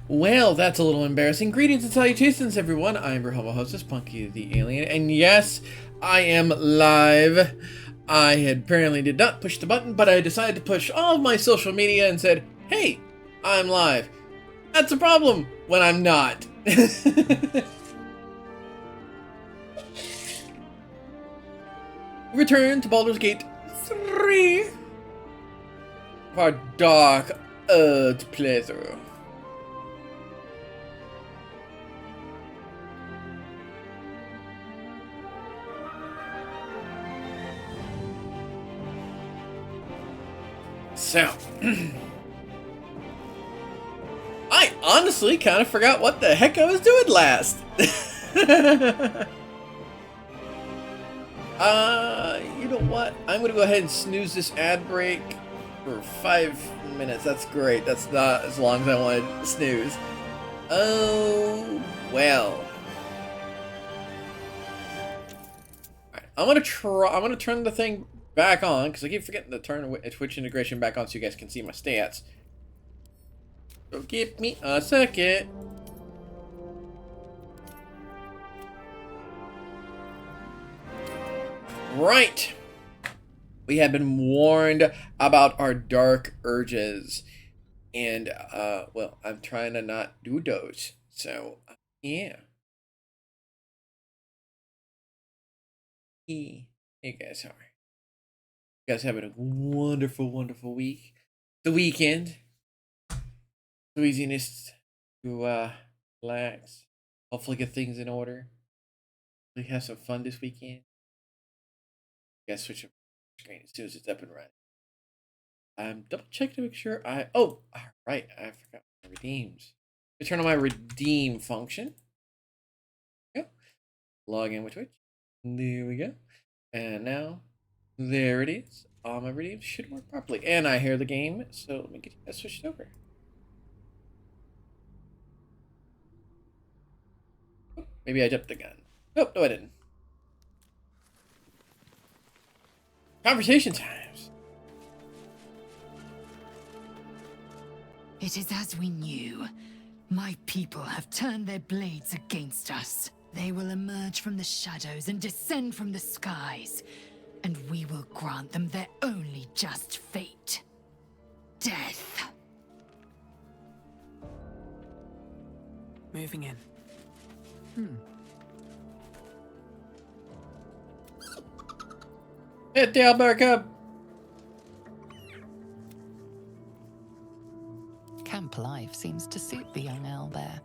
Well, that's a little embarrassing. Greetings and salutations, everyone. I'm your humble hostess, Punkie the Alien, and yes, I am live. I had apparently did not push the button, but I decided to push all of my social media and said, hey, I'm live. That's a problem when I'm not. Return to Baldur's Gate 3 for our dark earth playthrough. So, I honestly kind of forgot what the heck I was doing last. You know what? I'm gonna go ahead and snooze this ad break for 5 minutes. That's great. That's not as long as I wanted to snooze. Oh, well. Alright, I'm gonna turn the thing back on, because I keep forgetting to turn Twitch integration back on so you guys can see my stats. So give me a second. Right. We have been warned about our dark urges. And, well, I'm trying to not do those. So, yeah. Hey guys, how are you? You guys having a wonderful, wonderful week. The weekend. The easiness to relax. Hopefully get things in order. We have some fun this weekend. You guys switch up the screen as soon as it's up and running. I'm double checking to make sure oh, alright, I forgot my redeems. Turn on my redeem function. Go. Log in with Twitch. There we go. And now, there it is. All my redeems should work properly. And I hear the game, so let me get you guys switched over. Oh, maybe I jumped the gun. Nope, no I didn't. Conversation times. It is as we knew. My people have turned their blades against us. They will emerge from the shadows and descend from the skies, and we will grant them their only just fate. Death. Moving in. Hit the Alberca. Camp life seems to suit the young owlbear.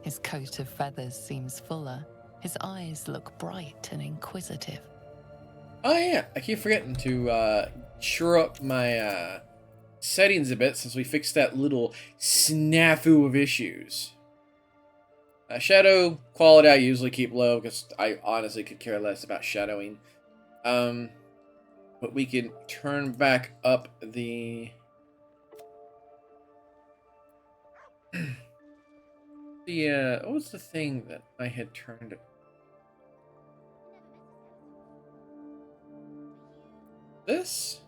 His coat of feathers seems fuller. His eyes look bright and inquisitive. Oh yeah, I keep forgetting to shore up my settings a bit since we fixed that little snafu of issues. Shadow quality I usually keep low because I honestly could care less about shadowing. But we can turn back up the what was the thing that I had turned? This?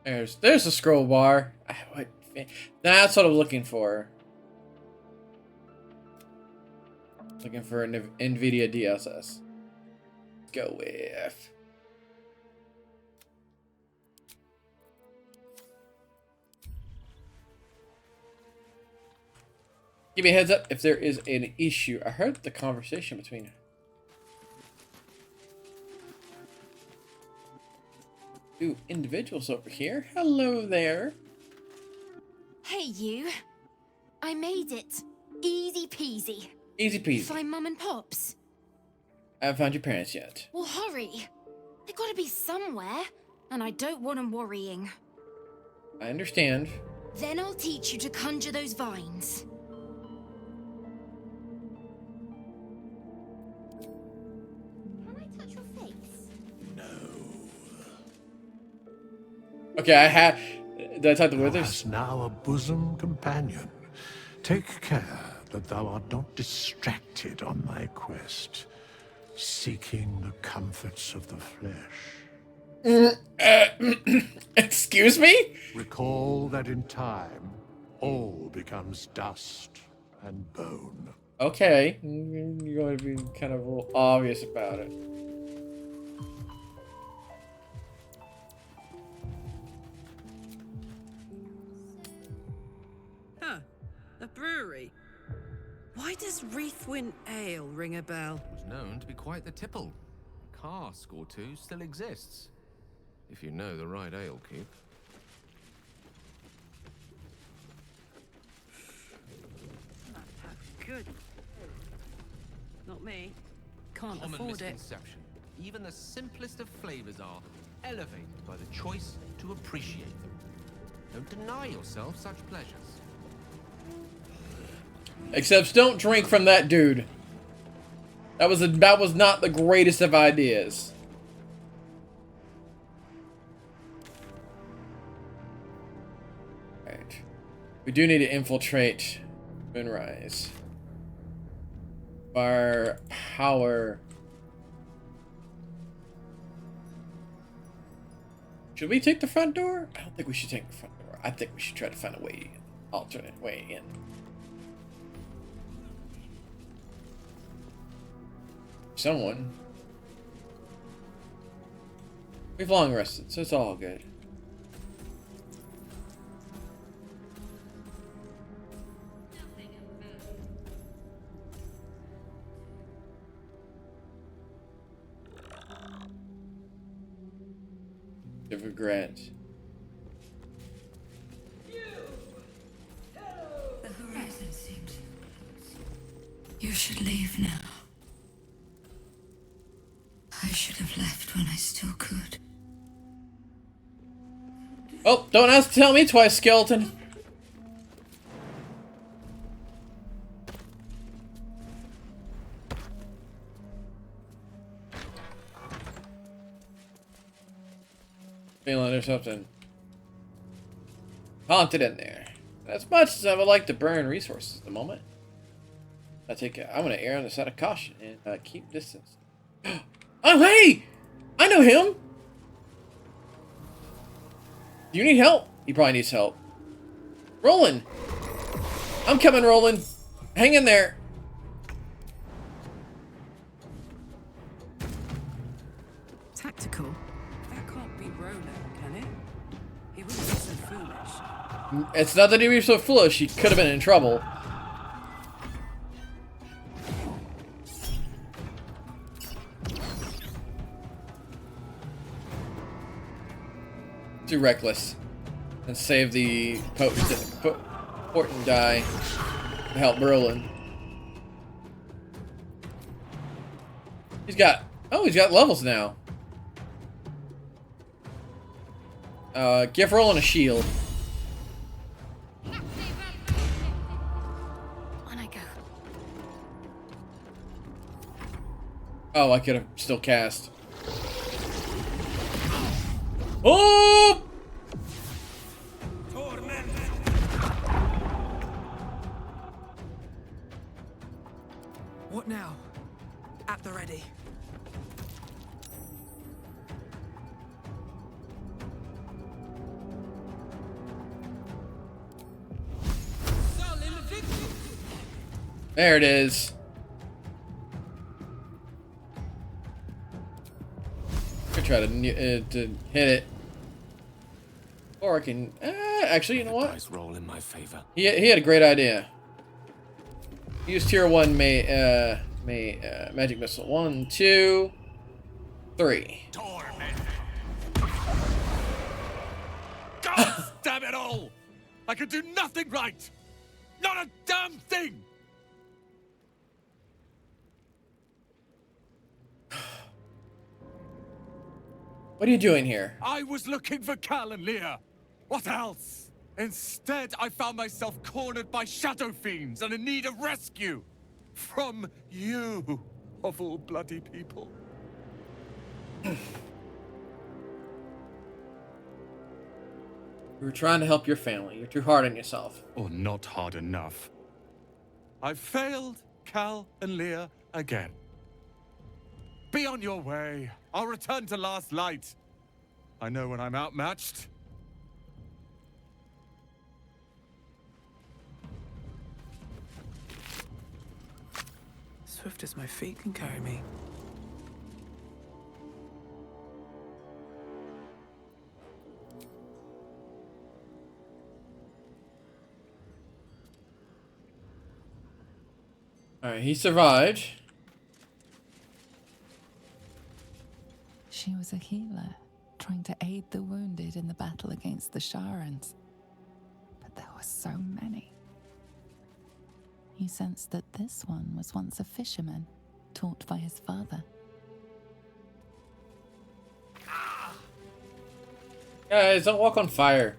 There's the scroll bar. That's what I'm looking for. Looking for an NVIDIA DLSS. Go with. Give me a heads up if there is an issue. I heard the conversation between two individuals over here. Hello there. Hey, you. I made it. Easy peasy. Easy peasy. Find Mum and Pops. I haven't found your parents yet. Well, hurry. They gotta be somewhere, and I don't want them worrying. I understand. Then I'll teach you to conjure those vines. Can I touch your face? Okay, I have. Did I talk to Thou Withers? hast now a bosom companion. Take care that thou art not distracted on thy quest. seeking the comforts of the flesh. Excuse me? Recall that in time, all becomes dust and bone. Okay, you're going to be kind of a little obvious about it. Huh. A brewery. Why does Wreathwind Ale ring a bell? Was known to be quite the tipple. A cask or two still exists, if you know the right ale keep. Good. Not me. Can't Common afford it. misconception. Even the simplest of flavors are elevated by the choice to appreciate them. Don't deny yourself such pleasures. Except don't drink from that dude. That was not the greatest of ideas. Right. We do need to infiltrate Moonrise. Fire power. Should we take the front door? I don't think we should take the front door. I think we should try to find a way, alternate way in. Someone. We've long rested, so it's all good. Of regret. The horizon seems. You should leave now. I should have left when I still could. Oh, don't ask to tell me twice, skeleton. Feeling there's something haunted in there. As much as I would like to burn resources at the moment, I'm gonna err on the side of caution and keep distance. Oh hey! I know him! Do you need help? He probably needs help. Roland! I'm coming, Roland! Hang in there! Tactical? That can't be Roland, can it? He wouldn't be so foolish. It's not that he was so foolish, he could have been in trouble. Too reckless. And save the potent die to help Roland. He's got levels now. Give Roland a shield. On I go. Oh, I could have still cast. Oh! What now? At the ready. There it is. Could try to hit it, or I can. Actually, you know what? Dice roll in my favor. He had a great idea. Use tier 1 magic missile. 1, 2, 3. Torment. God damn it all! I could do nothing right. Not a damn thing. What are you doing here? I was looking for Cal and Leah. What else? Instead, I found myself cornered by shadow fiends and in need of rescue. From you, of all bloody people. You were trying to help your family. You're too hard on yourself. Or not hard enough. I failed Cal and Leah again. Be on your way. I'll return to Last Light. I know when I'm outmatched. Swift as my feet can carry me. Alright, he survived. She was a healer, trying to aid the wounded in the battle against the Sharans. But there were so many. You sensed that this one was once a fisherman, taught by his father. Guys, don't walk on fire.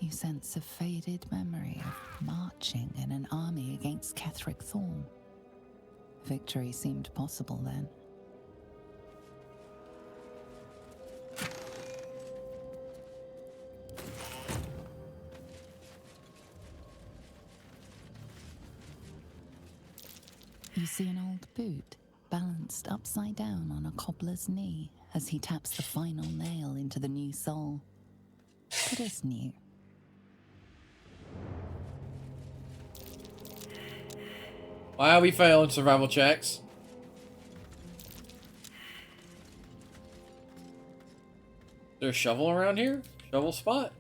You sense a faded memory of marching in an army against Cleric Thorn. Victory seemed possible then. You see an old boot balanced upside down on a cobbler's knee as he taps the final nail into the new sole. It is new. Why are we failing survival checks? Is there a shovel around here? Shovel spot?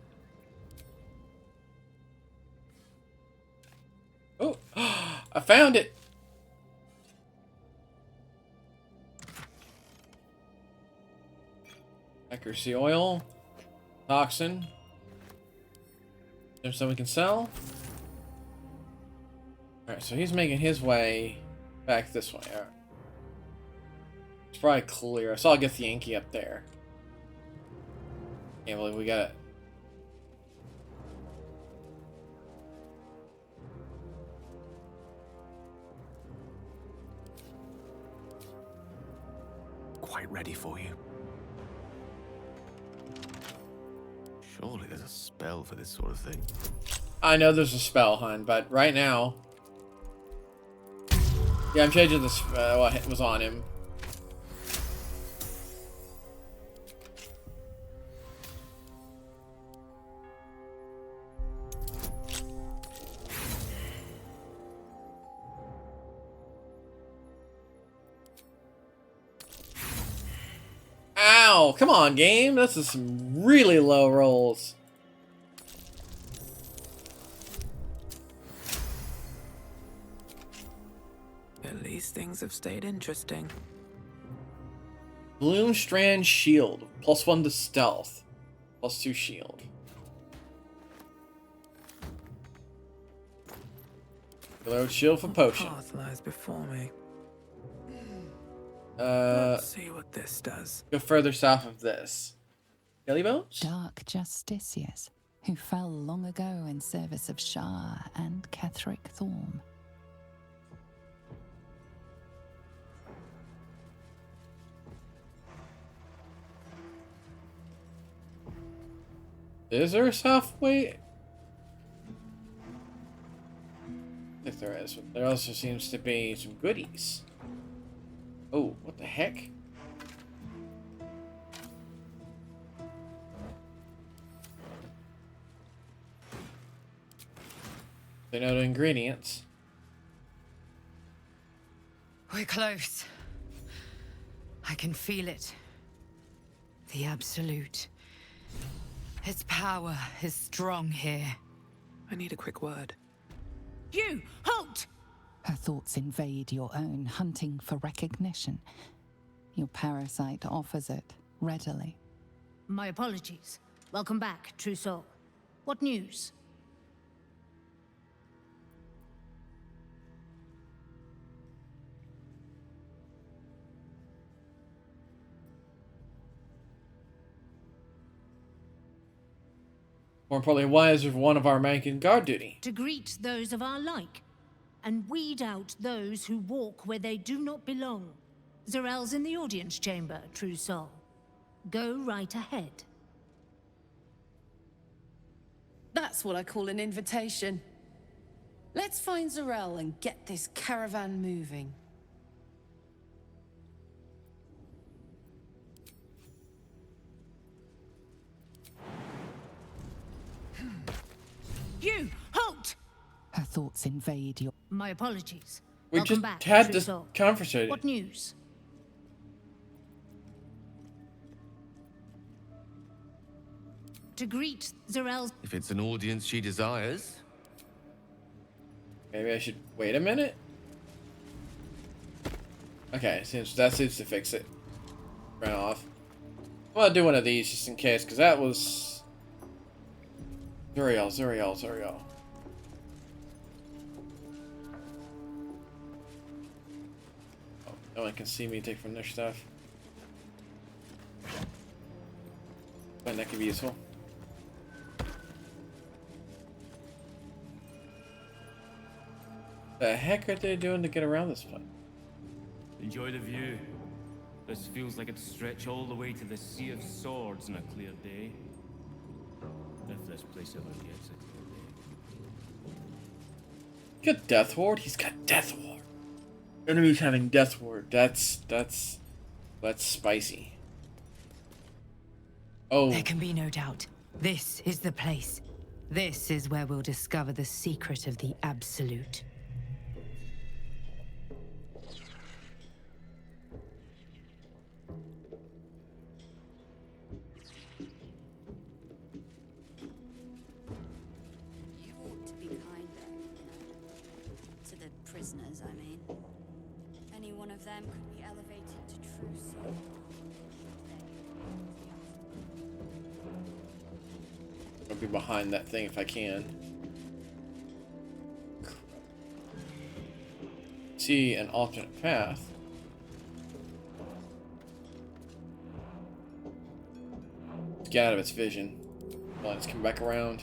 Oh, I found it! Accuracy oil. Toxin. There's something we can sell. Alright, so he's making his way back this way. Alright. It's probably clear. I saw Githyanki up there. Can't believe we got it. Quite ready for you. Surely there's a spell for this sort of thing. I know there's a spell, hun, but right now... Yeah, I'm changing this, what was on him. Ow! Come on, game! This is some really low rolls. At least things have stayed interesting. Gloomstrand shield. +1 to stealth. +2 shield. Reload shield for potion. Path lies before me. Let's see what this does. Go further south of this. Skelly bones? Dark Justiciars, who fell long ago in service of Shah and Cleric Thorn. Is there a south way? I think there is, but there also seems to be some goodies. Oh, what the heck? They know the ingredients. We're close. I can feel it. The Absolute. Its power is strong here. I need a quick word. You! Halt! Her thoughts invade your own, hunting for recognition. Your parasite offers it readily. My apologies. Welcome back, True Soul. What news? More importantly, why is one of our making guard duty? To greet those of our like, and weed out those who walk where they do not belong. Zarel's in the audience chamber, True Soul. Go right ahead. That's what I call an invitation. Let's find Zarel and get this caravan moving. You, halt! Her thoughts invade your. My apologies. We Welcome just back, had True this Soul. conversation. What news? To greet Zarel's... If it's an audience she desires. Maybe I should wait a minute? Okay, that seems to fix it. Ran off. I'm gonna do one of these just in case, because that was... Zuriel. Oh, no one can see me take from their stuff. But that could be useful. The heck are they doing to get around this place? Enjoy the view. This feels like it'd stretch all the way to the Sea of Swords on a clear day. If this place ever gets a clear day. Got Death Ward? He's got Death Ward. Enemies having Death Ward. That's spicy. Oh. There can be no doubt. This is the place. This is where we'll discover the secret of the Absolute. You ought to be kinder, to the prisoners, I mean. Any one of them could be elevated to true soul. I'll be behind that thing if I can. See an alternate path. Let's get out of its vision. Well, let's come back around.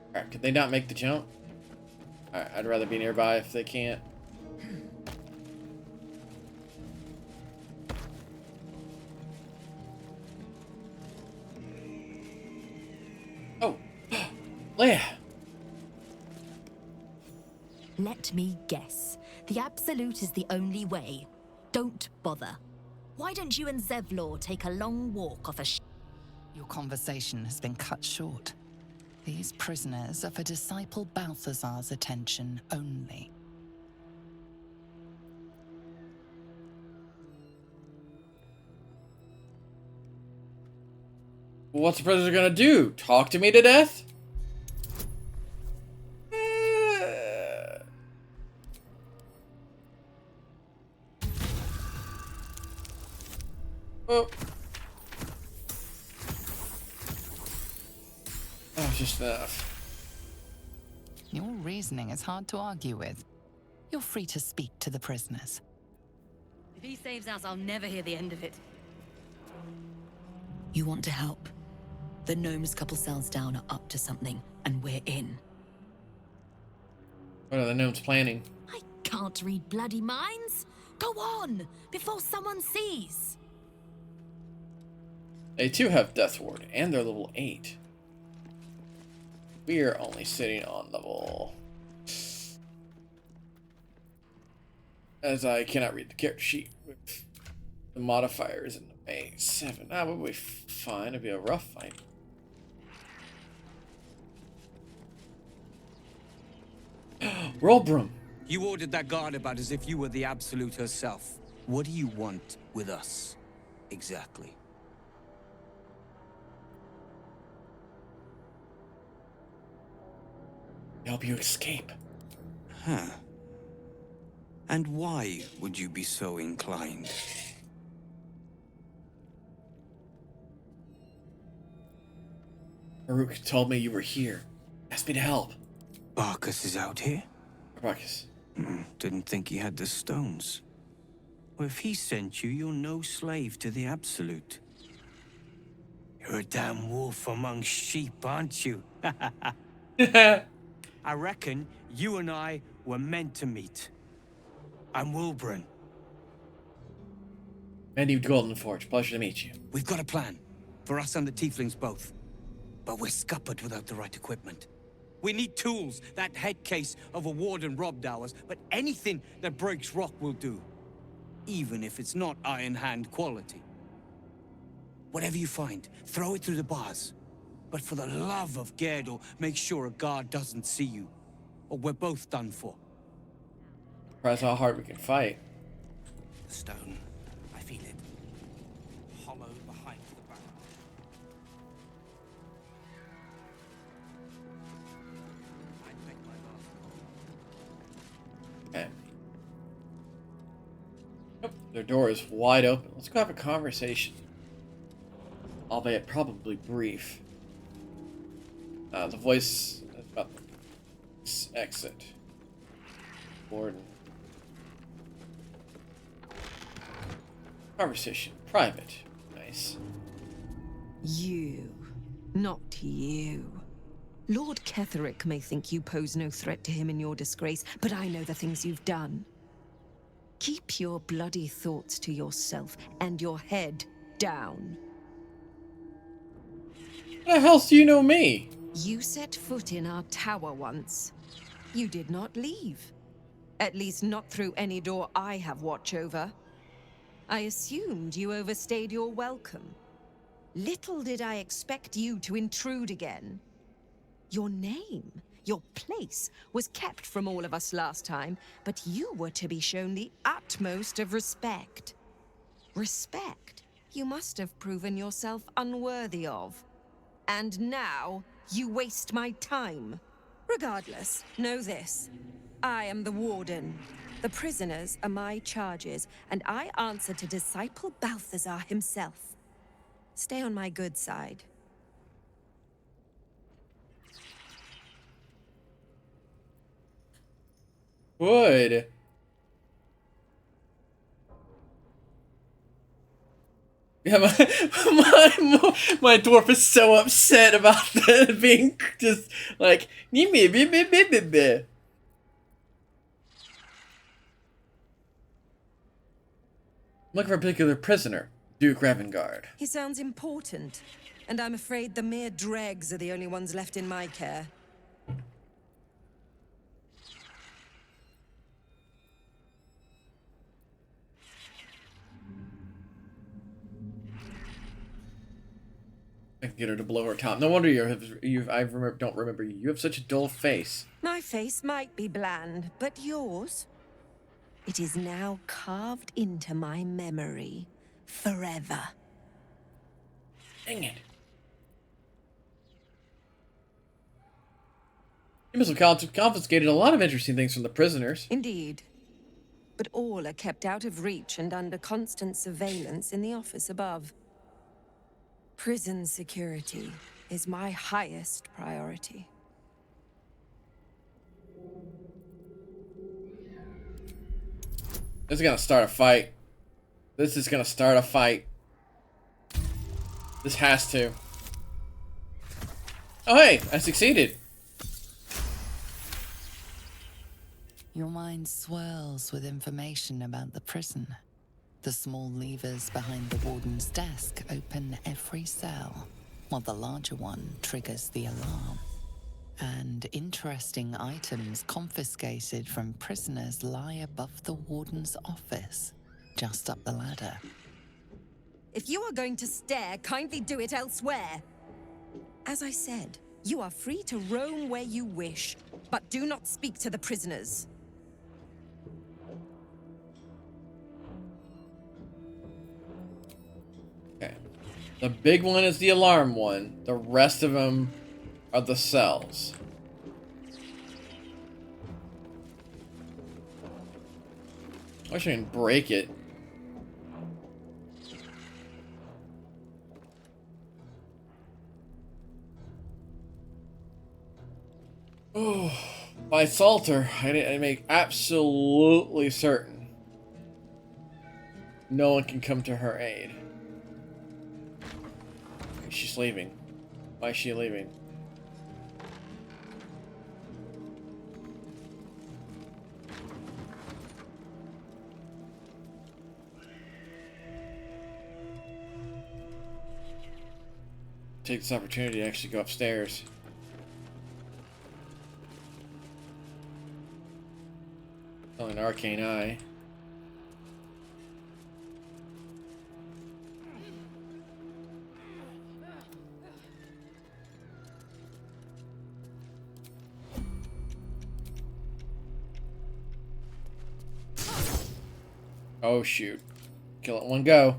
Alright, could they not make the jump? Alright, I'd rather be nearby if they can't. Oh, Leia! Let me guess. The Absolute is the only way. Don't bother. Why don't you and Zevlor take a long walk off a Your conversation has been cut short. These prisoners are for Disciple Balthazar's attention only. What's the prisoner gonna do? Talk to me to death? Oh. That was just enough. Your reasoning is hard to argue with. You're free to speak to the prisoners. If he saves us, I'll never hear the end of it. You want to help? The gnomes couple cells down are up to something, and we're in. What are the gnomes planning? I can't read bloody minds. Go on, before someone sees. They too have Death Ward, and they're level 8. We are only sitting on level... As I cannot read the character sheet with the modifiers in the base 7. That would be fine. It'd be a rough fight. Roll broom. You ordered that guard about as if you were the Absolute herself. What do you want with us, exactly? Help you escape. Huh. And why would you be so inclined? Maruk told me you were here. Asked me to help. Barkus is out here? Barkus. Didn't think he had the stones. Well, if he sent you, you're no slave to the Absolute. You're a damn wolf among sheep, aren't you? I reckon you and I were meant to meet. I'm Wilburn. Mandy Golden Forge. Pleasure to meet you. We've got a plan. For us and the tieflings both. But we're scuppered without the right equipment. We need tools. That head case of a warden robbed ours, but anything that breaks rock will do. even if it's not Iron Hand quality. Whatever you find, throw it through the bars. But for the love of Gerdo, make sure a guard doesn't see you, or we're both done for. Surprise how hard we can fight. The stone, I feel it. Hollow behind the back. I'd make my last call. Okay. Yep, their door is wide open. Let's go have a conversation. Albeit probably brief. The voice is about this exit. Warden. Conversation. Private. Nice. You. Not you. Lord Cleric may think you pose no threat to him in your disgrace, but I know the things you've done. Keep your bloody thoughts to yourself and your head down. How the hell do you know me? You set foot in our tower once. You did not leave. At least not through any door I have watch over. I assumed you overstayed your welcome. Little did I expect you to intrude again. Your name, your place, was kept from all of us last time, but you were to be shown the utmost of respect. Respect you must have proven yourself unworthy of. And now, you waste my time. Regardless, know this. I am the Warden. The prisoners are my charges, and I answer to Disciple Balthazar himself. Stay on my good side. Good. Yeah, my dwarf is so upset about that being just like I'm looking for a particular prisoner, Duke Ravengard. He sounds important, and I'm afraid the mere dregs are the only ones left in my care. I can get her to blow her top. No wonder don't remember you. You have such a dull face. My face might be bland, but yours? It is now carved into my memory. Forever. Dang it. You must have confiscated a lot of interesting things from the prisoners. Indeed. But all are kept out of reach and under constant surveillance in the office above. Prison security is my highest priority. This is gonna start a fight. This is gonna start a fight. This has to. Oh hey, I succeeded. Your mind swirls with information about the prison. The small levers behind the warden's desk open every cell, while the larger one triggers the alarm. And interesting items confiscated from prisoners lie above the warden's office, just up the ladder. If you are going to stare, kindly do it elsewhere. As I said, you are free to roam where you wish, but do not speak to the prisoners. Okay. The big one is the alarm one. The rest of them are the cells. I wish I didn't break it. Oh, by Salter, I make absolutely certain no one can come to her aid. She's leaving. Why is she leaving? Take this opportunity to actually go upstairs. Oh, an arcane eye. Oh shoot. Kill it in one go.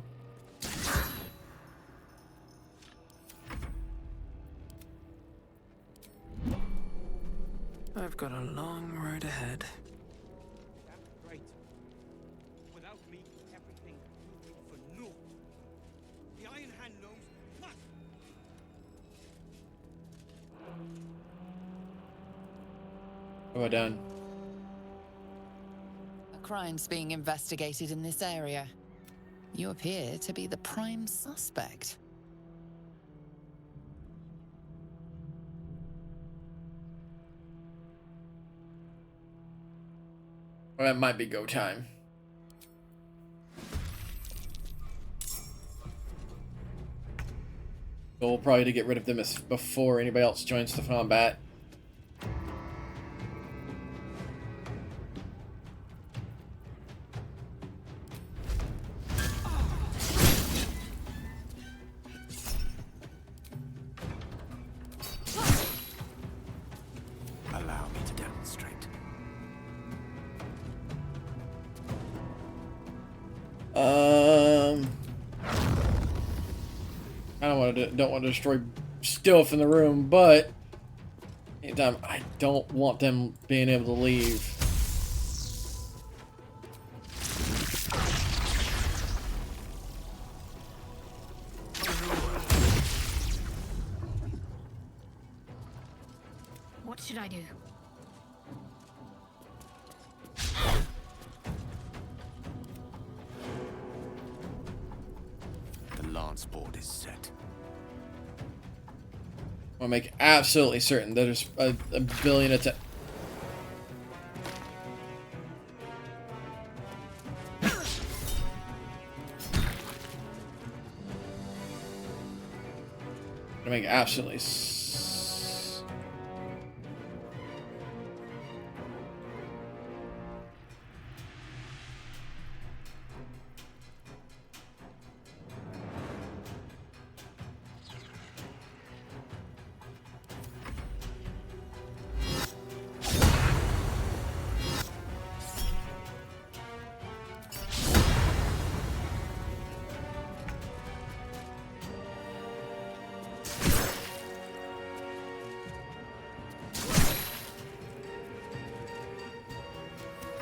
I've got a long road ahead. That's great. Without me, everything would be for naught. The Iron Hand gnomes must. What have I done? A crime's being investigated in this area. You appear to be the prime suspect. Well, that might be go time. Goal probably to get rid of them before anybody else joins the combat. Allow me to demonstrate. Don't want to destroy stuff in the room, but anytime I don't want them being able to leave. What should I do? The lance board is set. I want to make absolutely certain that there's a billion attacks. To make absolutely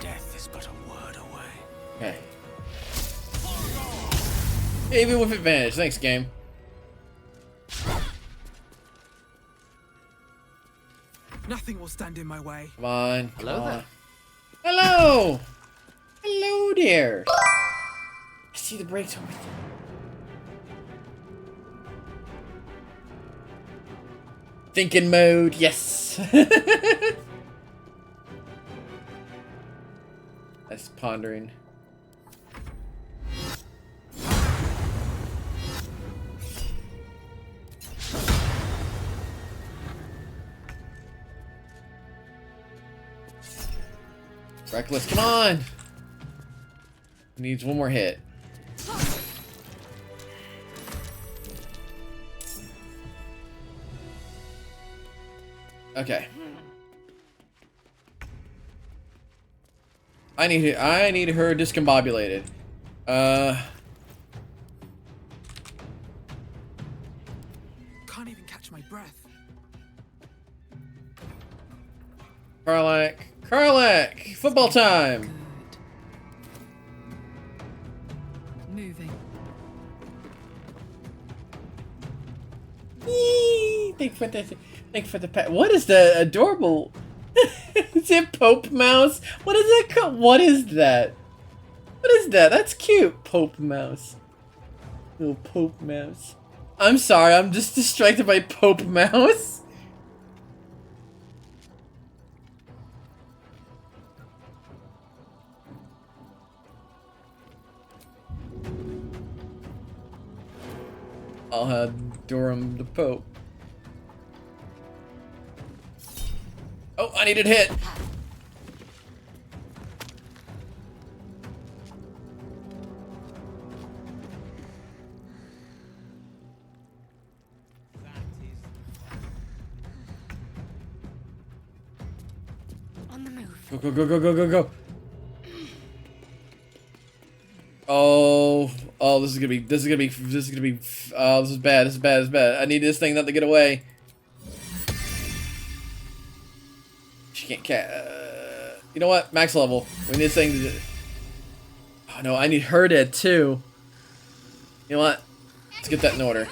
Death is but a word away. okay. Even with advantage. Thanks, game. Nothing will stand in my way. Come on. Hello come on. there. Hello. Hello there. I see the brakes over there. Thinking mode, yes. That's pondering. Reckless, come on! Needs one more hit. Okay. I need her discombobulated. Can't even catch my breath. Cleric, football time. Moving. Yee! Thank for the pet. What is the adorable? Is it Pope Mouse? What is that called? What is that? What is that? That's cute, Pope Mouse. Little Pope Mouse. I'm sorry, I'm just distracted by Pope Mouse. I'll have Durham the Pope. Oh, I needed hit. On the move. Go, go, go, go, go, go, go. Oh, oh, this is gonna be, this is gonna be, this is gonna be, oh, this is bad, this is bad, this is bad. I need this thing not to get away. She can't, you know what? Max level. We need this thing to, oh no, I need her dead too. You know what? Let's get that in order.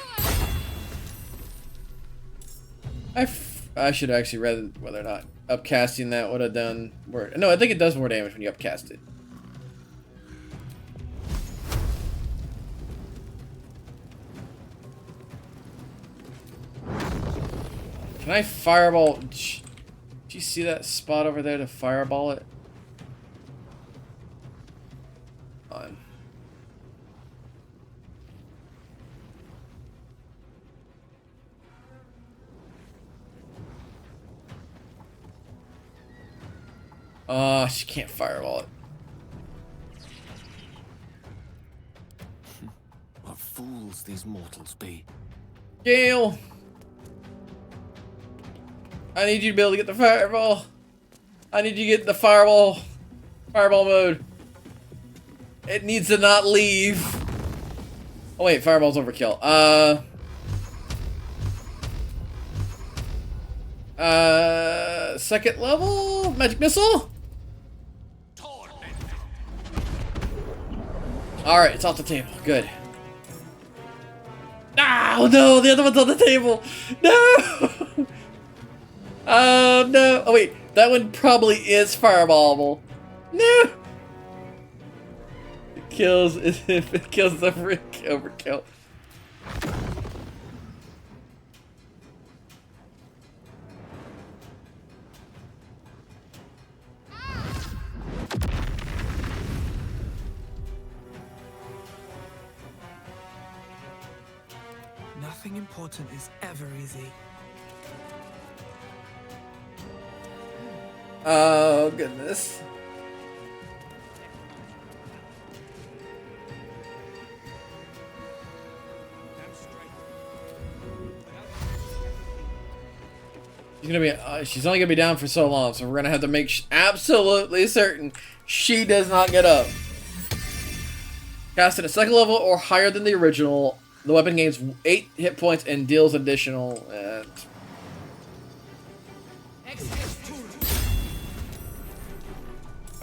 I should actually read whether or not upcasting that would have done more. No, I think it does more damage when you upcast it. Can I fireball? Do you see that spot over there to fireball it? On. Oh, she can't fireball it. What fools these mortals be. Gale! I need you to be able to get the fireball. I need you to get the fireball mode. It needs to not leave. Oh wait, fireball's overkill. Second level magic missile. All right, it's off the table. Good. Oh no, the other one's on the table. No. Oh no. Oh wait, that one probably is fireballable. No. It kills. It kills the overkill. Nothing important is ever easy. Oh goodness. She's gonna be. She's only gonna be down for so long, so we're gonna have to make absolutely certain she does not get up. Cast at a second level or higher than the original. The weapon gains 8 hit points and deals additional.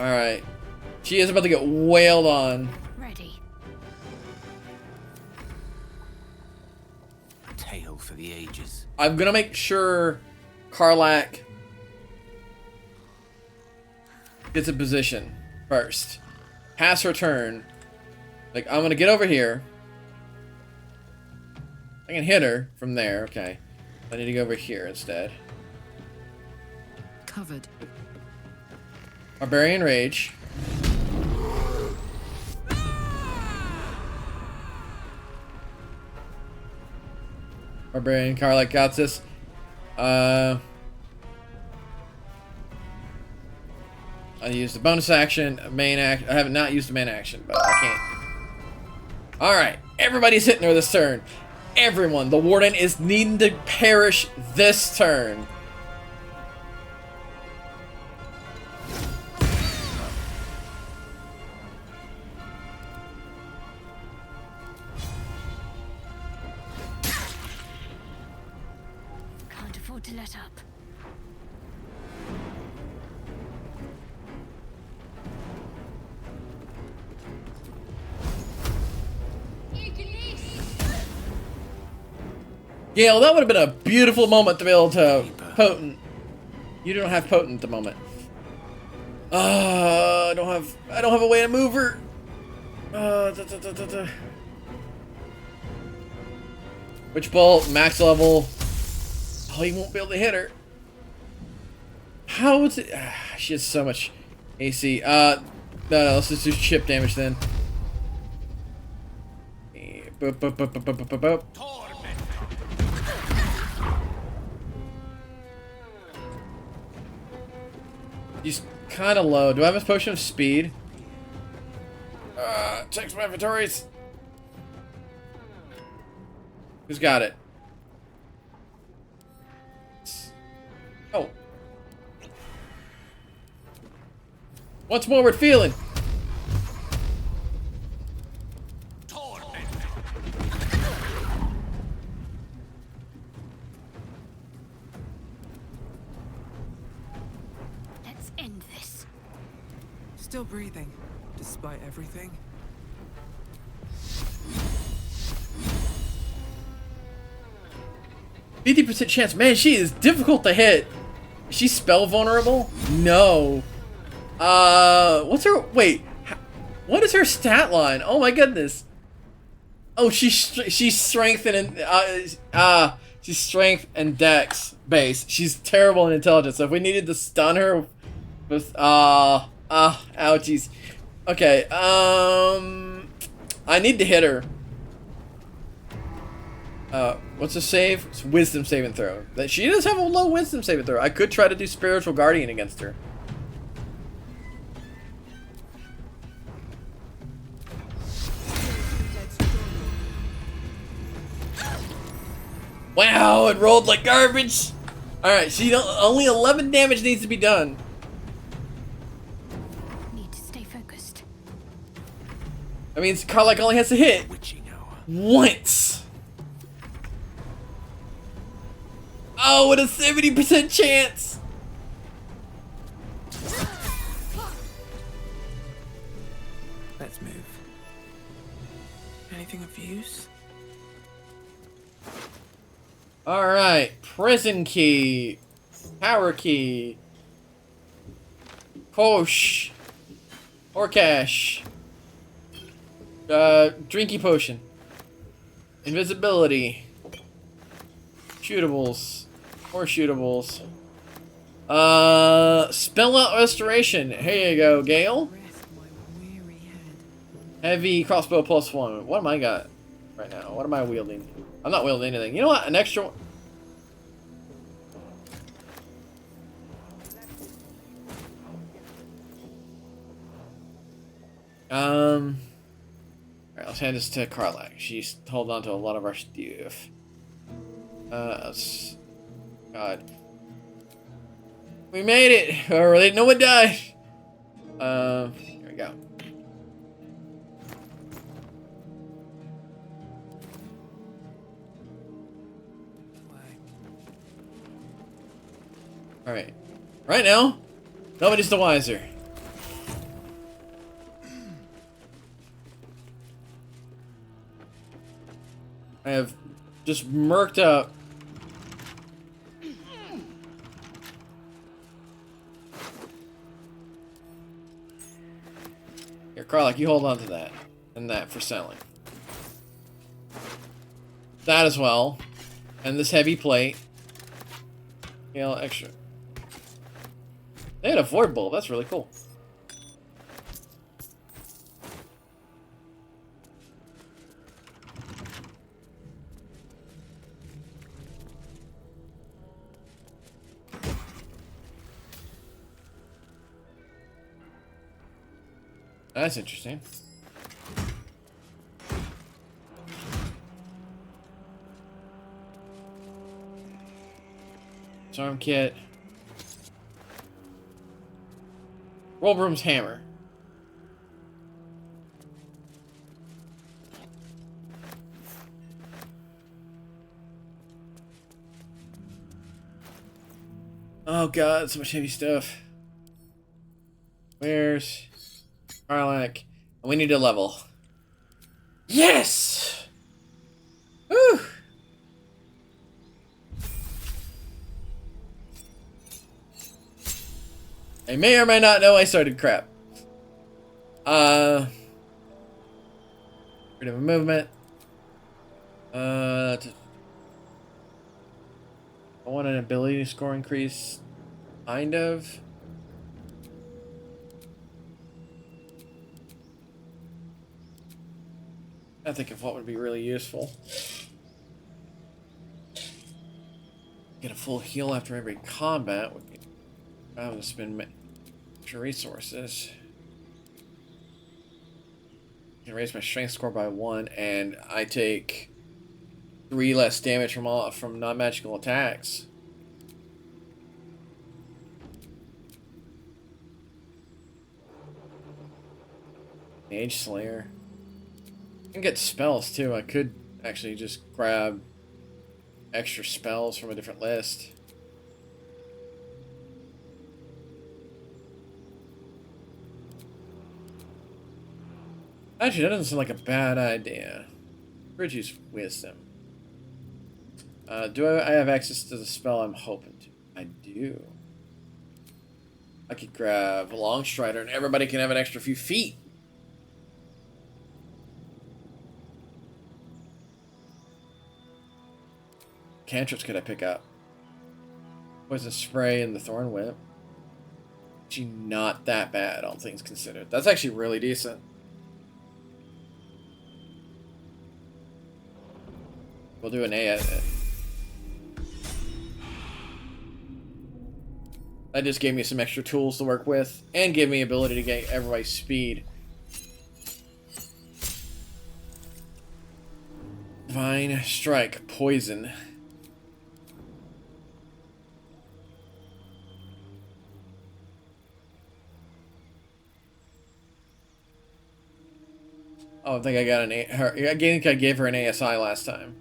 Alright. She is about to get wailed on. Ready. A tale for the ages. I'm gonna make sure Karlach gets a position first. Pass her turn. Like, I'm gonna get over here. I can hit her from there, okay. I need to go over here instead. Covered. Barbarian Rage. Barbarian Karlach got this. I used the bonus action, main act. I have not used the main action, but I can't. Alright, everybody's hitting her this turn. Everyone. The Warden is needing to perish this turn. Can't afford to let up. Gale, that would have been a beautiful moment to be able to potent. You don't have potent at the moment. I don't have a way to move her. Witch Bolt, max level. Oh, he won't be able to hit her. How is it? She has so much AC. No, let's just do chip damage then. Boop, boop, boop, boop, boop, boop, boop. He's kind of low. Do I have a potion of speed? Check my inventories. Who's got it? Oh. What's more we're feeling? Still breathing, despite everything. 50% chance. Man, she is difficult to hit. Is she spell vulnerable? No. What's her... Wait. What is her stat line? Oh my goodness. Oh, she's strength and... she's strength and dex base. She's terrible in intelligence. So if we needed to stun her with... ouchies. Okay, I need to hit her. What's a save? It's wisdom saving throw. That she does have a low wisdom saving throw. I could try to do spiritual guardian against her. Wow, it rolled like garbage. All right, she only 11 damage needs to be done. Need to stay focused. That means Karlach only has to hit once. Oh, with a 70% chance. Let's move. Anything of use? All right, prison key, power key, Kosh, Orcash, drinky potion, invisibility, shootables, more shootables, spell out restoration. Here you go, Gale. Heavy crossbow +1. What am I got right now? What am I wielding? I'm not wielding anything. You know what? An extra one. Alright, let's hand this to Karlach. She's held on to a lot of our stuff. God. We made it! Or no one died! Here we go. Alright. Right now, nobody's the wiser. I have just murked up. Here, Karlach, you hold on to that. And that for selling. That as well. And this heavy plate. Yeah, extra. They had a void bulb. That's really cool. That's interesting. Disarm kit. Rollbroom's hammer. Oh god, so much heavy stuff. Where's Karlach? We need a level. Yes! Whew! I may or may not know I started crap. Freedom of movement. I want an ability score increase. Kind of. I think of what would be really useful. Get a full heal after every combat would be. I'm gonna spend extra resources. I can raise my strength score by 1, and I take 3 less damage from non-magical attacks. Mage Slayer. I can get spells too. I could actually just grab extra spells from a different list. Actually, that doesn't sound like a bad idea. Produce wisdom. Do I have access to the spell I'm hoping to? I do. I could grab a long strider and everybody can have an extra few feet. Cantrips could I pick up? Poison spray and the thorn whip. Actually, not that bad, all things considered. That's actually really decent. We'll do an A. That just gave me some extra tools to work with and gave me ability to get everybody's speed. Divine Strike, poison. Oh, I think I got an A. I think I gave her an ASI last time.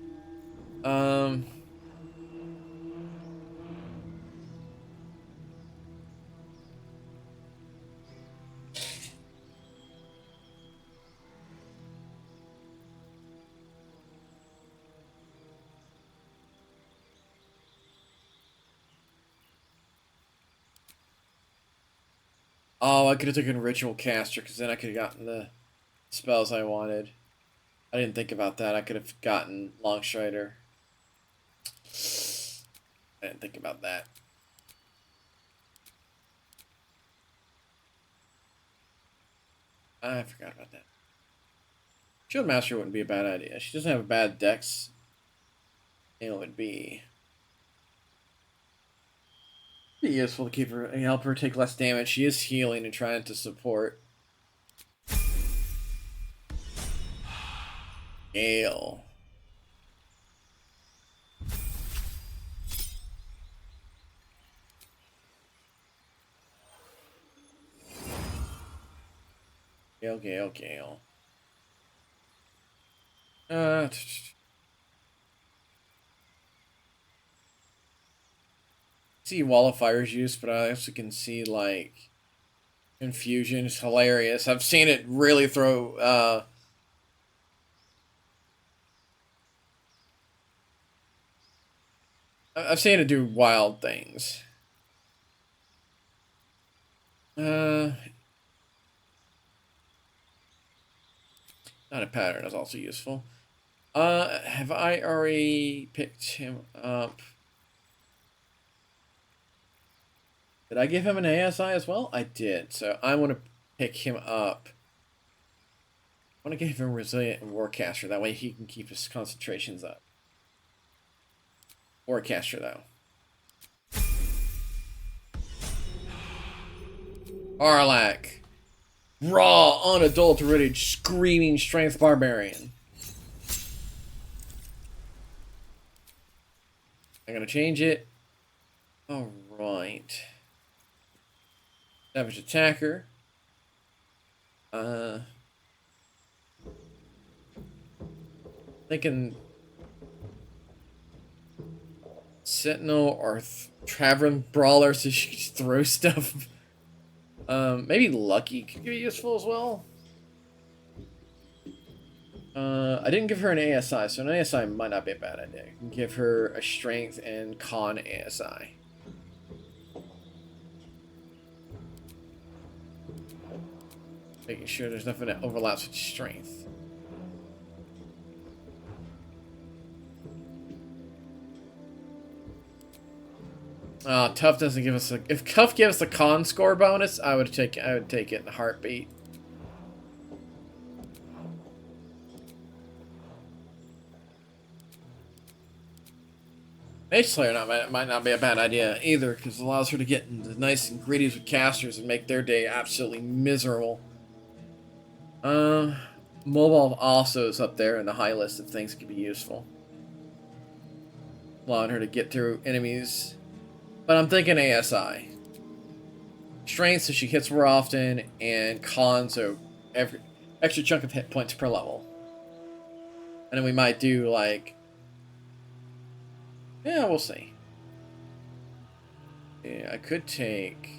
Oh, I could have taken Ritual Caster, because then I could have gotten the spells I wanted. I didn't think about that. I could have gotten Longstrider. I didn't think about that. I forgot about that. Shield Master wouldn't be a bad idea. She doesn't have a bad dex. It would be useful to keep her and help her take less damage. She is healing and trying to support. Gale. Gale. See Wall of Fire's use, but I also can see like Confusion is hilarious. I've seen it really throw I've seen it do wild things. Not a pattern is also useful. Have I already picked him up? Did I give him an ASI as well? I did. So I want to pick him up. I want to give him Resilient and Warcaster. That way he can keep his concentrations up. Warcaster, though. Arlak. Raw, unadulterated, screaming strength barbarian. I'm going to change it. Alright. Savage attacker. Thinking Sentinel or Tavern Brawler so she can throw stuff. Maybe Lucky could be useful as well. I didn't give her an ASI, so an ASI might not be a bad idea. I can give her a Strength and Con ASI. Making sure there's nothing that overlaps with Strength. Tough doesn't give us a... If Tough gives us a Con score bonus, I would take it in a heartbeat. Mage Slayer might not be a bad idea either, because it allows her to get into nice and gritties with casters and make their day absolutely miserable. Mobile also is up there in the high list of things that could be useful. Allowing her to get through enemies. But I'm thinking ASI. Strength so she hits more often, and Con so every extra chunk of hit points per level. And then we might do like... Yeah, we'll see. Yeah, I could take...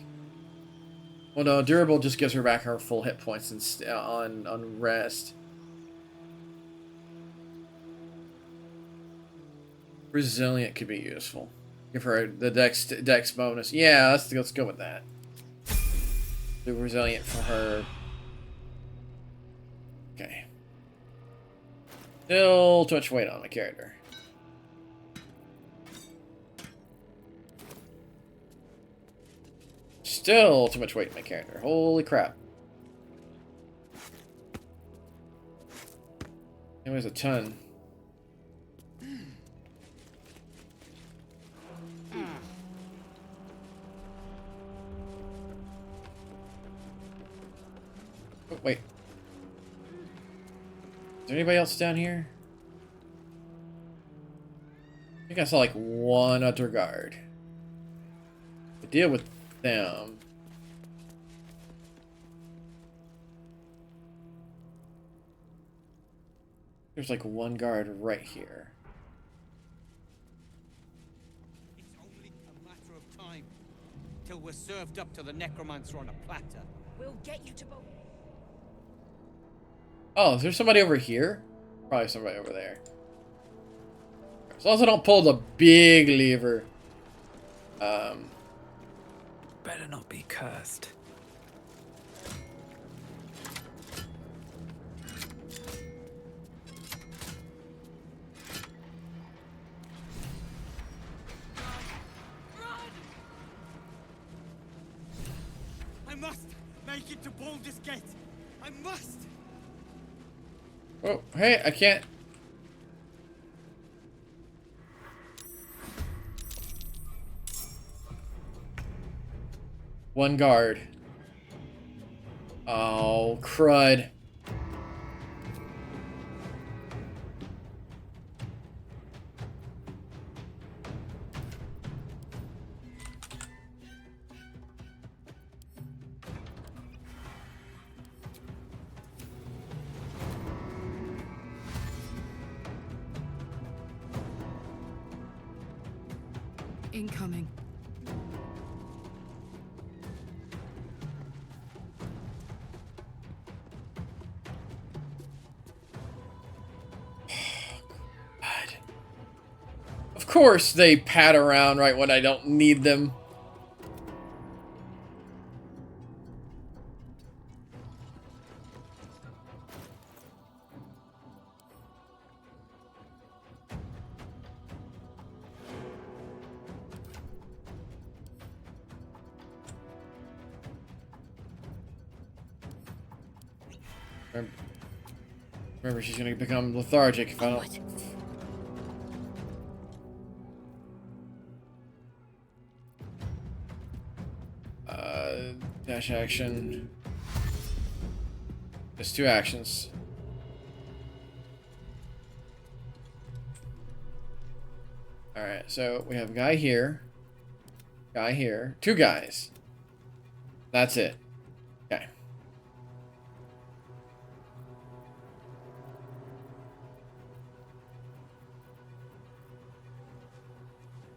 Well, no, durable just gives her back her full hit points on rest. Resilient could be useful. Give her the dex bonus. Yeah, let's go with that. Do resilient for her. Okay. Still too much weight on my character. Still too much weight in my character. Holy crap. It was a ton. Oh, wait. Is there anybody else down here? I think I saw like one other guard. To deal with them. There's like one guard right here. It's only a matter of time till we're served up to the necromancer on a platter. We'll get you to both. Oh, is there somebody over here? Probably somebody over there. As long as I don't pull the big lever. Better not be cursed. I must make it to Baldur's Gate. I must. Oh, hey, I can't. One guard. Oh, crud. Incoming. Of course they pat around right when I don't need them. Remember, she's gonna become lethargic if I don't. Dash action. Just 2 actions. Alright, so we have a guy here. Guy here. 2 guys. That's it. Okay.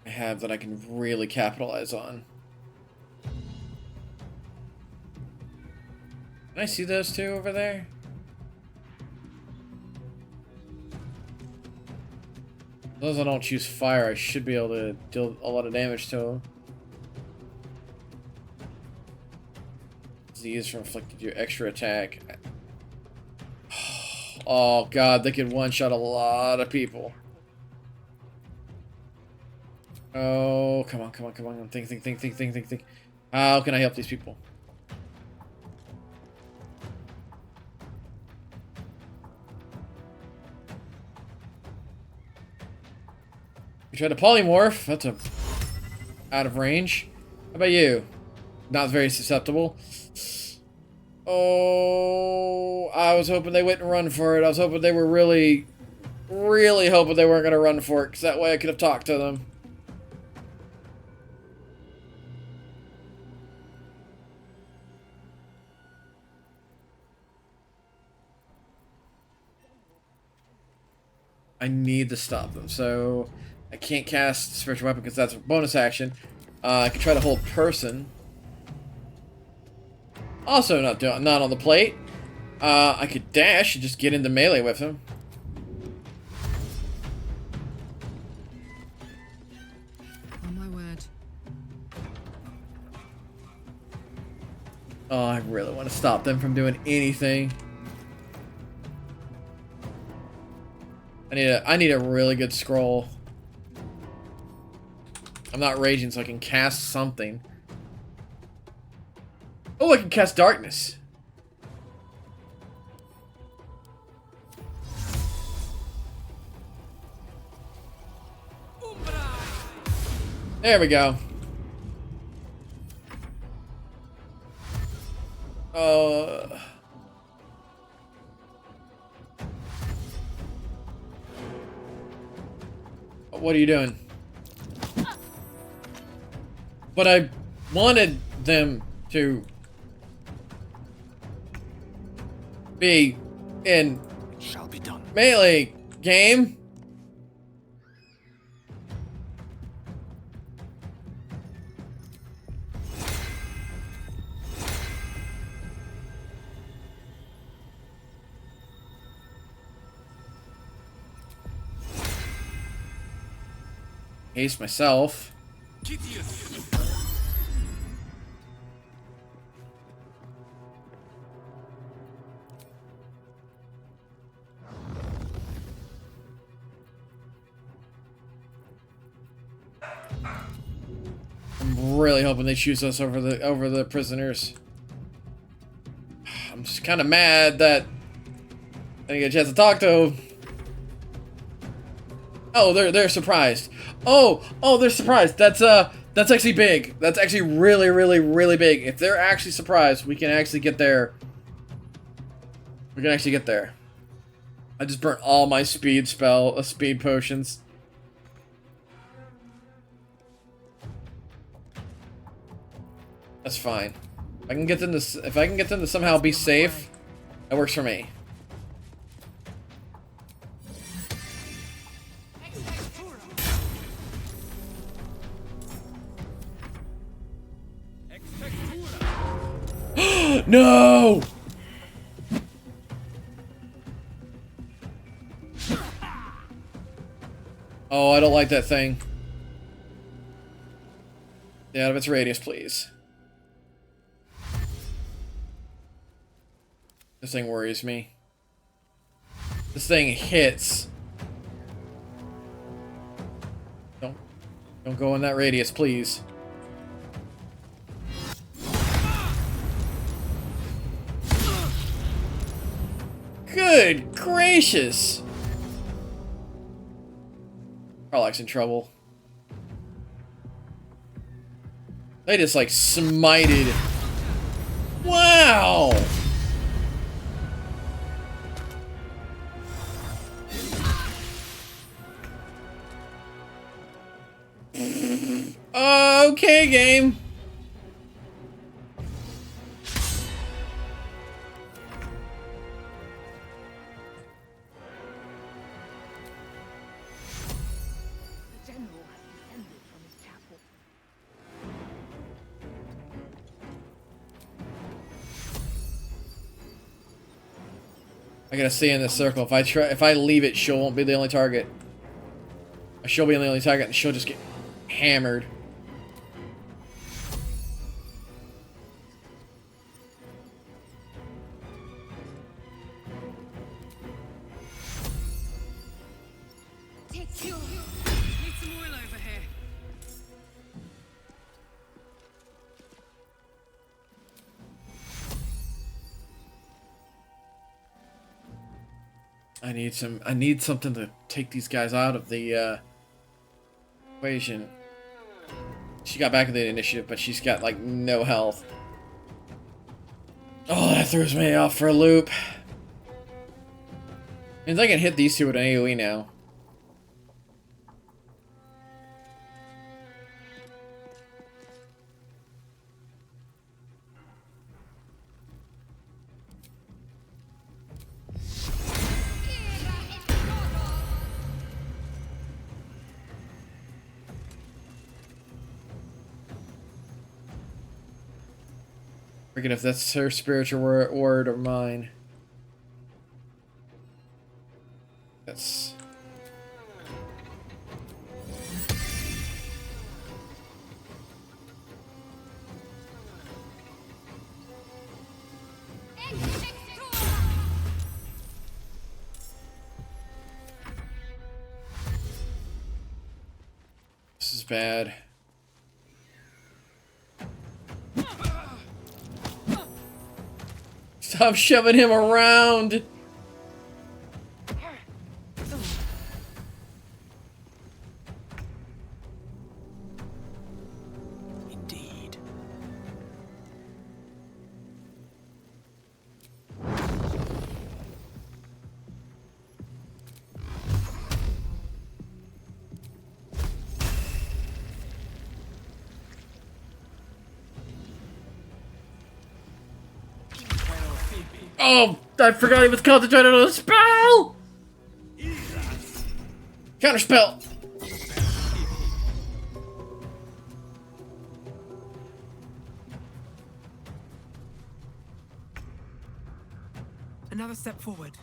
I have that I can really capitalize on. Can I see those 2 over there? As long as I don't choose fire, I should be able to deal a lot of damage to them. Disease from inflicted your extra attack. Oh god, they could one-shot a lot of people. Oh, come on, come on, come on. Think. How can I help these people? You tried to polymorph. That's out of range. How about you? Not very susceptible. Oh, I was hoping they wouldn't run for it. I was hoping they were really hoping they weren't going to run for it, because that way I could have talked to them. I need to stop them, so I can't cast Spiritual Weapon because that's a bonus action. I can try to hold Person. Also not on the plate. I could dash and just get into melee with him. On my word. Oh, I really want to stop them from doing anything. I need a really good scroll. I'm not raging, so I can cast something. Oh, I can cast darkness. There we go. What are you doing? But I wanted them to be in Shall be done. melee game. Haste myself. I'm really hoping they choose us over the prisoners. I'm just kind of mad that I didn't get a chance to talk to them. Oh, they're surprised. Oh, they're surprised. That's actually big. That's actually really, really, really big. If they're actually surprised, we can actually get there. We can actually get there. I just burnt all my speed potions. That's fine. If I can get them to somehow be safe, that works for me. No! Oh, I don't like that thing. Stay out of its radius, please. This thing worries me. This thing hits. Don't go in that radius, please. Good gracious! Carlack's in trouble. They just like smited. Wow! Okay, game. I gotta stay in this circle. If I leave it, she'll won't be the only target. She'll be the only target, and she'll just get hammered. Need some oil over here. I need something to take these guys out of the equation. She got back in the initiative, but she's got like no health. Oh, that throws me off for a loop. Means I can hit these two with an AoE now. Forget if that's her spiritual word or mine. That's... This is bad. Stop shoving him around! Indeed. Oh, I forgot he was concentrated on a spell! Counter spell! Another step forward.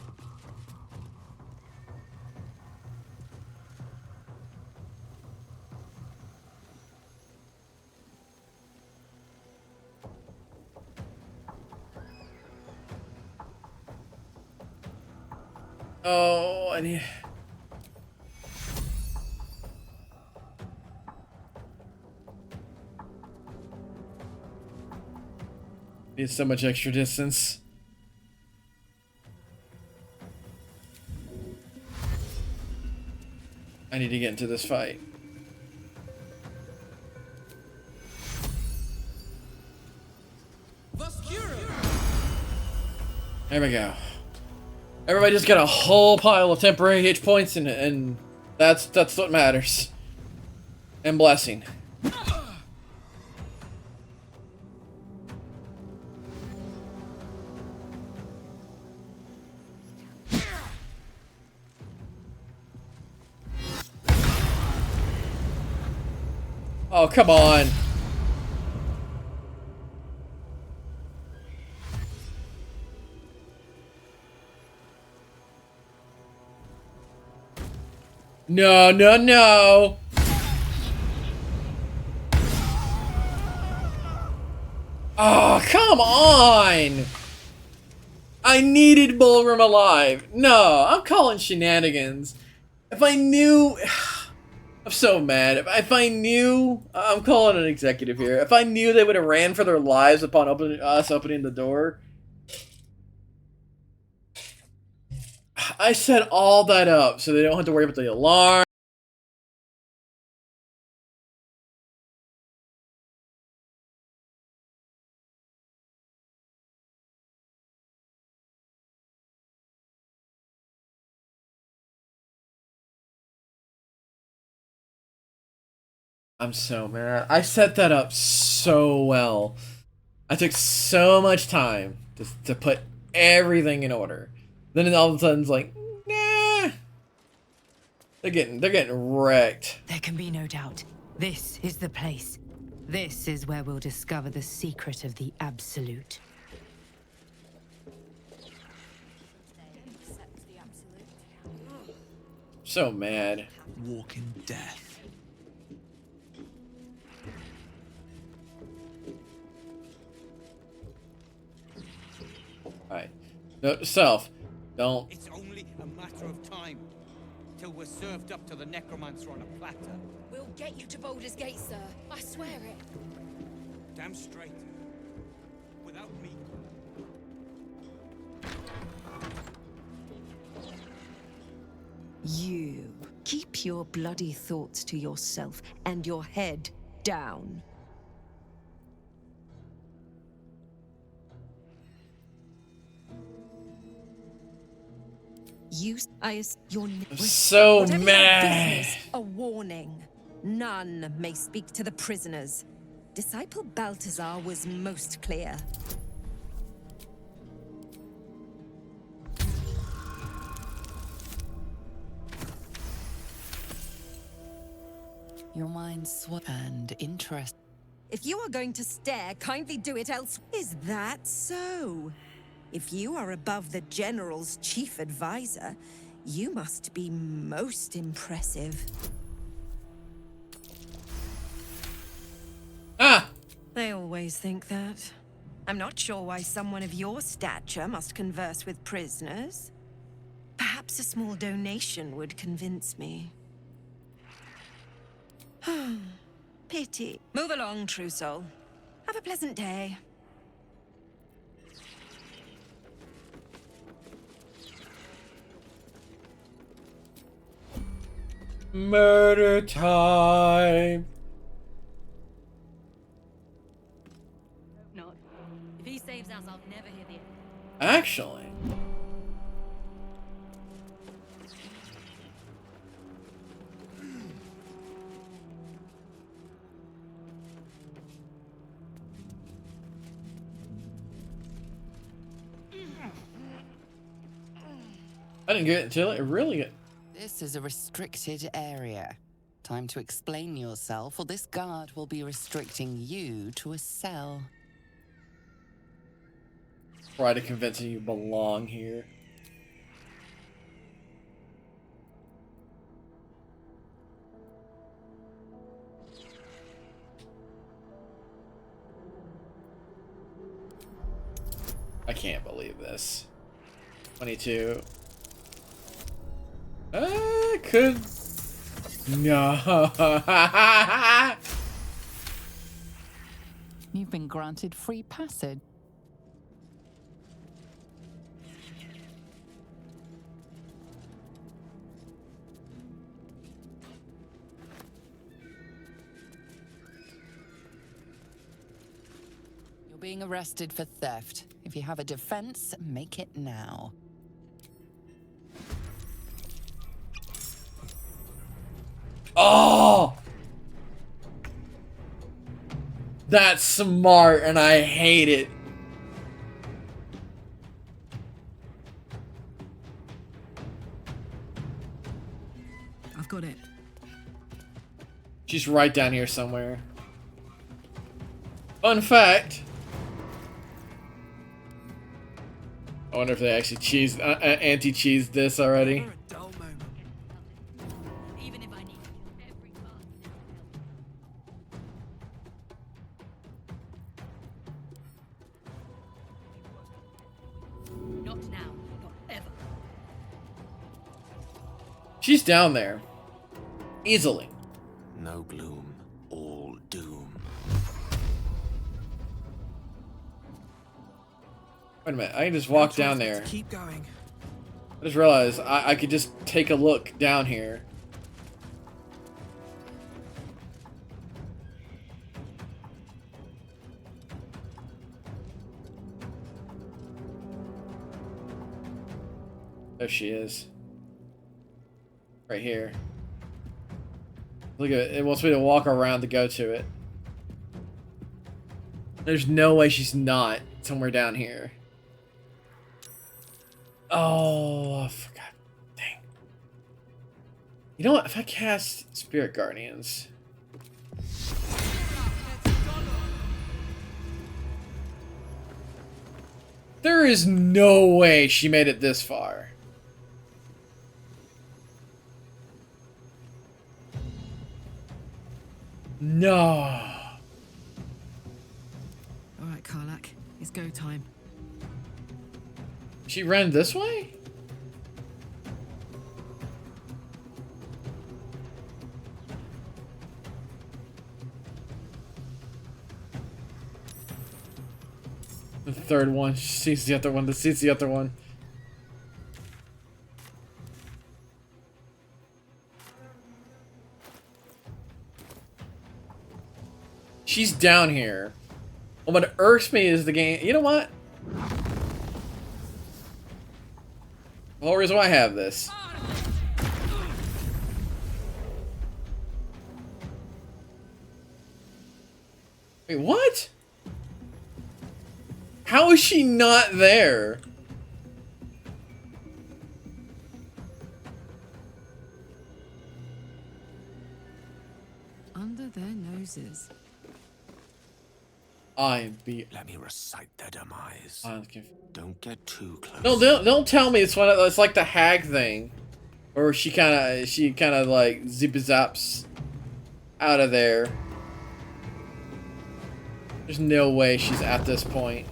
Oh, I need... Need so much extra distance. I need to get into this fight. There we go. Everybody just got a whole pile of temporary hit points, and that's what matters. And blessing. Oh, come on. No, no, no. Oh, come on. I needed Ballroom alive. No, I'm calling shenanigans. If I knew... I'm so mad. If I knew... I'm calling an executive here. If I knew they would have ran for their lives upon opening the door... I set all that up so they don't have to worry about the alarm. I'm so mad. I set that up so well. I took so much time to put everything in order. Then all of a sudden it's like, nah. They're getting wrecked. There can be no doubt. This is the place. This is where we'll discover the secret of the Absolute. So mad. Walking death. Alright. Note to self. Don't. It's only a matter of time till we're served up to the necromancer on a platter. We'll get you to Baldur's Gate, sir. I swear it. Damn straight. Without me. You keep your bloody thoughts to yourself and your head down. Your so Whatever your mad. business, a warning. None may speak to the prisoners. Disciple Balthazar was most clear. Your mind and interest. If you are going to stare, kindly do it else. Is that so? If you are above the General's chief advisor, you must be most impressive. Ah! They always think that. I'm not sure why someone of your stature must converse with prisoners. Perhaps a small donation would convince me. Pity. Move along, true soul. Have a pleasant day. Murder time. Not. If he saves us, I'll never hear the end. Actually. I didn't get it until it really. This is a restricted area. Time to explain yourself, or this guard will be restricting you to a cell. Try to convince you belong here. I can't believe this. 22. Could. No. You've been granted free passage. You're being arrested for theft. If you have a defense, make it now. Oh! That's smart, and I hate it. I've got it. She's right down here somewhere. Fun fact. I wonder if they actually anti-cheesed this already. Not now, not ever. She's down there. Easily. No gloom, all doom. Wait a minute, I can just walk down there. Keep going. I just realized I could just take a look down here. There she is. Right here. Look at it. It wants me to walk around to go to it. There's no way she's not somewhere down here. Oh, I forgot. Dang. You know what? If I cast Spirit Guardians... There is no way she made it this far. No. Alright, Karlak. It's go time. She ran this way? The third one. She sees the other one. She sees the other one. She's down here. And what irks me is the game. You know what? The whole reason why I have this. Wait, what? How is she not there? Under their noses. I am be. Let me recite their demise. I'm Don't get too close. No, don't tell me it's one of it's like the hag thing, or she kind of like zip zaps out of there. There's no way she's at this point.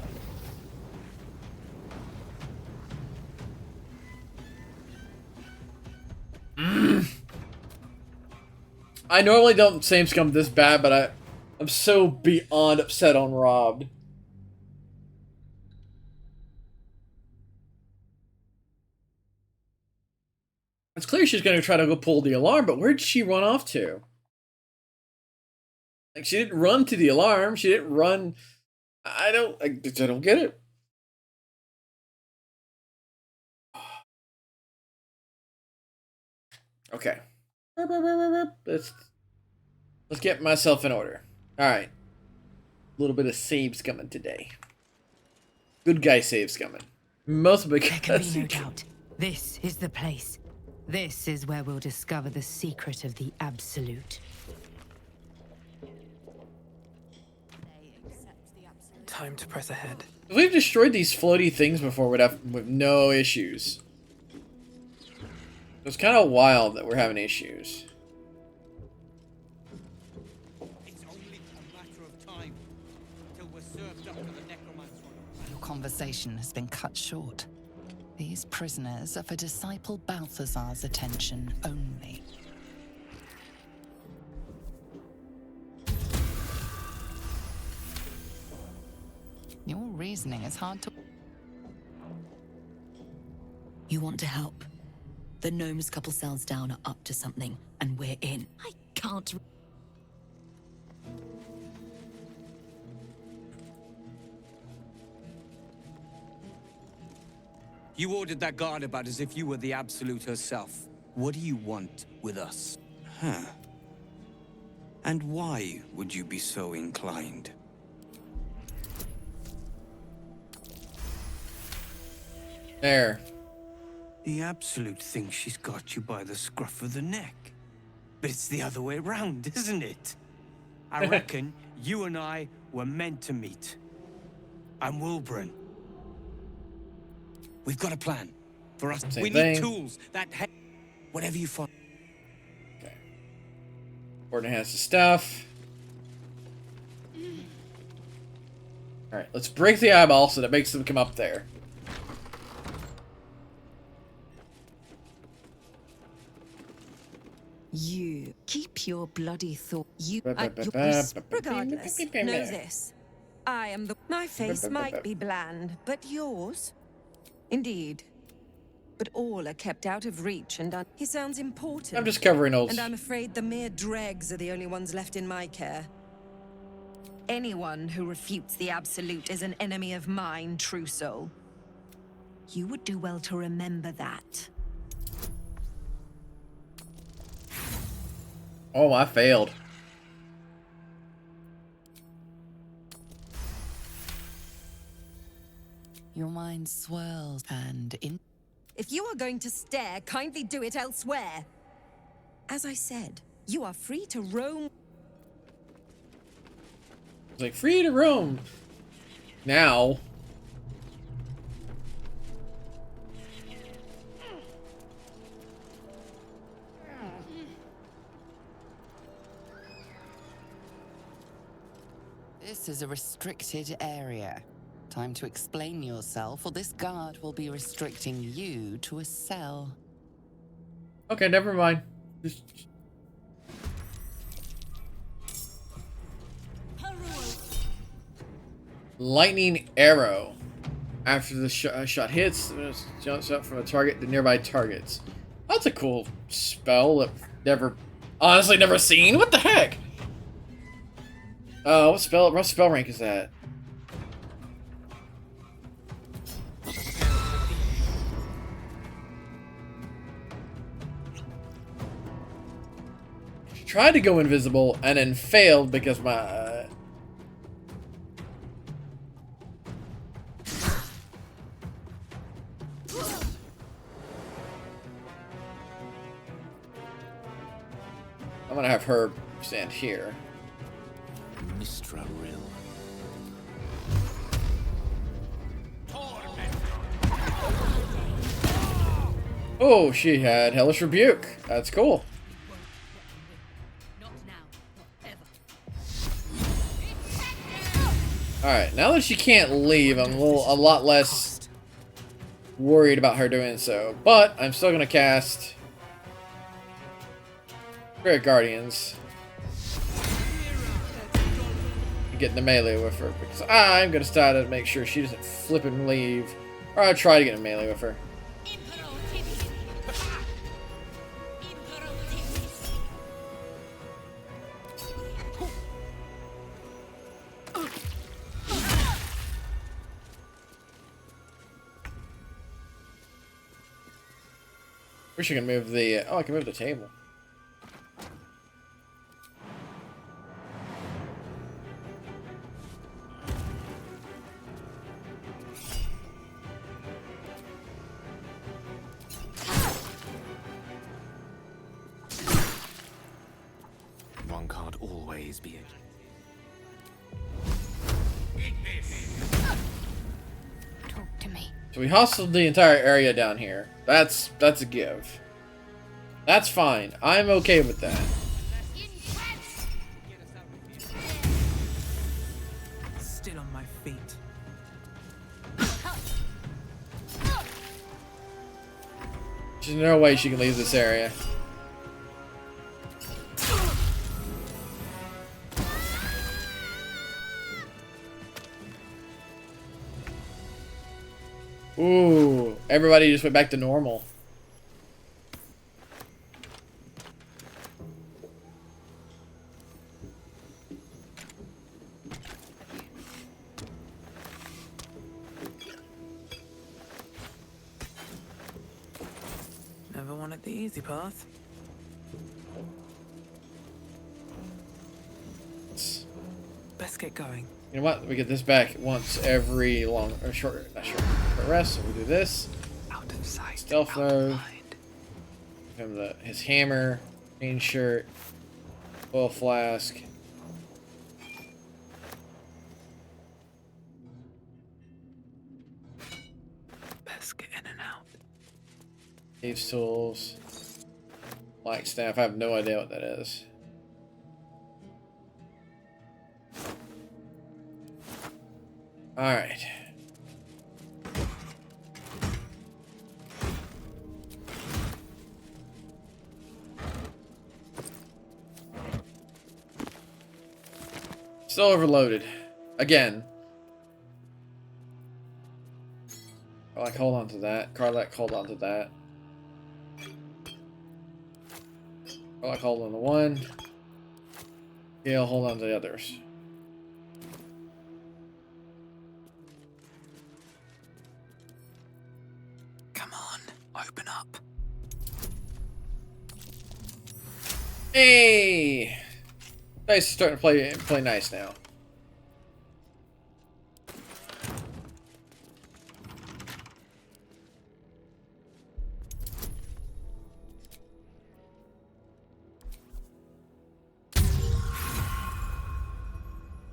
I normally don't same scum this bad, but I'm so beyond upset on Robbed. It's clear she's going to try to go pull the alarm, but where did she run off to? Like, she didn't run to the alarm. She didn't run. I don't get it. Okay. Let's get myself in order. Alright. A little bit of saves coming today. Good guy saves coming. Most of it. There can be no doubt. This is the place. This is where we'll discover the secret of the Absolute. Time to press ahead. We've destroyed these floaty things before with no issues. It's kind of wild that we're having issues. It's only a matter of time till we're served up to the necromancer. Your conversation has been cut short. These prisoners are for Disciple Balthazar's attention only. Your reasoning is hard to... You want to help? The gnomes couple cells down are up to something, and we're in. I can't... You ordered that guard about as if you were the Absolute herself. What do you want with us? Huh. And why would you be so inclined? There. The Absolute thinks she's got you by the scruff of the neck. But it's the other way around, isn't it? I reckon you and I were meant to meet. I'm Wilburn. We've got a plan. For us, we need tools that whatever you find. Okay. Gordon has the stuff. Alright, let's break the eyeball so that makes them come up there. You keep your bloody thought. Regardless, know this. I am the... My face might be bland, but yours? Indeed. But all are kept out of reach and he sounds important. I'm just covering old... And I'm afraid the mere dregs are the only ones left in my care. Anyone who refutes the Absolute is an enemy of mine, true soul. You would do well to remember that. Oh, I failed. Your mind swirls and in... If you are going to stare, kindly do it elsewhere. As I said, you are free to roam. It's like, free to roam. Now. This is a restricted area. Time to explain yourself, or this guard will be restricting you to a cell. Okay, never mind. Lightning arrow. After the shot hits, it jumps up from a target to nearby targets. That's a cool spell that honestly never seen. What the heck? What spell rank is that? Tried to go invisible and then failed because my I'm gonna have her stand here. Mistra Rill. Oh, she had Hellish Rebuke. That's cool. Alright, now that she can't leave, I'm a lot less worried about her doing so. But I'm still gonna cast Spirit Guardians and get in the melee with her, because I'm gonna start to make sure she doesn't flip and leave. Or I'll try to get in melee with her. Wish I could move the... Oh, I can move the table. One can't always be it. Talk to me. So we hustled the entire area down here. That's a give. That's fine. I'm okay with that. Still on my feet. There's no way she can leave this area. Ooh, everybody just went back to normal. Never wanted the easy path. Best get going. You know what? We get this back once every long or short rest. So we do this. Out of sight. Stealth mode. Give him his hammer, green shirt, oil flask. Best get in and out. Thieves' tools. Black staff. I have no idea what that is. Alright. Still overloaded. Again. Carlac, hold on to that. Carlac, hold on to that. Carlac, hold on to one. Gale, hold on to the others. Come on, open up. Hey! Dice is starting to play nice now.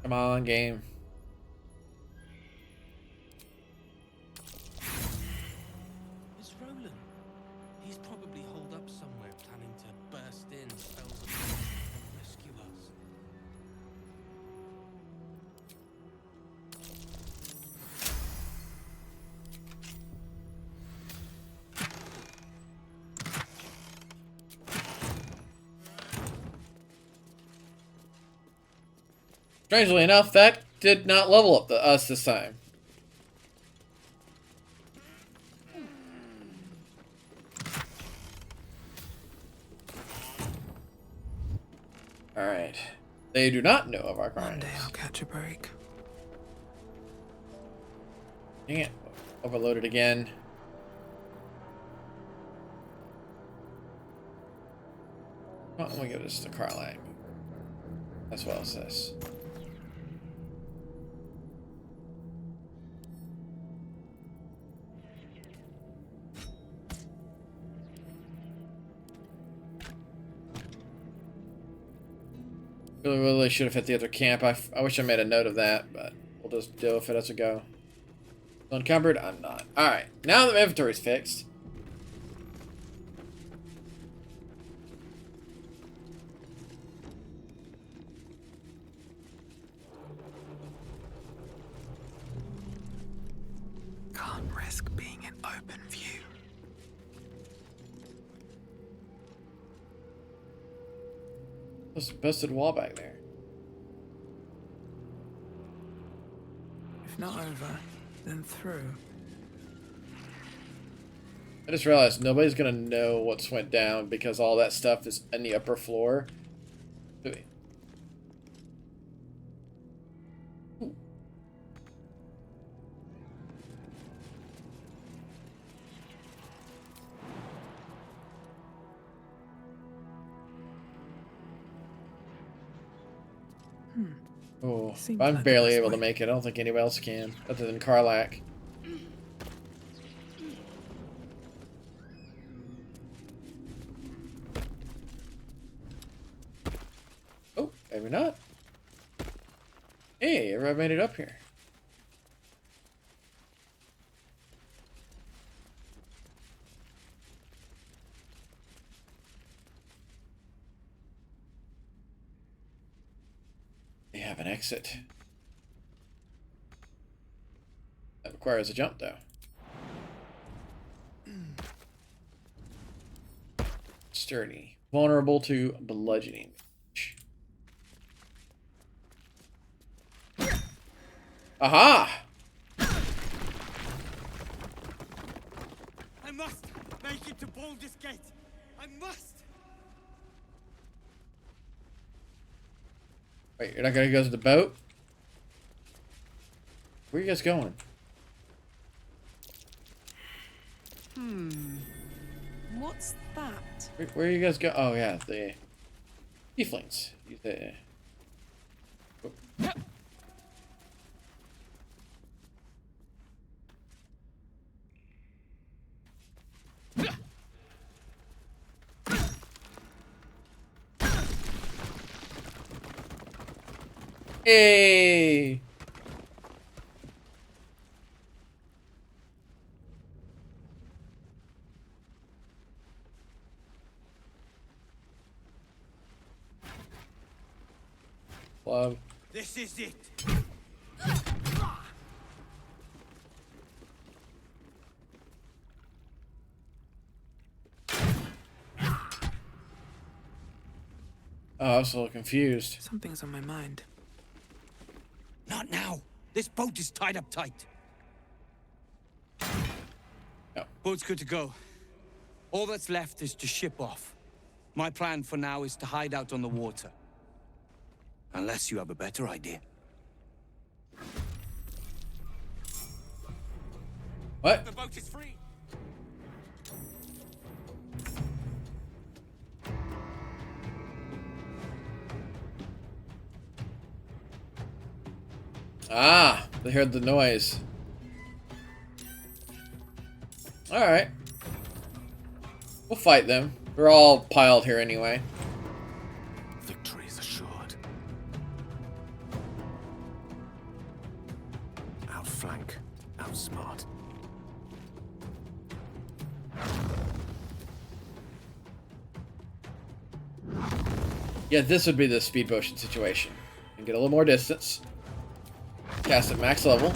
Come on, game. It's Roland. He's probably holed up somewhere, planning to burst in, spells of and rescue us. Strangely enough, that did not level up us this time. Alright. They do not know of our crimes. One day I'll catch a break. Dang it. Overloaded again. Oh, I'm gonna give this to Carlac. As well as this. Really should have hit the other camp. I wish I made a note of that, but We'll just deal with it as we go. Unencumbered? I'm not. Alright, now that my inventory's fixed. Can't risk being in open view. There's a busted wall back there. If not over, then through. I just realized nobody's gonna know what's went down because all that stuff is in the upper floor. Oh, I'm barely able to make it. I don't think anybody else can, other than Karlak. Oh, maybe not. Hey, everybody made it up here. They have an exit. That requires a jump, though. Sturdy. Vulnerable to bludgeoning. Aha! I must make it to Baldur's Gate. I must. Wait, you're not gonna go to the boat? Where are you guys going? What's that? Where are you guys go? Oh yeah, the tieflings. The... Oh. Hey! Love. This is it. Oh, I was a little confused. Something's on my mind. Not now. This boat is tied up tight. No. Boat's good to go. All that's left is to ship off. My plan for now is to hide out on the water. Unless you have a better idea. What? The boat is free. Ah, they heard the noise. Alright. We'll fight them. We're all piled here anyway. Victory is assured. Outflank, outsmart. Yeah, this would be the speed potion situation. And get a little more distance. Cast at max level.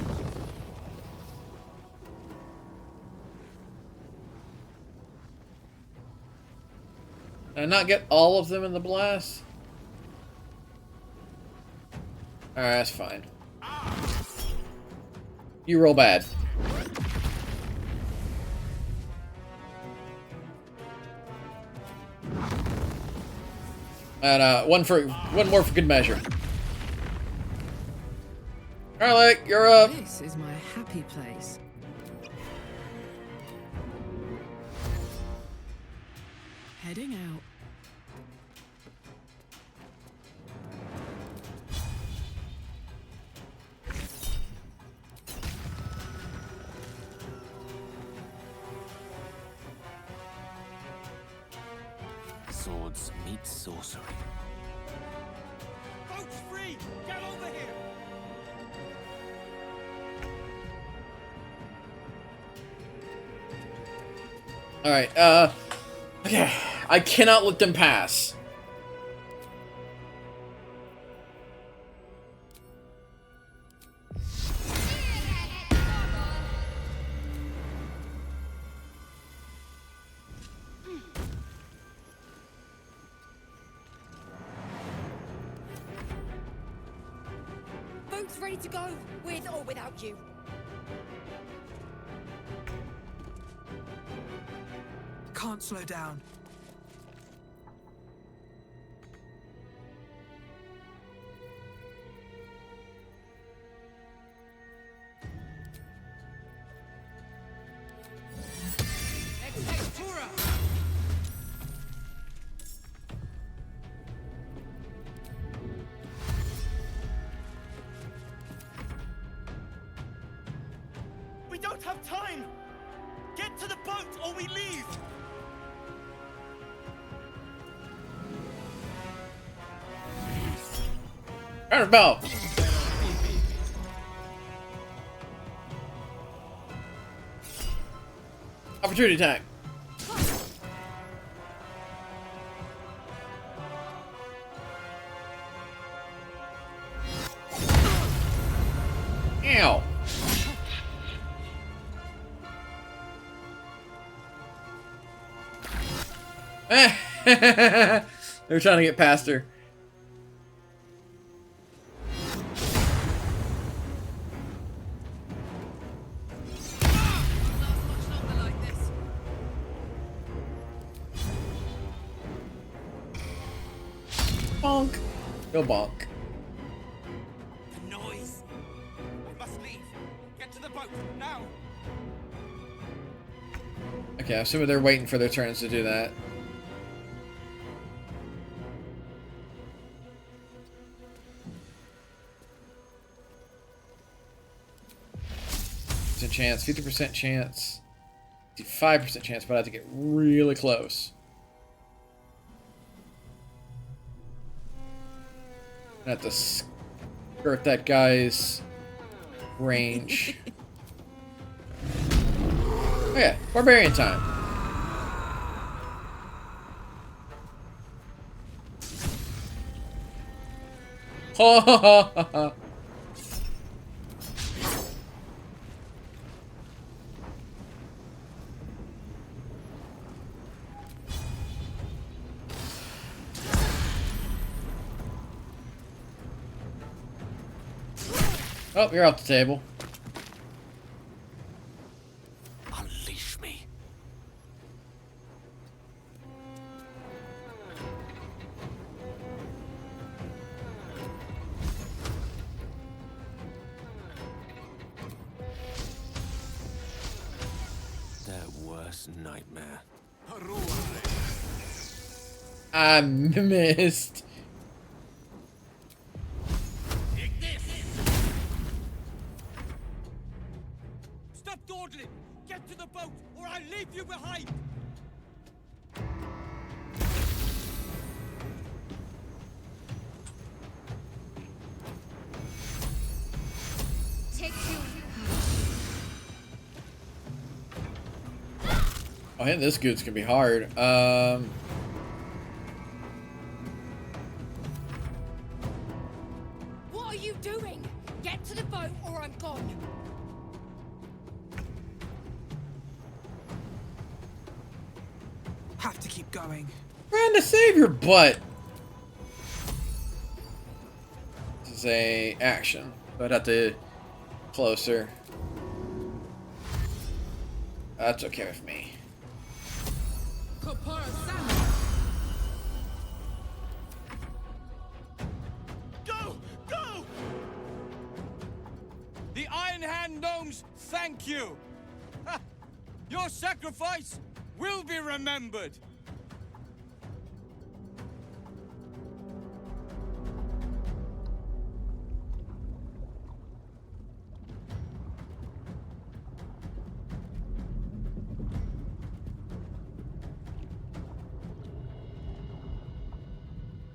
Did I not get all of them in the blast? Alright, that's fine. You roll bad. And one more for good measure. Alright, you're up. This is my happy place. Heading out. Swords meet sorcery. Boat's free! Get over here! Alright, okay. I cannot let them pass. Boat's ready to go, with or without you. Can't slow down. We don't have time! Get to the boat or we leave! Bell. Opportunity attack. Ow. They're trying to get past her. Bonk. Go bonk. The noise! We must leave! Get to the boat, now! Okay, I assume they're waiting for their turns to do that. It's a chance, 50% chance, 55% chance, but I have to get really close. I have to skirt that guy's range. Oh yeah, barbarian time. Ha ha ha ha ha. Oh, you're off the table. Unleash me. Their worst nightmare. I missed. Stop dawdling! Get to the boat or I'll leave you behind! Take two. Oh, hitting this goose can be hard. What are you doing? Get to the boat or I'm gone. Have to keep going. Trying to save your butt. This is a action, but I'd have to closer. That's okay with me. Go! Go! The Iron Hand Gnomes thank you! Ha! Your sacrifice will be remembered!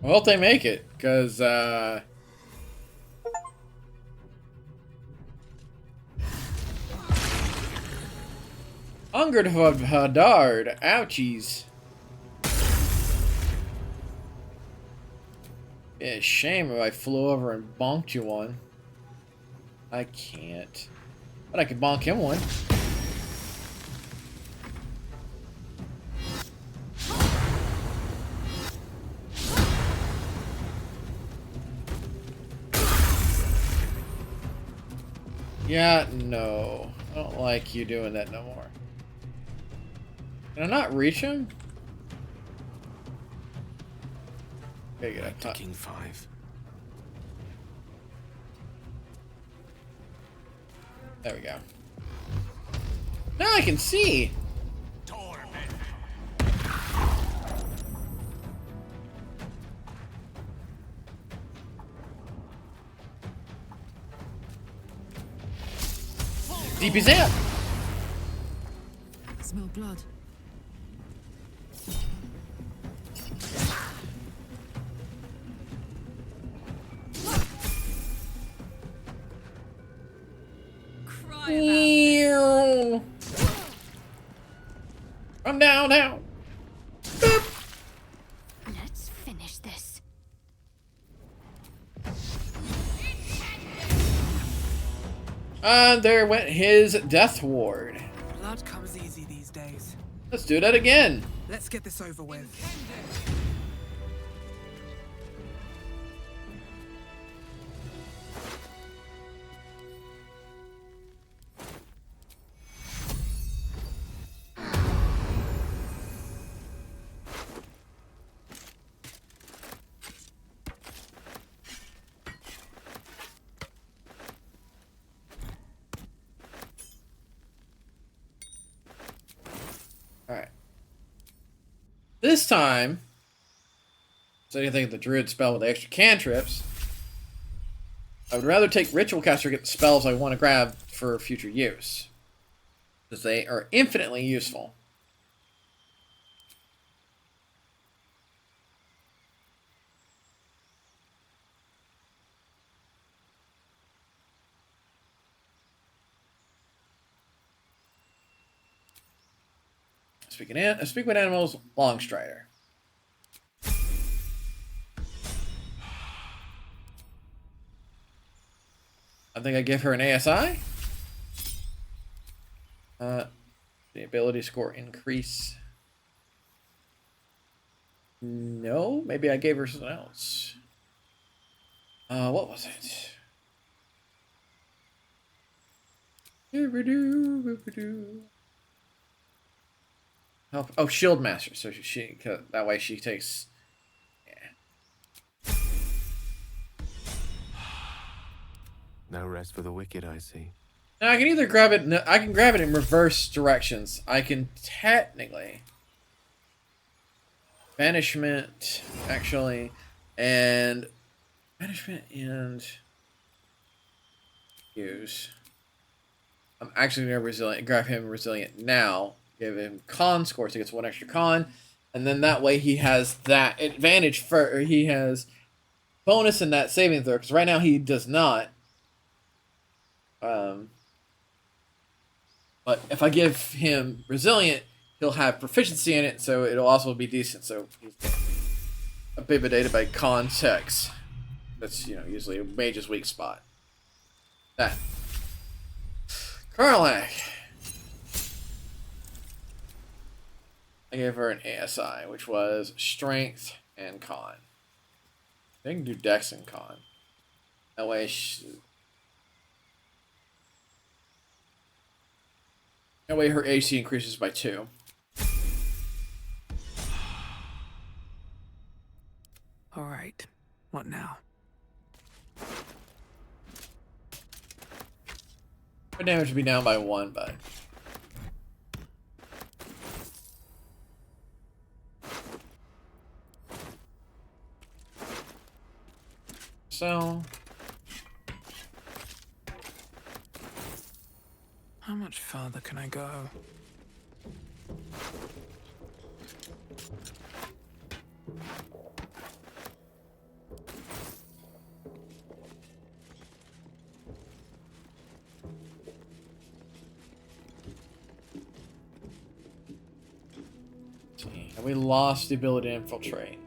I hope they make it, because, Hungered Hadard. Ouchies. Be a shame if I flew over and bonked you one. I can't. But I could bonk him one. Yeah, no. I don't like you doing that no more. Can I not reach him? Okay, good. Back to King 5. There we go. Now I can see! DP Zap! Smell blood. I'm down now. Let's finish this. And there went his death ward. Blood comes easy these days. Let's do that again. Let's get this over with. Alright. This time, so you think of the druid spell with the extra cantrips, I would rather take Ritual Caster to get the spells I want to grab for future use. Because they are infinitely useful. Speak with animals, Longstrider. I think I give her an ASI. The ability score increase. No, maybe I gave her something else. What was it? Oh, Shield Master. So she that way she takes. Yeah. No rest for the wicked, I see. Now I can either grab it. I can grab it in reverse directions. I can technically banishment, actually, and banishment and use. I'm actually gonna grab him resilient now. Give him con score, so he gets 1 extra con, and then that way he has that advantage for. He has bonus in that saving throw because right now he does not. But if I give him resilient, he'll have proficiency in it, so it'll also be decent. So he's a bit of a data by context. That's usually a mage's weak spot. That. Cleric. I gave her an ASI, which was strength and con. I can do dex and con. That way her AC increases by 2. All right. What now? Her damage would be down by 1, but so How much farther can I go? And we lost the ability to infiltrate.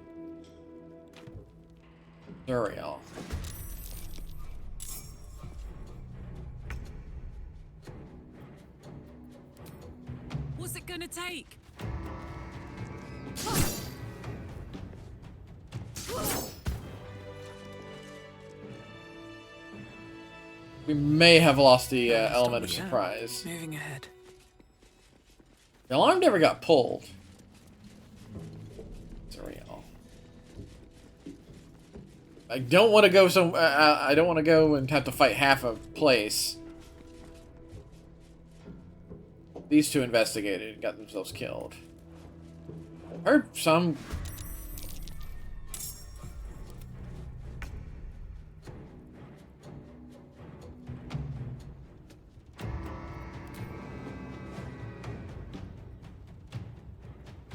Zuriel. What's it gonna take? We may have lost the element of surprise. Moving ahead. The alarm never got pulled. Zuriel. I don't want to go I don't want to go and have to fight half a place. These two investigated and got themselves killed. Heard some.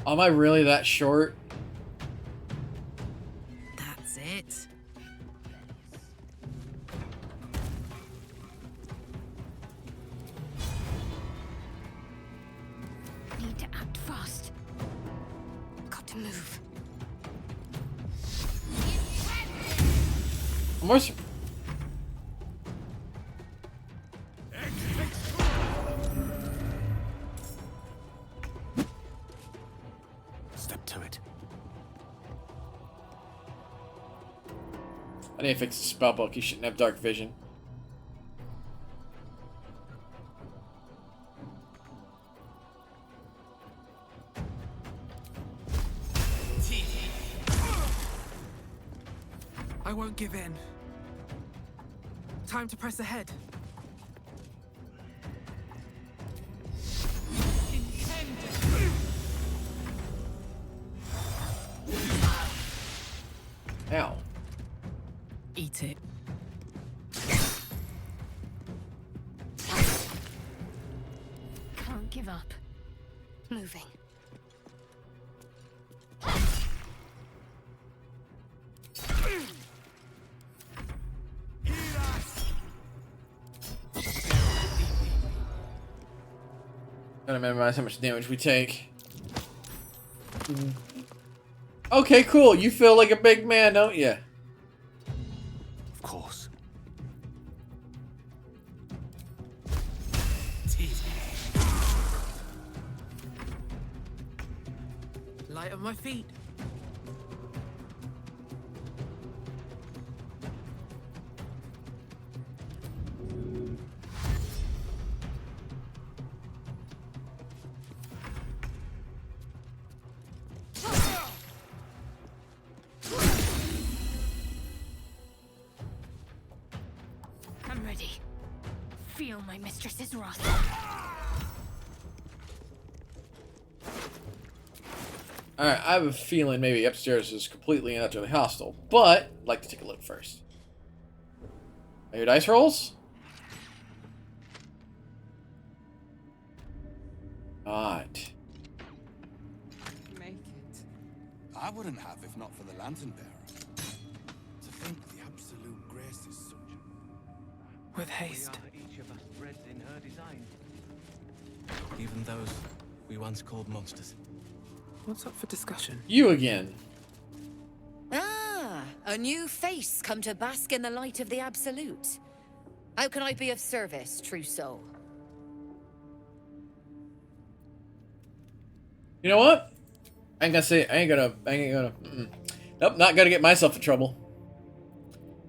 Am I really that short? That's it. Need to act fast. Got to move. I'm more Step to it. I need to fix the spellbook. You shouldn't have dark vision. I won't give in. Time to press ahead. Ow. Eat it. Can't give up. Moving. Gotta memorize how much damage we take. Okay, cool. You feel like a big man, don't you? Of course. Light on my feet. I'm ready. Feel my mistress's wrath. Alright, I have a feeling maybe upstairs is completely and utterly hostile, but I'd like to take a look first. Are your dice rolls? Not. Make it. I wouldn't have if not for the lantern bearer. To think the absolute grace is such. With haste. Each of us bred in her design. Even those we once called monsters. What's up for discussion? You again. Ah, a new face come to bask in the light of the Absolute. How can I be of service, true soul? You know what? I ain't gonna Nope, not gonna get myself in trouble.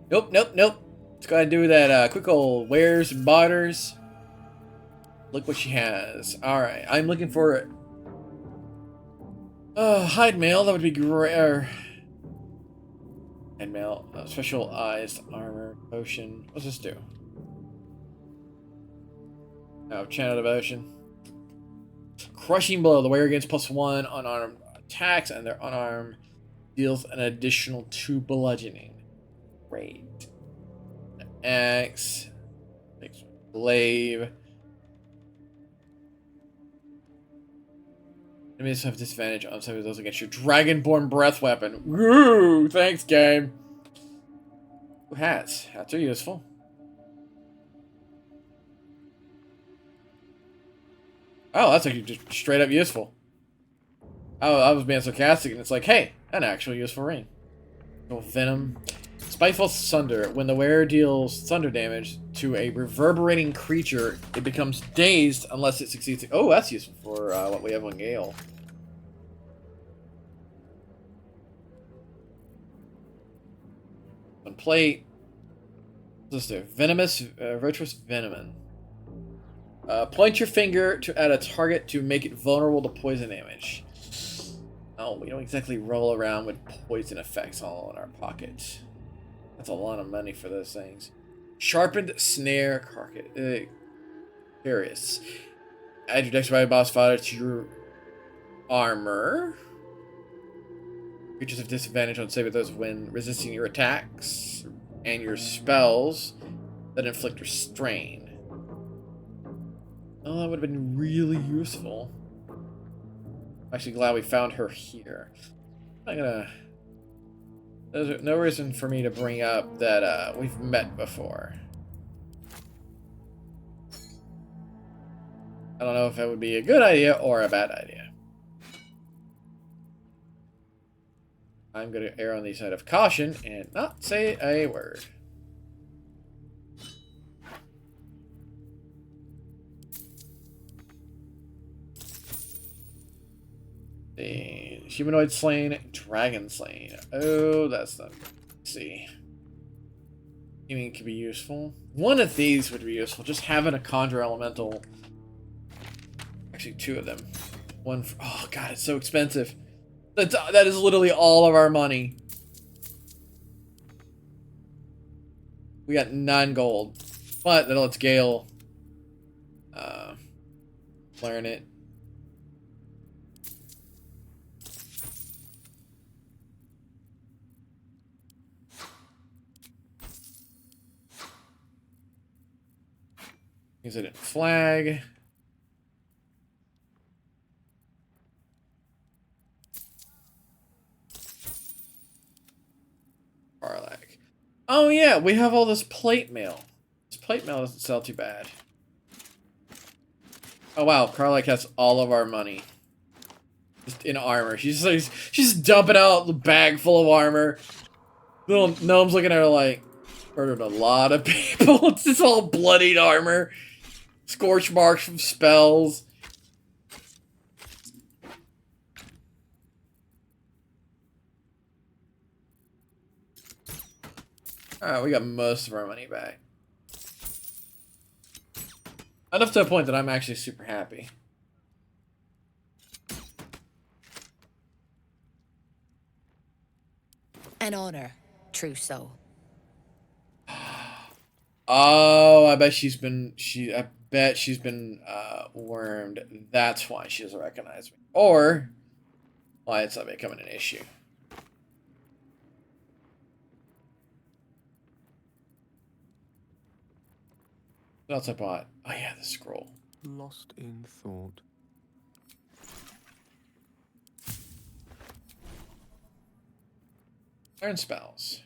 Nope. Let's go ahead and do that quick old wares and barters. Look what she has. Alright, I'm looking for it. Hide mail, that would be great. Hide mail, specialized armor, potion. What's this do? Oh, channel devotion. Crushing blow. The wearer gains +1 unarmed attacks, and their unarmed deals an additional 2 bludgeoning. Great. Axe. Glaive. Enemies have disadvantage on some of those against your Dragonborn breath weapon. Woo! Thanks, game. Ooh, hats. Hats are useful. Oh, that's like just straight up useful. I was being sarcastic, and it's like, hey, an actual useful ring. No venom. Spiteful Sunder. When the wearer deals thunder damage to a reverberating creature, it becomes dazed unless it succeeds. Oh, that's useful for what we have on Gale. On plate. What's this do? Venomous, virtuous venom. Point your finger at a target to make it vulnerable to poison damage. Oh, we don't exactly roll around with poison effects all in our pocket. That's a lot of money for those things. Sharpened snare carcass. Curious. Add your dexterity boss fodder to your armor. Creatures have disadvantage on saving those when resisting your attacks and your spells that inflict restrain. Oh, that would have been really useful. I'm actually glad we found her here. I'm not gonna... There's no reason for me to bring up that we've met before. I don't know if that would be a good idea or a bad idea. I'm going to err on the side of caution and not say a word. The humanoid slain, dragon slain. Oh, that's not good. Let's see. You mean it could be useful? One of these would be useful. Just having a conjure elemental. Actually, two of them. One for, oh god, it's so expensive. That is literally all of our money. We got 9 gold. But then let's Gale learn it. Use it in flag. Karlak. Oh yeah, we have all this plate mail. This plate mail doesn't sell too bad. Oh wow, Karlak has all of our money. Just in armor. She's dumping out the bag full of armor. Little gnome's looking at her like, murdered a lot of people. It's just all bloodied armor. Scorch marks from spells. Alright, we got most of our money back. Enough to a point that I'm actually super happy. An honor, true soul. Oh, I bet she's been wormed. That's why she doesn't recognize me. Or why it's not becoming an issue. What else I bought? Oh yeah, the scroll. Lost in thought. Learn spells.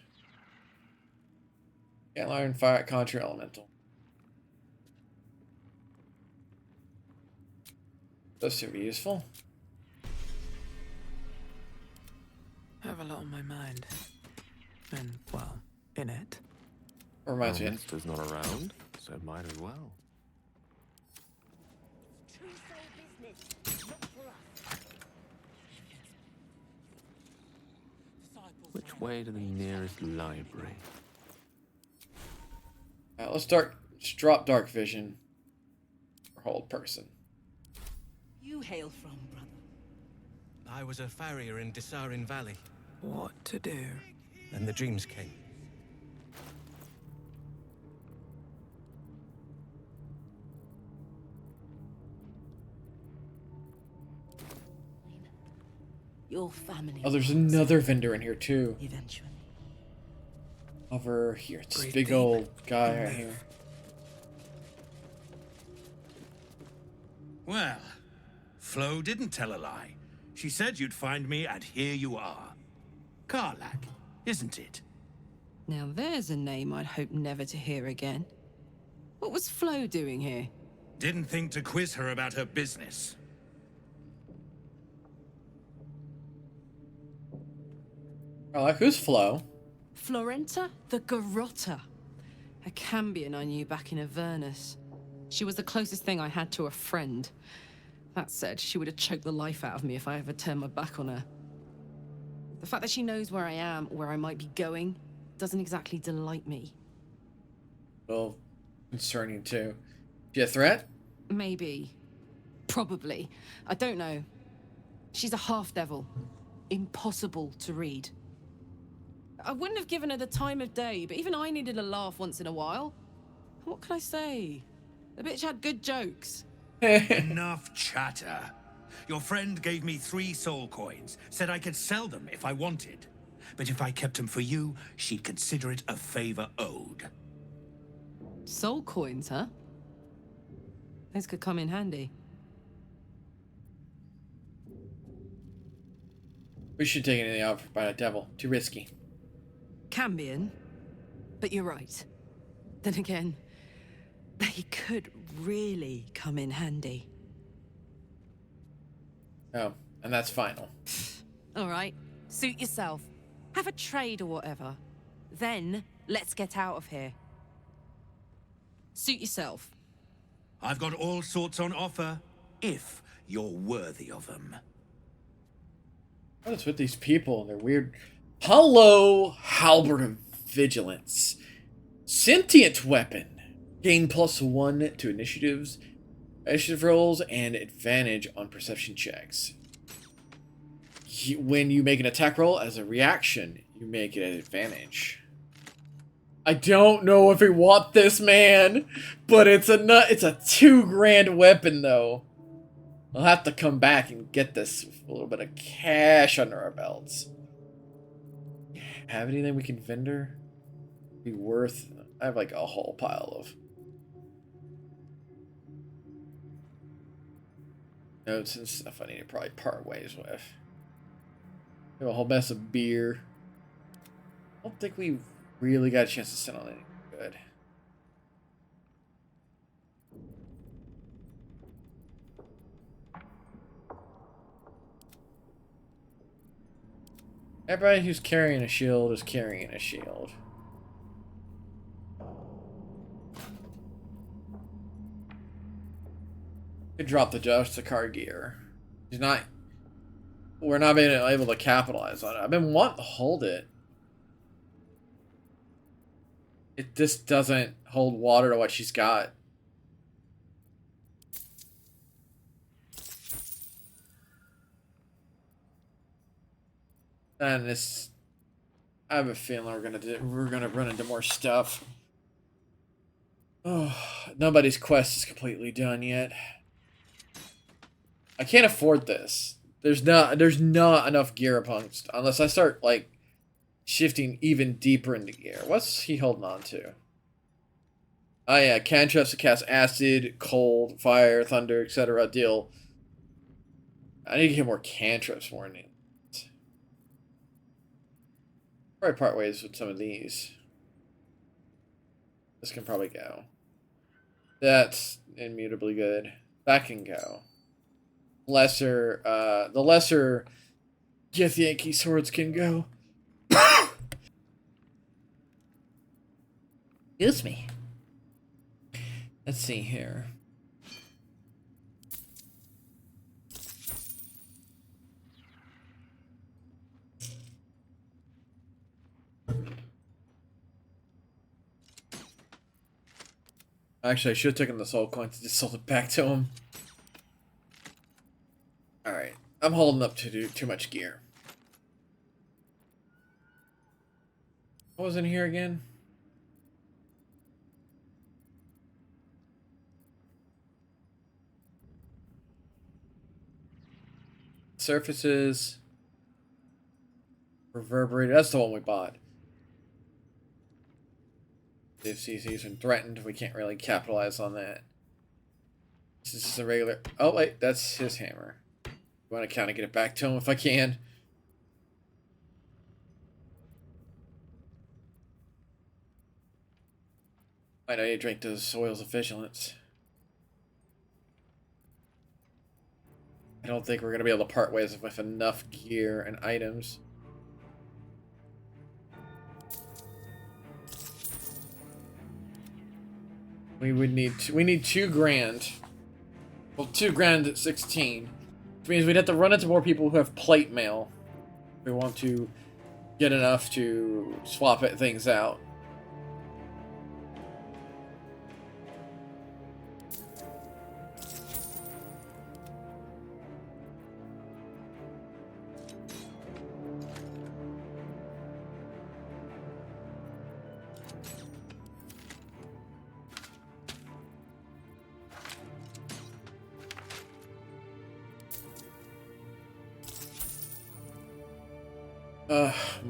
Can't learn fire, conjure elemental. Those two be useful. I have a lot on my mind. And, well, in it. Reminds me. Master's not around, so might as well. Which way to the nearest library? Let's drop dark vision. Or hold person. You hail from, brother? I was a farrier in Desarin Valley. What to do? And the dreams came. Your family. Oh, there's another vendor in here too. Eventually. Over here. It's this Breathe big deep old guy and right move. here. Well, Flo didn't tell a lie. She said you'd find me, and here you are. Karlak, isn't it? Now there's a name I'd hope never to hear again. What was Flo doing here? Didn't think to quiz her about her business. Oh, like who's Flo? Florenta the Garotta. A Cambion I knew back in Avernus. She was the closest thing I had to a friend. That said, she would have choked the life out of me if I ever turned my back on her. The fact that she knows where I am, where I might be going, doesn't exactly delight me. Well, concerning too. Is she a threat? Maybe. Probably. I don't know. She's a half-devil. Impossible to read. I wouldn't have given her the time of day, but even I needed a laugh once in a while. What can I say? The bitch had good jokes. Enough chatter. Your friend gave me 3 soul coins, said I could sell them if I wanted. But if I kept them for you, she'd consider it a favor owed. Soul coins, huh? Those could come in handy. We should take anything out by the devil. Too risky. Cambion, but you're right. Then again, they could really come in handy. Oh, and that's final. All right, suit yourself. Have a trade or whatever. Then, let's get out of here. Suit yourself. I've got all sorts on offer, if you're worthy of them. What is with these people and their weird... Hello, Halberd of Vigilance. Sentient weapon. Gain +1 to initiative rolls, and advantage on perception checks. When you make an attack roll as a reaction, you make it an advantage. I don't know if we want this, man, but it's a $2,000 weapon though. We'll have to come back and get this with a little bit of cash under our belts. Have anything we can vendor? Be worth. I have like a whole pile of notes and stuff I need to probably part ways with. We have a whole mess of beer. I don't think we really got a chance to sit on anything good. Everybody who's carrying a shield is carrying a shield. Could drop the Justicar gear. We're not being able to capitalize on it. I've been wanting to hold it. It just doesn't hold water to what she's got. And this, I have a feeling we're gonna run into more stuff. Oh, nobody's quest is completely done yet. I can't afford this. There's not enough gear amongst unless I start like shifting even deeper into gear. What's he holding on to? Oh yeah, cantrips to cast acid, cold, fire, thunder, etc. Deal. I need to get more cantrips more than probably part ways with some of these. This can probably go. That's immutably good. That can go. The lesser Gith Yankee swords can go. Excuse me. Let's see here. Actually, I should have taken the soul coins and just sold it back to him. Alright. I'm holding up to too much gear. What was in here again? Surfaces. Reverberator. That's the one we bought. If CC's been threatened, we can't really capitalize on that. This is just a regular... Oh, wait. That's his hammer. I want to kind of get it back to him if I can. I know you drink those oils of vigilance. I don't think we're going to be able to part ways with enough gear and items. We need 2 grand. Well, 2 grand at 16. Which means we'd have to run into more people who have plate mail. If we want to get enough to swap things out.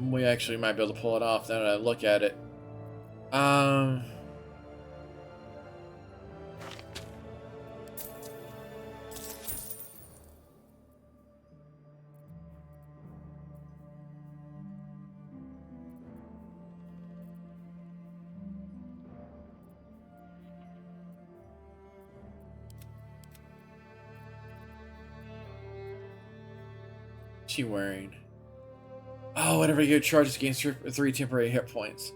We actually might be able to pull it off now that I look at it. What's she wearing? Oh, whenever you get charges against 3 temporary hit points.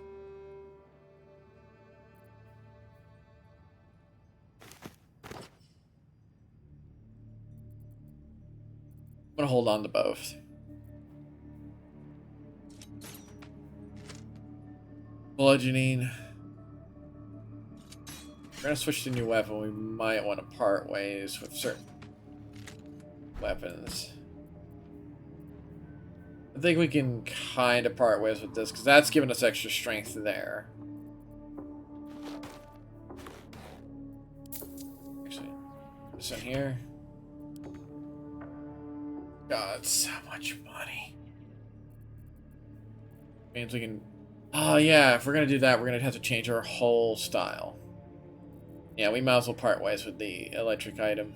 I'm gonna hold on to both. Bludgeoning. We're gonna switch to new weapon. We might want to part ways with certain weapons. I think we can kind of part ways with this, because that's giving us extra strength there. Actually, this in here. God, so much money. Means we can... Oh, yeah, if we're going to do that, we're going to have to change our whole style. Yeah, we might as well part ways with the electric item.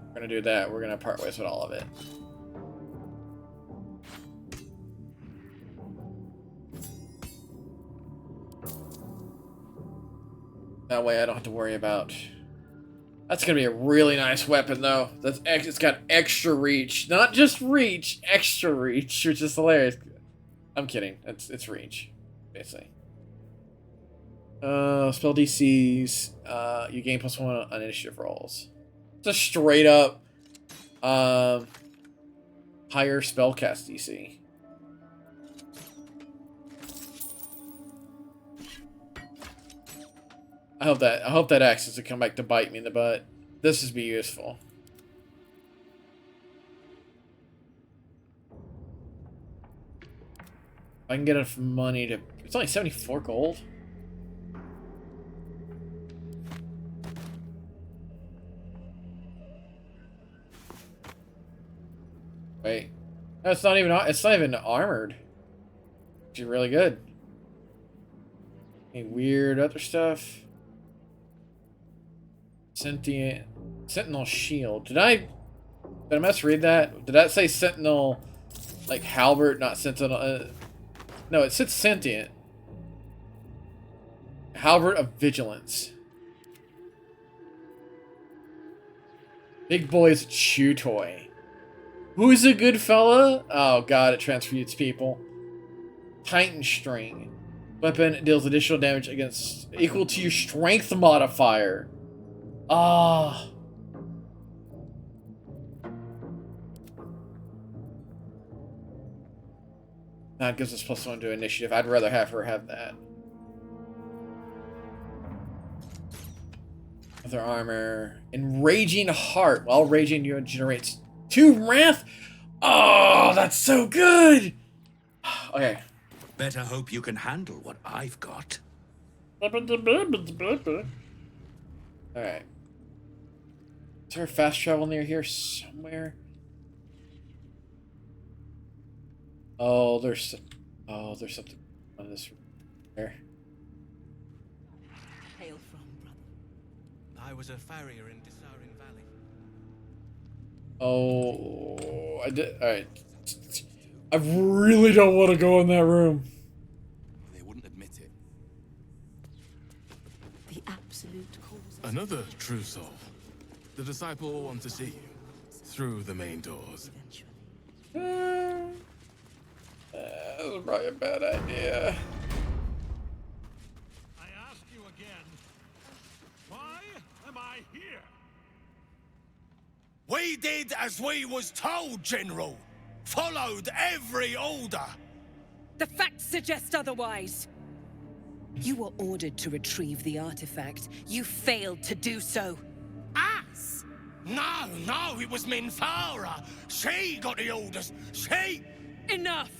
We're gonna do that. We're gonna part ways with all of it. That way I don't have to worry about... That's gonna be a really nice weapon, though. It's got extra reach. Not just reach, extra reach, which is hilarious. I'm kidding. It's reach, basically. Spell DCs. You gain +1 on initiative rolls. It's a straight up higher spellcast DC. I hope that axe doesn't come back to bite me in the butt. This would be useful. I can get enough money to... It's only 74 gold. Wait. No, it's not even armored. Which is really good. Any weird other stuff? Sentinel shield. Did I misread that? Did that say sentinel like halberd, not sentinel? No, it said sentient. Halberd of vigilance. Big boy's chew toy. Who's a good fella? Oh god, it transmutes people. Titan string. Weapon deals additional damage against equal to your strength modifier. Ah. That gives us +1 to initiative. I'd rather have her have that. Other armor. Enraging heart. While raging, you generates 2 wrath. Oh, that's so good. Okay. Better hope you can handle what I've got. Alright. Is there a fast travel near here somewhere? Oh, there's something on this there. Hail from, brother. I was a farrier in Dissarin Valley. Oh, I did. Alright. I really don't want to go in that room. They wouldn't admit it. The absolute cause. Another true soul. The disciple will want to see you through the main doors. That was probably a bad idea. We did as we was told, General. Followed every order. The facts suggest otherwise. You were ordered to retrieve the artifact. You failed to do so. Us? No, it was Minthara. She got the orders. She... Enough!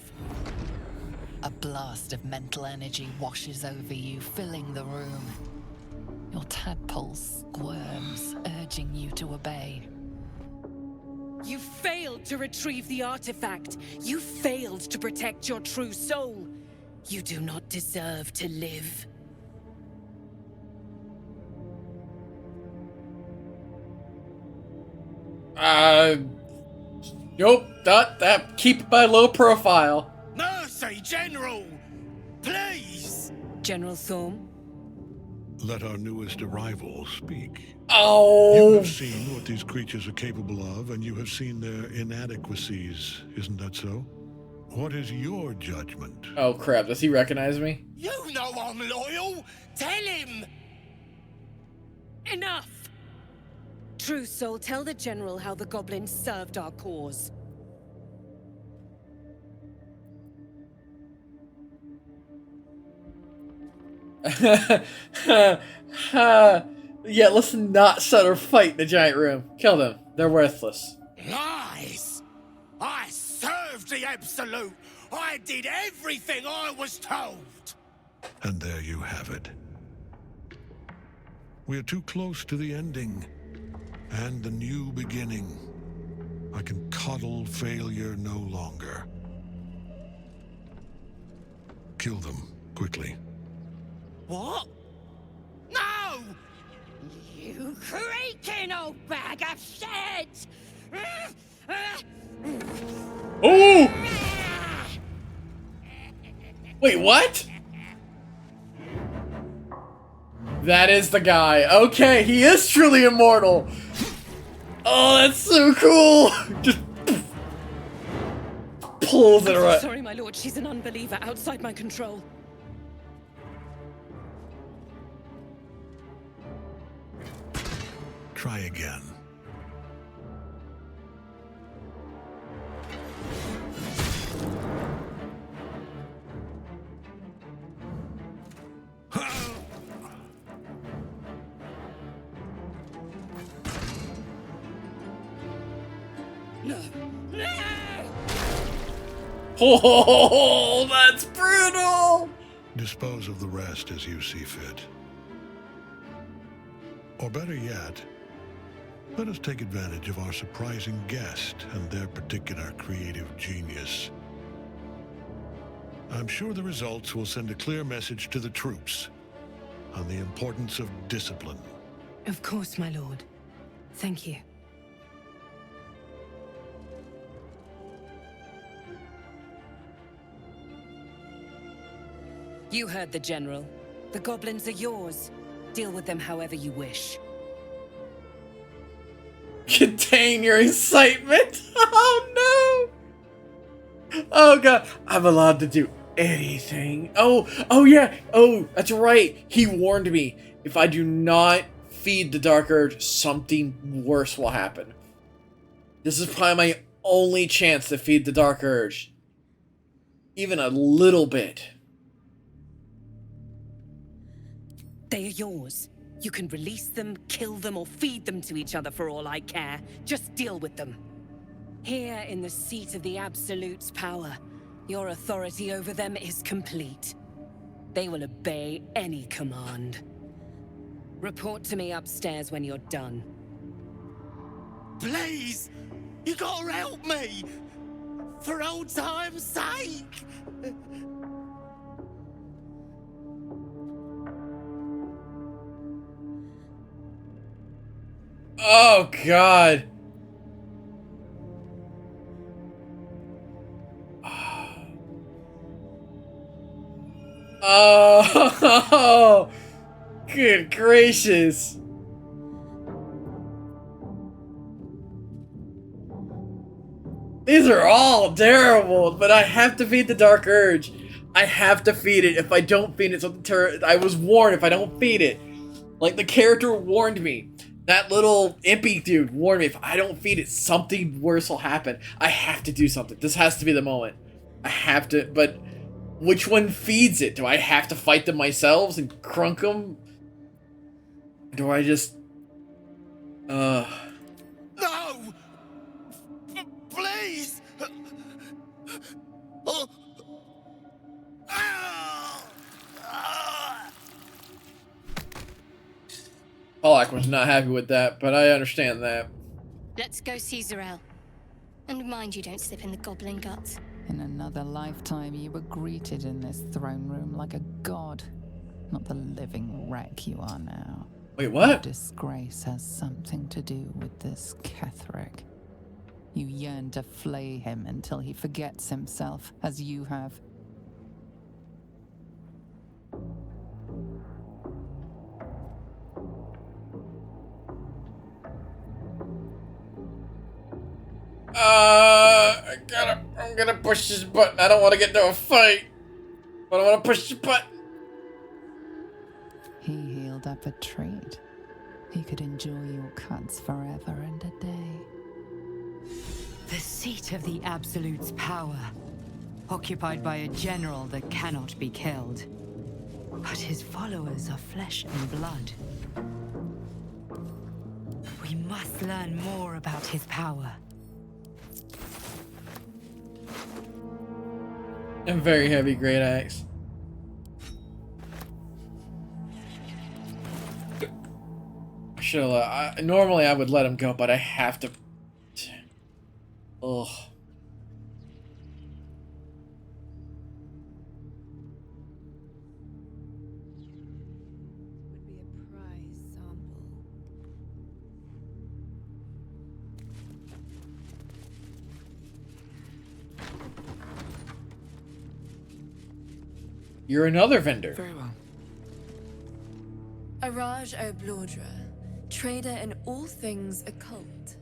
A blast of mental energy washes over you, filling the room. Your tadpole squirms, urging you to obey. You failed to retrieve the artifact. You failed to protect your true soul. You do not deserve to live. Nope, that keep it by low profile. Mercy, General! Please! General Thorm? Let our newest arrival speak. Oh! You have seen what these creatures are capable of, and you have seen their inadequacies. Isn't that so? What is your judgment? Oh crap, does he recognize me? You know I'm loyal! Tell him! Enough! True Soul, tell the General how the goblins served our cause. Yeah, let's not set or fight in the giant room. Kill them. They're worthless. Lies! I served the Absolute! I did everything I was told! And there you have it. We are too close to the ending. And the new beginning. I can coddle failure no longer. Kill them, quickly. What? No! You creaking old bag of shit! Oh! Wait, what? That is the guy. Okay, he is truly immortal. Oh, that's so cool. Just pulls it right. Sorry, my lord. She's an unbeliever outside my control. Try again. Oh, that's brutal! Dispose of the rest as you see fit. Or better yet, let us take advantage of our surprising guest and their particular creative genius. I'm sure the results will send a clear message to the troops on the importance of discipline. Of course, my lord. Thank you. You heard the General. The goblins are yours. Deal with them however you wish. Contain your excitement. Oh no. Oh god. I'm allowed to do anything. Oh yeah. Oh, that's right. He warned me. If I do not feed the Dark Urge, something worse will happen. This is probably my only chance to feed the Dark Urge. Even a little bit. They are yours. You can release them, kill them, or feed them to each other for all I care. Just deal with them. Here in the seat of the Absolute's power, your authority over them is complete. They will obey any command. Report to me upstairs when you're done. Please! You gotta help me! For old time's sake! Oh god. Oh, good gracious. These are all terrible, but I have to feed the Dark Urge. I have to feed it. If I don't feed it, something I was warned if I don't feed it. Like, the character warned me. That little impy dude warned me, if I don't feed it, something worse will happen. I have to do something. This has to be the moment. I have to, but which one feeds it? Do I have to fight them myself and crunk them? Do I just... No! Please! Oh. Pollock was not happy with that, but I understand that. Let's go see Zarel. And mind you don't slip in the goblin guts. In another lifetime, you were greeted in this throne room like a god, not the living wreck you are now. Wait, what? Your disgrace has something to do with this Cleric. You yearn to flay him until he forgets himself, as you have. I'm gonna push this button. I don't want to get into a fight, but I want to push the button. He healed up a treat. He could enjoy your cuts forever and a day. The seat of the Absolute's power, occupied by a general that cannot be killed. But his followers are flesh and blood. We must learn more about his power. A very heavy great axe. Normally I would let him go, but I have to. Ugh. You're another vendor. Very well. Araj O'Blodra, trader in all things occult.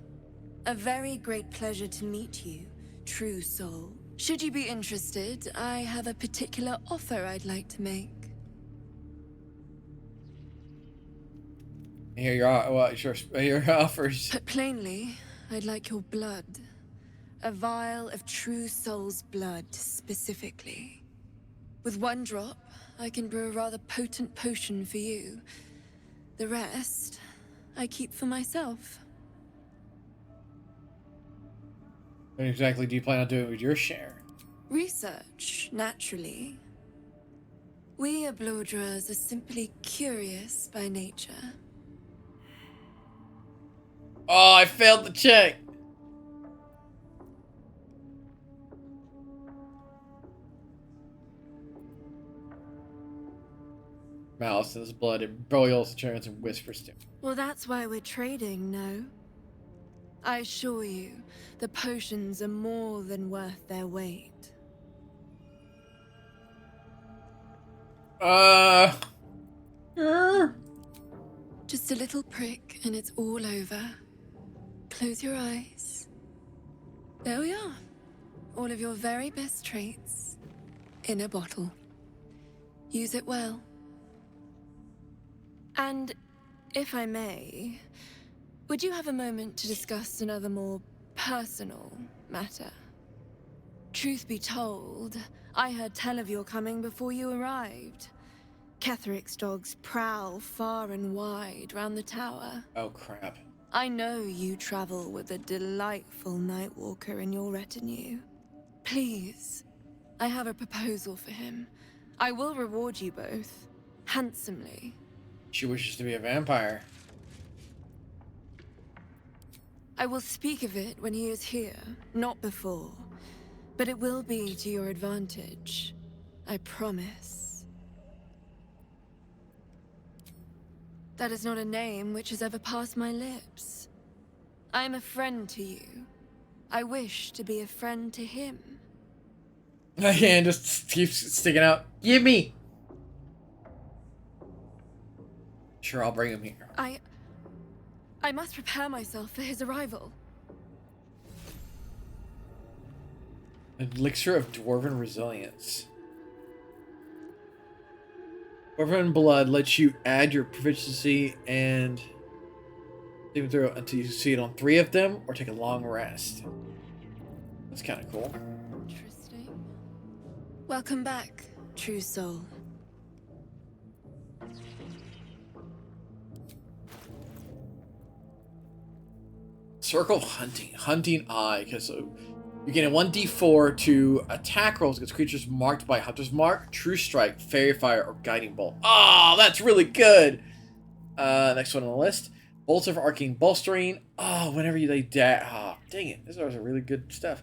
A very great pleasure to meet you, true soul. Should you be interested, I have a particular offer I'd like to make. Here your offers. Put plainly, I'd like your blood. A vial of true soul's blood, specifically. With one drop, I can brew a rather potent potion for you. The rest, I keep for myself. What exactly do you plan on doing with your share? Research, naturally. We Oblodras are simply curious by nature. Oh, I failed the check. Malice in his blood, it boils, turns, and whispers to him. Well, that's why we're trading, no? I assure you, the potions are more than worth their weight. Just a little prick and it's all over. Close your eyes. There we are. All of your very best traits in a bottle. Use it well. And, if I may, would you have a moment to discuss another more personal matter? Truth be told, I heard tell of your coming before you arrived. Ketheric's dogs prowl far and wide round the tower. Oh, crap. I know you travel with a delightful Nightwalker in your retinue. Please, I have a proposal for him. I will reward you both, handsomely. She wishes to be a vampire. I will speak of it when he is here, not before. But it will be to your advantage. I promise. That is not a name which has ever passed my lips. I am a friend to you. I wish to be a friend to him. My hand just keeps sticking out. Give me! Sure, I'll bring him here. I must prepare myself for his arrival. Elixir of Dwarven Resilience. Dwarven Blood lets you add your proficiency and Even through until you succeed on 3 of them, or take a long rest. That's kind of cool. Interesting. Welcome back, true soul. Circle of Hunting. Hunting Eye. Because you gain a 1d4 to attack rolls against creatures marked by Hunter's Mark, True Strike, Fairy Fire, or Guiding Bolt. Oh, that's really good! Next one on the list. Bolts of Arcane Bolstering. Oh, whenever you lay oh, dang it. This is really good stuff.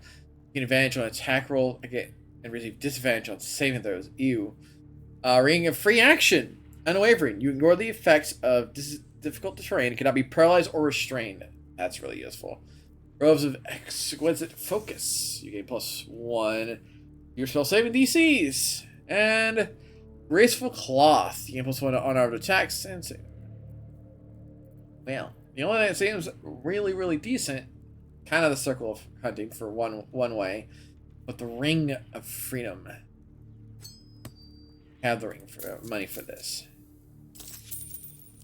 You gain advantage on attack roll again, and receive disadvantage on saving throws. Ew. Ring of Free Action. Unwavering. You ignore the effects of difficult terrain and cannot be paralyzed or restrained. That's really useful. Robes of Exquisite Focus. You gain +1. Your spell saving DCs. And Graceful Cloth. You gain +1 to unarmed attacks and save. Well, the only thing that seems really decent, kind of the Circle of Hunting for one way, but the Ring of Freedom. Have the ring for money for this.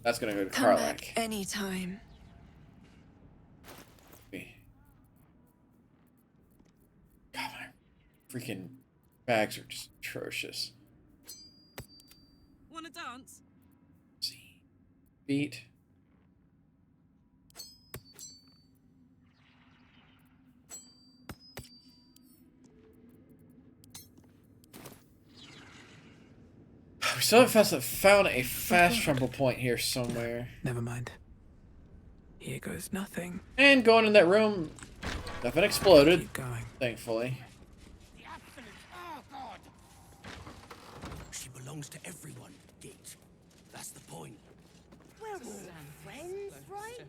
That's gonna go to Come Cleric. back anytime. God, my freaking bags are just atrocious. Wanna dance? See. Beat. We still haven't found a fast travel point here somewhere. Never mind. Here goes nothing. And going in that room, nothing exploded. Keep going. Thankfully. The absolute. Oh, God. She belongs to everyone, Git. That's the point. We're all friends, right?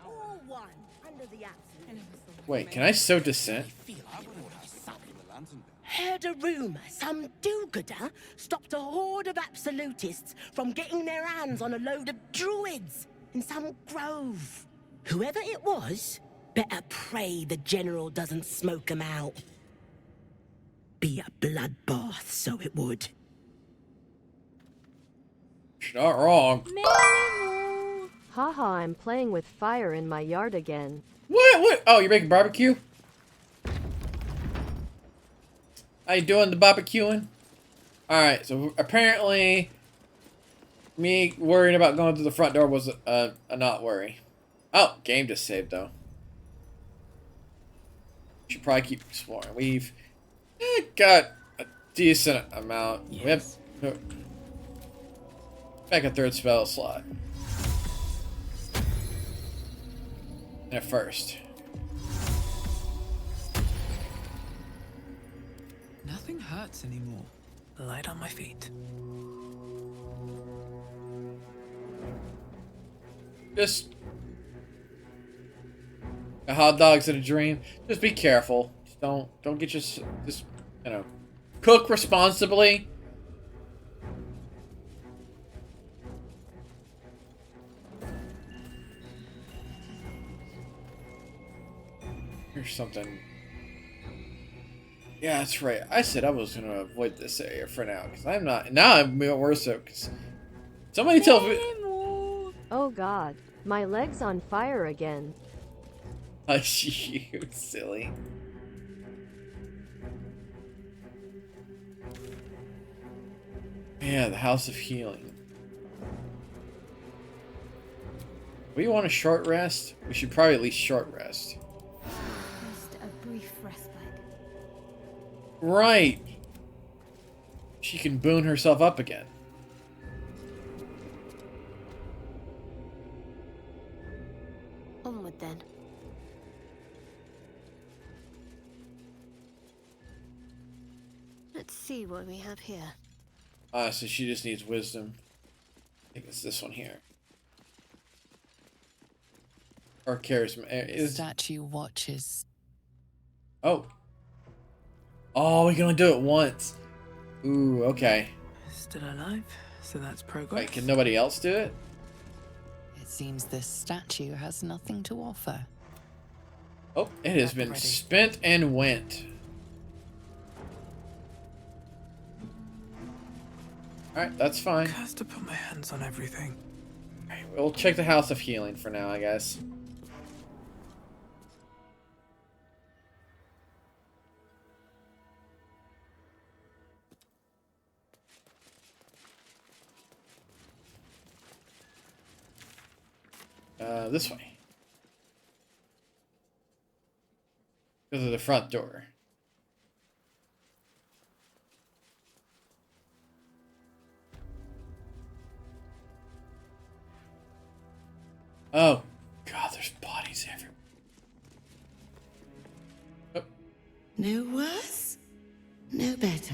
All one under the absolute. Wait, can I sow dissent? Heard a rumor some do-gooder stopped a horde of absolutists from getting their hands on a load of druids in some grove. Whoever it was, better pray the general doesn't smoke 'em out. Be a bloodbath, so it would. She's not wrong. Haha, I'm playing with fire in my yard again. What? Oh, you're making barbecue? How you doing, the barbecuing? Alright, so apparently me worrying about going through the front door was a not worry. Oh, game just saved though. Should probably keep exploring. We've got a decent amount. Yes. We have back a 3rd spell slot. And a 1st. Nothing hurts anymore. Light on my feet. Just a hot dog's in a dream. Just be careful. Just don't get just you know, cook responsibly. Here's something. Yeah, that's right. I said I was gonna avoid this area for now because I'm not. Now I'm worse so because somebody tells me. Oh god, my leg's on fire again. Oh, you silly. Yeah, the House of Healing. We want a short rest? We should probably at least short rest. Just a brief respite. Right. She can boon herself up again. Onward then. Let's see what we have here. So she just needs wisdom. I think it's this one here. Or charisma. Statue watches. Oh. Oh, we can only do it once. Ooh, okay. Still alive, so that's progress. Wait, can nobody else do it? It seems this statue has nothing to offer. Oh, it has been spent and went. Alright, that's fine. Has to put my hands on everything. Alright, we'll check the House of Healing for now, I guess. This way. Because of the front door. Oh, God, there's bodies everywhere. Oh. No worse, no better.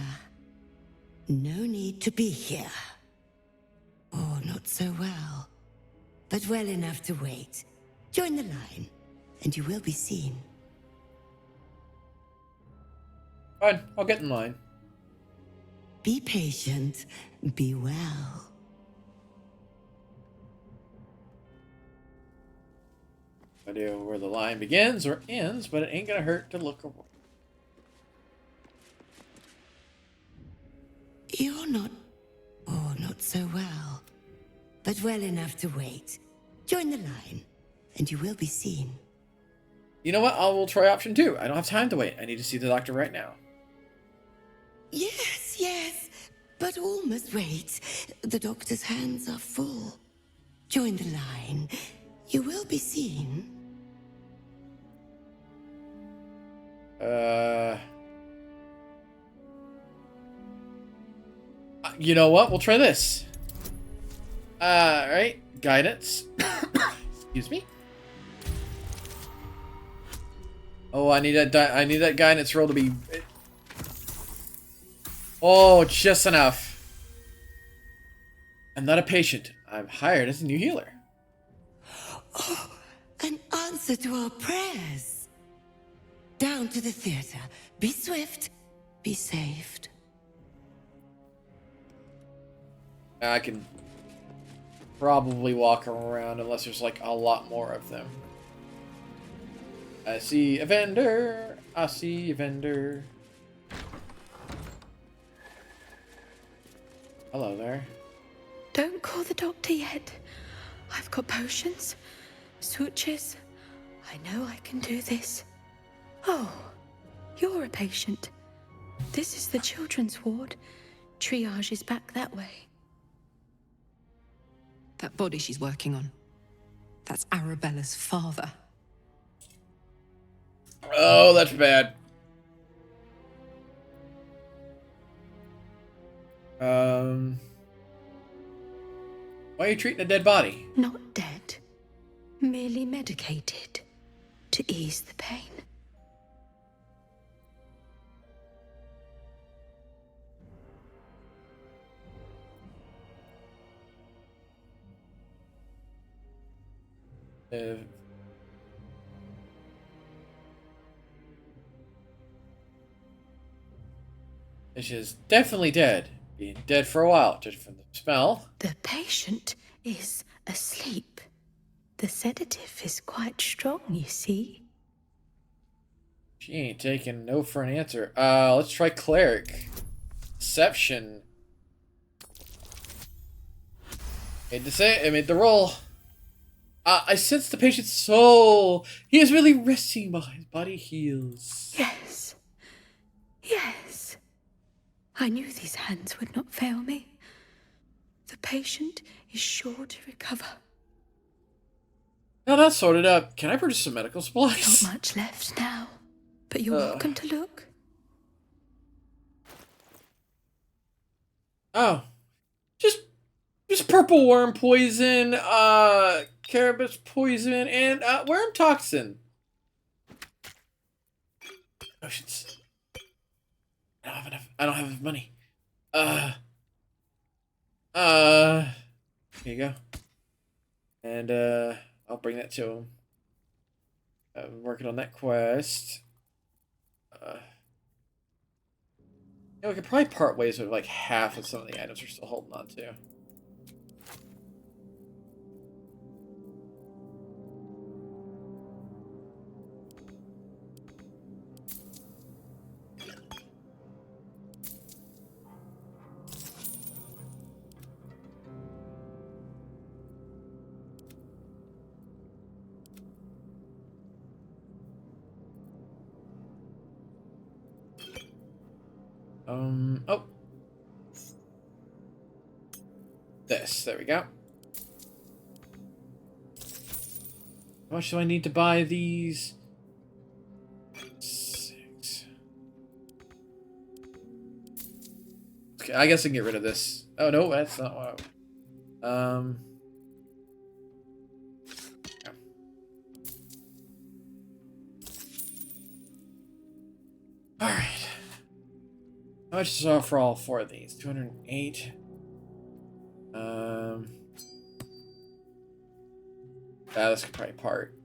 No need to be here. Or not so well, but well enough to wait. Join the line, and you will be seen. Fine, I'll get in line. Be patient, be well. I do where the line begins or ends, but it ain't gonna hurt to look around. You're not... Oh, not so well, but well enough to wait. Join the line, and you will be seen. You know what? I will try option 2. I don't have time to wait. I need to see the doctor right now. Yes, yes, but all must wait. The doctor's hands are full. Join the line. You will be seen. You know what? We'll try this. Right. Guidance. Excuse me. Oh, I need that guidance roll to be... Oh, just enough. I'm not a patient. I'm hired as a new healer. Oh, an answer to our prayers. Down to the theater. Be swift. Be saved. I can probably walk around unless there's like a lot more of them. I see a vendor. I see a vendor. Hello there. Don't call the doctor yet. I've got potions, sutures. I know I can do this. Oh, you're a patient. This is the children's ward. Triage is back that way. That body she's working on. That's Arabella's father. Oh, that's bad. Why are you treating a dead body? Not dead. Merely medicated. To ease the pain. She's definitely dead. Being dead for a while, just from the smell. The patient is asleep. The sedative is quite strong, you see. She ain't taking no for an answer. Let's try Cleric. Deception. Made to say, I made the roll. I sense the patient's soul. He is really resting while his body heals. Yes. Yes. I knew these hands would not fail me. The patient is sure to recover. Now that's sorted up. Can I purchase some medical supplies? Not much left now, but you're welcome to look. Oh. Just purple worm poison, cannabis poison, and worm toxin. Potions. I don't have enough money. Here you go. And I'll bring that to him. I'm working on that quest. We could probably part ways with like half of some of the items we're still holding on to. Oh. This. There we go. How much do I need to buy these? 6. Okay, I guess I can get rid of this. Oh no, that's not what yeah. Alright. How much is all for all 4 of these? 208. This could probably part.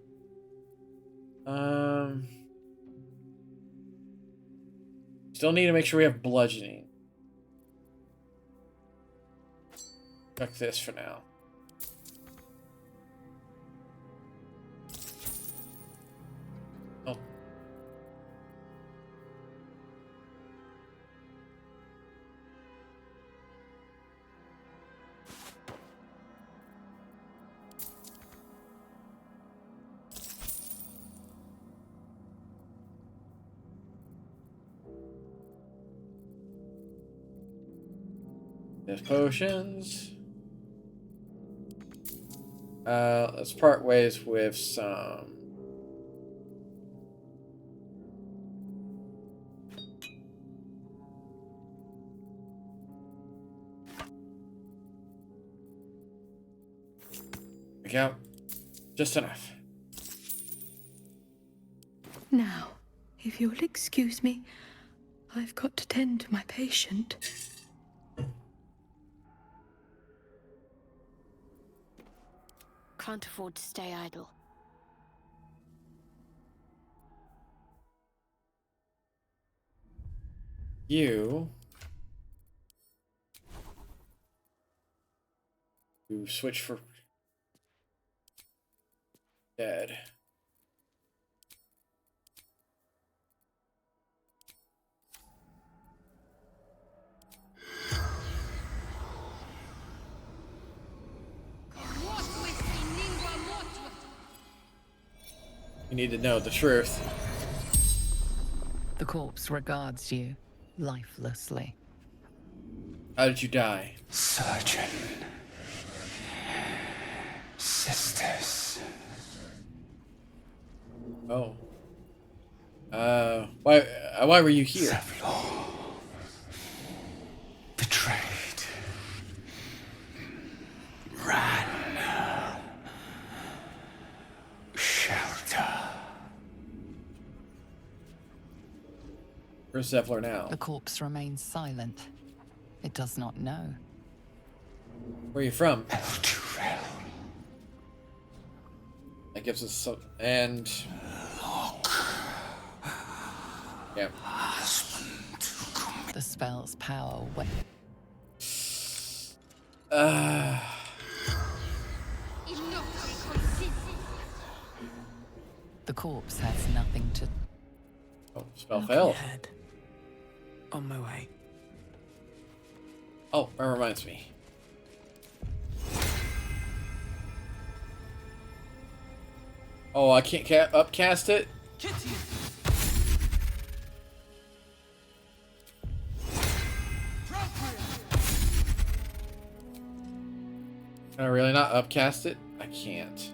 Still need to make sure we have bludgeoning. Check this for now. Oh. There's potions. Let's part ways with some. Look out. Just enough. Now, if you'll excuse me, I've got to tend to my patient. Can't afford to stay idle. You switch for dead. You need to know the truth. The corpse regards you lifelessly. How did you die? Surgeon. Sisters. Oh. Why were you here? Betrayed. Ran. Shelter. Where's Zevlor now? The corpse remains silent. It does not know. Where are you from? That gives us some, and yeah. The spell's power went. The corpse has nothing to. Oh, spell failed. On my way. Oh, that reminds me. Oh, I can't upcast it? Can I really not upcast it? I can't.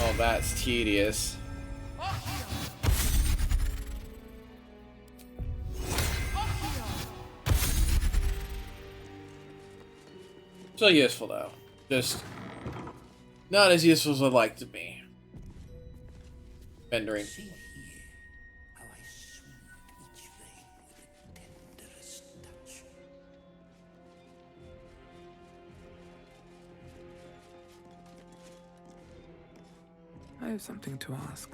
Oh, that's tedious. Still useful though. Just not as useful as I'd like to be. Rendering. I have something to ask.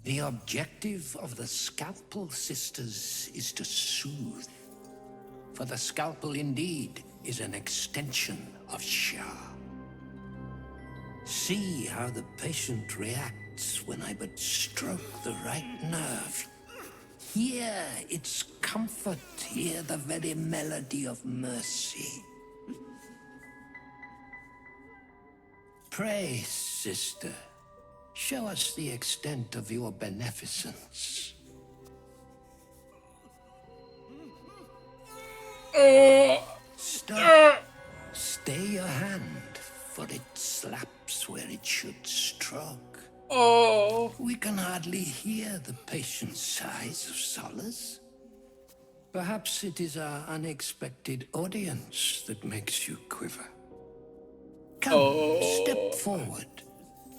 The objective of the Scalpel Sisters is to soothe. For the scalpel indeed is an extension of Shah. See how the patient reacts when I but stroke the right nerve. Hear its comfort, hear the very melody of mercy. Pray, sister, Show us the extent of your beneficence. Stop. Stay your hand, for it slaps where it should stroke. Oh. We can hardly hear the patient sighs of solace. Perhaps it is our unexpected audience that makes you quiver. Come, step forward.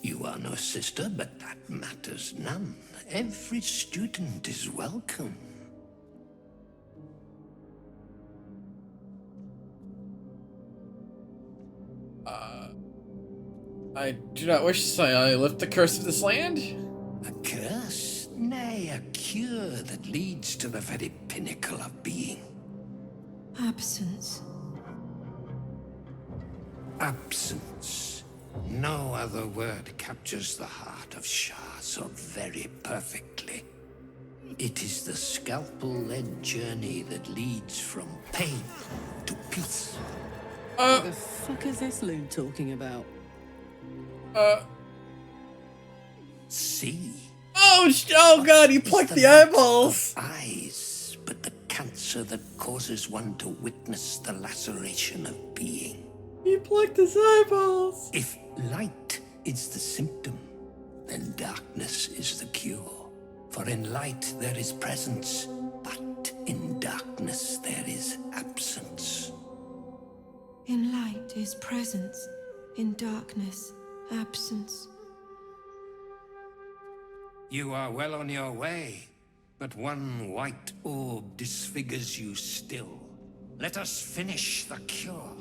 You are no sister, but that matters none. Every student is welcome. I do not wish to say I lift the curse of this land. A curse? Nay, a cure that leads to the very pinnacle of being. Absence. Absence. No other word captures the heart of Shah so very perfectly. It is the scalpel-led journey that leads from pain to peace. What the fuck is this loon talking about? See? Oh god, he plucked the eyeballs! Eyes, but the cancer that causes one to witness the laceration of being. He plucked his eyeballs! If light is the symptom, then darkness is the cure. For in light there is presence, but in darkness there is absence. In light is presence, in darkness, absence. You are well on your way, but one white orb disfigures you still. Let us finish the cure.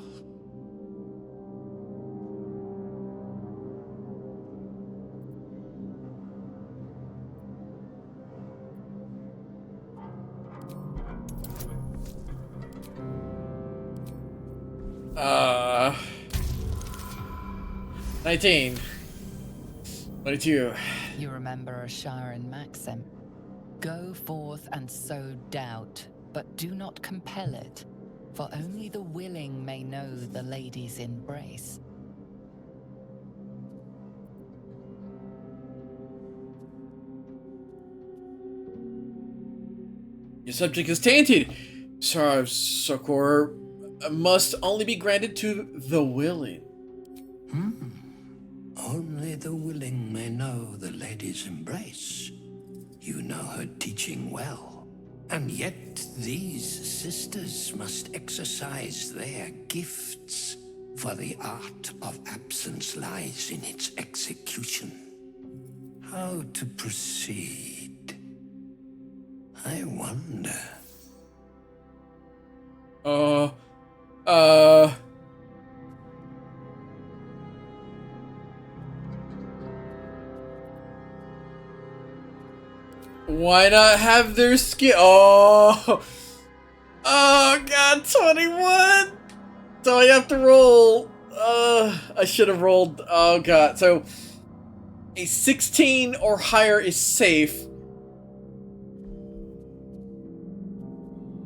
Uh, 19. 22. You remember a Sharon maxim. Go forth and sow doubt, but do not compel it, for only the willing may know the lady's embrace. Your subject is tainted. Succor must only be granted to the willing. Only the willing may know the lady's embrace. You know her teaching well. And yet these sisters must exercise their gifts, for the art of absence lies in its execution. How to proceed? I wonder. Why not have their skill? Oh god, 21! So I have to roll. I should have rolled. Oh god, so a 16 or higher is safe.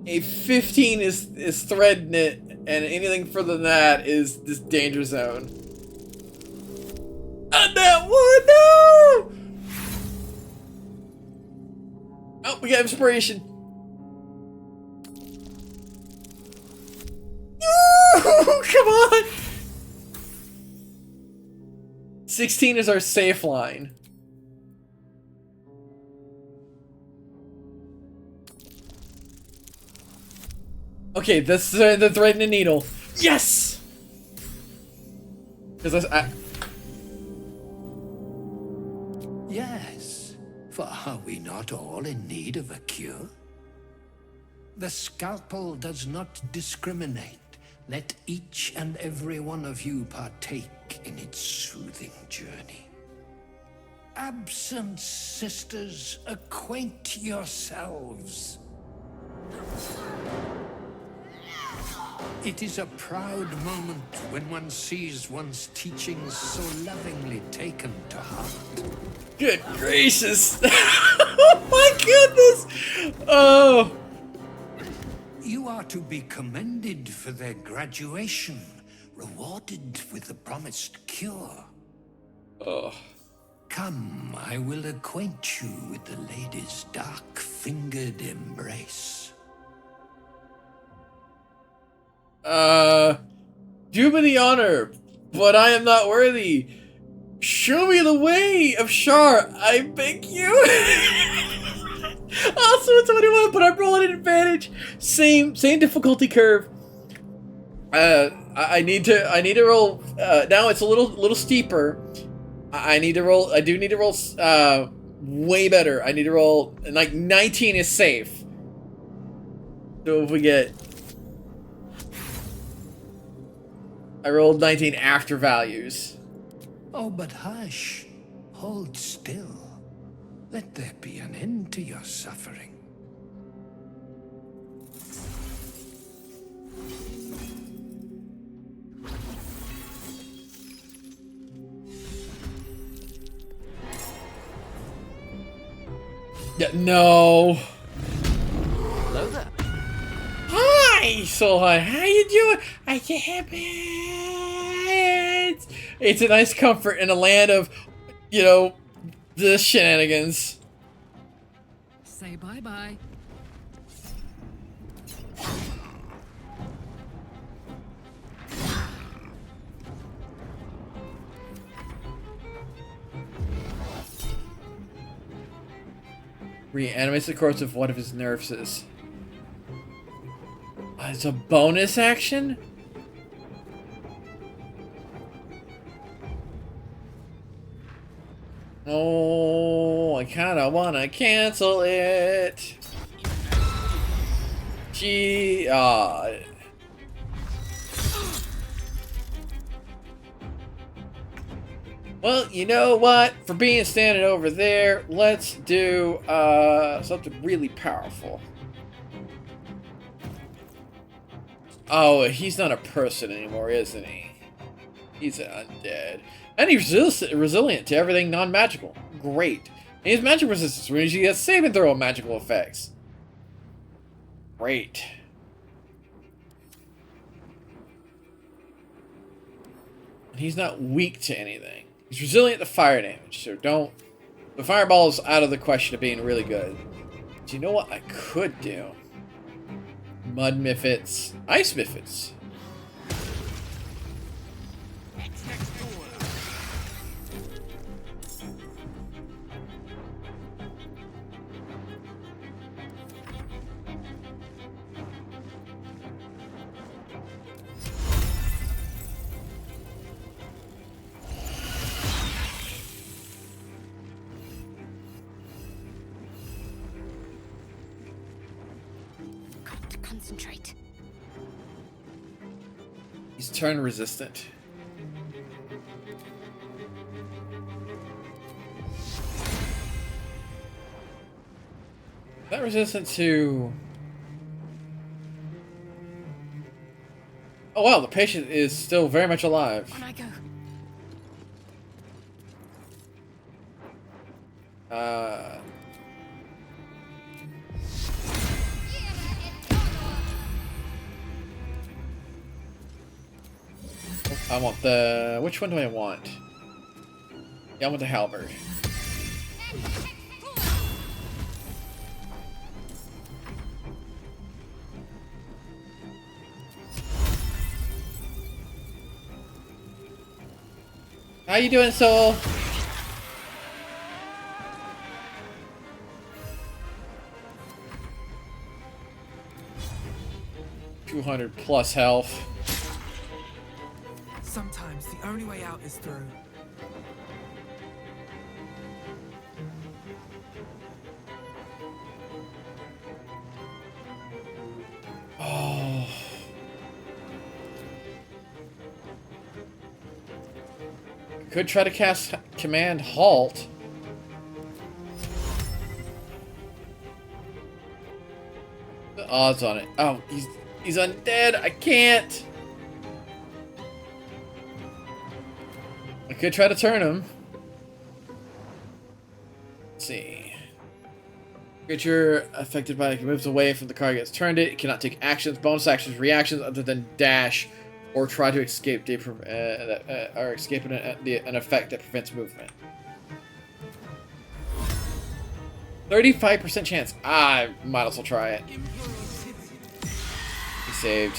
A 15 is threading it, and anything further than that is this danger zone. And that one, no! Oh, we got inspiration. Ooh, come on! 16 is our safe line. Okay, that's the thread and the needle. Yes! Because Yes, for are we not all in need of a cure? The scalpel does not discriminate. Let each and every one of you partake in its soothing journey. Absence, sisters, acquaint yourselves. It is a proud moment when one sees one's teachings so lovingly taken to heart. Good gracious! Oh my goodness! Oh! You are to be commended for their graduation, rewarded with the promised cure. Oh. Come, I will acquaint you with the lady's dark-fingered embrace. Do me the honor, but I am not worthy. Show me the way of Shar, I beg you. Also, it's 21, but I'm rolling an advantage. Same difficulty curve. I need to roll. Now it's a little steeper. I need to roll. I do need to roll way better. I need to roll, like 19 is safe. So if we get, I rolled 19 after values. Oh, but hush. Hold still. Let there be an end to your suffering. Yeah, no. Hello there. Hi, Soul High. How you doing? I can't. It's a nice comfort in a land of, you know, the shenanigans. Say bye-bye. Reanimates the corpse of one of his nurses. It's a bonus action? Oh, I kinda wanna cancel it. Gee, well, you know what? For being standing over there, let's do something really powerful. Oh, he's not a person anymore, isn't he? He's an undead. And he's resilient to everything non-magical. Great. And his magic resistance means he has saving throw magical effects. Great. And he's not weak to anything. He's resilient to fire damage, so don't... The fireball is out of the question of being really good. Do you know what I could do? Mud Miffits. Ice Miffits. Got to concentrate. He's turn resistant. Is that resistant to... Oh wow, the patient is still very much alive. On I go. I want the... Which one do I want? Yeah, I want the halberd. How you doing, Soul? +200 health. Sometimes the only way out is through. Oh. Could try to cast Command Halt. The odds on it. Oh, he's undead. I can't. I could try to turn him. Let's see. Creature affected by it moves away from the card gets turned. It cannot take actions, bonus actions, reactions other than dash, or try to escape an effect that prevents movement. 35% chance. I might as well try it. He saved.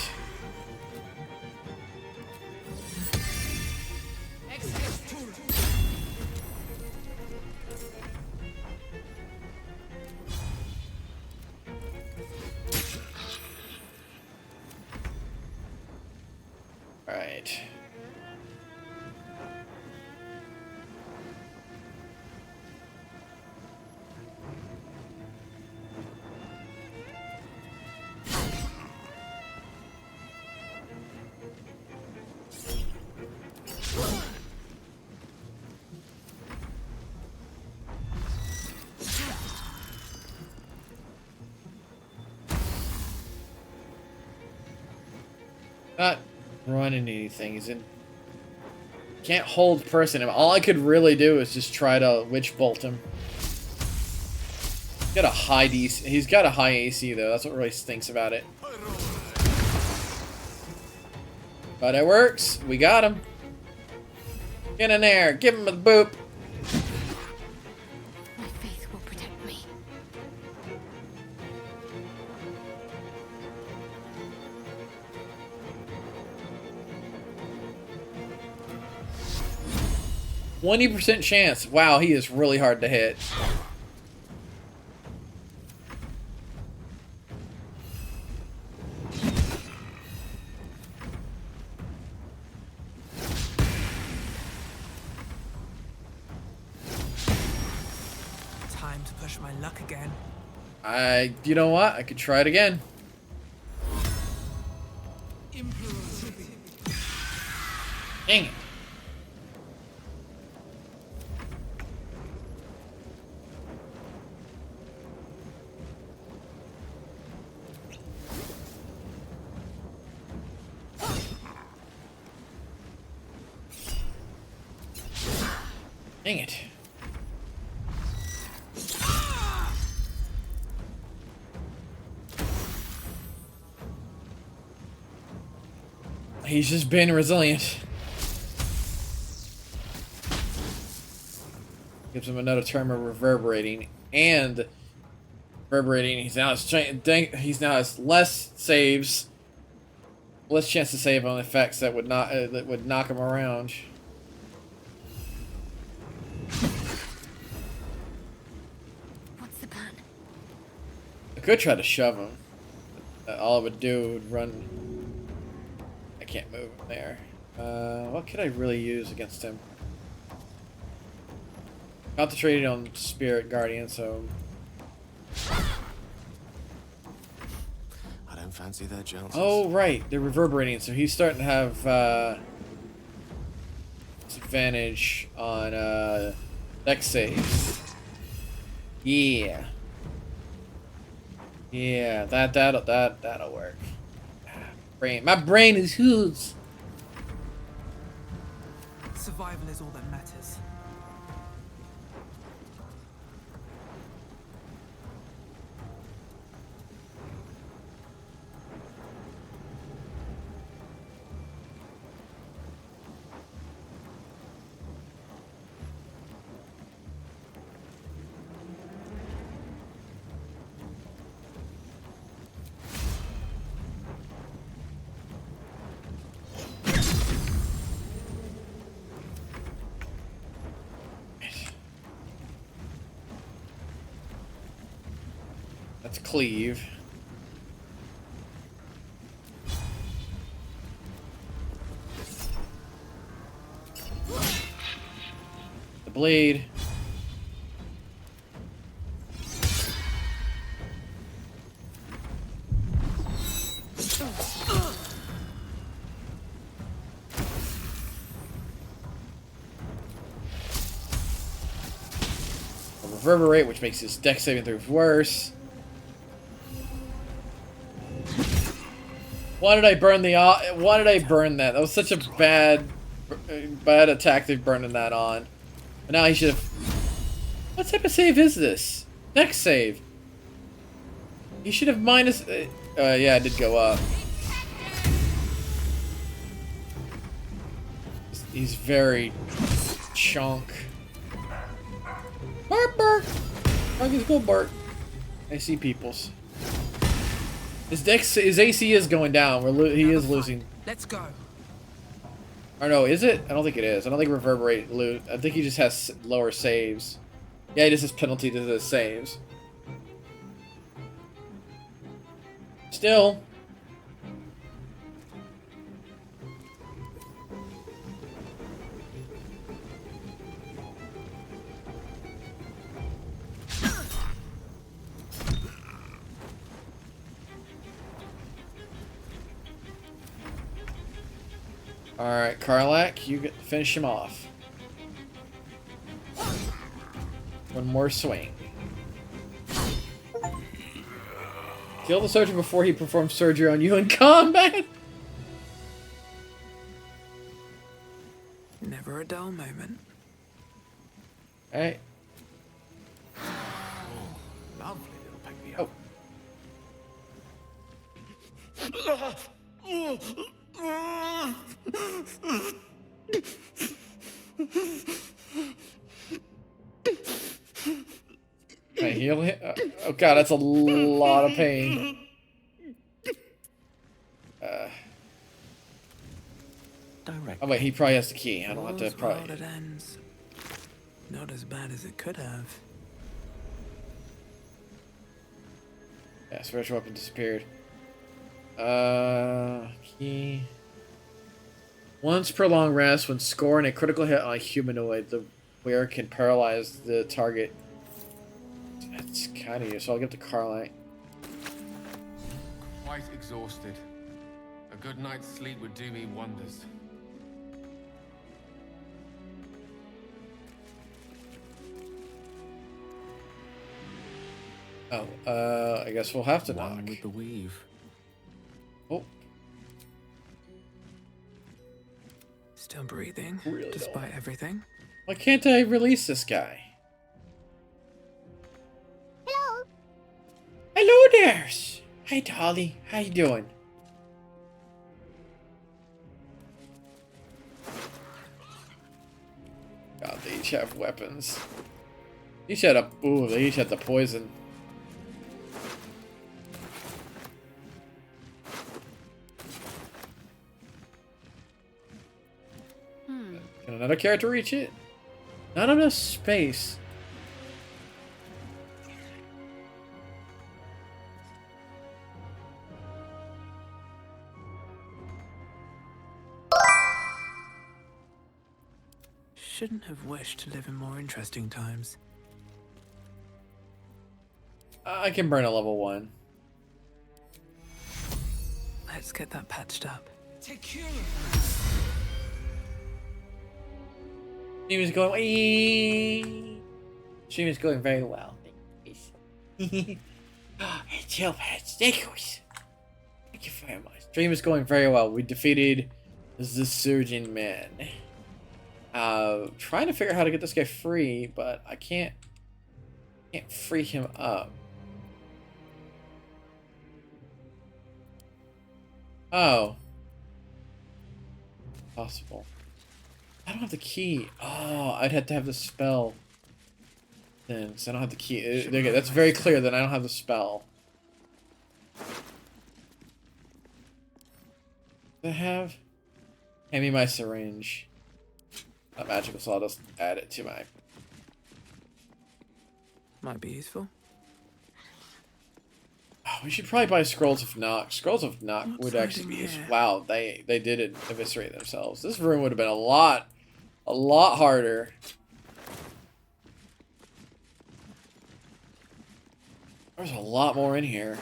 Alright. Not running anything. He's in. Can't hold person him. All I could really do is just try to witch bolt him. He's got a high DC. He's got a high AC though. That's what really stinks about it. But it works. We got him. Get in there. Give him a boop. My faith will protect me. 20% chance. Wow, he is really hard to hit. Time to push my luck again. You know what? I could try it again. Dang it. Dang it. He's just been resilient. Gives him another term of reverberating and reverberating. He's now has less saves, less chance to save on effects that would knock him around. What's the plan? I could try to shove him. All it would do would run. I can't move him there. What could I really use against him? Concentrated on Spirit Guardian, so. I don't fancy their chances. Oh, right. They're reverberating, so he's starting to have disadvantage on dex saves. Yeah. Yeah, that'll work. My brain is huge. Survival is all that matters. That's cleave. The blade. Reverberate, which makes his dex saving throws worse. Why did I burn why did I burn that? That was such a bad attack to burning that on. But now he should have. What type of save is this? Dex save. He should have minus. Yeah, it did go up. He's very chunk. Burp, burp. Punkie's go, Bart. I see peoples. His AC is going down. He is losing. Let's go. Or no, is it? I don't think it is. I don't think reverberate loot. I think he just has lower saves. Yeah, he just has penalty to the saves. Still. Alright, Karlak, you get to finish him off. One more swing. Kill the soldier before he performs surgery on you in combat! Never a dull moment. Alright. Lovely little pick-me-up. Can I heal him? Oh god, that's a lot of pain. Oh wait, he probably has the key. I don't have to probably... It ends. Not as bad as it could have. Yeah, spiritual weapon disappeared. Key. Once per long rest, when scoring a critical hit on a humanoid, the wearer can paralyze the target. That's kind of useful. I'll give it to Karlak. Quite exhausted. A good night's sleep would do me wonders. Oh, I guess we'll have to knock. One with the weave. Oh. Still breathing, Really despite everything. Why can't I release this guy? Hello. Hello there. Hi, Dolly. How you doing? God, they each have weapons. Each had a... Ooh, they each had the poison. Can another character reach it? Not enough space. Shouldn't have wished to live in more interesting times. I can burn a level 1. Let's get that patched up. Take care. Stream is going. Stream is going very well. It's your pet Stickles. Thank you very much. Stream is going very well. We defeated the Surgeon Man. Trying to figure out how to get this guy free, but I can't free him up. Oh. Possible. I don't have the key. Oh, I'd have to have the spell. Then, so I don't have the key. Okay, that's very clear that I don't have the spell. Do I have? Hand me my syringe. Not magical, so I'll just add it to my... Might be useful. Oh, we should probably buy Scrolls of Knock. Scrolls of Knock would actually be useful. Wow, they did it, eviscerate themselves. This room would have been a lot harder. There's a lot more in here.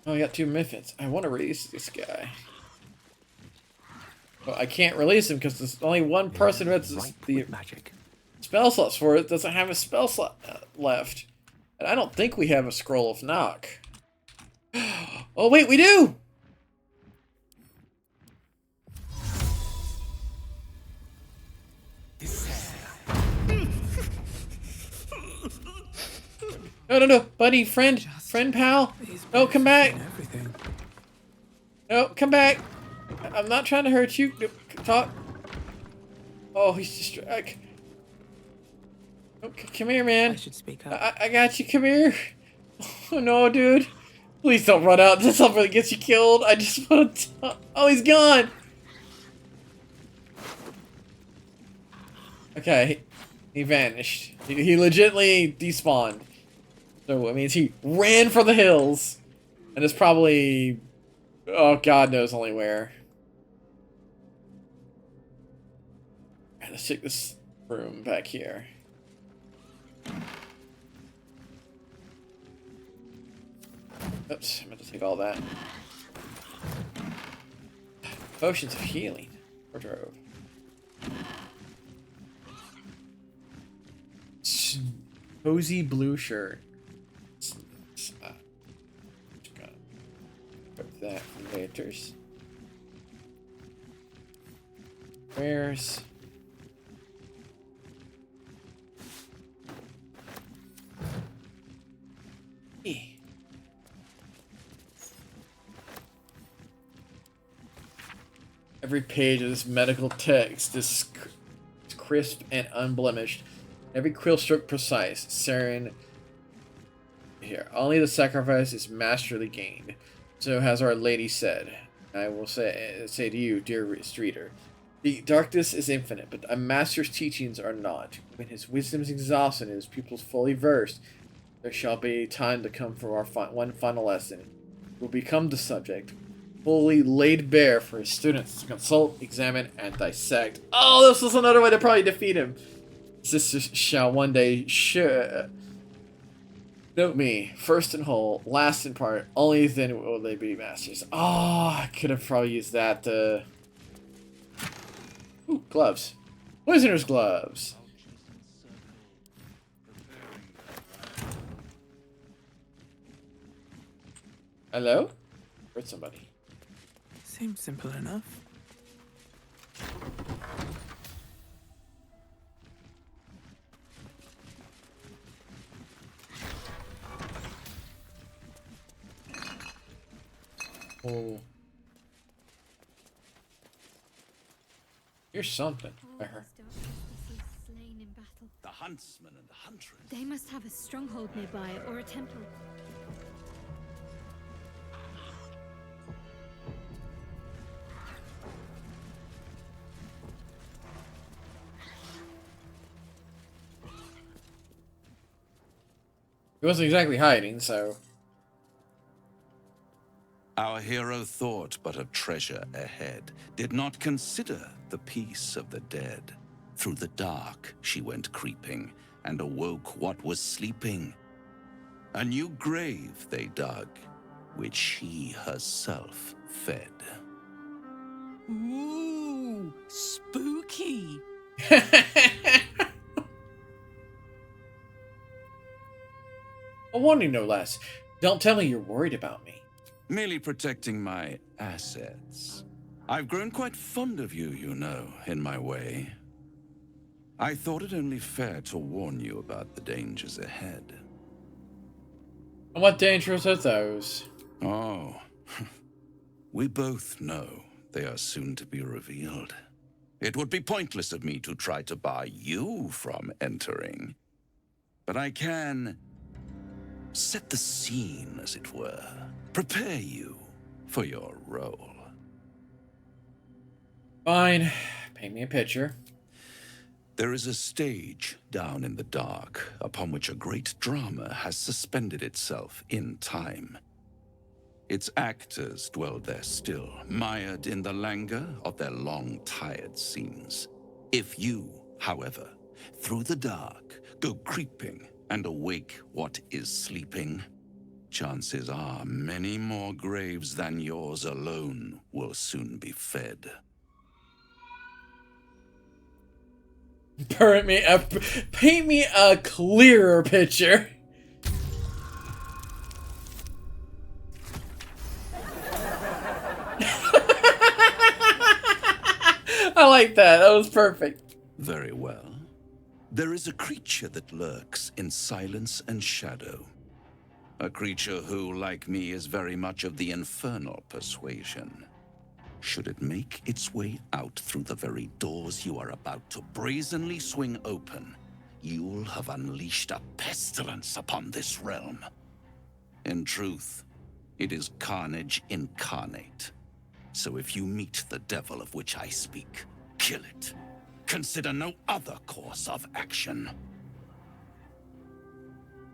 Oh, I got 2 Miffins. I want to release this guy. But I can't release him because there's only one person who has the magic. Spell slots for it. Doesn't have a spell slot left. And I don't think we have a Scroll of Knock. Oh, wait, we do! No, buddy, friend, pal. No, come back. No, come back. I'm not trying to hurt you. Talk. Oh, he's distracted. Oh, come here, man. I should speak up. I got you. Come here. Oh no, dude. Please don't run out. This stuff really gets you killed. I just want to. Oh, he's gone. Okay, he vanished. He legitimately despawned. So it means he ran for the hills, and is probably, oh, God knows only where. Alright, let's check this room back here. Oops, I meant to take all that. Potions of healing. Wardrobe. Cozy blue shirt. Put that for later. Where's... Every page of this medical text is crisp and unblemished. Every quill stroke precise. Saren here. Only the sacrifice is masterly gained. So has Our Lady said. I will say to you, dear reader, the darkness is infinite, but a master's teachings are not. When his wisdom is exhausted and his pupils fully versed, there shall be time to come for our one final lesson. It will become the subject, fully laid bare for his students to consult, examine, and dissect. Oh, this was another way to probably defeat him. Sisters shall one day note me, first in whole, last in part, only then will they be masters. Oh, I could have probably used that to... Ooh, gloves. Poisoner's gloves. Hello? Heard somebody. Seems simple enough. Oh. Here's something. I heard. The huntsman and the huntress. They must have a stronghold nearby or a temple. He wasn't exactly hiding, so... Our hero thought but of treasure ahead, did not consider the peace of the dead. Through the dark she went creeping, and awoke what was sleeping. A new grave they dug, which she herself fed. Ooh, spooky. A warning, no less. Don't tell me you're worried about me. Merely protecting my assets. I've grown quite fond of you, you know, in my way. I thought it only fair to warn you about the dangers ahead. And what dangers are those? Oh, we both know they are soon to be revealed. It would be pointless of me to try to bar you from entering. But I can set the scene, as it were. Prepare you for your role. Fine. Paint me a picture. There is a stage down in the dark upon which a great drama has suspended itself in time. Its actors dwell there still, mired in the languor of their long-tired scenes. If you, however, through the dark, go creeping and awake what is sleeping, chances are many more graves than yours alone will soon be fed. Paint me a clearer picture. I like that. That was perfect. Very well. There is a creature that lurks in silence and shadow. A creature who, like me, is very much of the infernal persuasion. should it make its way out through the very doors you are about to brazenly swing open, you'll have unleashed a pestilence upon this realm. In truth, it is carnage incarnate. So if you meet the devil of which I speak, kill it. Consider no other course of action.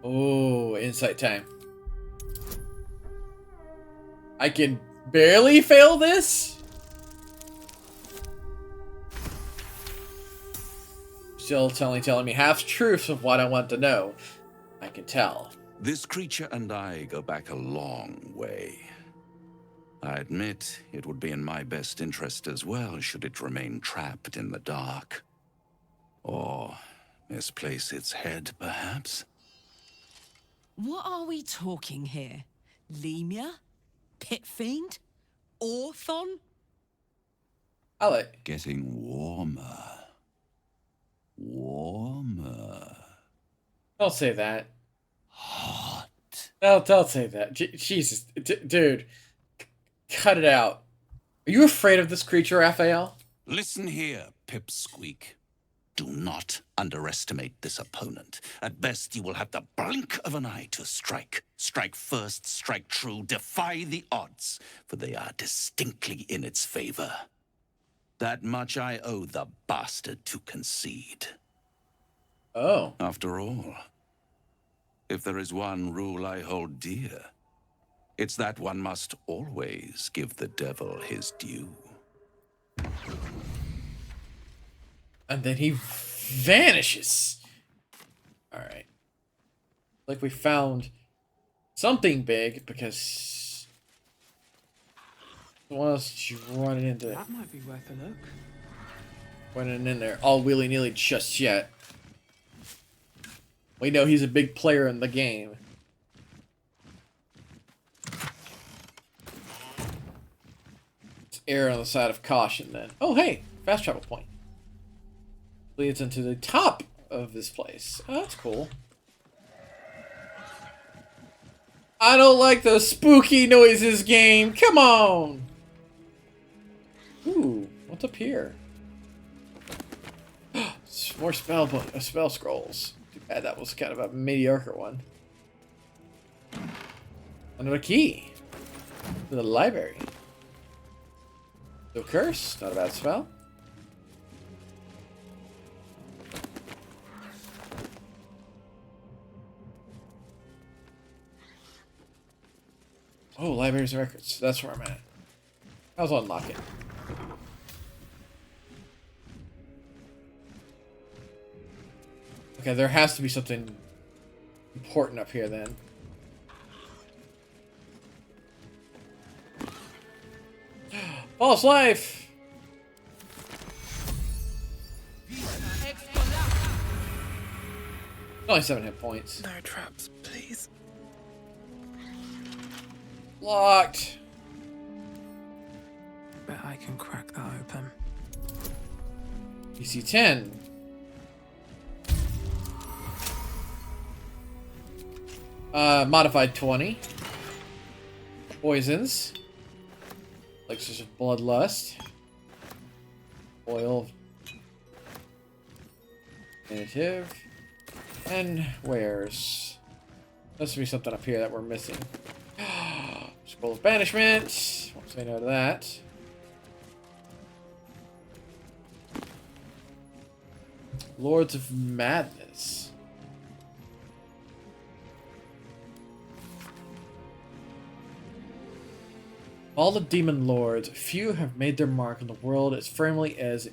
Oh, insight time. I can barely fail this? Still telling me half truths of what I want to know. I can tell. This creature and I go back a long way. I admit it would be in my best interest as well should it remain trapped in the dark. Or misplace its head, perhaps? What are we talking here? Lemur? Pit Fiend? Orthon? I like getting warmer. Warmer. Don't say that. Hot. No, don't say that. Jesus. Dude. Cut it out. Are you afraid of this creature, Raphael? Listen here, Pipsqueak. Do not underestimate this opponent. At best, you will have the blink of an eye to strike. Strike first, strike true, defy the odds, for they are distinctly in its favor. That much I owe the bastard to concede. Oh. After all, if there is one rule I hold dear, it's that one must always give the devil his due. And then he vanishes. Alright. Like we found something big because someone else just running into it. That might be worth a look. Running in there all willy-nilly just yet. We know he's a big player in the game. Let's err on the side of caution then. Oh hey, fast travel point. Leads into the top of this place. Oh, that's cool. I don't like those spooky noises, game. Come on. Ooh, what's up here? More spell scrolls. Too bad that was kind of a mediocre one. Another key to the library. No curse, not a bad spell. Oh, libraries and records. That's where I'm at. I'll unlock it. Okay, there has to be something important up here then. False life! Only 7 hit points. No traps, please. Locked. Bet I can crack that open. DC 10. Modified 20. Poisons. Elixirs of Bloodlust. Oil. Native. And wares. There must be something up here that we're missing. Scroll of Banishment. Won't say no to that. Lords of Madness. All the demon lords, few have made their mark on the world as firmly as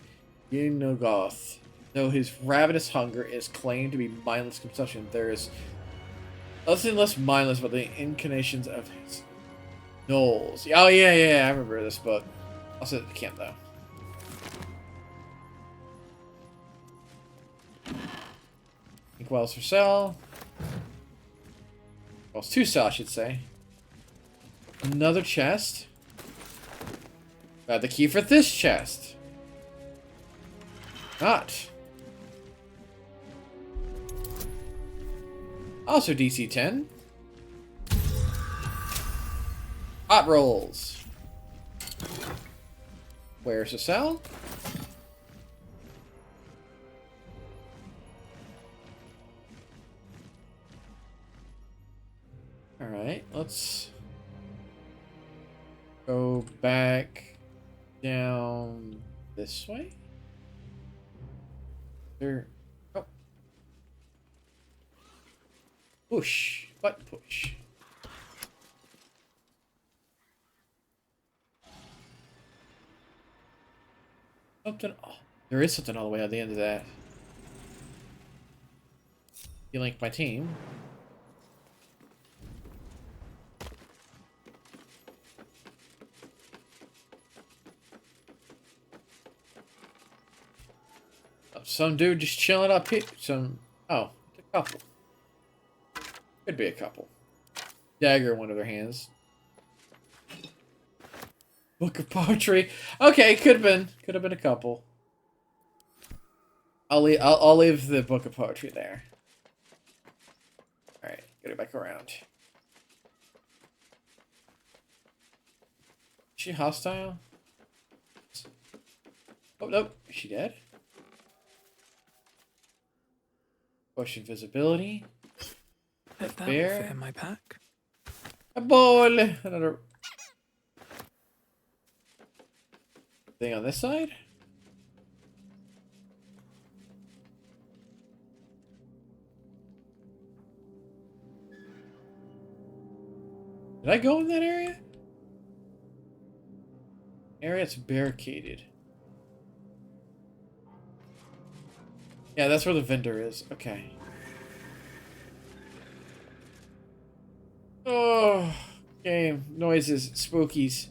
Yenogoth. Though his ravenous hunger is claimed to be mindless consumption, there is nothing less mindless but the incarnations of his gnolls. Oh yeah, I remember this book. I'll sit at the camp though. Inkwells for sale. Well, it's 2 sell, I should say. Another chest. Got the key for this chest. Not. Also DC 10. Hot rolls. Where's the cell? Alright, let's go back down this way. There. Oh. Push. Button push. Something. Oh, there is something all the way at the end of that. You link my team. Some dude just chilling up here. Oh, a couple. Could be a couple. Dagger in one of their hands. Book of poetry. Okay, could have been a couple. I'll leave the book of poetry there. All right, get it back around. Is she hostile? Oh nope, is she dead? Push invisibility. If that will Bear. fit in my pack. A ball. Another thing on this side. Did I go in that area? Area's barricaded. Yeah, that's where the vendor is. Okay. Oh, game noises, spookies.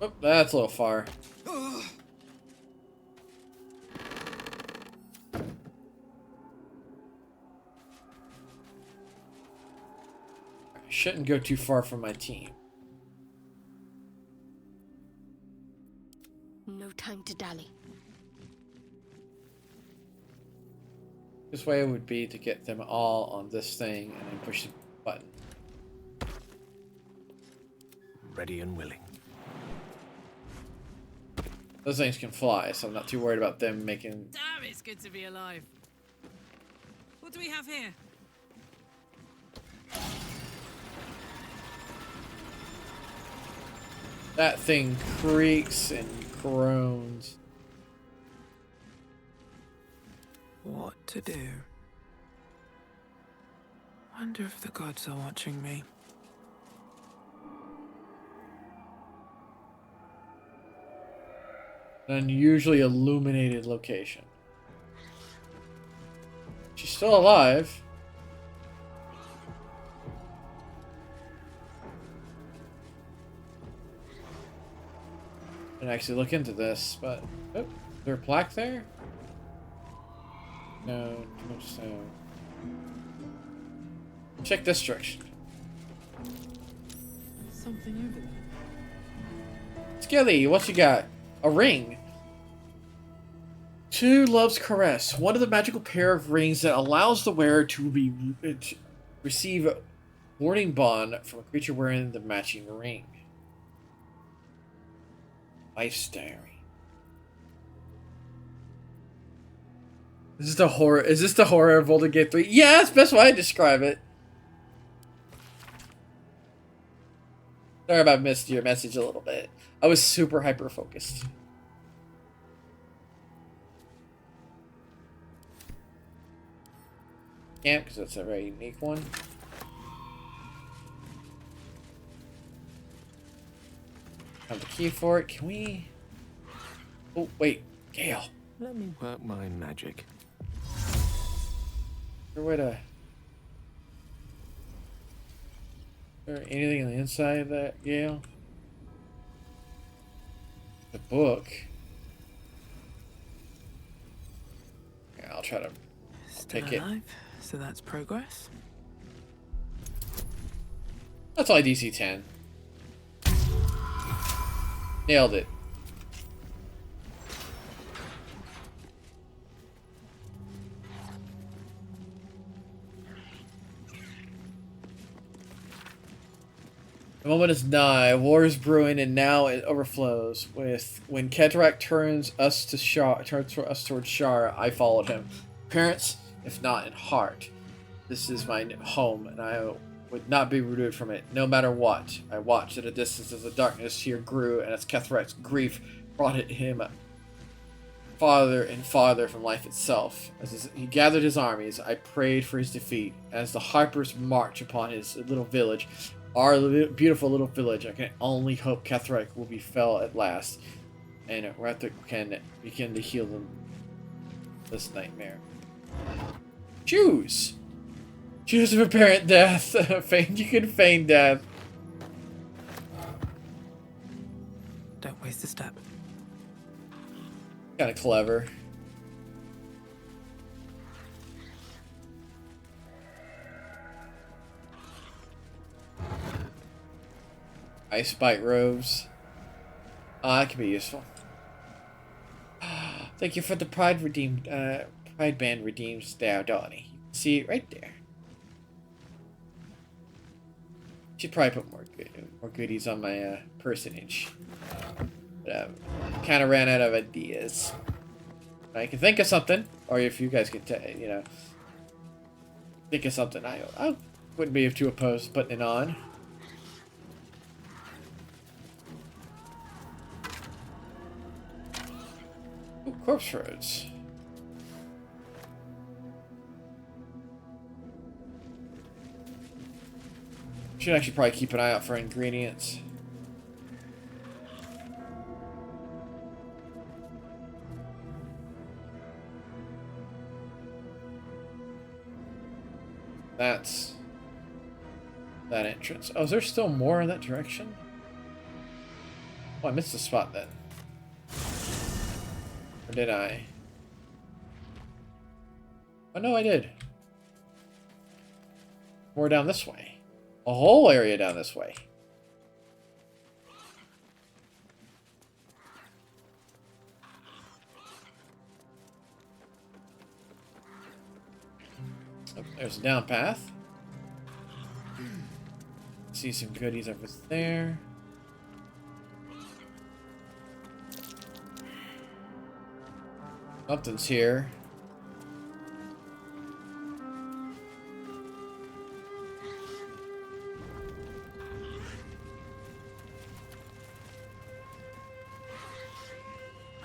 Oh, that's a little far. Shouldn't go too far from my team. No time to dally. This way would be to get them all on this thing and then push the button. Ready and willing. Those things can fly, so I'm not too worried about them making... Damn, it's good to be alive. What do we have here? That thing creaks and groans. What to do? Wonder if the gods are watching me. An unusually illuminated location. She's still alive. And actually look into this, but oh, is there a plaque there? No, no stone. Check this direction. Something over there. Skilly, what you got? A ring. To Love's Caress, one of the magical pair of rings that allows the wearer to receive warding bond from a creature wearing the matching ring. Life's Diary. Is this the horror? Is this the horror of Baldur's Gate 3? Yeah, that's the best way to describe it. Sorry if I missed your message a little bit. I was super hyper focused. Can't, because that's a very unique one. Have the key for it. Can we? Oh wait, Gale. Let me work my magic. Is there a way to? Is there anything on the inside of that, Gale? The book. Yeah, I'll try to Still take alive, it. so that's progress. That's only DC 10. Nailed it. moment is nigh. War is brewing, and now it overflows. When Cleric turns us towards Shar, I followed him. Parents, if not in heart. This is my home, and I would not be removed from it, no matter what. I watched at a distance as the darkness here grew, and as Cleric's grief brought him farther and farther from life itself. As he gathered his armies, I prayed for his defeat. As the Harpers march upon his little village, our beautiful little village, I can only hope Cleric will be fell at last, and Rathric can begin to heal them this nightmare. Choose! Choose of apparent death. You can feign death. Don't waste a step. Kind of clever. Ice bite robes. That could be useful. Thank you for the Pride Band redeemed style, Donnie. You can see it right there. Should probably put more goodies on my personage. But kind of ran out of ideas. I can think of something, or if you guys can, think of something, I wouldn't be too opposed to putting it on. Ooh, corpse roads. Should actually probably keep an eye out for ingredients. That's that entrance. Oh, is there still more in that direction? Oh, I missed a spot then. Or did I? Oh, no, I did. More down this way. A whole area down this way. Oh, there's a down path. See some goodies over there. Something's here.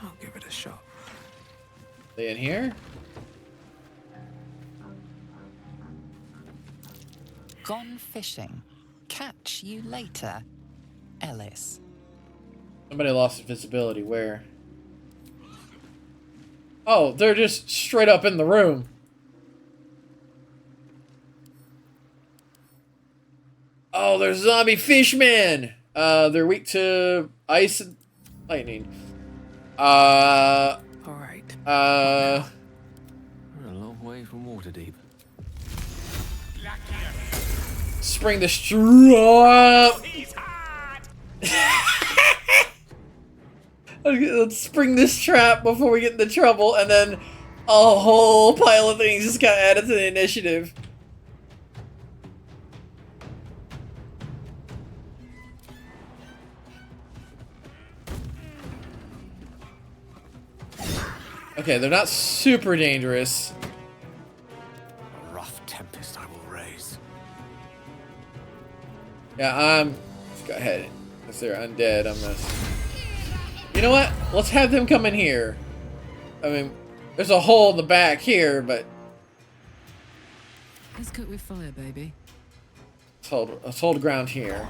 I'll give it a shot. They in here? Gone fishing. Catch you later, Ellis. Somebody lost visibility. Where? Oh, they're just straight up in the room. Oh, there's zombie fishmen. They're weak to ice and lightning. All right. We're a long way from Waterdeep. Spring the strap. Let's spring this trap before we get into trouble, and then a whole pile of things just got added to the initiative. Okay, they're not super dangerous. A rough tempest I will raise. Yeah, let's go ahead. If they're undead, I'm gonna... You know what? Let's have them come in here. I mean, there's a hole in the back here, but... Let's cook with fire, baby. Let's hold ground here.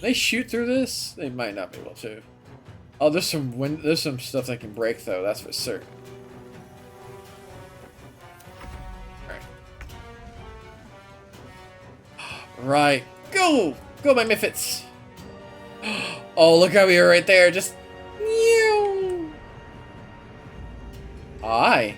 They shoot through this? They might not be able to. Oh, there's some stuff they can break, though. That's for certain. Right. Go! Go, my Miffits! Oh, look how we are right there. Just... Aye.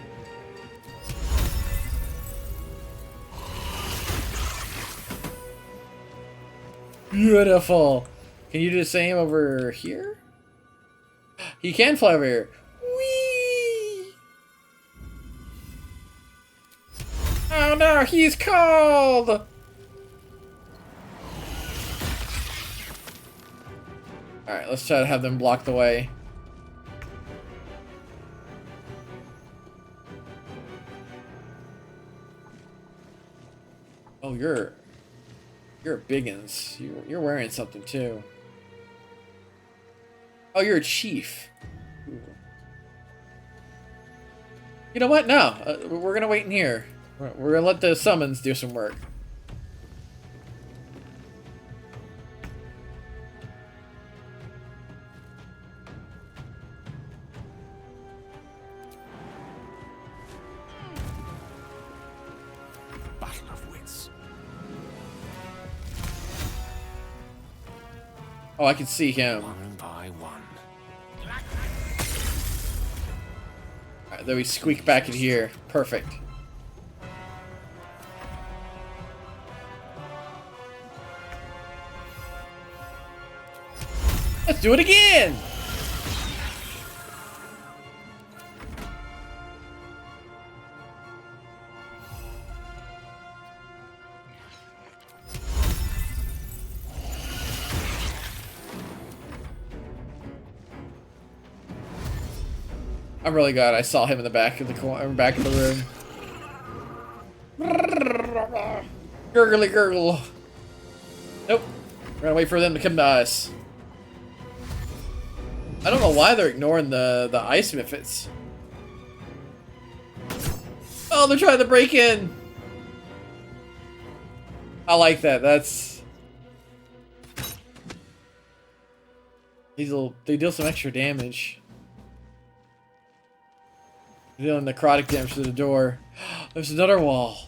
Beautiful. Can you do the same over here? He can fly over here. Whee! Oh no, he's cold! Alright, let's try to have them block the way. Oh, you're a biggins. You're wearing something too. Oh, you're a chief. Ooh. You know what? No, we're gonna wait in here. We're gonna let the summons do some work. Battle of wits. Oh, I can see him. One by one. Alright, then we squeak back in here. Perfect. Let's do it again! I'm really glad I saw him in the back of the corner, back of the room. Gurgly gurgle. Nope. We're gonna wait for them to come to us. I don't know why they're ignoring the ice miffits. Oh, they're trying to break in. I like that. That's they deal some extra damage. Dealing necrotic damage to the door. There's another wall.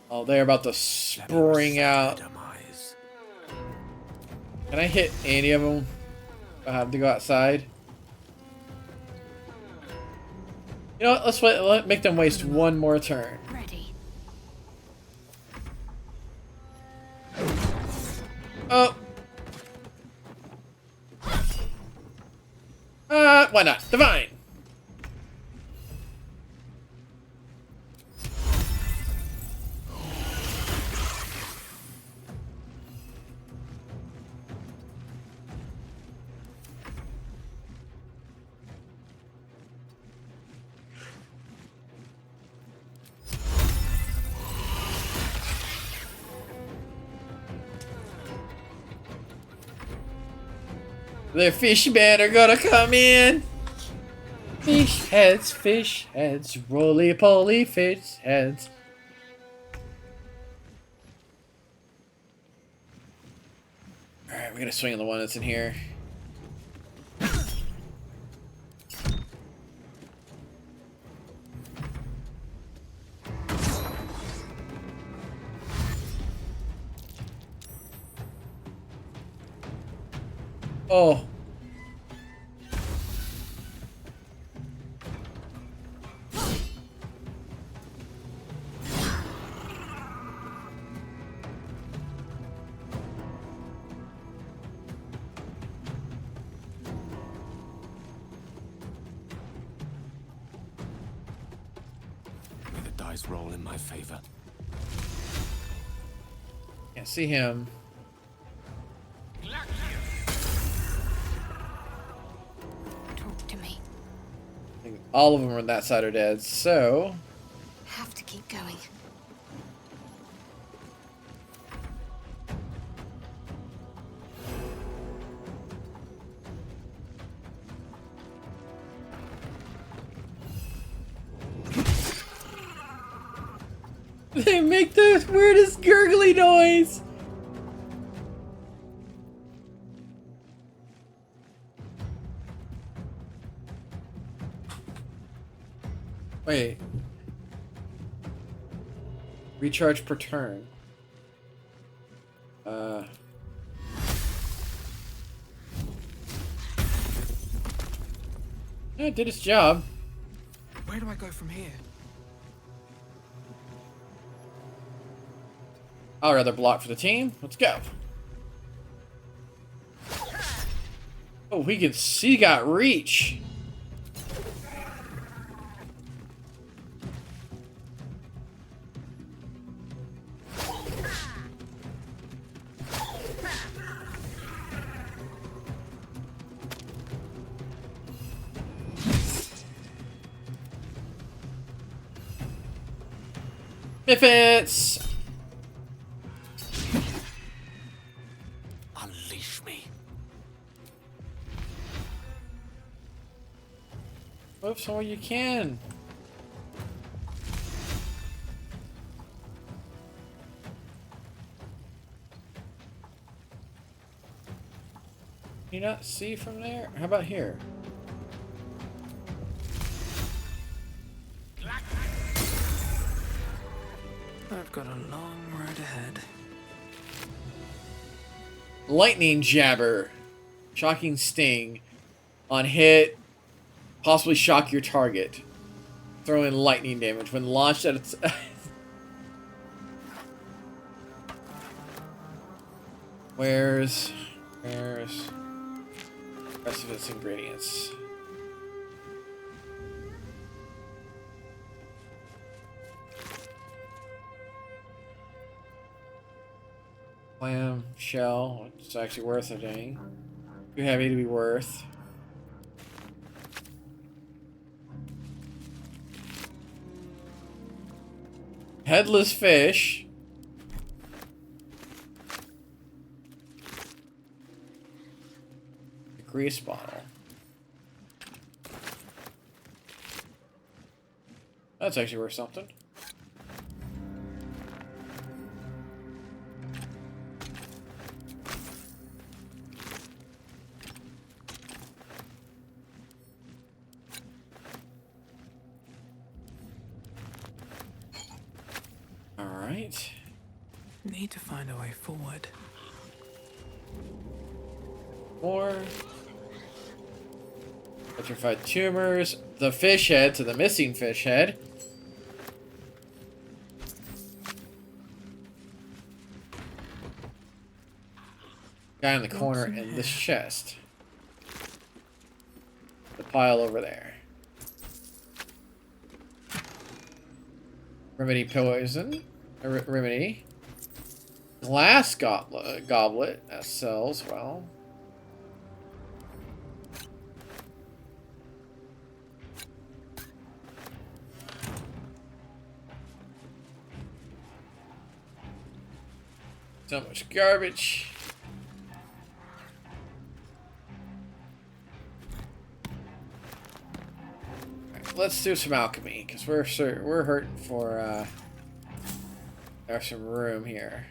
Oh, they're about to spring out. Can I hit any of them? I have to go outside. You know what? Let's wait. Let's make them waste one more turn. Ready. Oh. Why not? Divine. The fishmen are gonna come in. Fish heads, roly-poly fish heads. Alright, we're gonna swing on the one that's in here. Oh. May the dice roll in my favor. Can't see him. Talk to me. I think all of them on that side are dead, so... Have to keep going. They make the weirdest gurgly noise! Wait. Recharge per turn. Yeah, it did its job. Where do I go from here? I'd rather block for the team. Let's go. Oh, he can see, got reach. Biffits! Unleash me. Move somewhere you can. Can you not see from there? How about here? I've got a long road ahead. Lightning Jabber. Shocking Sting. On hit, possibly shock your target. Throw in lightning damage when launched at its... Where's the rest of its ingredients? Clam shell, it's actually worth a dang. Too heavy to be worth. Headless fish. Grease bottle. That's actually worth something. Alright. Need to find a way forward. More. Petrified tumors. The fish head to the missing fish head. Guy in the corner in this chest. The pile over there. Remedy poison. Remedy. Glass goblet. That sells well. So much garbage. Right, let's do some alchemy because we're hurting for there's some room here.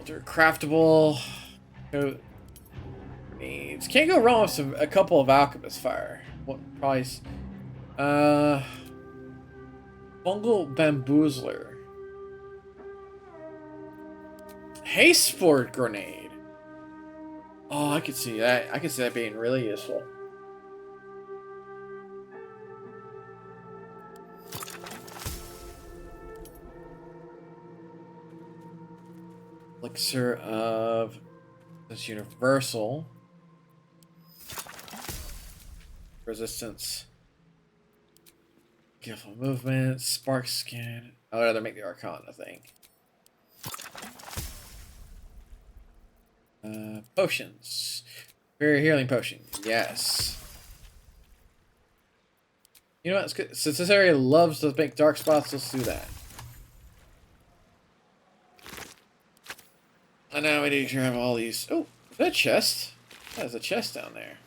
Craftable needs. Can't go wrong with a couple of alchemist fire. What price? Fungal bamboozler. Haste sport grenade. Oh, I could see that. I could see that being really useful. Elixir of this universal resistance, careful movement, spark skin. I would rather make the Arcana thing. Potions, very healing potion. Yes. You know what? It's good. Since this area loves to make dark spots, let's do that. And now we need to have all these. Oh, that chest. There's a chest down there.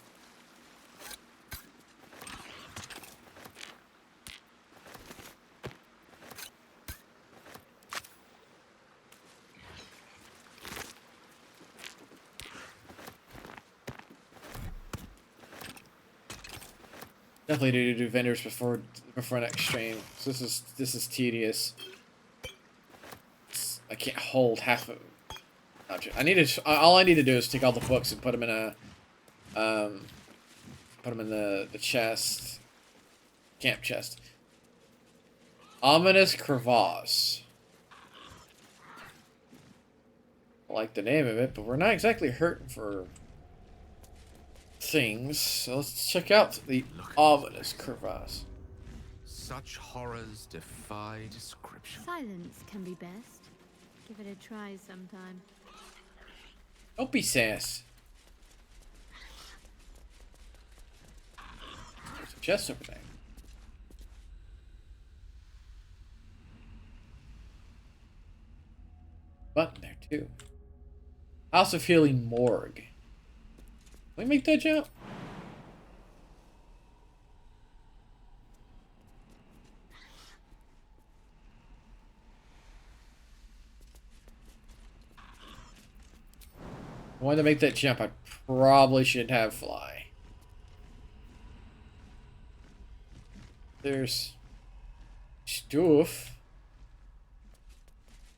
Definitely need to do vendors before next stream. So this is tedious. I can't hold half of. I need to. All I need to do is take all the books and put them in a. Put them in the chest. Camp chest. Ominous crevasse. I like the name of it, but we're not exactly hurting for things. So let's check out the ominous crevasse. Such horrors defy description. Silence can be best. Give it a try sometime. Don't be sass. There's a chest over there. 2. House of Healing Morgue. Can we make that jump? If I wanted to make that jump, I probably should have fly. There's stuff.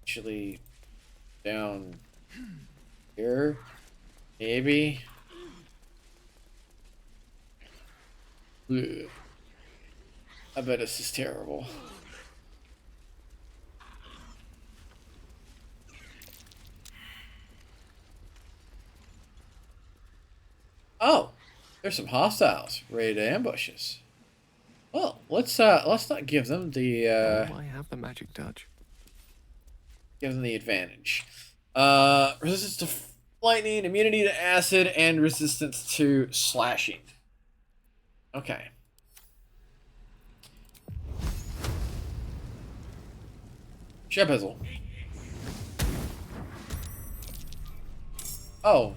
Actually, down here, maybe. Ugh. I bet this is terrible. Oh, there's some hostiles ready to ambush us. Well, let's not give them the I have the magic touch. Give them the advantage. Resistance to lightning, immunity to acid, and resistance to slashing. Okay. Shepizzle. Oh.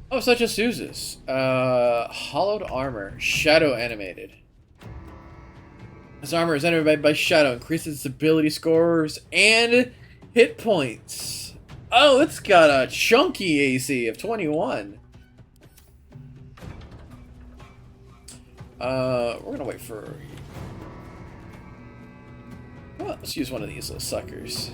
Oh, such as Suze's. Hollowed armor. Shadow animated. This armor is animated by shadow. Increases its ability scores and hit points. Oh, it's got a chunky AC of 21. We're gonna wait for... Well, let's use one of these little suckers.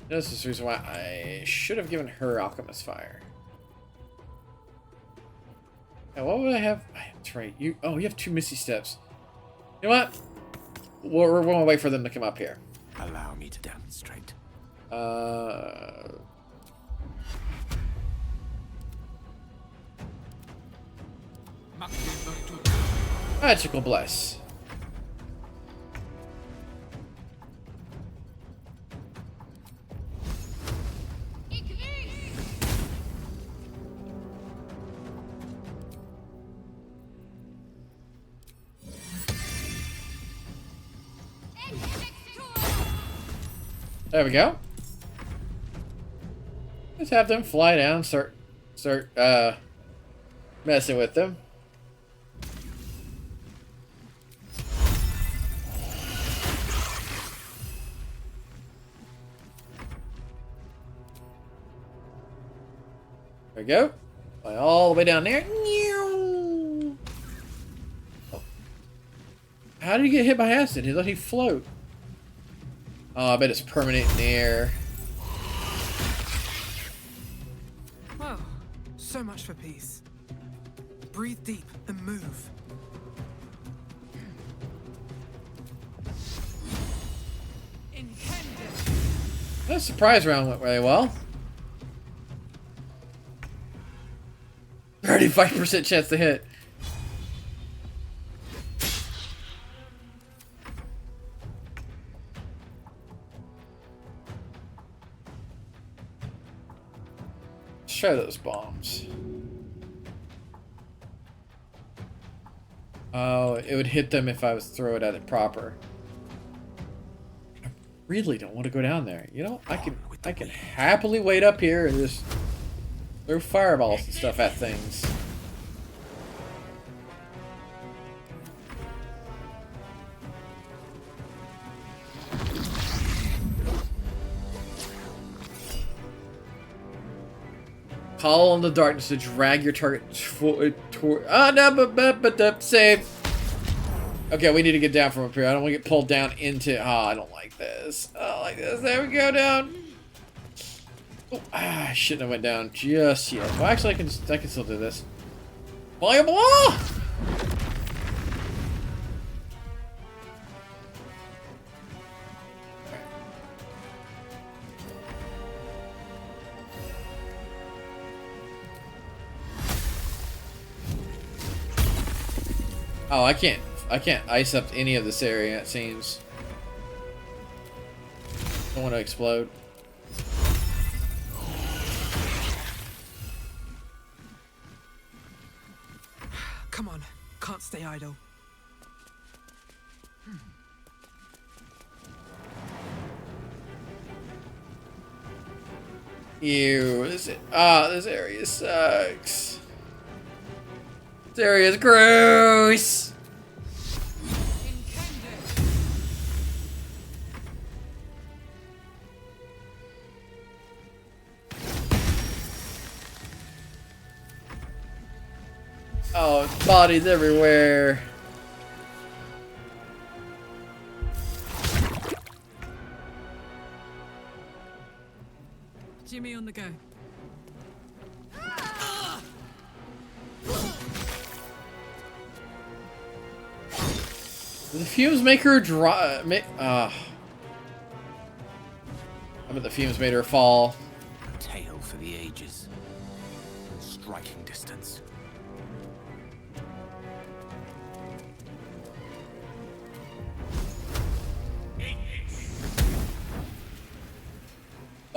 This is the reason why I should have given her Alchemist Fire. Now, what would I have? That's right. You have 2 Misty Steps. You know what? We're going to wait for them to come up here. Allow me to demonstrate. Magical Bless. There we go. Let's have them fly down, start messing with them. There we go. Fly all the way down there. Oh. How did he get hit by acid? He let he float. Oh, I bet it's permanent in the air. Well, so much for peace. Breathe deep and move. That surprise round went really well. 35% chance to hit. Let's try those bombs. Oh, it would hit them if I was throw it at it proper. I really don't want to go down there. You know, I can happily wait up here and just throw fireballs and stuff at things. Call on the darkness to drag your target toward. Oh no, but save. Okay, we need to get down from up here. I don't want to get pulled down into. Oh, I don't like this. I don't like this. There we go, down. Oh, I shouldn't have went down just yet. Well, actually, I can still do this. Fireball! Oh, I can't ice up any of this area, it seems. Don't want to explode. Come on, Stay idle. Ew, this area sucks. This area is gross. Oh, bodies everywhere. Jimmy on the go. The fumes make her dry. I bet the fumes made her fall. A tale for the ages. Striking distance.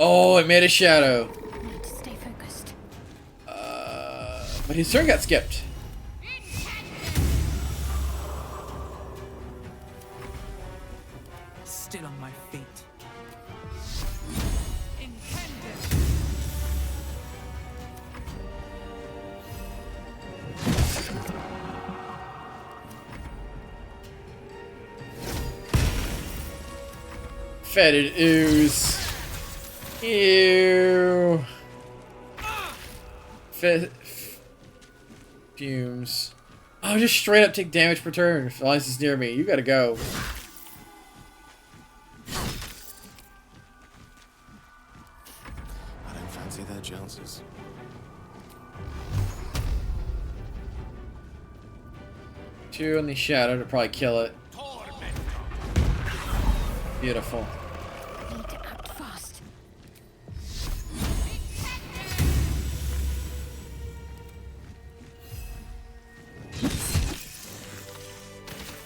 Oh, it made a shadow. Need to stay focused. But his turn got skipped. Still on my feet. Fetid ooze. Ew. Fumes. Oh, just straight up take damage per turn if Alliance is near me. You gotta go. I don't fancy their chances. Two in the shadow to probably kill it. Beautiful. Need to act fast.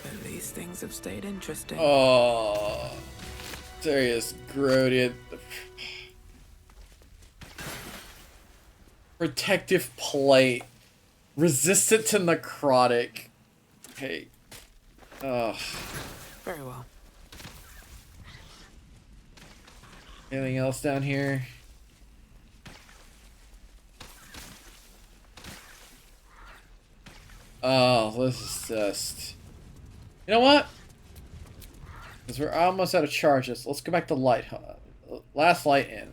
At least things have stayed interesting. Oh, serious grody. Protective plate, resistant to necrotic. Hey, ugh. Very well. Anything else down here? Oh, this is just... You know what? Because we're almost out of charges. Let's go back to light. Last light in.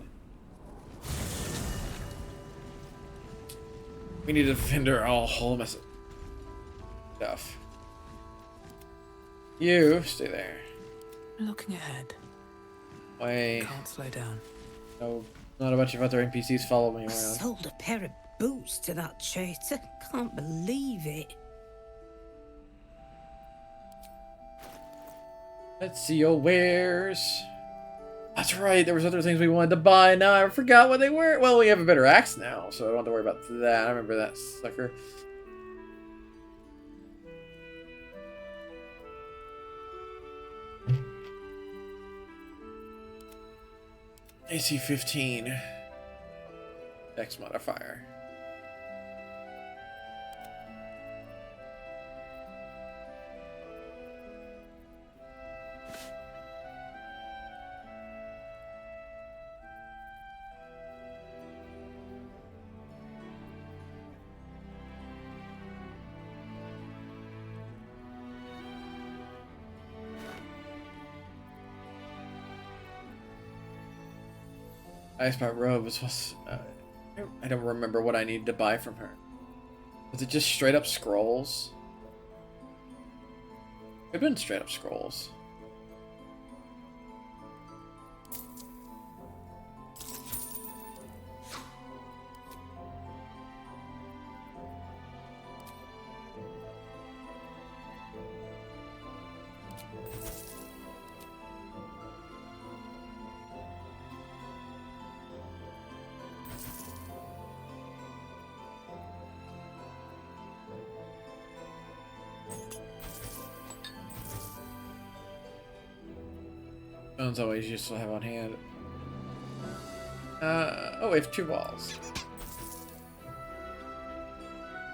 We need to defend our whole mess of stuff. You stay there. Looking ahead. Wait. Can't slow down. No, not a bunch of other NPCs follow me around. Sold a pair of boots to that traitor. Can't believe it. Let's see your wares. That's right, there was other things we wanted to buy. Now I forgot what they were. Well, we have a better axe now, so I don't have to worry about that. I remember that sucker. AC 15. Dex modifier. Icebound robe was I don't remember what I needed to buy from her. Was it just straight up scrolls? It been straight up scrolls. Stone's always useful to have on hand. Oh, we have 2 balls.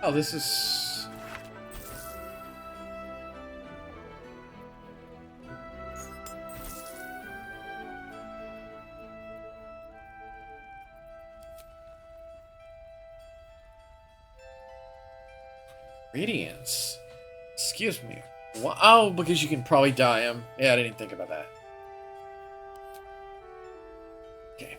Oh, this is... Radiance. Excuse me. Oh, because you can probably dye him. Yeah, I didn't think about that. Okay.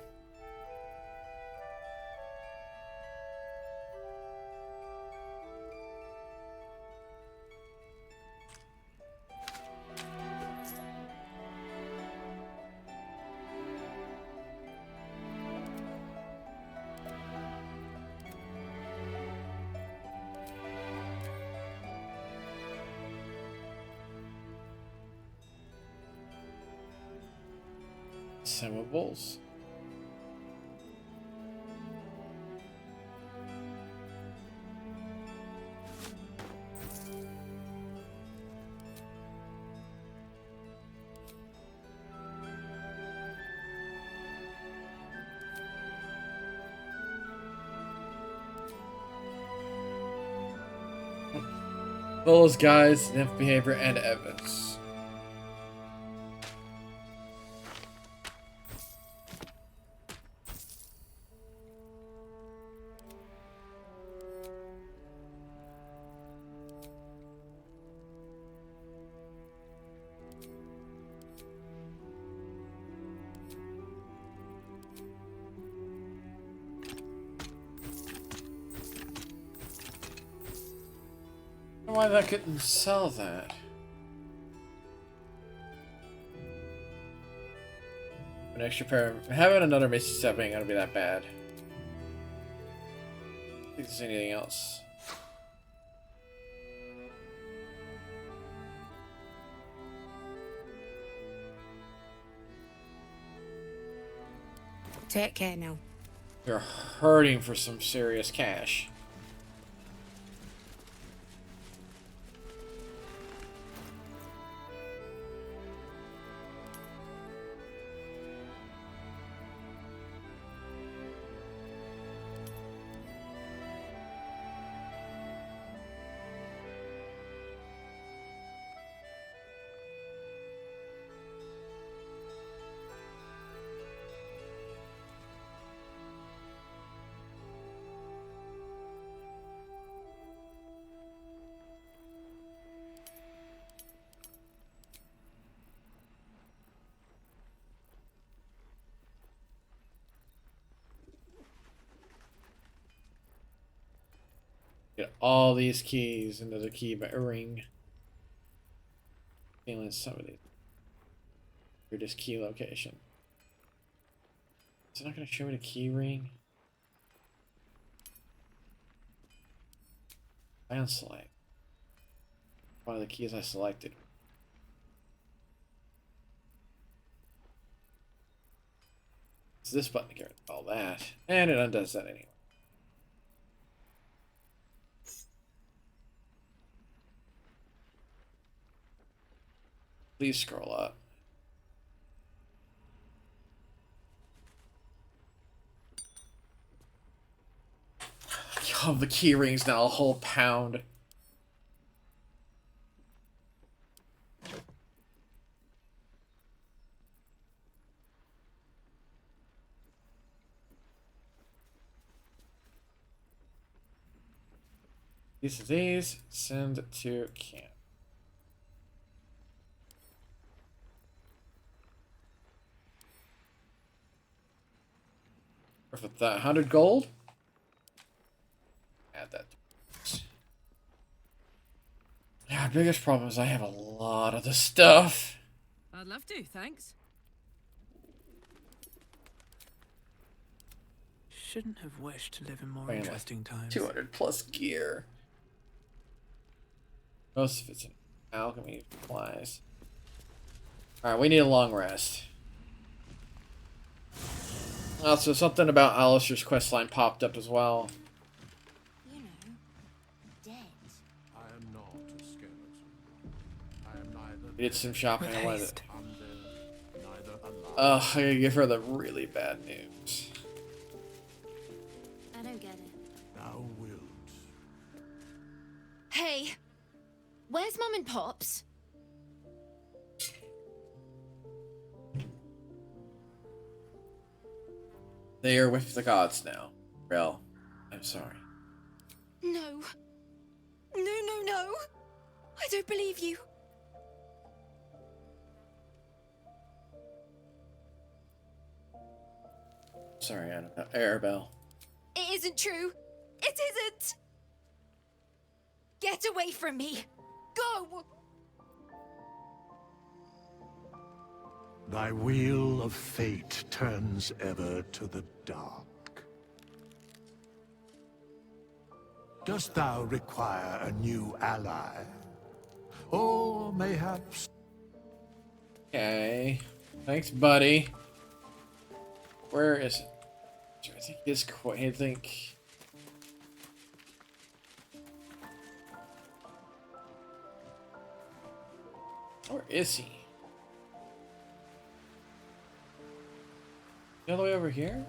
Consumables. Those guys, nymph behavior, and Evans. Why I couldn't sell that? An extra pair. Having another Misty Step ain't gonna be that bad. I think there's anything else. Take care now. You're hurting for some serious cash. Get all these keys into the key ring. Feeling some of these. Weirdest key location. Is it not going to show me the key ring? I unselect. One of the keys I selected. It's this button to get rid of all that. And it undoes that anyway. Please scroll up. Oh, the key ring's now a whole pound. These, send to camp. With that 100 gold. Add that. Yeah, biggest problem is I have a lot of the stuff. I'd love to, thanks. Shouldn't have wished to live in more Finally. interesting times. 200 plus gear. Most of it's in alchemy supplies. Alright, we need a long rest. Also, something about Alistair's questline popped up as well. You know, dead. I am not a skeleton. I am neither. We did some shopping. I wanted it. Neither alive. Ugh, I gotta give her the really bad news. I don't get it. Thou wilt. Hey, where's Mum and Pops? They are with the gods now. Rel, I'm sorry. No. No, no, no. I don't believe you. Sorry, I don't know. Arabelle. It isn't true. It isn't. Get away from me. Go. Thy wheel of fate turns ever to the dark. Dost thou require a new ally? Or mayhaps... Okay. Thanks, buddy. Where is it? I think this quite. I think. Where is he? All the way over here?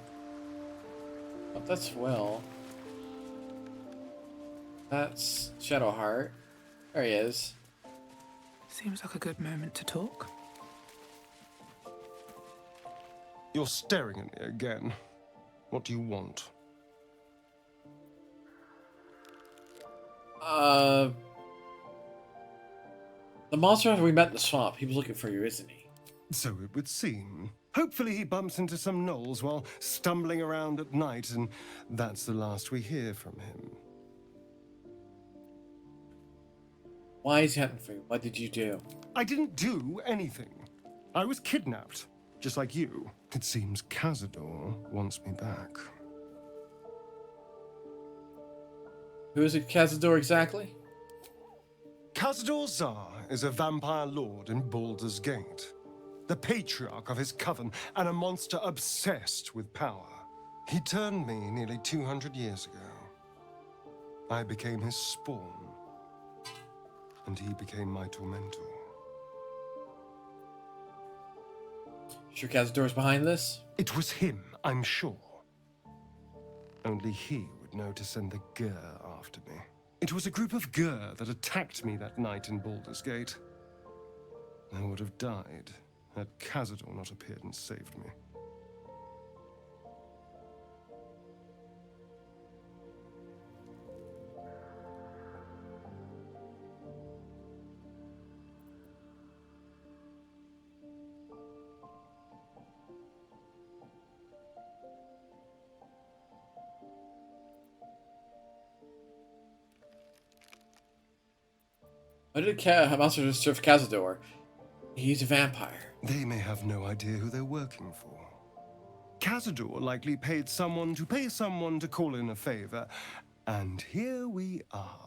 Oh, that's Will. That's Shadowheart. There he is. Seems like a good moment to talk. You're staring at me again. What do you want? The monster we met in the swamp, he was looking for you, isn't he? So it would seem. Hopefully he bumps into some gnolls while stumbling around at night, and that's the last we hear from him. Why is he hunting for you? What did you do? I didn't do anything. I was kidnapped, just like you. It seems Cazador wants me back. Who is it, Cazador, exactly? Cazador Zar is a vampire lord in Baldur's Gate. The patriarch of his coven, and a monster obsessed with power. He turned me nearly 200 years ago. I became his spawn, and he became my tormentor. Sure Cazador's behind this? It was him, I'm sure. Only he would know to send the Gur after me. It was a group of Gur that attacked me that night in Baldur's Gate. I would have died had Cazador not appeared and saved me. Why did monster just serve Cazador? He's a vampire. They may have no idea who they're working for. Cazador likely paid someone to call in a favor, and here we are.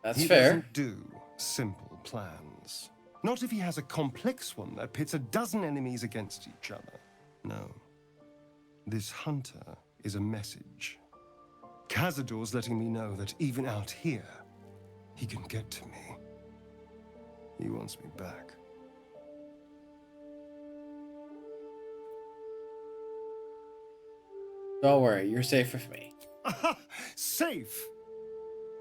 That's he fair. Doesn't do simple plans. Not if he has a complex one that pits a dozen enemies against each other. No. This hunter is a message. Cazador's letting me know that even out here, he can get to me. He wants me back. Don't worry, you're safe with me. Safe?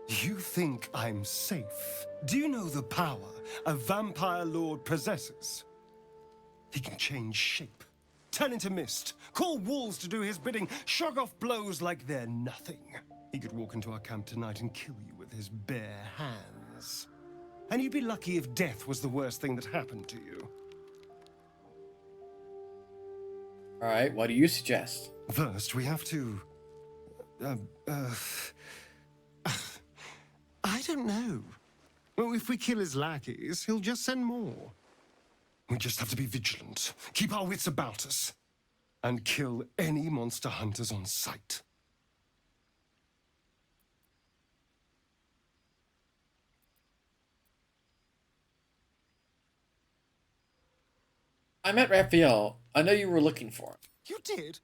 You think I'm safe? Do you know the power a vampire lord possesses? He can change shape, turn into mist, call walls to do his bidding, shrug off blows like they're nothing. He could walk into our camp tonight and kill you with his bare hands. And you'd be lucky if death was the worst thing that happened to you. All right, what do you suggest? First, we have to... I don't know. Well, if we kill his lackeys, he'll just send more. We just have to be vigilant, keep our wits about us, and kill any monster hunters on sight. I met Raphael. I know you were looking for him. You did?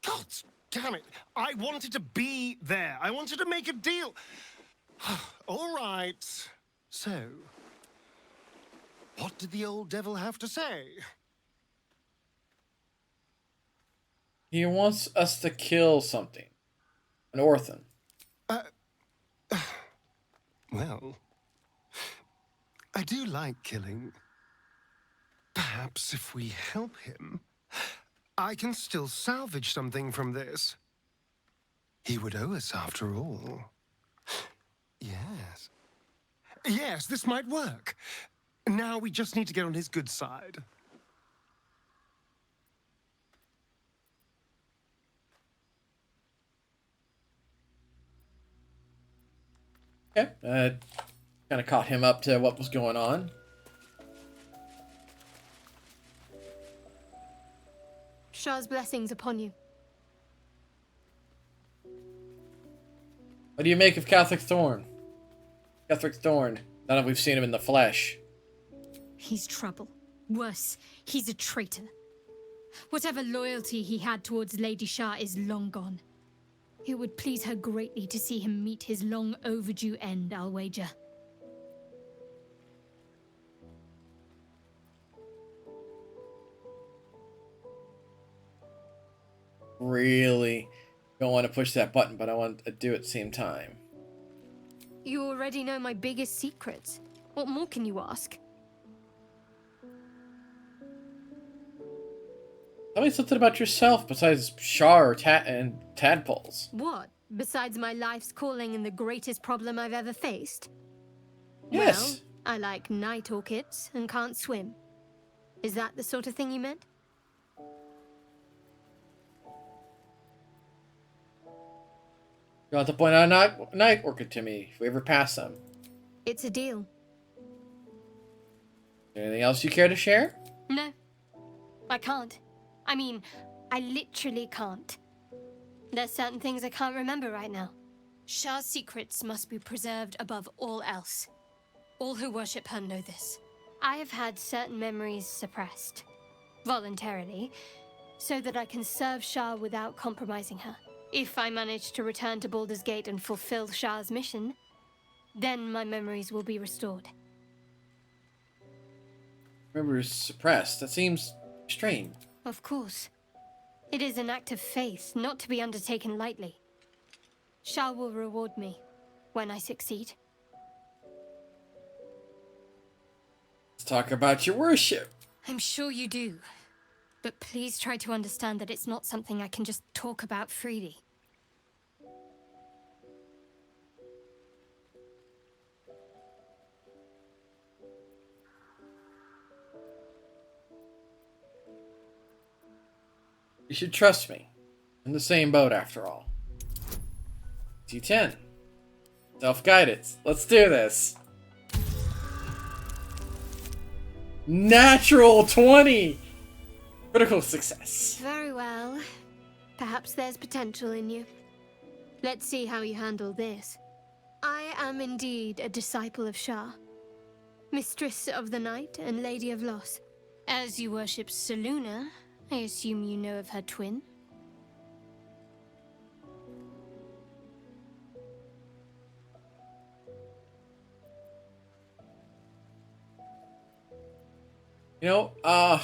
God damn it. I wanted to be there. I wanted to make a deal. All right. So, what did the old devil have to say? He wants us to kill something. An orphan. Well, I do like killing. Perhaps if we help him, I can still salvage something from this. He would owe us after all. Yes. Yes, this might work. Now we just need to get on his good side. Okay. Kind of caught him up to what was going on. Shah's blessings upon you. What do you make of Catholic Thorn? Catholic Thorn, now that we've seen him in the flesh. He's trouble. Worse, he's a traitor. Whatever loyalty he had towards Lady Shah is long gone. It would please her greatly to see him meet his long overdue end, I'll wager. Really don't want to push that button, but I want to do it at the same time. You already know my biggest secrets. What more can you ask? Tell me something about yourself besides Shar and tadpoles. What? Besides my life's calling and the greatest problem I've ever faced? Yes. Well, I like night orchids and can't swim. Is that the sort of thing you meant? You'll have to point out a night orchid to me if we ever pass them. It's a deal. Anything else you care to share? No. I can't. I mean, I literally can't. There's certain things I can't remember right now. Shah's secrets must be preserved above all else. All who worship her know this. I have had certain memories suppressed. Voluntarily. So that I can serve Shah without compromising her. If I manage to return to Baldur's Gate and fulfill Shah's mission, then my memories will be restored. Remember, suppressed. That seems strange. Of course. It is an act of faith, not to be undertaken lightly. Shah will reward me when I succeed. Let's talk about your worship. I'm sure you do. But please try to understand that it's not something I can just talk about freely. You should trust me. In the same boat, after all. D10. Self-guidance. Let's do this. Natural 20! Critical success. Very well. Perhaps there's potential in you. Let's see how you handle this. I am indeed a disciple of Shah. Mistress of the Night and Lady of Loss. As you worship Selûne, I assume you know of her twin? You know, I'm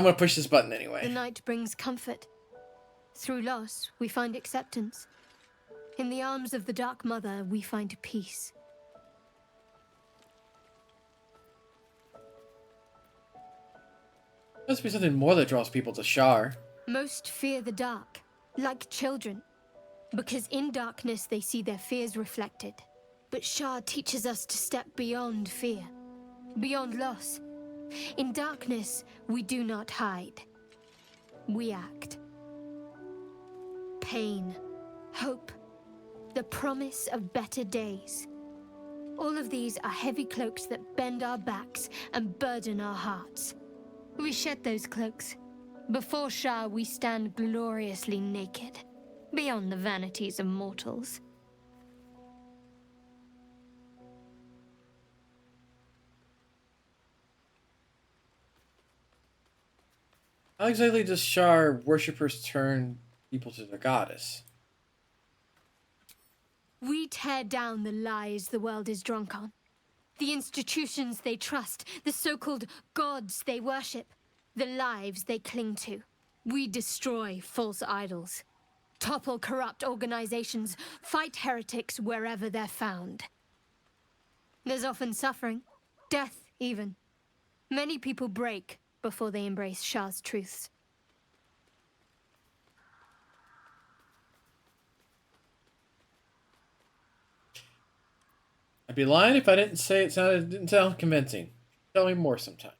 gonna push this button anyway. The night brings comfort. Through loss, we find acceptance. In the arms of the Dark Mother, we find peace. Must be something more that draws people to Shar. Most fear the dark, like children. Because in darkness they see their fears reflected. But Shah teaches us to step beyond fear, beyond loss. In darkness, we do not hide. We act. Pain, hope, the promise of better days. All of these are heavy cloaks that bend our backs and burden our hearts. We shed those cloaks. Before Shah, we stand gloriously naked, beyond the vanities of mortals. How exactly does Shar worshippers turn people to their goddess? We tear down the lies the world is drunk on. The institutions they trust, the so-called gods they worship, the lives they cling to. We destroy false idols, topple corrupt organizations, fight heretics wherever they're found. There's often suffering, death even, Many people break before they embrace Shah's truths. I'd be lying if I didn't say didn't sound convincing. Tell me more sometime.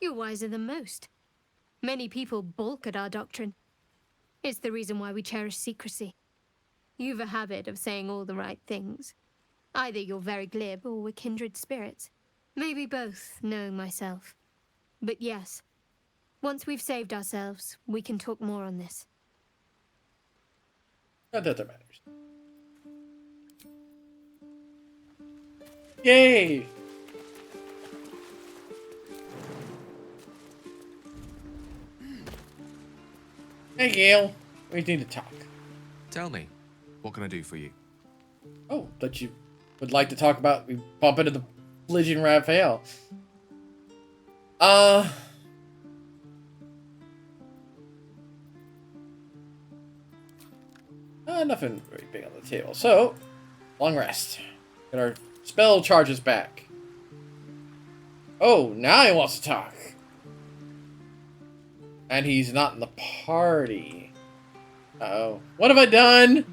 You're wiser than most. Many people balk at our doctrine. It's the reason why we cherish secrecy. You've a habit of saying all the right things. Either you're very glib or we're kindred spirits. Maybe both, knowing myself. But yes, once we've saved ourselves, we can talk more on this. Not that that matters. Yay! Hey, Gail. We need to talk. Tell me, what can I do for you? Oh, that you would like to talk about. We bump into the Legion Raphael. Nothing very big on the table. So, long rest. Get our spell charges back. Oh, now he wants to talk. And he's not in the party. Uh-oh. What have I done?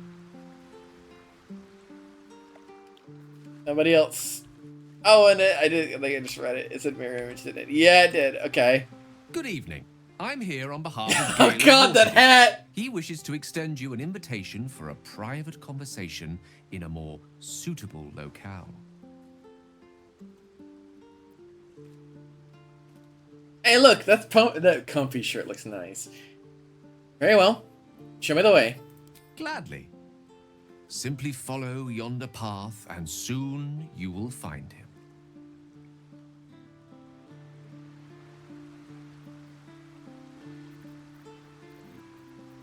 Somebody else. Oh, and I did. I think I just read it. It said mirror image, didn't it? Yeah, it did. Okay. Good evening. I'm here on behalf of Oh God, that hat! He wishes to extend you an invitation for a private conversation in a more suitable locale. Hey, look, that comfy shirt looks nice. Very well. Show me the way. Gladly. Simply follow yonder path, and soon you will find him.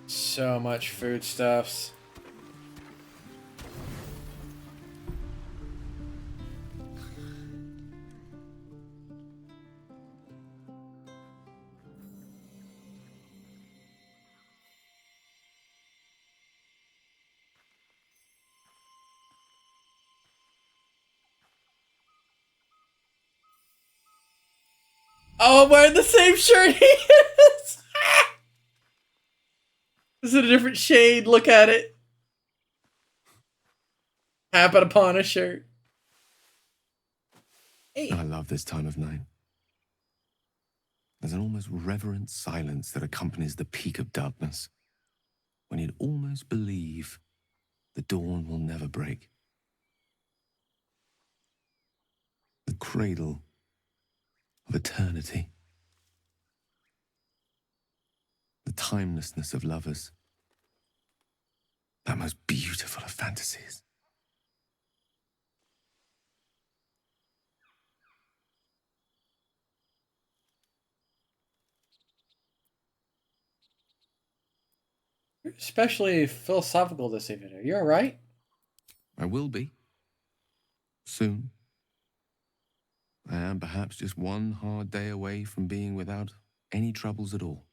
So much foodstuffs. Oh, I'm wearing the same shirt he is! Is it a different shade? Look at it. Happen upon a shirt. Hey. I love this time of night. There's an almost reverent silence that accompanies the peak of darkness, when you'd almost believe the dawn will never break. The cradle of eternity. The timelessness of lovers. That most beautiful of fantasies. You're especially philosophical this evening. Are you alright? I will be. Soon. I am perhaps just one hard day away from being without any troubles at all.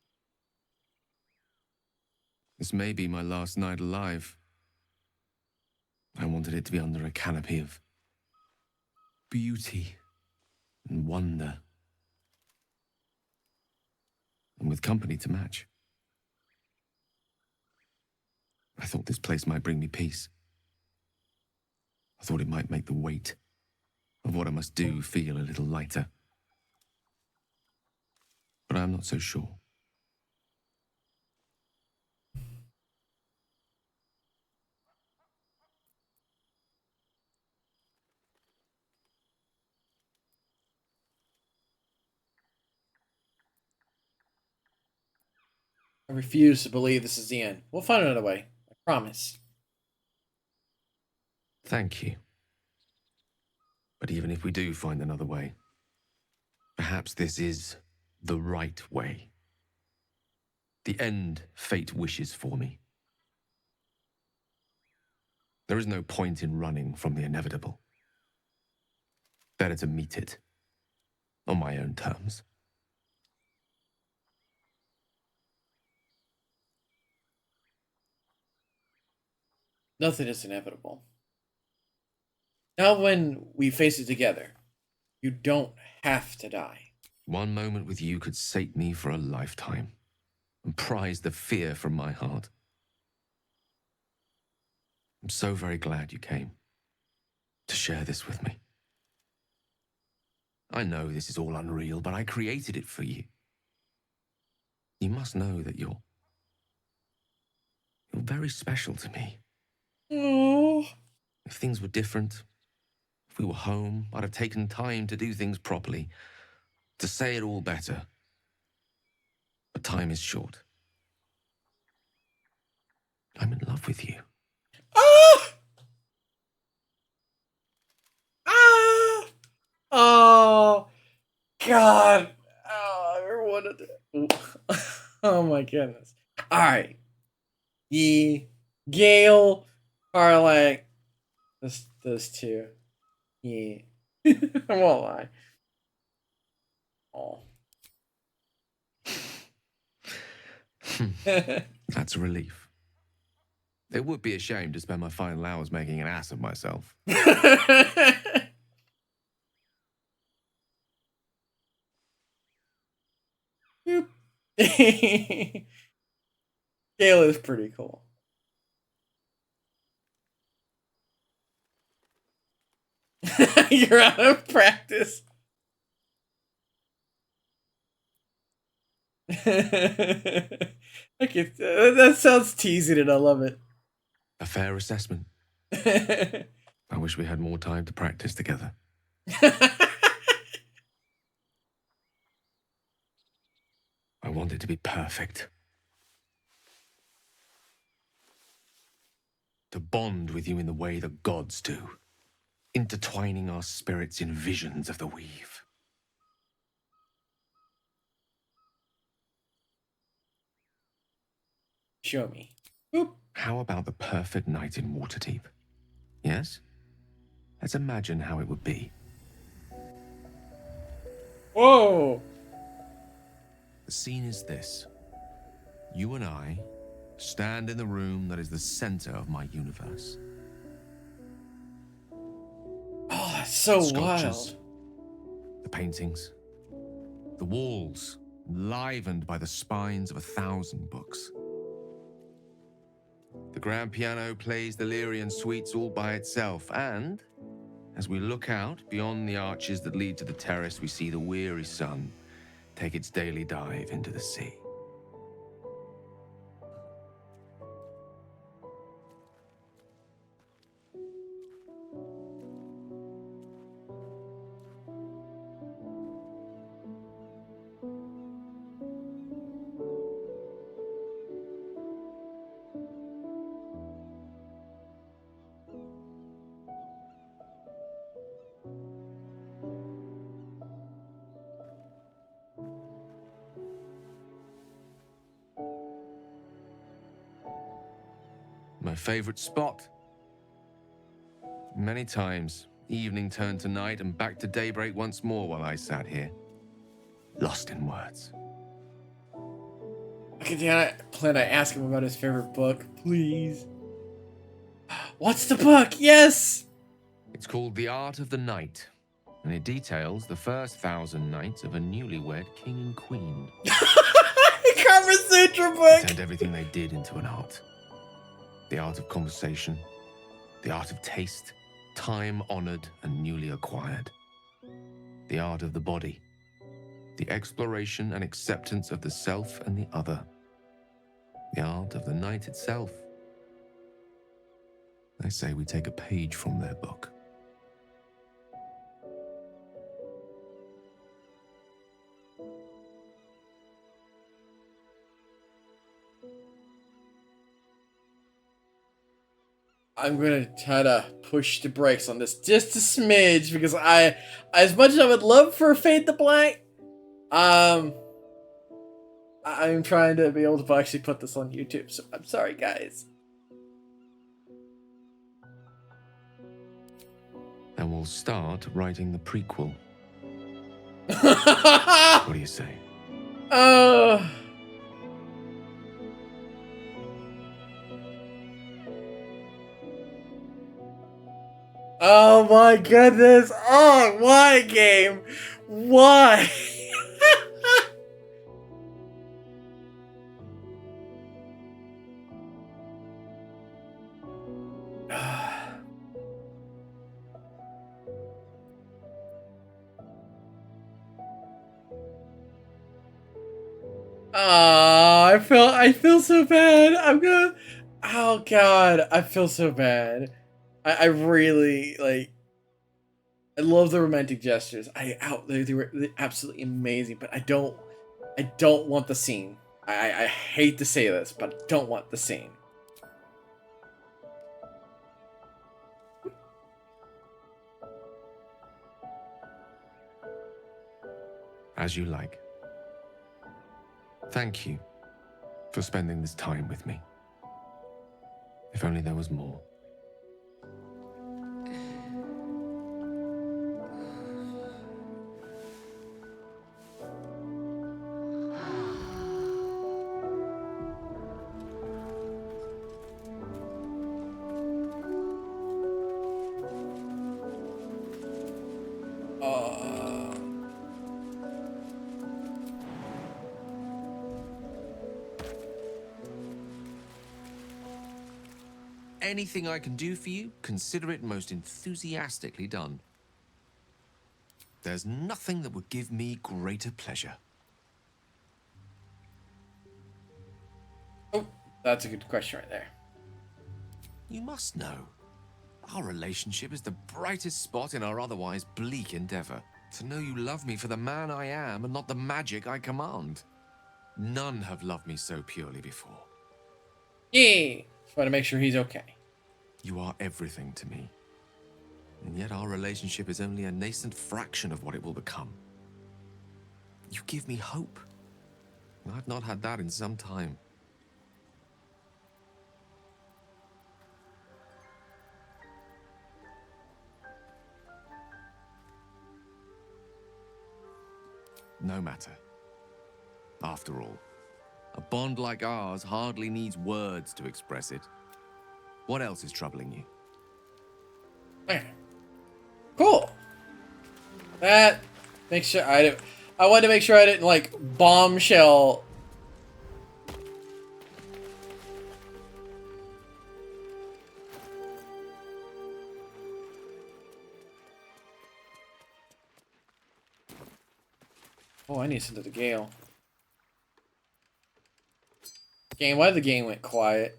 This may be my last night alive. I wanted it to be under a canopy of beauty and wonder, and with company to match. I thought this place might bring me peace. I thought it might make the weight of what I must do feel a little lighter. But I'm not so sure. I refuse to believe this is the end. We'll find another way. I promise. Thank you. But even if we do find another way, perhaps this is the right way. The end fate wishes for me. There is no point in running from the inevitable. Better to meet it on my own terms. Nothing is inevitable. Now when we face it together, you don't have to die. One moment with you could sate me for a lifetime and prize the fear from my heart. I'm so very glad you came to share this with me. I know this is all unreal, but I created it for you. You must know that you're very special to me. Oh. If things were different, if we were home, I'd have taken time to do things properly, to say it all better. But time is short. I'm in love with you. Ah! Ah! Oh, God. Oh, I wanted to. Oh, my goodness. All right. Gale, Karlach, those two. Yeah. I won't lie. Oh. That's a relief. It would be a shame to spend my final hours making an ass of myself. Gale is pretty cool. You're out of practice. Okay, that sounds teasing and I love it. A fair assessment. I wish we had more time to practice together. I want it to be perfect. To bond with you in the way the gods do, intertwining our spirits in visions of the weave. Show me. How about the perfect night in Waterdeep? Yes? Let's imagine how it would be. Whoa! The scene is this. You and I stand in the room that is the center of my universe. Oh, that's so Sculptures, wild. the paintings, the walls enlivened by the spines of 1,000 books. The grand piano plays the Lyrian suites all by itself, and as we look out beyond the arches that lead to the terrace, we see the weary sun take its daily dive into the sea. My favorite spot. Many times, evening turned to night and back to daybreak once more while I sat here, lost in words. Okay, I plan to ask him about his favorite book, please. What's the book? Yes! It's called The Art of the Night, and it details the first 1,000 nights of a newlywed king and queen. Conversation book! They turned everything they did into an art. The art of conversation, the art of taste, time-honored and newly acquired. The art of the body, the exploration and acceptance of the self and the other. The art of the night itself. I say we take a page from their book. I'm gonna try to push the brakes on this just a smidge because as much as I would love for Fade to Black, I'm trying to be able to actually put this on YouTube, so I'm sorry, guys. And we'll start writing the prequel. What do you say? Oh my goodness! Oh, why, game? Why? I feel so bad. I'm gonna. Oh God, I feel so bad. I really like. I love the romantic gestures. They were absolutely amazing, but I don't want the scene. I hate to say this, but I don't want the scene. As you like. Thank you for spending this time with me. If only there was more. Anything I can do for you, consider it most enthusiastically done. There's nothing that would give me greater pleasure. Oh, that's a good question right there. You must know, our relationship is the brightest spot in our otherwise bleak endeavor. To know you love me for the man I am and not the magic I command. None have loved me so purely before. Yeah, just want to make sure he's okay. You are everything to me. And yet our relationship is only a nascent fraction of what it will become. You give me hope. I've not had that in some time. No matter. After all, a bond like ours hardly needs words to express it. What else is troubling you? Okay. Cool. That makes sure I wanted to make sure I didn't like bombshell. Oh, I need to send to the Gale. Game, why the game went quiet?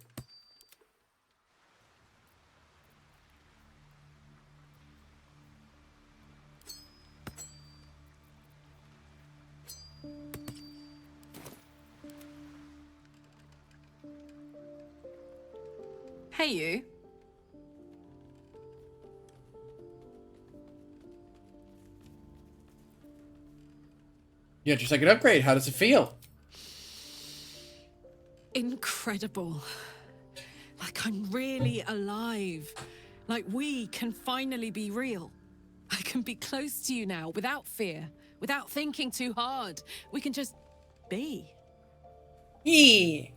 Hey, you. You got your second upgrade. How does it feel? Incredible. Like I'm really alive. Like we can finally be real. I can be close to you now without fear, without thinking too hard. We can just be. Yeah.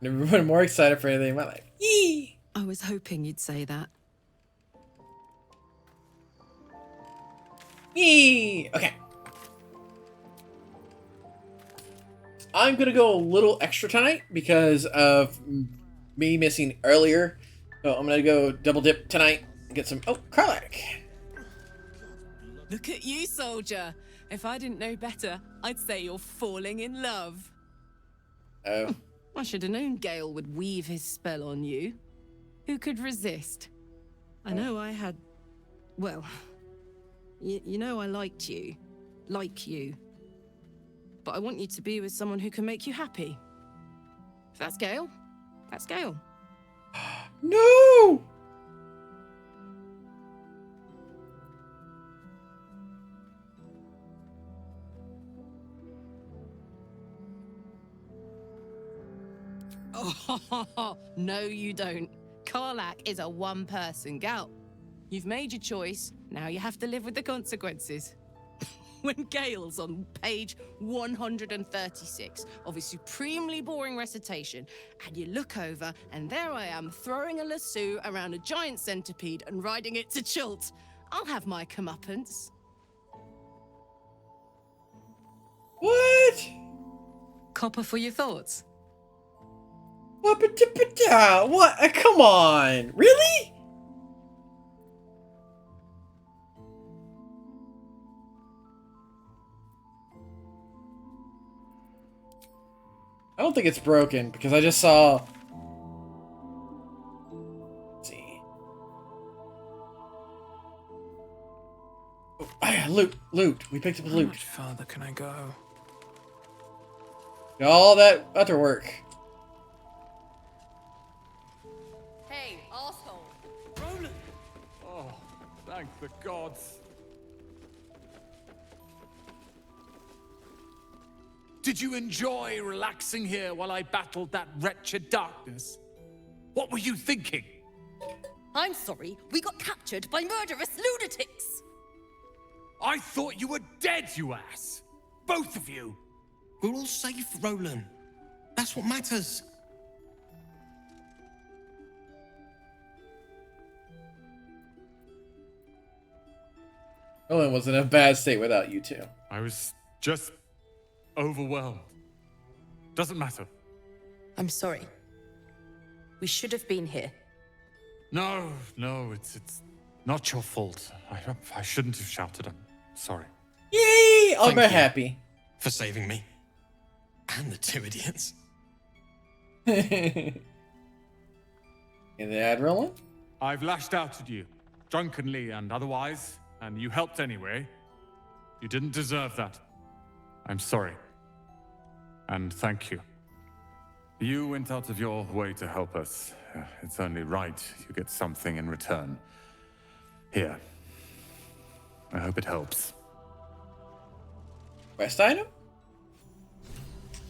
Never been more excited for anything in my life. Yee! I was hoping you'd say that. Yee! Okay. I'm gonna go a little extra tonight because of me missing earlier. So I'm gonna go double dip tonight and get some. Oh, Cleric! Look at you, soldier. If I didn't know better, I'd say you're falling in love. Oh. I should have known Gale would weave his spell on you. Who could resist? I know I had... Well... You know I liked you. Like you. But I want you to be with someone who can make you happy. If that's Gale, that's Gale. No! Oh, no you don't. Karlach is a one-person gal. You've made your choice, now you have to live with the consequences. When Gale's on page 136 of his supremely boring recitation, and you look over, and there I am throwing a lasso around a giant centipede and riding it to Chult. I'll have my comeuppance. What? Copper for your thoughts? What? What? Come on. Really? I don't think it's broken because I just saw. Let's see. Oh, yeah, loot. We picked up How loot. much further can I go? All that other work. Hey, asshole. Roland! Oh, thank the gods. Did you enjoy relaxing here while I battled that wretched darkness? What were you thinking? I'm sorry, we got captured by murderous lunatics. I thought you were dead, you ass! Both of you! We're all safe, Roland. That's what matters. Roland was in a bad state without you two. I was just overwhelmed. Doesn't matter. I'm sorry. We should have been here. No, it's not your fault. I shouldn't have shouted. I'm sorry. Yay! I'm Thank you happy. for saving me. And the two idiots. In the ad, Roland? I've lashed out at you, drunkenly and otherwise, and you helped anyway. You didn't deserve that. I'm sorry. And thank you. You went out of your way to help us. It's only right you get something in return. Here. I hope it helps. Quest item?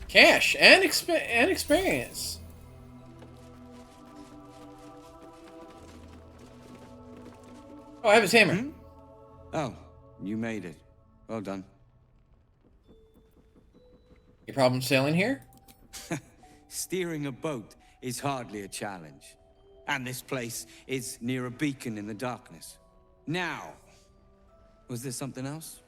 Cash and experience. Oh, I have his hammer. Oh, you made it. Well done. Any problem sailing here? Steering a boat is hardly a challenge. And this place is near a beacon in the darkness. Now, was there something else?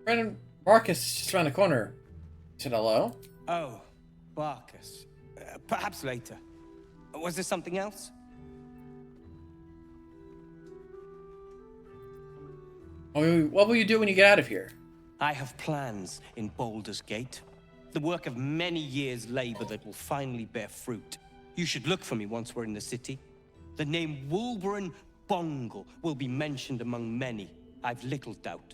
Brandon Marcus is just around the corner. He said hello. Oh, Barcus. Perhaps later. Was there something else? What will you do when you get out of here? I have plans in Baldur's Gate. The work of many years' labor that will finally bear fruit. You should look for me once we're in the city. The name Wolverine Bongle will be mentioned among many. I've little doubt.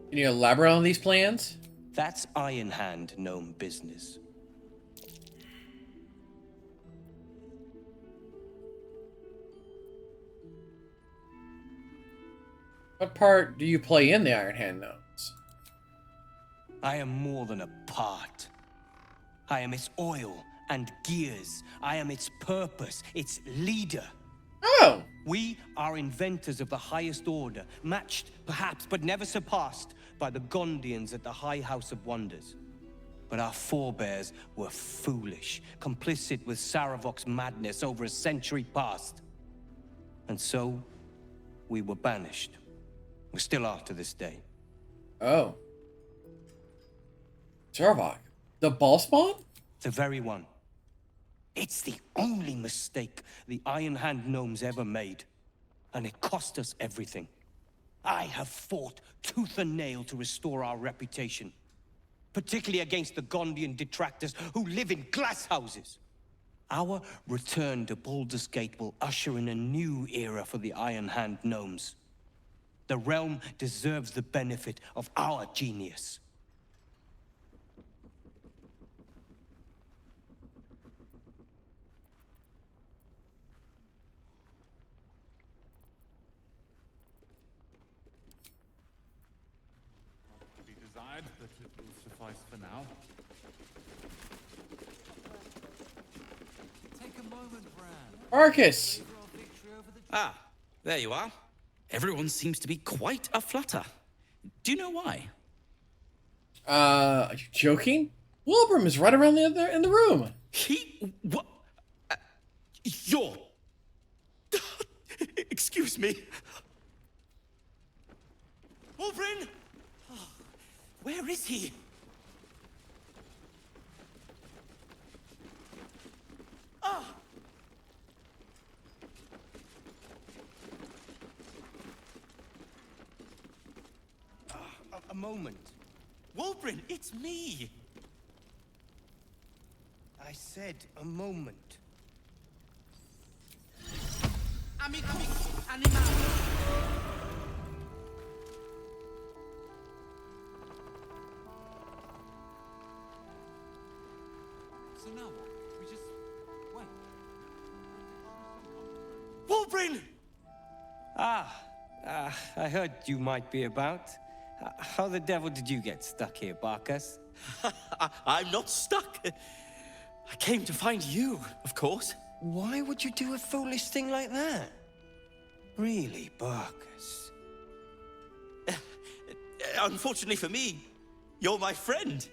Can you elaborate on these plans? That's Iron Hand gnome business. What part do you play in the Iron Hand Gnomes? I am more than a part. I am its oil and gears. I am its purpose, its leader. Oh! We are inventors of the highest order, matched, perhaps, but never surpassed by the Gondians at the High House of Wonders. But our forebears were foolish, complicit with Saravok's madness over a century past. And so, we were banished. We still are to this day. Oh. Saravok. The ball spawn? The very one. It's the only mistake the Iron Hand gnomes ever made. And it cost us everything. I have fought tooth and nail to restore our reputation. Particularly against the Gondian detractors who live in glass houses. Our return to Baldur's Gate will usher in a new era for the Iron Hand gnomes. The realm deserves the benefit of our genius. To be desired, but it will suffice for now. Take a moment, Bran. Marcus! Ah, there you are. Everyone seems to be quite aflutter. Do you know why? Are you joking? Wilbram is right around in the room. What? You're... Excuse me. Wolverine! Where is he? Ah, a moment. Wulbrin, it's me! I said a moment. Amicus animalis. So now what? We just wait. Wulbrin! I heard you might be about. How the devil did you get stuck here, Barkus? I'm not stuck. I came to find you, of course. Why would you do a foolish thing like that? Really, Barkus? Unfortunately for me, you're my friend.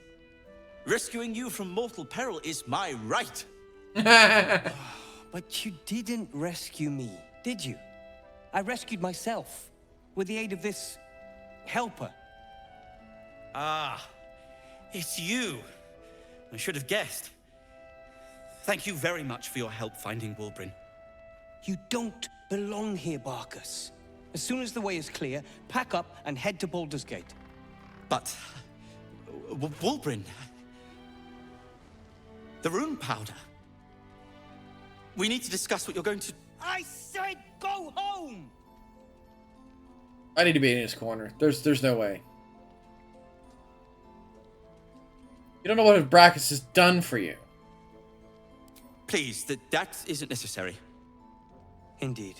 Rescuing you from mortal peril is my right. But you didn't rescue me, did you? I rescued myself with the aid of this helper. Ah, it's you. I should have guessed. Thank you very much for your help finding Wulbrin. You don't belong here, Barkus. As soon as the way is clear, pack up and head to Baldur's Gate. But... Wulbrin... The rune powder. We need to discuss what you're going to... I said go home! I need to be in his corner. There's no way. You don't know what Brachus has done for you. Please, that isn't necessary. Indeed.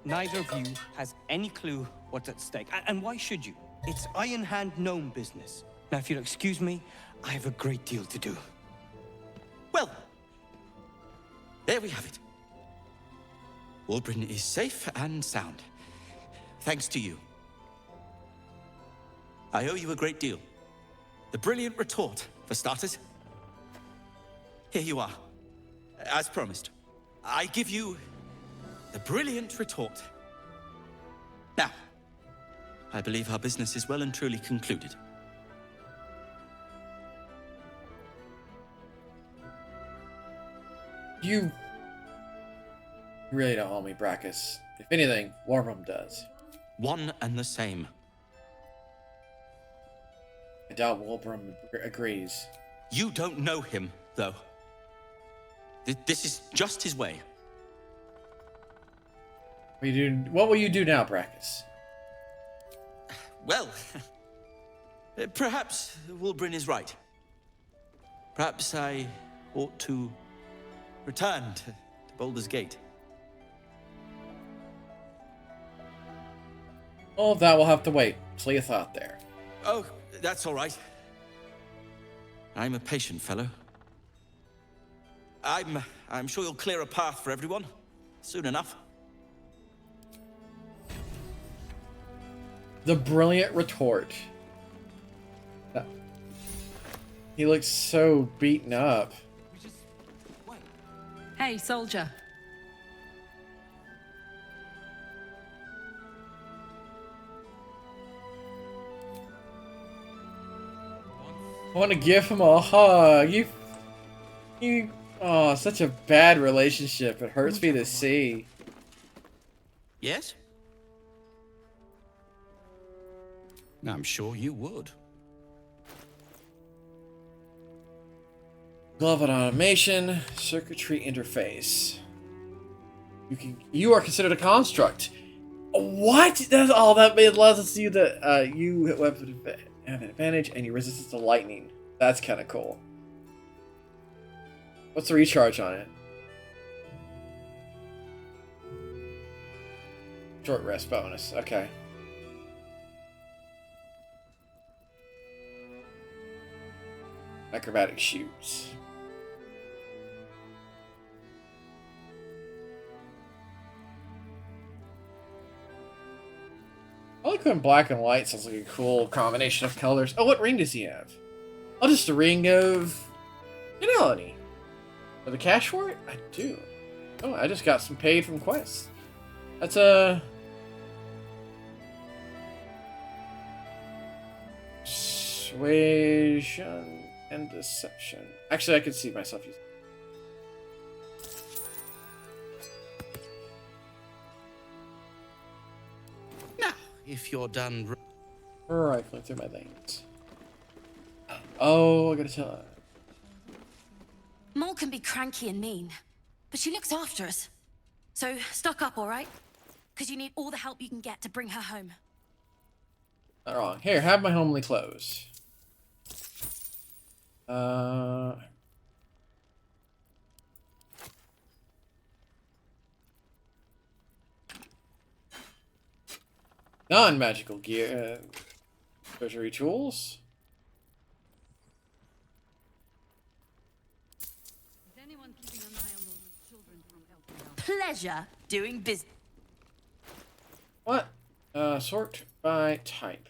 Neither of you has any clue what's at stake. And why should you? It's Iron Hand gnome business. Now, if you'll excuse me, I have a great deal to do. Well, there we have it. Wulbrin is safe and sound. Thanks to you. I owe you a great deal. The brilliant retort, for starters. Here you are. As promised, I give you the brilliant retort. Now, I believe our business is well and truly concluded. You really don't owe me, Brachus. If anything, Warrum does. One and the same. I doubt Warrum agrees. You don't know him, though. This is just his way. What will you do now, Brachus? Well, perhaps Wulbrin is right. Perhaps I ought to return to Baldur's Gate. All of that will have to wait. So you thought there. Oh, that's all right. I'm a patient fellow. I'm sure you'll clear a path for everyone soon enough. The brilliant retort. He looks so beaten up. Hey, soldier. I want to give him a hug. Oh, such a bad relationship. It hurts me to see. Yes? I'm sure you would. Glove and automation, circuitry interface. You are considered a construct. What? That's all that allows us to see that you hit weapon have an advantage and you resist to lightning. That's kind of cool. What's the recharge on it? Short rest bonus. Okay. Acrobatic shoots. I like when black and white sounds like a cool combination of colors. Oh, what ring does he have? Oh, just a ring of fidelity. For the cash for it? I do. Oh, I just got some paid from quests. That's a... Persuasion and deception. Actually, I could see myself using. Now, if you're done... rifling through my veins. Oh, I gotta tell her. Mole can be cranky and mean, but she looks after us. So, stock up, all right? Because you need all the help you can get to bring her home. Not wrong. Here, have my homely clothes. Non-magical gear. Treasury tools. Pleasure doing business. What? Sort by type.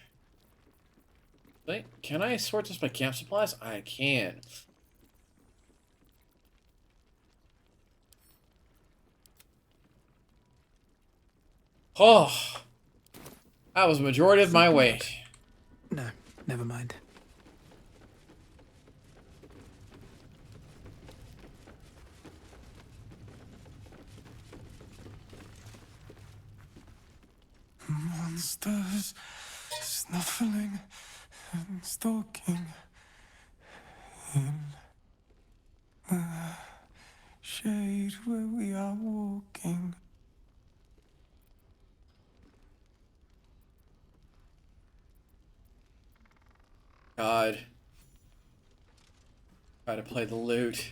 Wait, can I sort this by camp supplies? I can. Oh, that was the majority of my weight. No, never mind. Monsters snuffling and stalking in the shade where we are walking. God. Try to play the lute.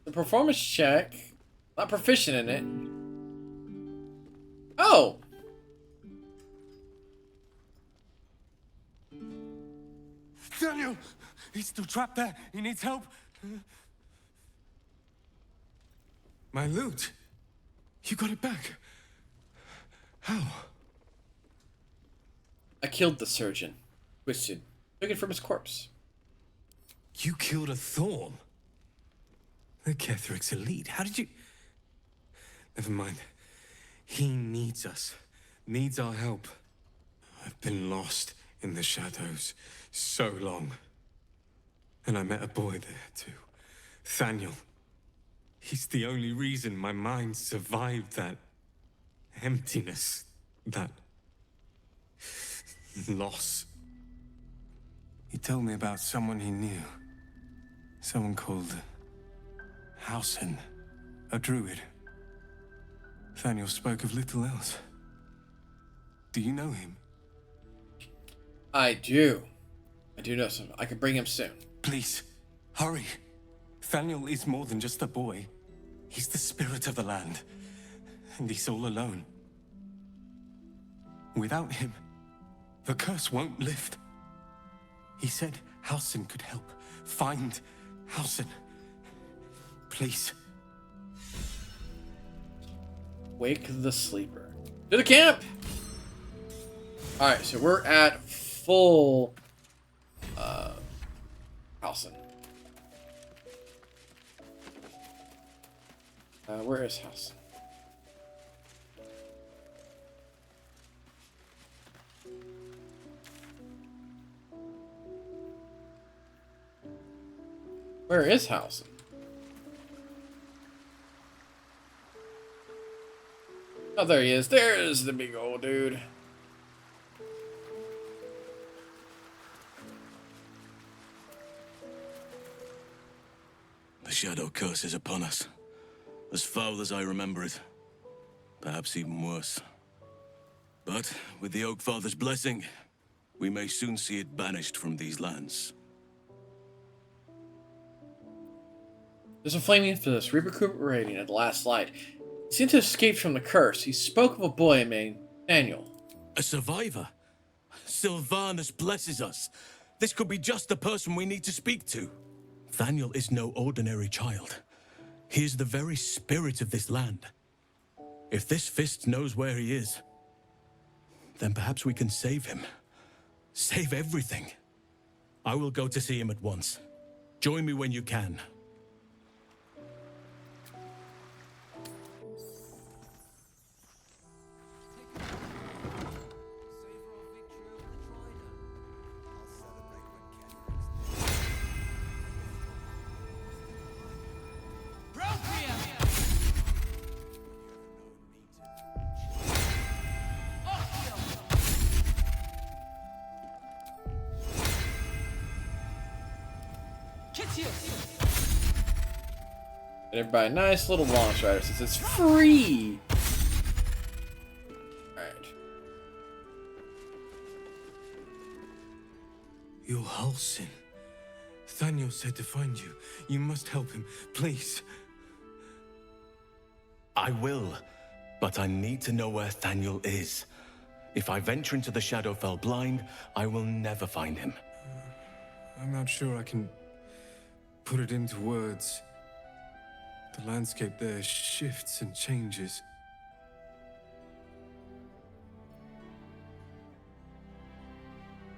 The performance check. Not proficient in it. Oh! Daniel! He's still trapped there. He needs help. My loot? You got it back? How? I killed the surgeon. Twisted. Took it from his corpse. You killed a Thorn? The Ketheric's elite. How did you... Never mind. He needs us. Needs our help. I've been lost in the shadows so long. And I met a boy there too. Thaniel. He's the only reason my mind survived that emptiness. That loss. He told me about someone he knew. Someone called Hausen, a druid. Thaniel spoke of little else. Do you know him? I do. I do know some. I can bring him soon. Please, hurry. Thaniel is more than just a boy. He's the spirit of the land. And he's all alone. Without him, the curse won't lift. He said Hausen could help. Find Hausen. Please. Wake the sleeper. To the camp! Alright, so we're at full Hausen. Where is Hausen? Where is Hausen? Oh, there he is. There's the big old dude. The Shadow Curse is upon us. As foul as I remember it. Perhaps even worse. But with the Oak Father's blessing, we may soon see it banished from these lands. There's a flaming infamous recuperating at the last light. He seemed to have escaped from the curse. He spoke of a boy named Daniel. A survivor? Sylvanus blesses us. This could be just the person we need to speak to. Thaniel is no ordinary child. He is the very spirit of this land. If this fist knows where he is, then perhaps we can save him. Save everything. I will go to see him at once. Join me when you can. And everybody, a nice little launch rider since it's free. Alright. You're Halsin. Thaniel said to find you. You must help him, please. I will, but I need to know where Thaniel is. If I venture into the Shadowfell blind, I will never find him. I'm not sure I can put it into words. The landscape there shifts and changes.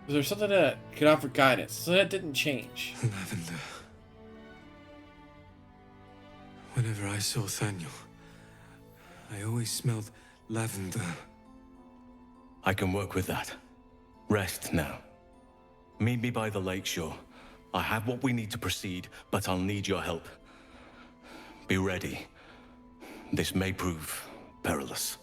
Was there something that could offer guidance? So that didn't change. Lavender. Whenever I saw Thaniel, I always smelled lavender. I can work with that. Rest now. Meet me by the lakeshore. I have what we need to proceed, but I'll need your help. Be ready. This may prove perilous.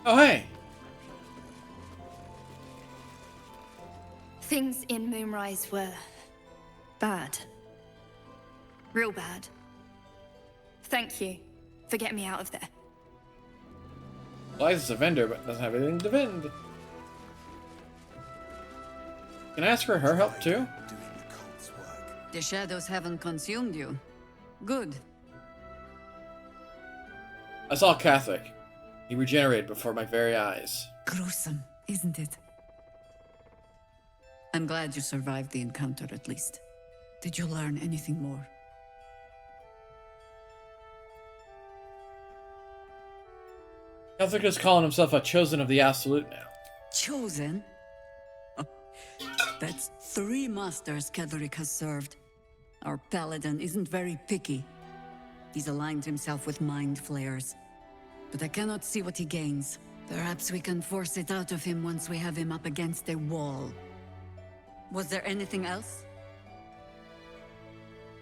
Oh, hey! Things in Moonrise were bad. Real bad. Thank you for getting me out of there. Liza's a vendor, but doesn't have anything to vend. Can I ask for her help too? The shadows haven't consumed you. Good. I saw Catholic. He regenerated before my very eyes. Gruesome, isn't it? I'm glad you survived the encounter at least. Did you learn anything more? Catholic is calling himself a chosen of the Absolute now. Chosen? Oh, that's 3 masters Cleric has served. Our paladin isn't very picky. He's aligned himself with mind flayers. But I cannot see what he gains. Perhaps we can force it out of him once we have him up against a wall. Was there anything else?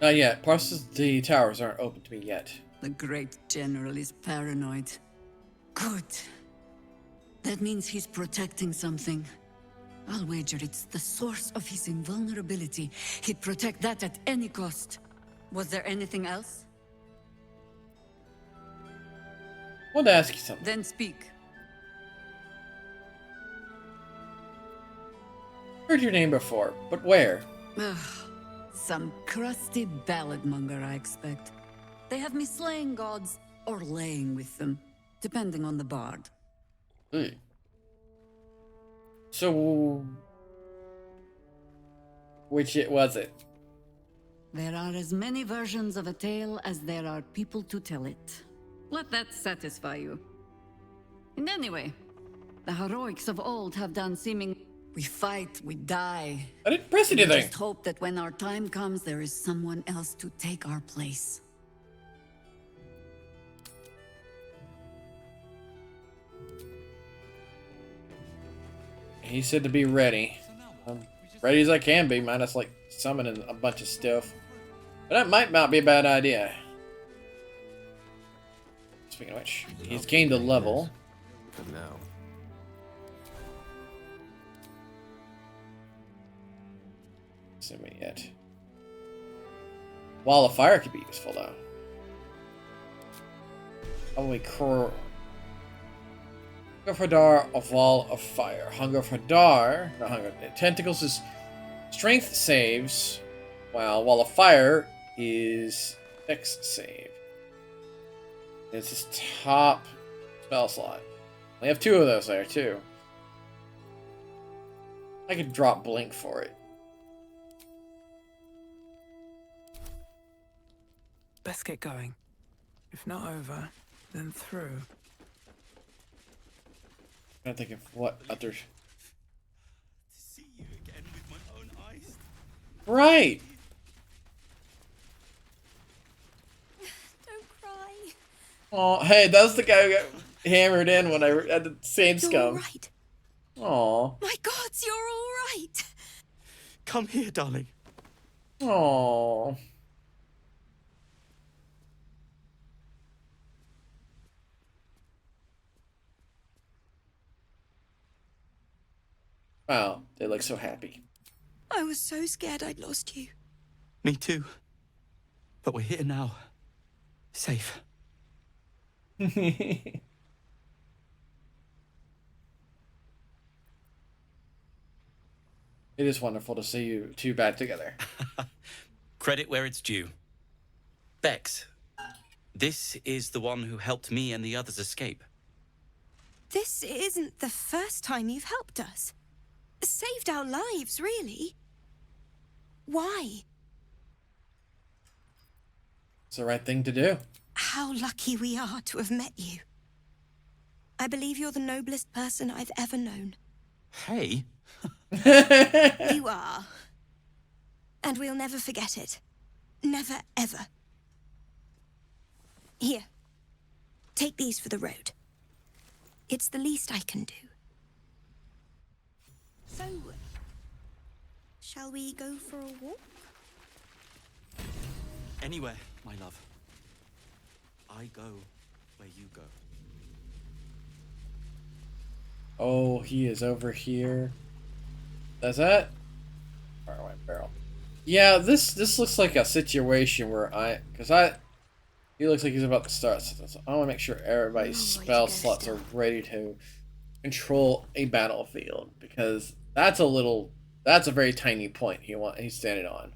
Not yet. Parts of the towers aren't open to me yet. The great general is paranoid. Good. That means he's protecting something. I'll wager it's the source of his invulnerability. He'd protect that at any cost. Was there anything else? I wanted to ask you something. Then speak. Heard your name before, but where? Ugh, some crusty ballad monger, I expect. They have me slaying gods or laying with them, depending on the bard. So, which it was it? There are as many versions of a tale as there are people to tell it. Let that satisfy you. And anyway, the heroics of old have done seeming... We fight, we die. I didn't press anything. We just hope that when our time comes, there is someone else to take our place. He said to be ready. Ready as I can be, minus like summoning a bunch of stuff. But that might not be a bad idea. Speaking of which, he's gained a level. For now. Assuming yet. Wall of Fire could be useful though. Probably Hunger for Dar, a Wall of Fire. Hunger for Dar, no hunger. Tentacles is strength saves, while Wall of Fire is Dex save. It's his top spell slot. We have 2 of those there too. I could drop Blink for it. Best get going. If not over, then through. I'm thinking of what other... See you again with my own eyes. Right! Don't cry. Oh, hey, that was the guy who got hammered in when I had the same scum. You're all right. Aw. My gods, you're all right. Come here, darling. Aw. Wow, they look so happy. I was so scared I'd lost you. Me too. But we're here now. Safe. It is wonderful to see you two back together. Credit where it's due. Bex, this is the one who helped me and the others escape. This isn't the first time you've helped us. Saved our lives, really. Why? It's the right thing to do. How lucky we are to have met you. I believe you're the noblest person I've ever known. Hey. You are. And we'll never forget it. Never, ever. Here. Take these for the road. It's the least I can do. So, shall we go for a walk? Anywhere, my love. I go where you go. Oh, he is over here. That's that? Far away barrel. Yeah, this looks like a situation where he looks like he's about to start. So I want to make sure everybody's spell slots are ready to control a battlefield, because that's a very tiny point he's standing on.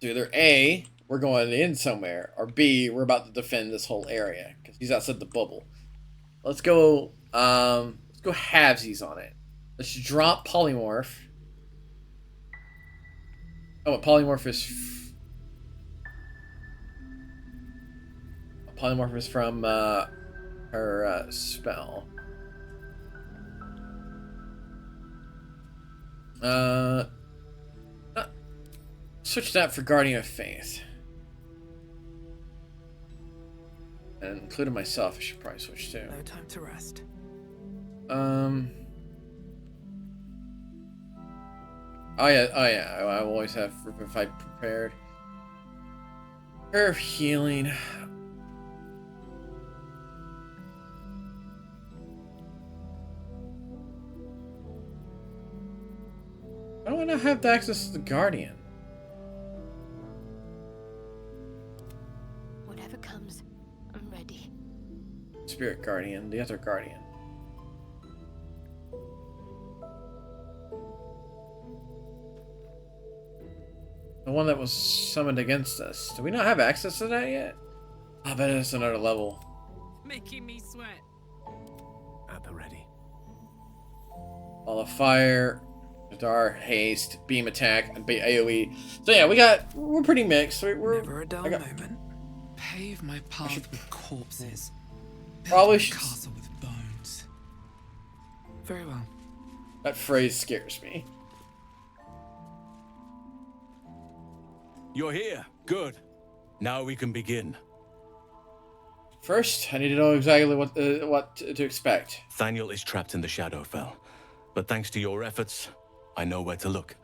So either A, we're going in somewhere, or B, we're about to defend this whole area because he's outside the bubble. Let's go halvesies on it. Let's drop polymorph. Oh, polymorph is from her spell. Switch that for Guardian of Faith. And including myself, I should probably switch too. No time to rest. Oh yeah. I always have Revivify prepared. Prayer of Healing. Why do I not have access to the Guardian? Whatever comes, I'm ready. Spirit Guardian, the other Guardian. The one that was summoned against us. Do we not have access to that yet? I bet it's another level. Making me sweat. At the ready. All of Fire, Dar, Haste, Beam Attack, and AoE. So yeah, we're pretty mixed. We're Never a dull moment. Pave my path with corpses. Probably Build my castle with bones. Very well. That phrase scares me. You're here. Good. Now we can begin. First, I need to know exactly what to expect. Thaniel is trapped in the Shadowfell, but thanks to your efforts, I know where to look.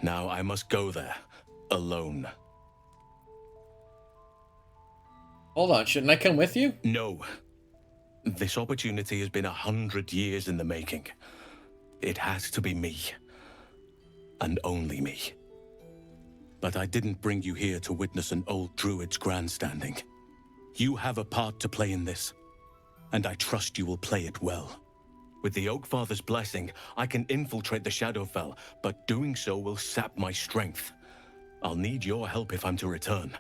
Now I must go there, alone. Hold on, shouldn't I come with you? No. This opportunity has been 100 years in the making. It has to be me. And only me. But I didn't bring you here to witness an old druid's grandstanding. You have a part to play in this, and I trust you will play it well. With the Oakfather's blessing, I can infiltrate the Shadowfell, but doing so will sap my strength. I'll need your help if I'm to return.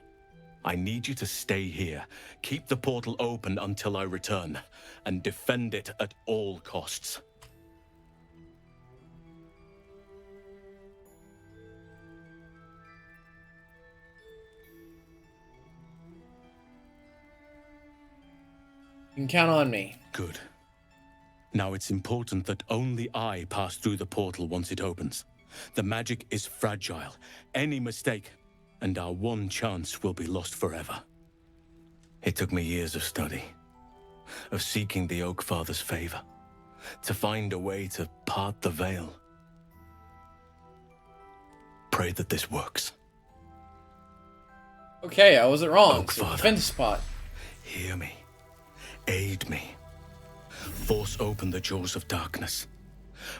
I need you to stay here, keep the portal open until I return, and defend it at all costs. You can count on me. Good. Now it's important that only I pass through the portal once it opens. The magic is fragile. Any mistake, and our one chance will be lost forever. It took me years of study, of seeking the Oakfather's favor, to find a way to part the veil. Pray that this works. Okay, I wasn't wrong. Oakfather, Defend spot. Hear me. Aid me. Force open the jaws of darkness.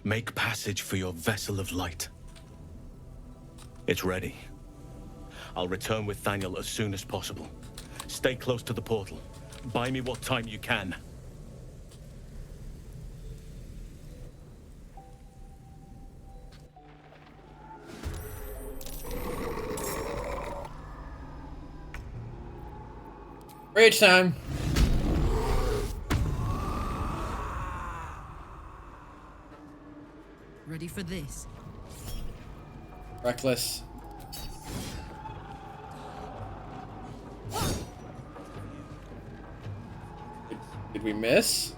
make passage for your vessel of light. It's ready. I'll return with Thaniel as soon as possible. Stay close to the portal. Buy me what time you can. Rage time. Ready for this? Reckless. Did we miss?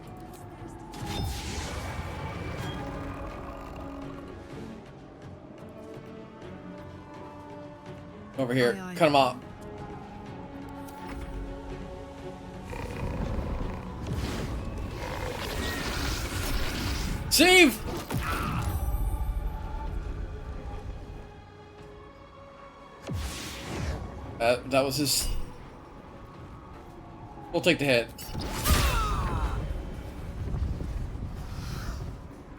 Over here. Aye, aye. Cut him off. Save! That was his... We'll take the hit.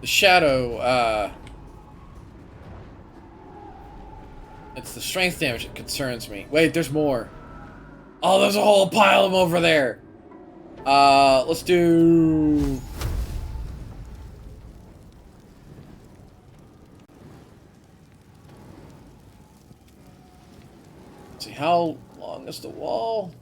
The shadow, it's the strength damage that concerns me. Wait, there's more. Oh, there's a whole pile of them over there. Let's do... Let's see, how long is the wall?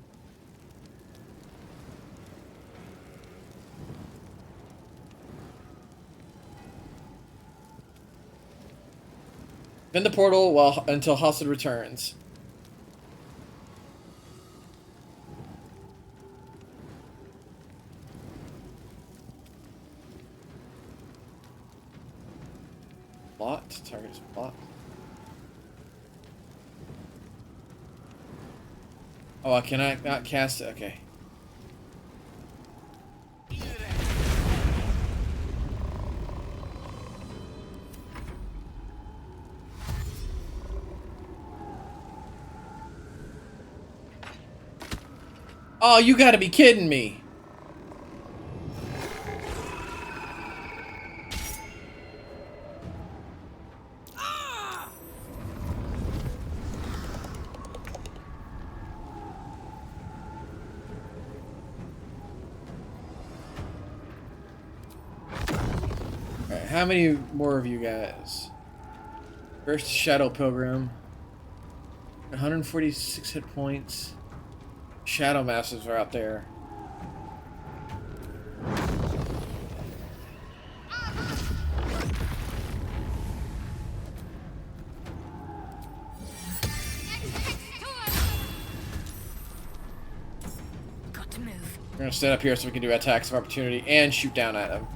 In the portal until Hassid returns. Blocked. Target is blocked. Oh, I cannot not cast it. Okay. Oh, you gotta be kidding me. Alright, how many more of you guys? First Shadow Pilgrim. 146 hit points. Shadow Masters are out there. Got to move. We're gonna stand up here so we can do attacks of opportunity and shoot down at them.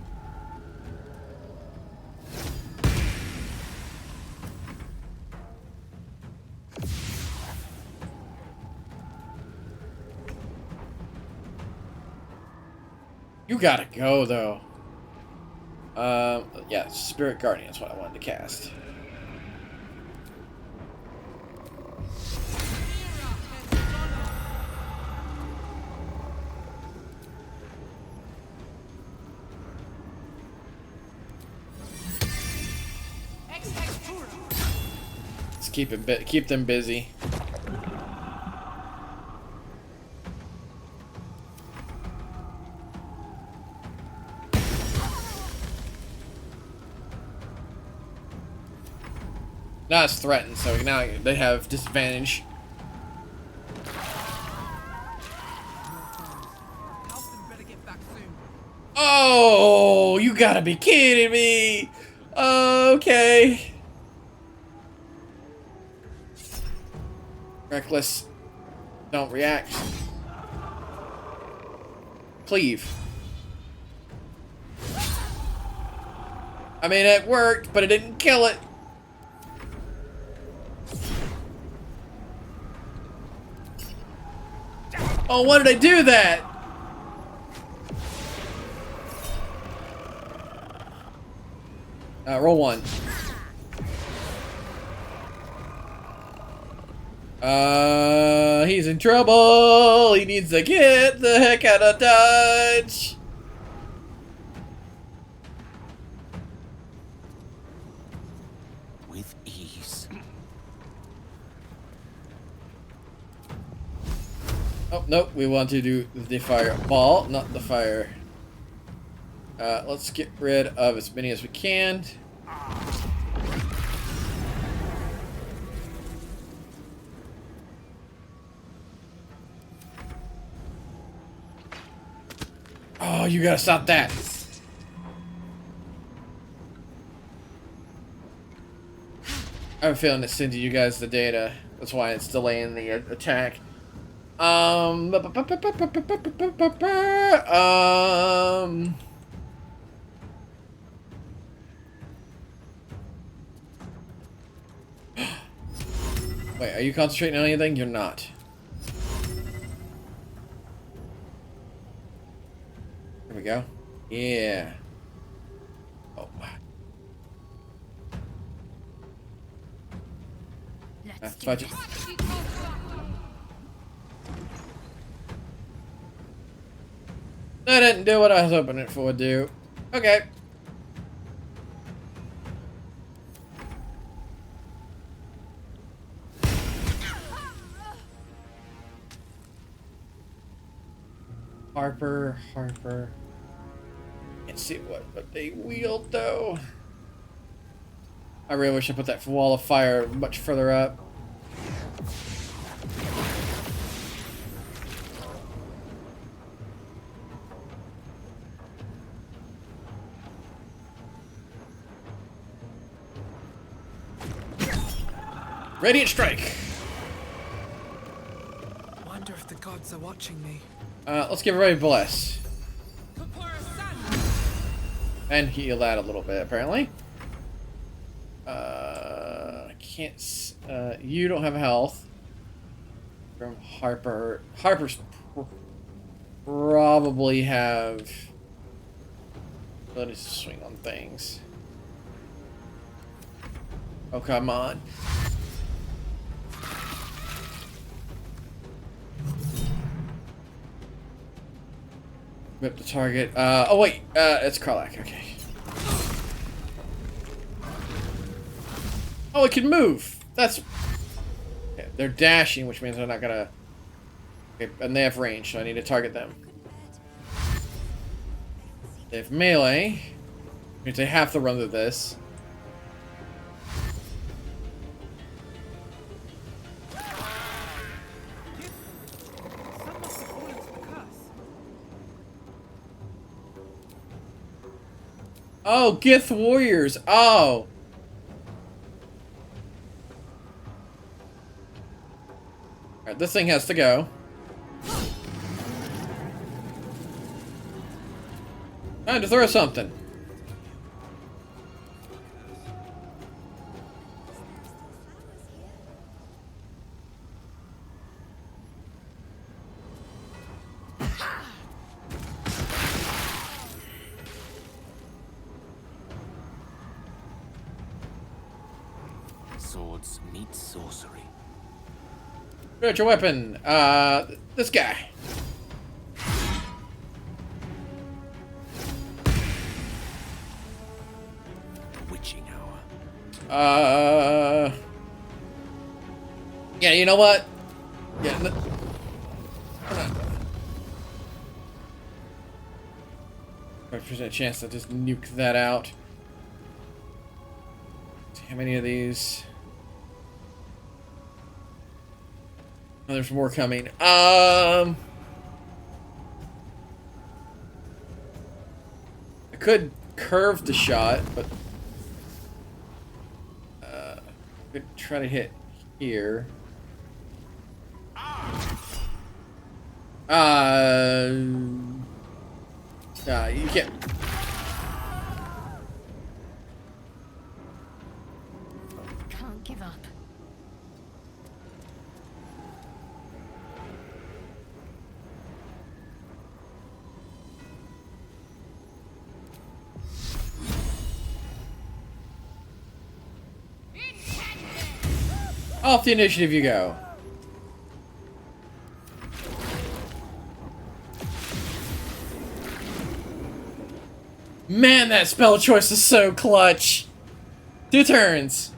You gotta go, though. Yeah, Spirit Guardian is what I wanted to cast. Let's keep them busy. Now it's threatened, so now they have disadvantage. Oh, you gotta be kidding me! Okay. Reckless. Don't react. Cleave. I mean, it worked, but it didn't kill it. Oh, why did I do that? Roll one. He's in trouble. He needs to get the heck out of Dodge. Oh, nope, we want to do the fireball, not the fire. Let's get rid of as many as we can. Oh, you gotta stop that. I have a feeling it's sending you guys the data. That's why it's delaying the attack. Wait, are you concentrating on anything? You're not. Here we go. Yeah. Oh. Fudge it. That didn't do what I was hoping it would do. Okay. Harper. Can't see what they wield though. I really wish I put that wall of fire much further up. Radiant strike. Wonder if the gods are watching me. Let's give everybody bless. And heal that a little bit, apparently. Can't. You don't have health. From Harper. Harper's probably have ability to swing on things. Oh, come on. Whip the target. Oh wait, it's Cleric. Okay. Oh, it can move. That's. Okay, they're dashing, which means they're not gonna. Okay, and they have range, so I need to target them. They have melee, which means they have to run through this. Oh, Gith Warriors. Oh. Alright, this thing has to go. Time to throw something. Swords meet sorcery. Spiritual weapon. This guy. Witching hour. Yeah, you know what? Yeah. There's a chance to just nuke that out. How many of these? Oh, there's more coming. I could curve the shot, but I could try to hit here. You can't. Can't give up. Off the initiative you go. Man, that spell choice is so clutch. 2 turns.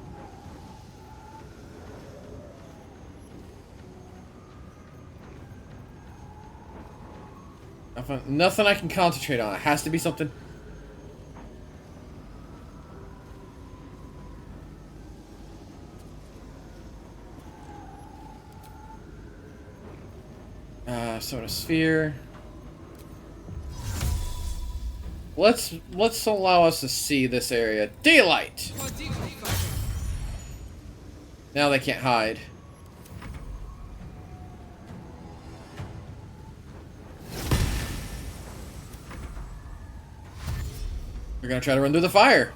Nothing I can concentrate on. It has to be something. Soda sphere. Let's allow us to see this area. Daylight. Now they can't hide. We're gonna try to run through the fire.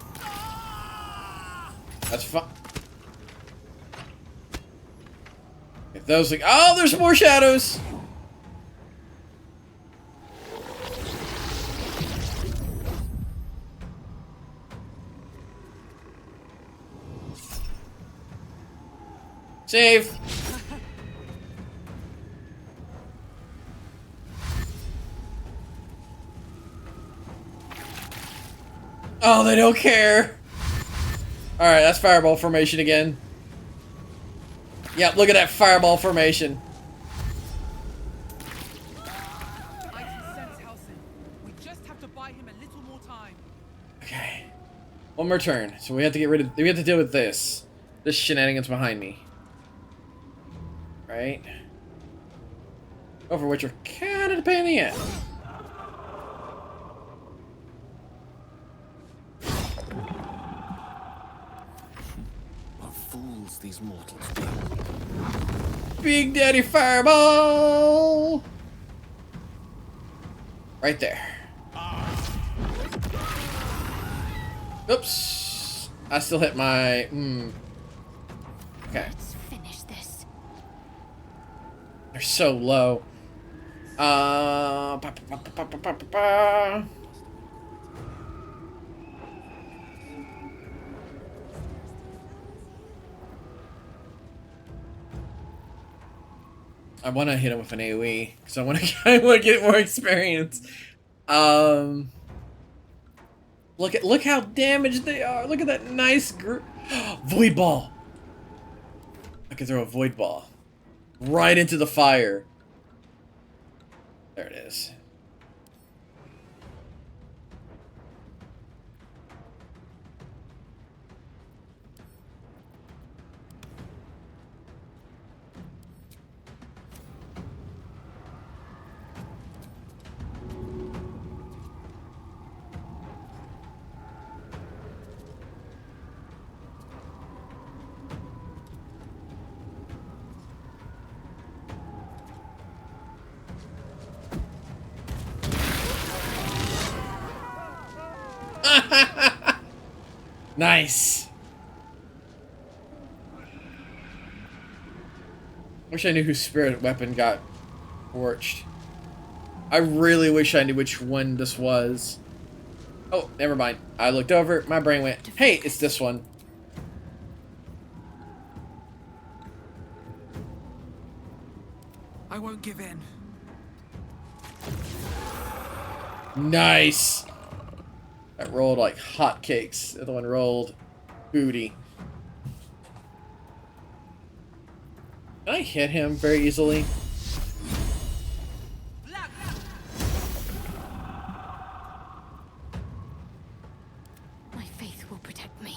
That's fun. If those like, oh, there's more shadows. Save. Oh, they don't care. All right, that's fireball formation again. Yep, look at that fireball formation. We just have to buy him a little more time. Okay, one more turn. So we have to get rid of. We have to deal with this shenanigans behind me. Right. Over which are kind of a pain in the ass. What fools these mortals be. Big Daddy Fireball! Right there. Oops. I still hit my... Okay. Let's finish this. They're so low. I want to hit him with an AoE because I want to get more experience. Look how damaged they are. Look at that nice void ball. I can throw a void ball right into the fire. There it is. Nice. Wish I knew whose spirit weapon got torched. I really wish I knew which one this was. Oh, never mind. I looked over, my brain went, hey, it's this one. I won't give in. Nice. That rolled like hotcakes. The other one rolled booty. Can I hit him very easily? My faith will protect me.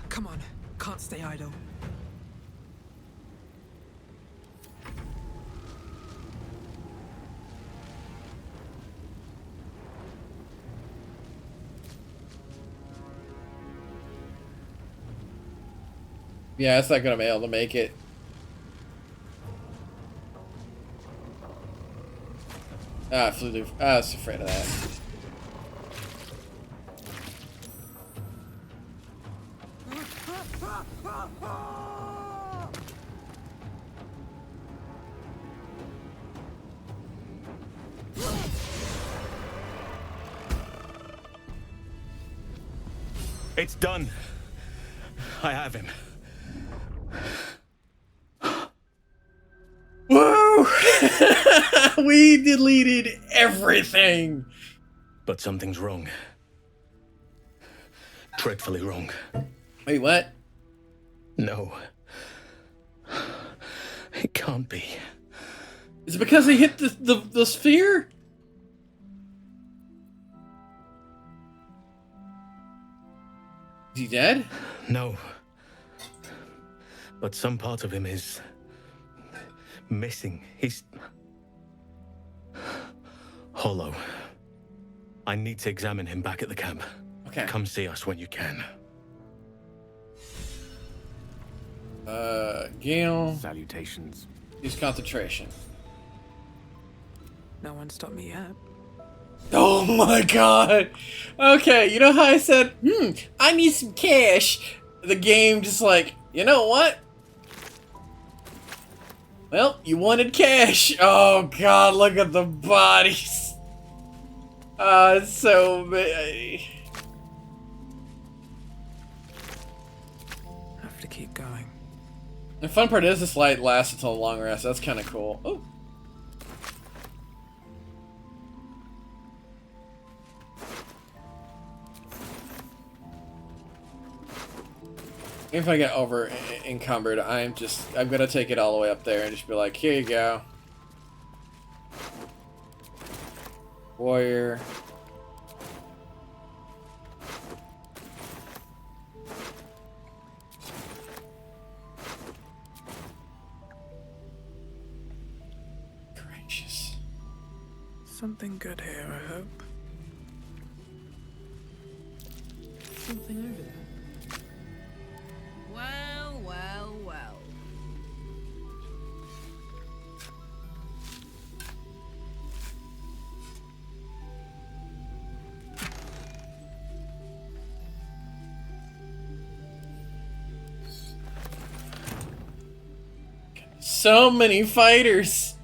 Come on, can't stay idle. Yeah, it's not gonna be able to make it. Ah, I flew through. I was afraid of that. It's done. I have him. Woo! We deleted everything. But something's wrong. Dreadfully wrong. Wait, what? No. It can't be. Is it because he hit the sphere? Is he dead? No. But some part of him is missing. He's hollow. I need to examine him back at the camp. Okay. Come see us when you can. Gale. Salutations. Use concentration. No one stopped me yet. Oh my god! Okay, you know how I said, I need some cash? The game just like, you know what? Well, you wanted cash. Oh god, look at the bodies. It's so many. Have to keep going. The fun part is this light lasts until a long rest. That's kind of cool. Oh. If I get over encumbered, I'm gonna take it all the way up there and just be like, here you go. Warrior. Gracious. Something good here, I hope. Something over there. Well, well, well. So many fighters.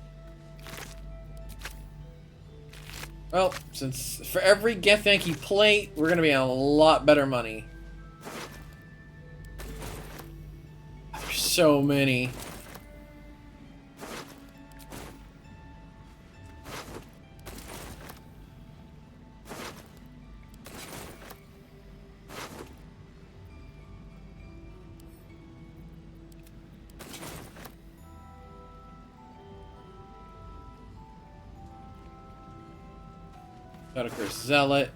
Well, since for every Gethyanki plate, we're gonna be on a lot better money. There's so many. Gotta Zealot.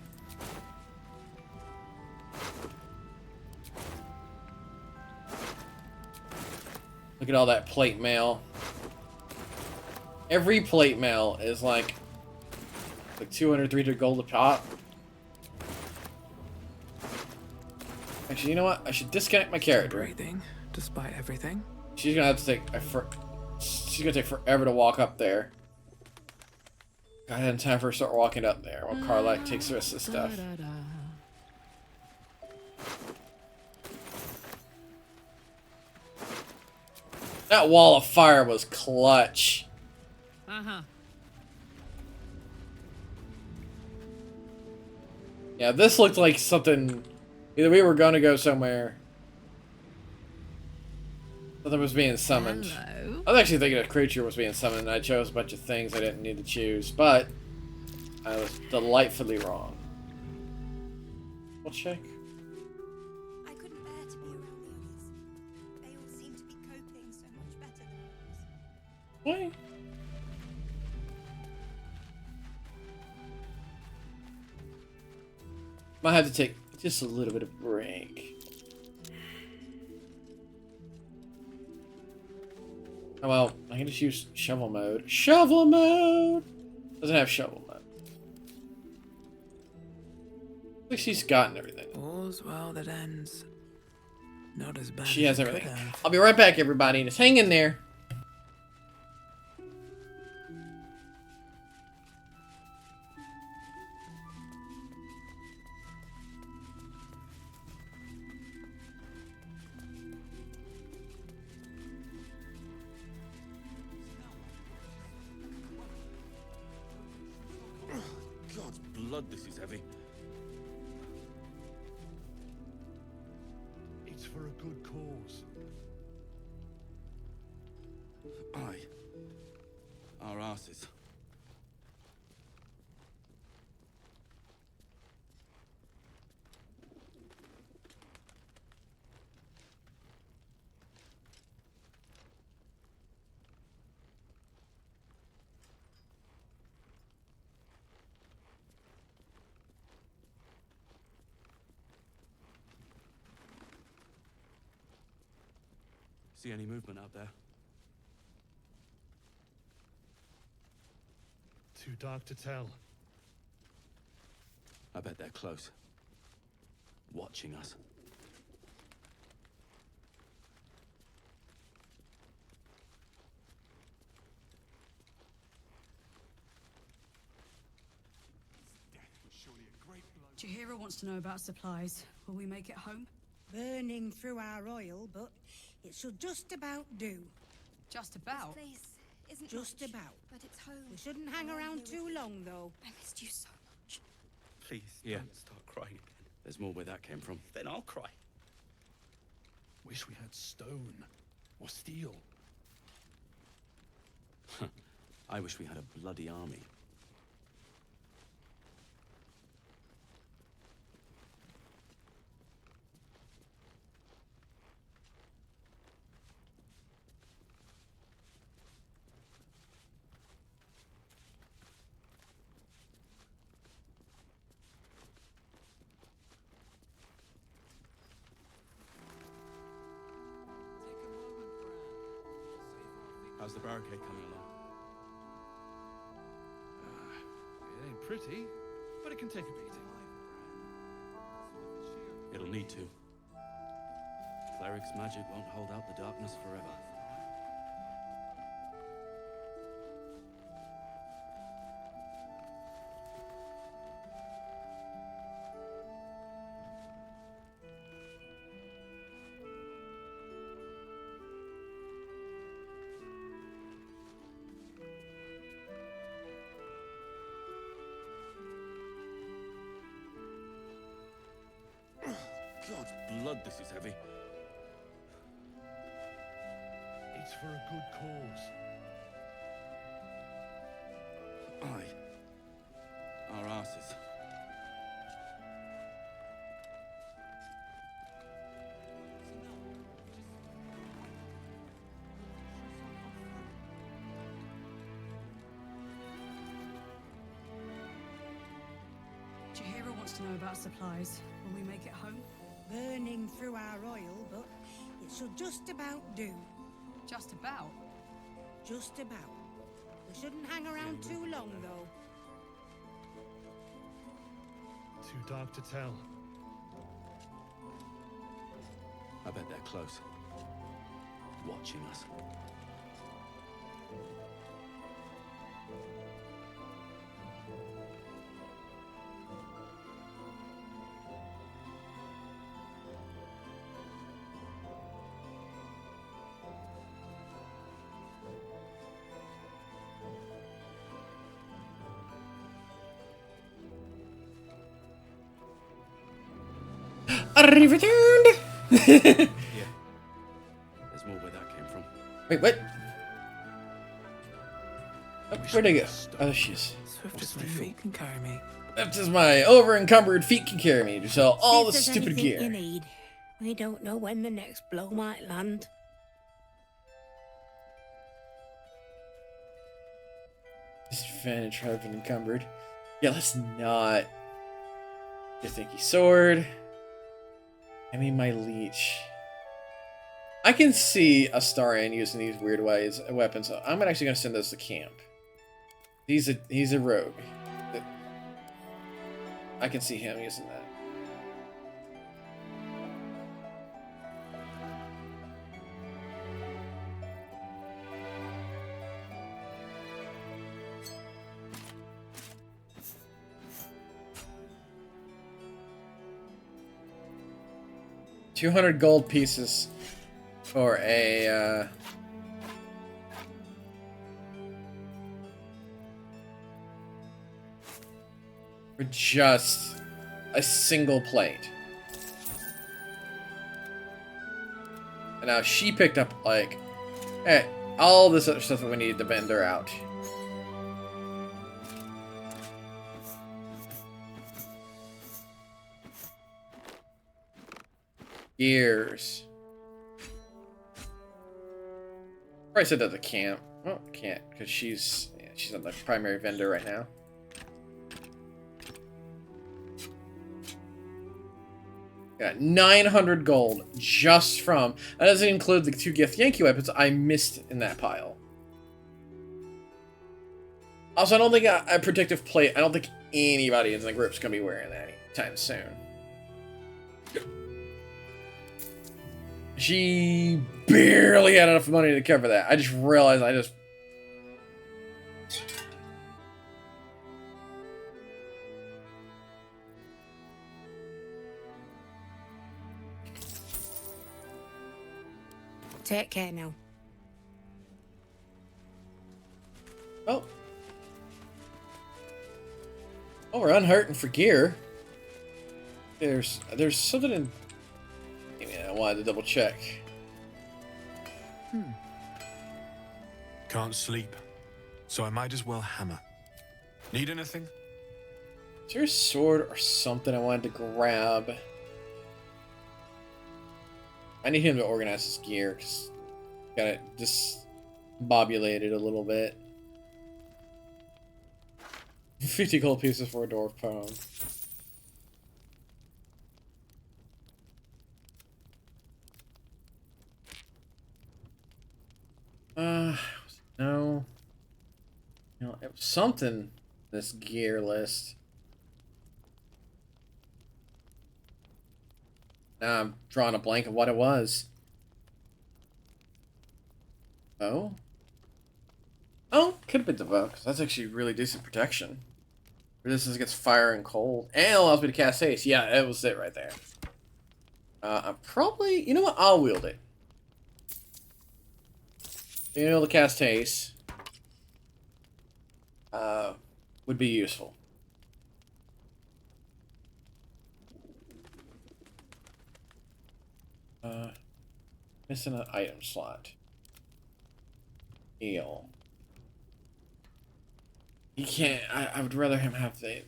Look at all that plate mail. Every plate mail is like 200, 300 gold a pop. Actually, you know what? I should disconnect my character. Breathing, despite everything. She's gonna have to take she's gonna take forever to walk up there. Got ahead in time for her to start walking up there while Carla takes the rest of the stuff. That wall of fire was clutch. Uh-huh. Yeah, this looked like something. Either we were going to go somewhere. Something was being summoned. Hello. I was actually thinking a creature was being summoned, and I chose a bunch of things I didn't need to choose, but I was delightfully wrong. We'll check. I couldn't bear to be around the others. They all seem to be coping so much better than I was. Why? Might have to take just a little bit of break. Oh well, I can just use shovel mode. Shovel mode! Doesn't have shovel mode. At least she's gotten everything. All's well that ends. Not as bad She as has it could everything. have. I'll be right back, everybody. Just hang in there. God's blood, this is heavy. It's for a good cause. Aye. Our asses. See any movement out there? Too dark to tell. I bet they're close. Watching us. Chihiro wants to know about supplies. Will we make it home? Burning through our oil, but it should just about do. Just about? This place isn't just about. But it's home. We shouldn't hang around too long, though. I missed you so much. Please, don't start crying again. There's more where that came from. Then I'll cry. Wish we had stone or steel. I wish we had a bloody army. How's the barricade coming along? It ain't pretty, but it can take a beating. It'll need to. Cleric's magic won't hold out the darkness forever. God's blood, this is heavy. It's for a good cause. Aye. Our asses. Chihiro wants to know about supplies. Will we make it home? Burning through our oil, but it should just about do. Just about? Just about. We shouldn't hang around too long, though. Too dark to tell. I bet they're close. Watching us. Returned. Yeah. There's more where that came from. Wait, what? Oh, where'd I go? Oh, she's. Swift as my feet can carry me. Swift as my over-encumbered feet can carry me to sell all the If there's stupid anything gear. you need, we don't know when the next blow might land. Disadvantage, I've been encumbered. Yeah, let's not. Your thinky sword. I mean, my leech. I can see Astarion using these weird weapons. So I'm actually going to send those to camp. He's a rogue. I can see him using that. $200 gold pieces for a for just a single plate. And now she picked up like all this other stuff that we needed to bend her out. Gears. Probably said at the camp. Well, can't because she's not the primary vendor right now. Got 900 gold just from... That doesn't include the 2 gift Yankee weapons I missed in that pile. Also, I don't think a protective plate... I don't think anybody in the group's going to be wearing that anytime soon. She barely had enough money to cover that. I just realized I just... Take care now. Oh. Oh, we're unhurting for gear. There's something in... I wanted to double check. Can't sleep, so I might as well hammer. Need anything? Is there a sword or something I wanted to grab? I need him to organize his gear, because got it disbobulated a little bit. 50 gold pieces for a dwarf poem. No. You know, it was something, this gear list. Now I'm drawing a blank of what it was. Oh? Oh, could have been the bow, because that's actually really decent protection. Resistance against fire and cold. And it allows me to cast haste. Yeah, it was it right there. I'm probably... You know what? I'll wield it. Being able to cast haste would be useful. Missing an item slot. Eel. He can't. I would rather him have the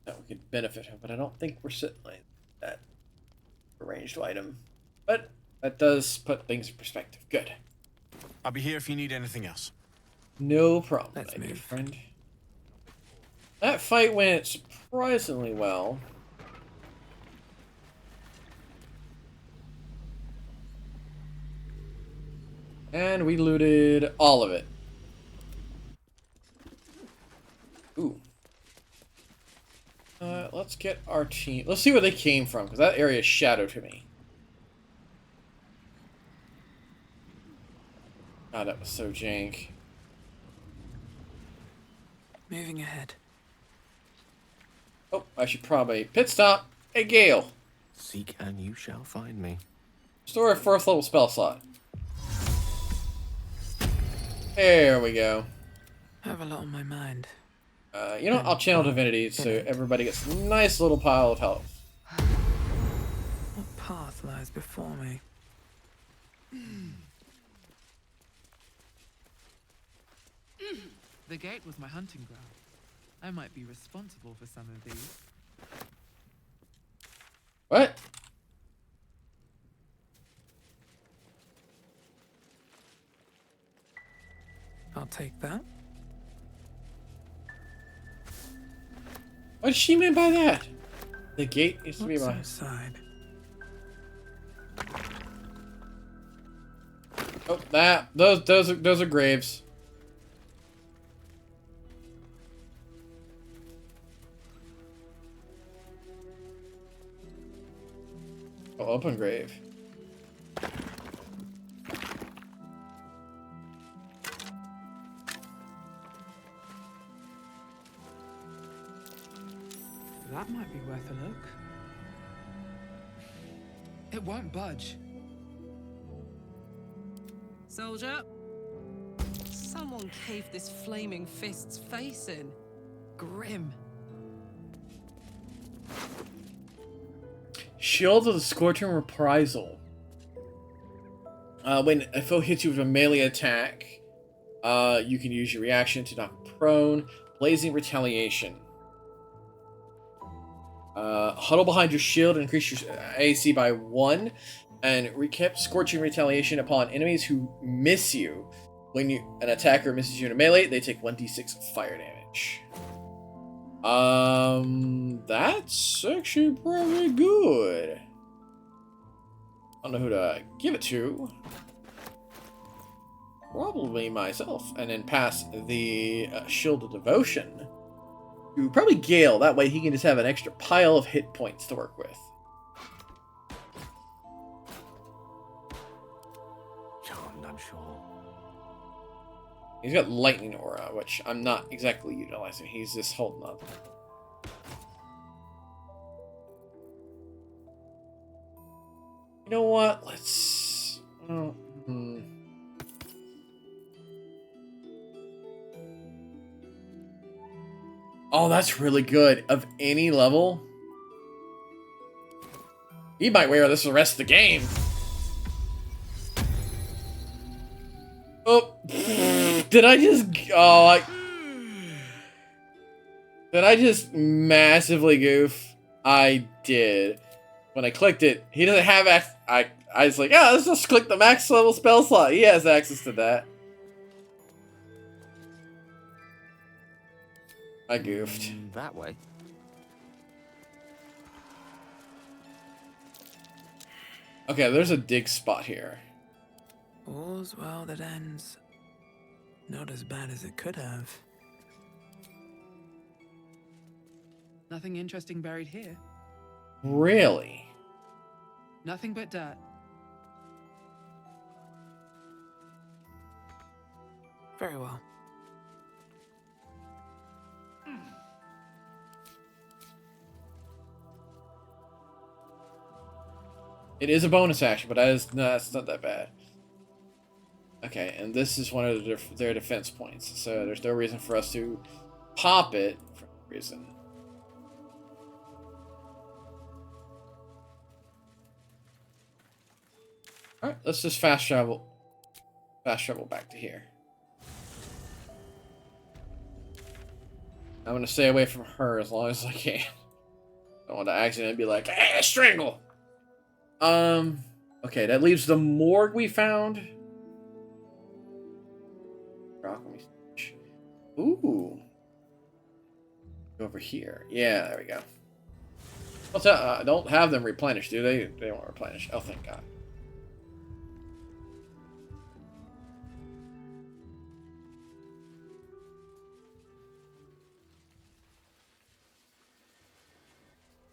that we could benefit him, but I don't think we're sitting like that arranged item. But that does put things in perspective. Good. I'll be here if you need anything else. No problem, my dear friend. That fight went surprisingly well. And we looted all of it. Ooh. Let's get our team. Let's see where they came from, because that area is shadow to me. God, that was so jank. Moving ahead. Oh, I should probably pit stop. Hey, Gale. Seek and you shall find me. Store a 4th level spell slot. There we go. I have a lot on my mind. You know what? I'll channel divinity so everybody gets a nice little pile of health. What path lies before me? The gate was my hunting ground. I might be responsible for some of these. What? I'll take that. What does she mean by that? The gate used to be my side. Oh, those are graves. Oh, open grave. That might be worth a look. It won't budge. Soldier! Someone caved this flaming fist's face in. Grim. Shield of the Scorching Reprisal. When a foe hits you with a melee attack, you can use your reaction to knock prone. Blazing Retaliation. Huddle behind your shield and increase your AC by 1. And recap Scorching Retaliation upon enemies who miss you. When an attacker misses you in a melee, they take 1d6 fire damage. That's actually probably good. I don't know who to give it to. Probably myself. And then pass the Shield of Devotion to probably Gale. That way he can just have an extra pile of hit points to work with. I'm sure. He's got Lightning Aura, which I'm not exactly utilizing. He's just holding up. You know what? Let's... Oh, that's really good. Of any level, he might wear this the rest of the game. Oh, did I just... Oh, did I just massively goof? I did. When I clicked it, he doesn't have access. I was like, oh, let's just click the max level spell slot. He has access to that. I goofed. That way. Okay, there's a dig spot here. All's well that ends. Not as bad as it could have. Nothing interesting buried here. Really? Nothing but dirt. Very well. It is a bonus action, but that's not that bad. Okay, and this is one of their defense points, so there's no reason for us to pop it for no reason. Alright, let's just fast travel back to here. I'm gonna stay away from her as long as I can. I don't want to accidentally be like, hey, strangle! Okay, that leaves the morgue we found. Ooh. Go over here. Yeah, there we go. Don't have them replenish, do they? They won't replenish. Oh, thank God.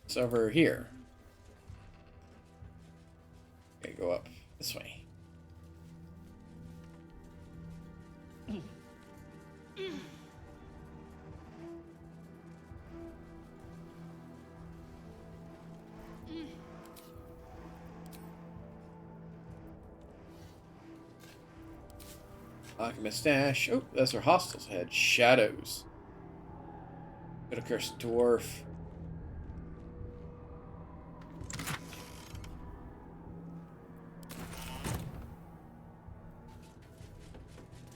It's over here. Okay, go up this way. Alchemist stash. Oh, that's our hostels head. Shadows. Got a cursed dwarf.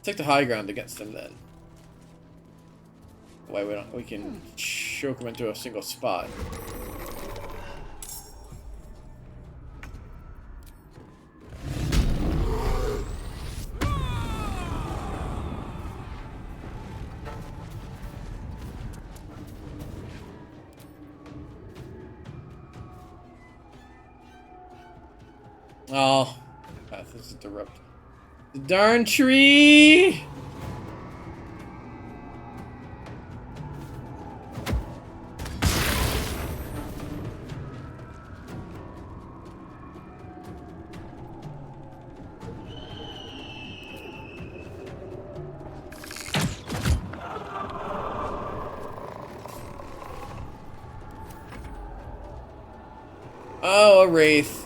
Take the high ground against them then. That way we can choke them into a single spot. Oh, path is interrupted. The darn tree! Oh, a wraith.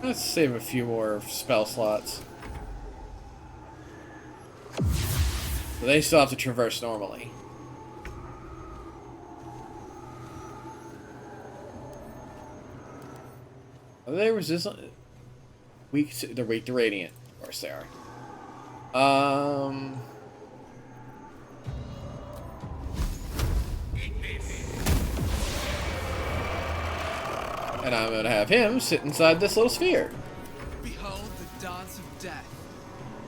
Let's save a few more spell slots. But they still have to traverse normally. Are they resistant? They're weak to radiant. Of course they are. And I'm gonna have him sit inside this little sphere. Behold the dance of death.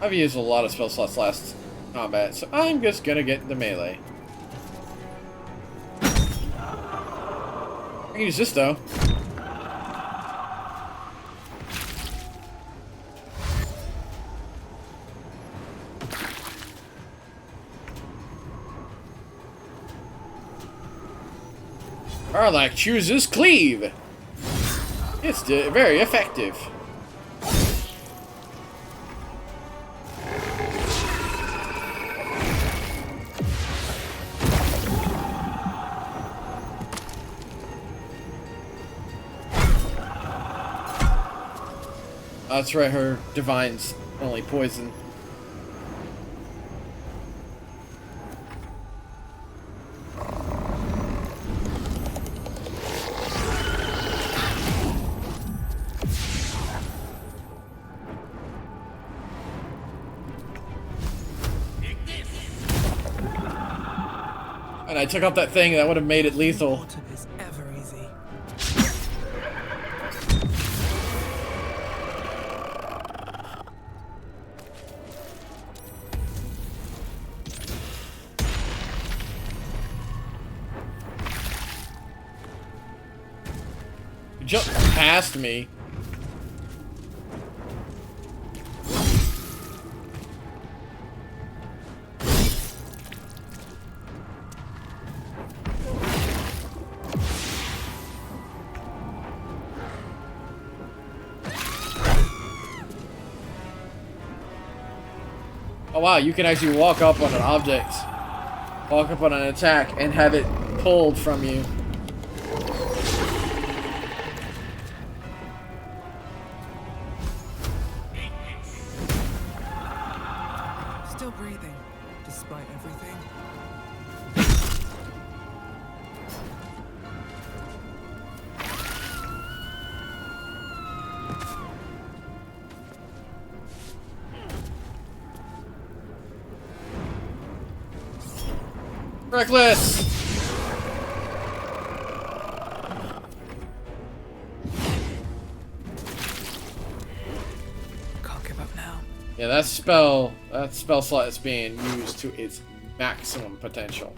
I've used a lot of spell slots last combat, so I'm just gonna get the melee. I can use this though. Arlak chooses Cleave. It's very effective. That's right, her divine's only poison. And I took up that thing that would have made it lethal. Is ever easy. You jumped past me. Oh wow, you can actually walk up on an object, walk up on an attack, and have it pulled from you. Still breathing, despite everything. Reckless! Can't give up now. Yeah, that spell slot is being used to its maximum potential.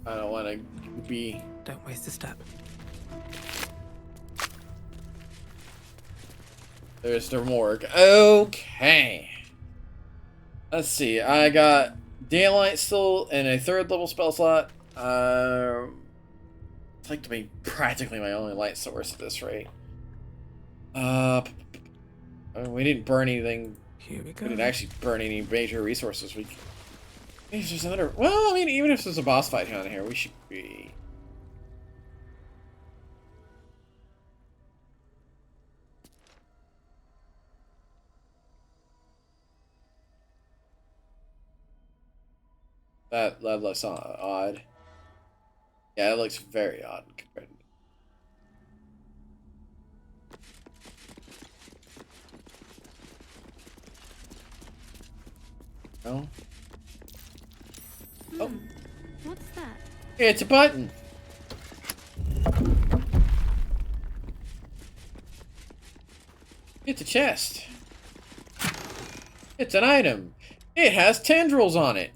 I don't want to be... Don't waste a step. There's the morgue. Okay. Let's see. I got Daylight still in a 3rd level spell slot. It's like to be practically my only light source at this rate. We didn't burn anything. Here we go. We didn't actually burn any major resources. Maybe there's another. Well, I mean, even if there's a boss fight down here, we should be. That looks odd. Yeah, it looks very odd compared to... No? Oh. What's that? It's a button. It's a chest. It's an item. It has tendrils on it.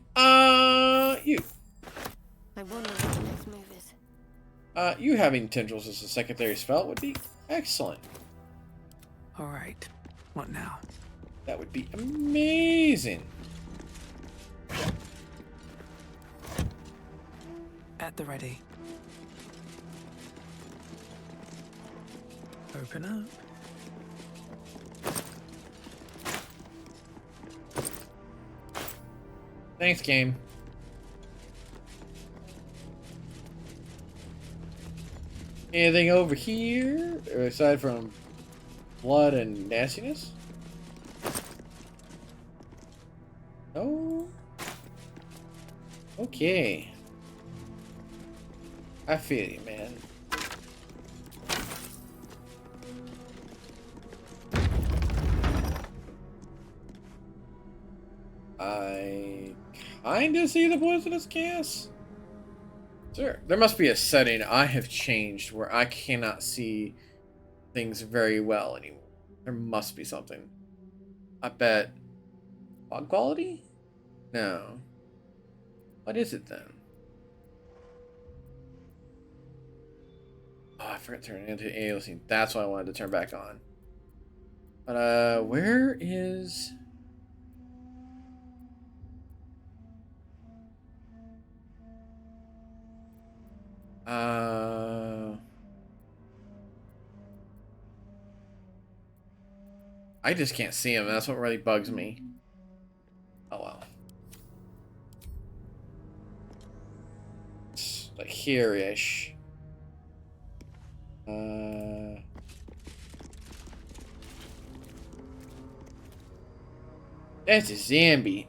You. I wonder what the next move is. You having tendrils as a secondary spell would be excellent. All right. What now? That would be amazing. At the ready. Open up. Thanks, game. Anything over here aside from blood and nastiness? No. Okay. I feel you, man. I kinda see the poisonous gas. Sure. There must be a setting I have changed where I cannot see things very well anymore. There must be something. I bet. Fog quality? No. What is it then? Oh, I forgot to turn it into aliasing. That's what I wanted to turn back on. But, where is... I just can't see him. That's what really bugs me. Oh, well. It's like here-ish. That's a zombie.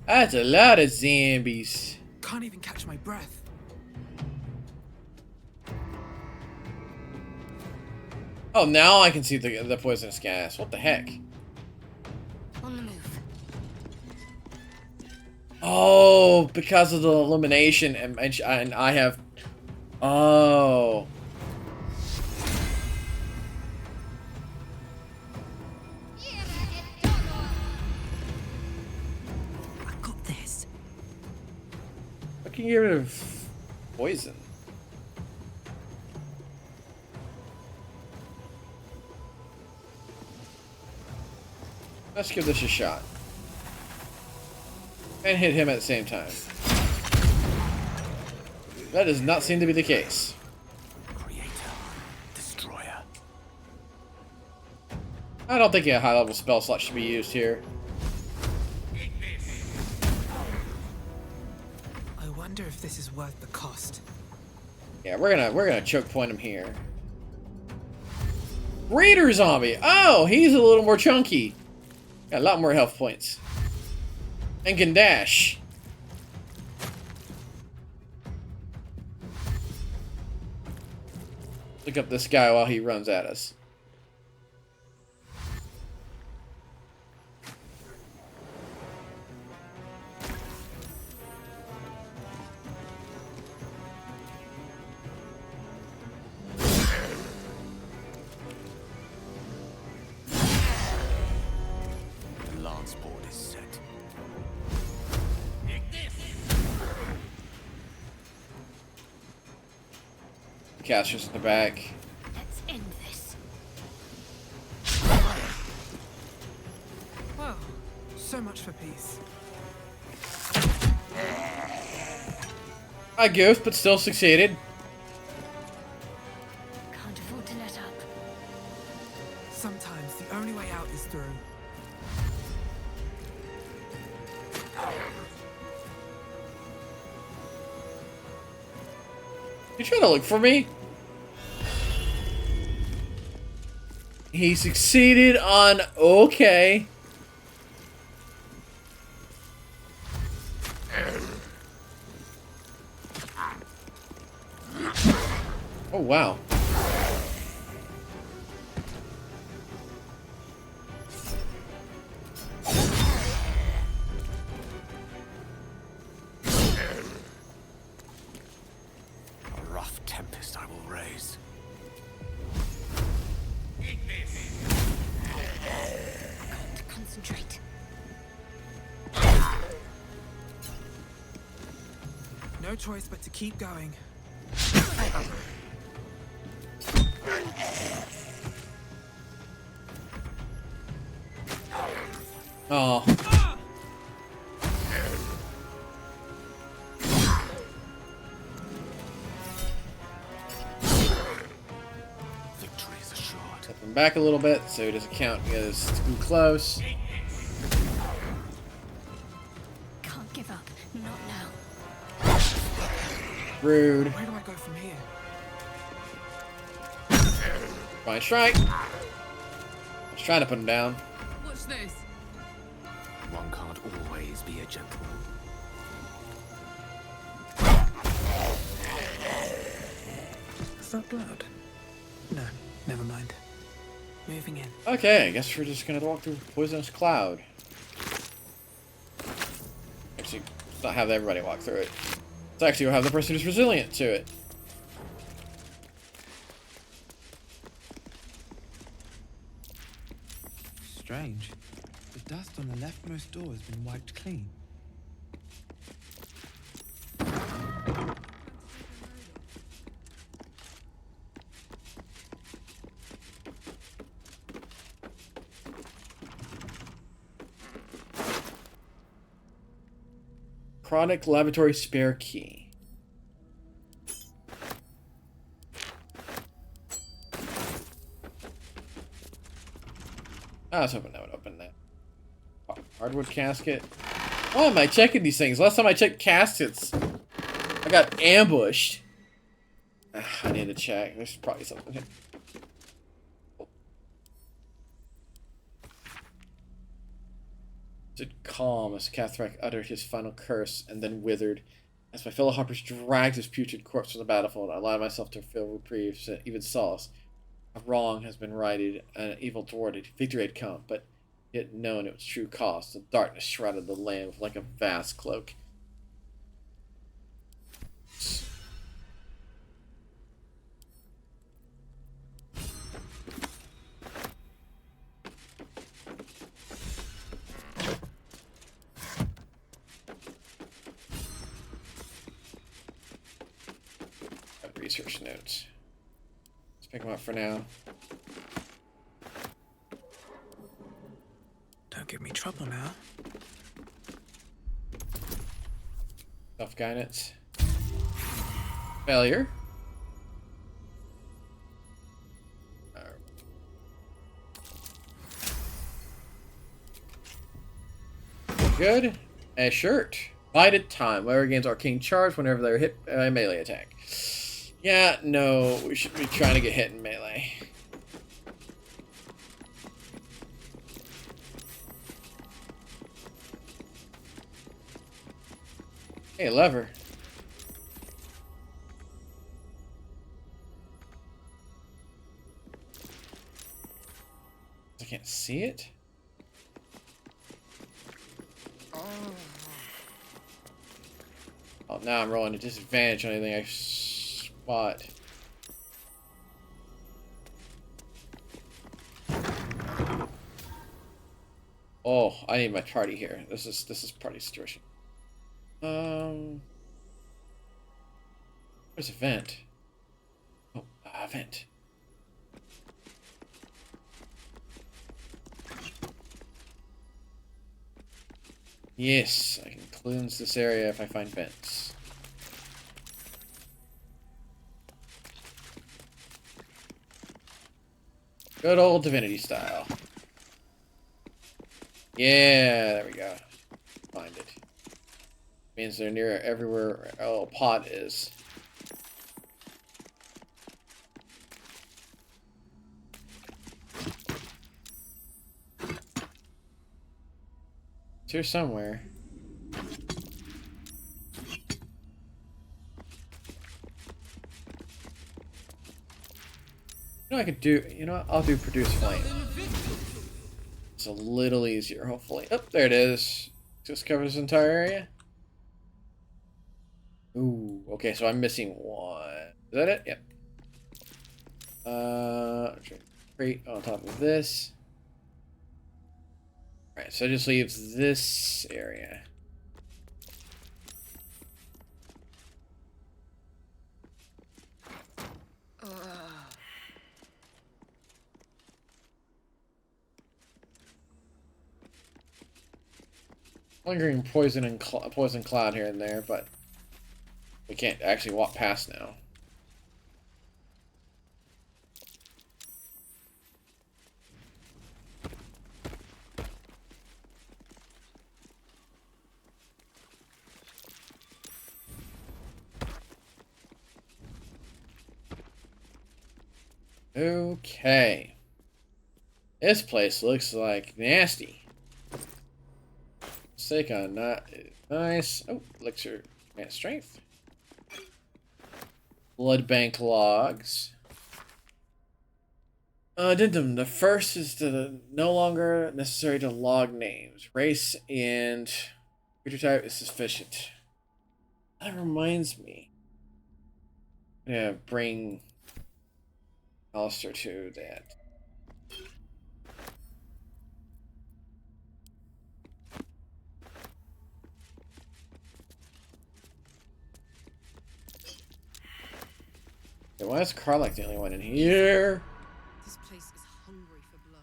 That's a lot of zombies. Can't even catch my breath. Oh, now I can see the poisonous gas. What the heck? On the move. Oh, because of the illumination, and I have. Oh. I got this. I can get rid of poison. Let's give this a shot. And hit him at the same time. That does not seem to be the case. Creator, destroyer. I don't think a high-level spell slot should be used here. I wonder if this is worth the cost. Yeah, we're gonna choke point him here. Raider zombie. Oh, he's a little more chunky. Got a lot more health points. And can dash. Look up this guy while he runs at us. The lance board is set. The caster's in the back. Let's end this. Well, so much for peace. I goofed, but still succeeded. Can't afford to let up. Sometimes the only way out is through. You trying to look for me? He succeeded on okay. Oh wow. A rough tempest I will raise. To concentrate. No choice but to keep going. Oh. him back a little bit so he doesn't count as too close. Can't give up. Not now. Rude. Where do I go from here? Fine strike. I was trying to put him down. What's this? One can't always be a gentleman. Is that blood? No, never mind. Moving in. Okay, I guess we're just gonna walk through Poisonous Cloud. Actually, let's not have everybody walk through it. Let's actually have the person who's resilient to it. Strange. The dust on the leftmost door has been wiped clean. Chronic Laboratory Spare Key. I was hoping that would open that. Hardwood casket. Why am I checking these things? Last time I checked caskets, I got ambushed. I need to check. There's probably something here. Stood calm as Cleric uttered his final curse and then withered. As my fellow hoppers dragged his putrid corpse from the battlefield, I allowed myself to feel reprieve, even solace. A wrong has been righted, an evil thwarted. Victory had come, but yet known its true cost. The darkness shrouded the land like a vast cloak. Research notes. Let's pick them up for now. Don't give me trouble now. Self guidance. Failure. Good. A shirt. Bided time. Whoever gains arcane charge whenever they're hit by a melee attack. Yeah, no, we should be trying to get hit in melee. Hey, lever. I can't see it. Oh, now I'm rolling a disadvantage on anything I spot. Oh, I need my party here. This is party situation. Where's a vent? Oh, a vent. Yes, I can cleanse this area if I find vents. Good old Divinity style. Yeah, there we go. Find it. Means they're near everywhere a little pot is. It's here somewhere. You know, I could do. You know what? I'll do produce flame. It's a little easier, hopefully. Oh, there it is. Just covers this entire area. Ooh, okay, so I'm missing one. Is that it? Yep. Crate on top of this. Alright, so it just leaves this area. Lingering poison and poison cloud here and there, but we can't actually walk past now. Okay. This place looks like nasty. Second, not nice. Oh, elixir, man, strength. Blood bank logs. Addendum. The first is no longer necessary to log names. Race and creature type is sufficient. That reminds me. I'm gonna bring Alistair to that. Okay, why is Karlach the only one in here? This place is hungry for blood.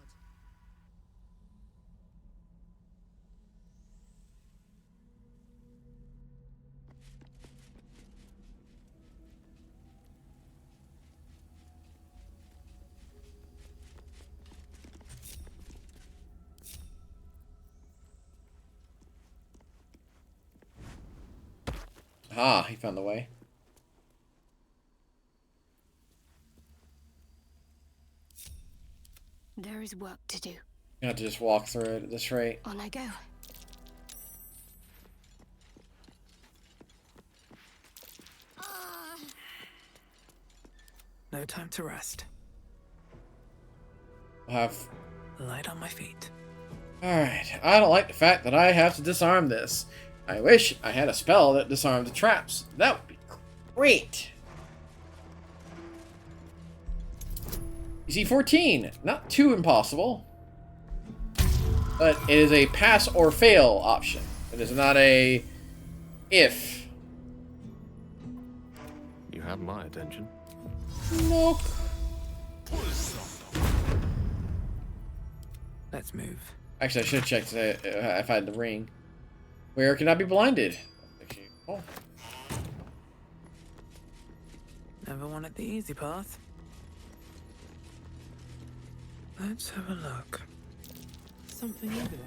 Ah, he found the way. There is work to do. You have to just walk through it at this rate. On I go. No time to rest. I'll have. Light on my feet. Alright, I don't like the fact that I have to disarm this. I wish I had a spell that disarmed the traps. That would be great. You see, 14. Not too impossible. But it is a pass or fail option. It is not a if. You have my attention. Nope. Let's move. Actually, I should have checked if I had the ring. Where can I be blinded? Okay. Oh. Never wanted the easy path. Let's have a look. Something over there.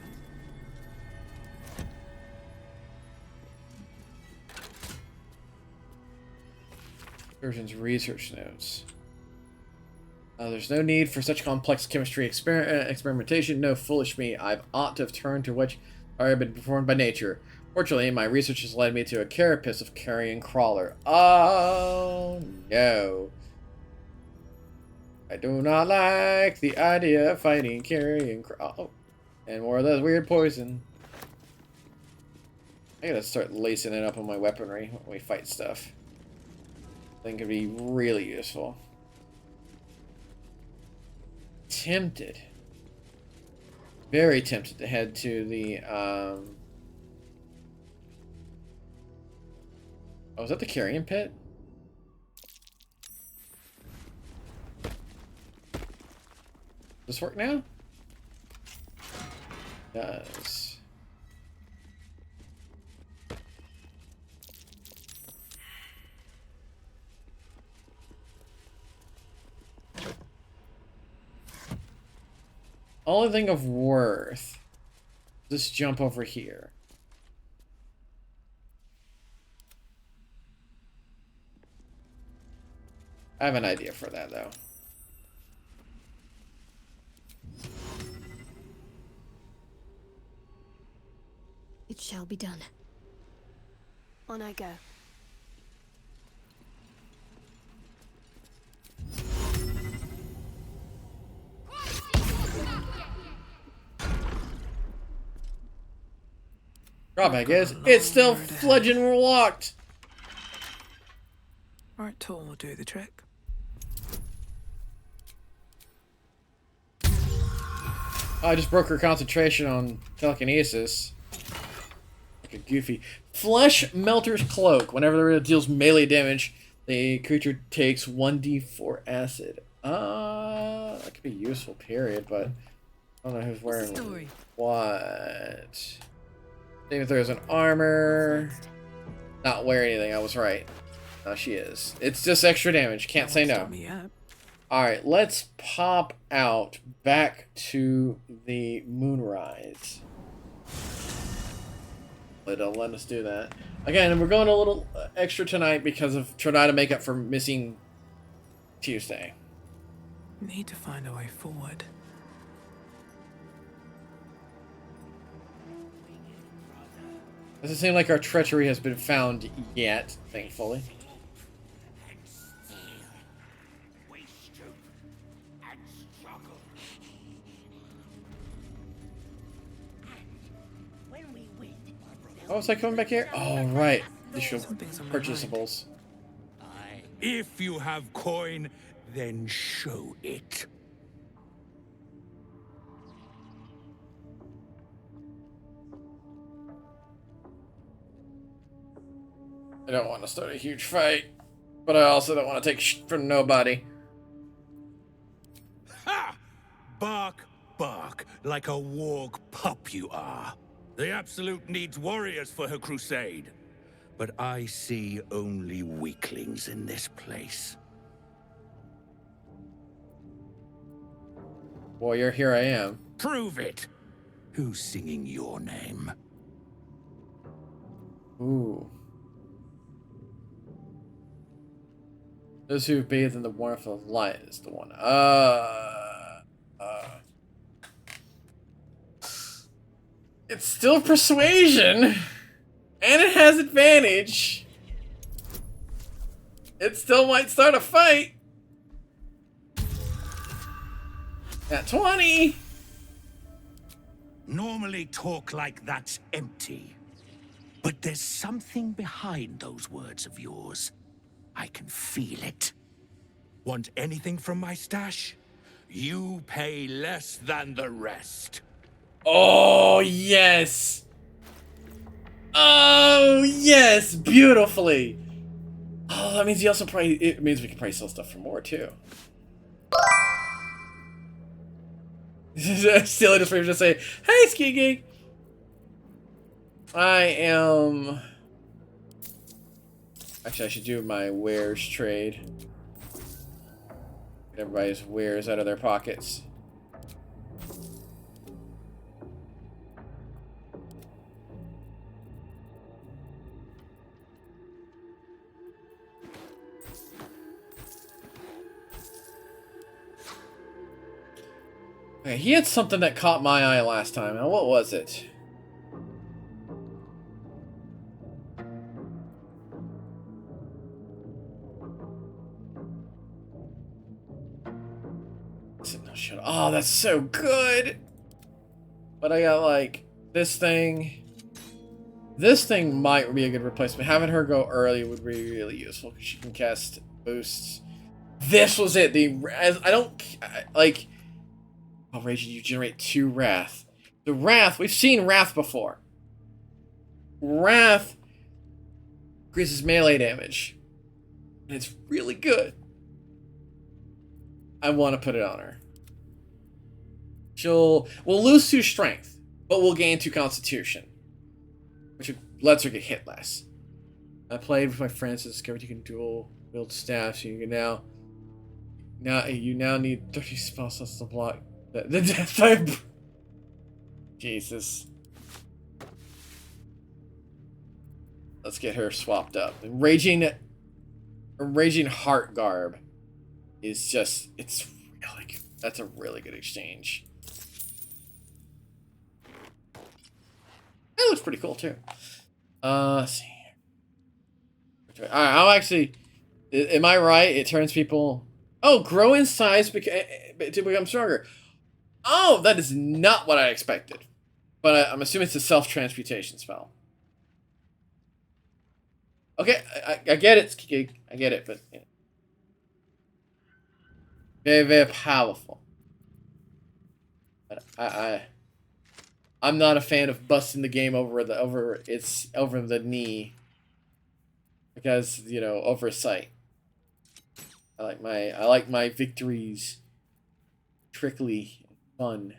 Surgeon's research notes. There's no need for such complex chemistry experimentation. No, foolish me. I've ought to have turned to which have been performed by nature. Fortunately, my research has led me to a carapace of carrion crawler. Oh, no. I do not like the idea of fighting carrion crawler. Oh, and more of those weird poison. I gotta start lacing it up on my weaponry when we fight stuff. I think it'd be really useful. Tempted. Very tempted to head to the, Oh, is that the carrion pit? Does this work now? It does. Only thing of worth. Just jump over here. I have an idea for that, though. It shall be done. On I go. Drawback is, it's still fledging locked. Right tool will do the trick. I just broke her concentration on telekinesis. Like a goofy. Flesh Melter's Cloak. Whenever it deals melee damage, the creature takes 1d4 acid. That could be useful, period, but I don't know who's wearing what. Even if there's an armor. Not wear anything, I was right. No, she is. It's just extra damage. Can't say no. Alright, let's pop out back to the Moonrise. It'll let us do that. Again, we're going a little extra tonight because of trying to make up for missing Tuesday. Need to find a way forward. Doesn't seem like our treachery has been found yet, thankfully. Oh, was I coming back here? Oh, right. Additional purchasables. If you have coin, then show it. I don't want to start a huge fight, but I also don't want to take shit from nobody. Ha! Bark, bark, like a warg pup you are. The Absolute needs warriors for her crusade. But I see only weaklings in this place. Warrior, here I am. Prove it. Who's singing your name? Ooh. Those who bathe in the warmth of light is the one. It's still persuasion, and it has advantage. It still might start a fight. At 20. Normally talk like that's empty. But there's something behind those words of yours. I can feel it. Want anything from my stash? You pay less than the rest. Oh, yes. Oh, yes. Beautifully. Oh, that means it means we can probably sell stuff for more, too. Still just for to say, hey, Ski Geek. I am... Actually, I should do my wares trade. Get everybody's wares out of their pockets. Okay, he had something that caught my eye last time. Now, what was it? Oh, that's so good! But I got, like, this thing. This thing might be a good replacement. Having her go early would be really useful, because she can cast boosts. This was it! Oh, Raging, you generate 2 Wrath. The Wrath, we've seen Wrath before. Wrath increases melee damage. And it's really good. I want to put it on her. We'll lose 2 strength, but we'll gain 2 constitution, which lets her get hit less. I played with my friends and discovered you can dual wield staffs. So you can now need 30 spell slots to block the death type. Jesus. Let's get her swapped up. Raging Heart Garb is just, it's really good. That's a really good exchange. That looks pretty cool too. Let's see. Alright, I'll actually, am I right? It turns people, grow in size to become stronger. Oh, that is not what I expected. But I'm assuming it's a self-transmutation spell. Okay, I get it, Kiki. I get it, but... Yeah. Very, very powerful. But I'm not a fan of busting the game over the knee. Because, you know, oversight. I like my victories trickly and fun.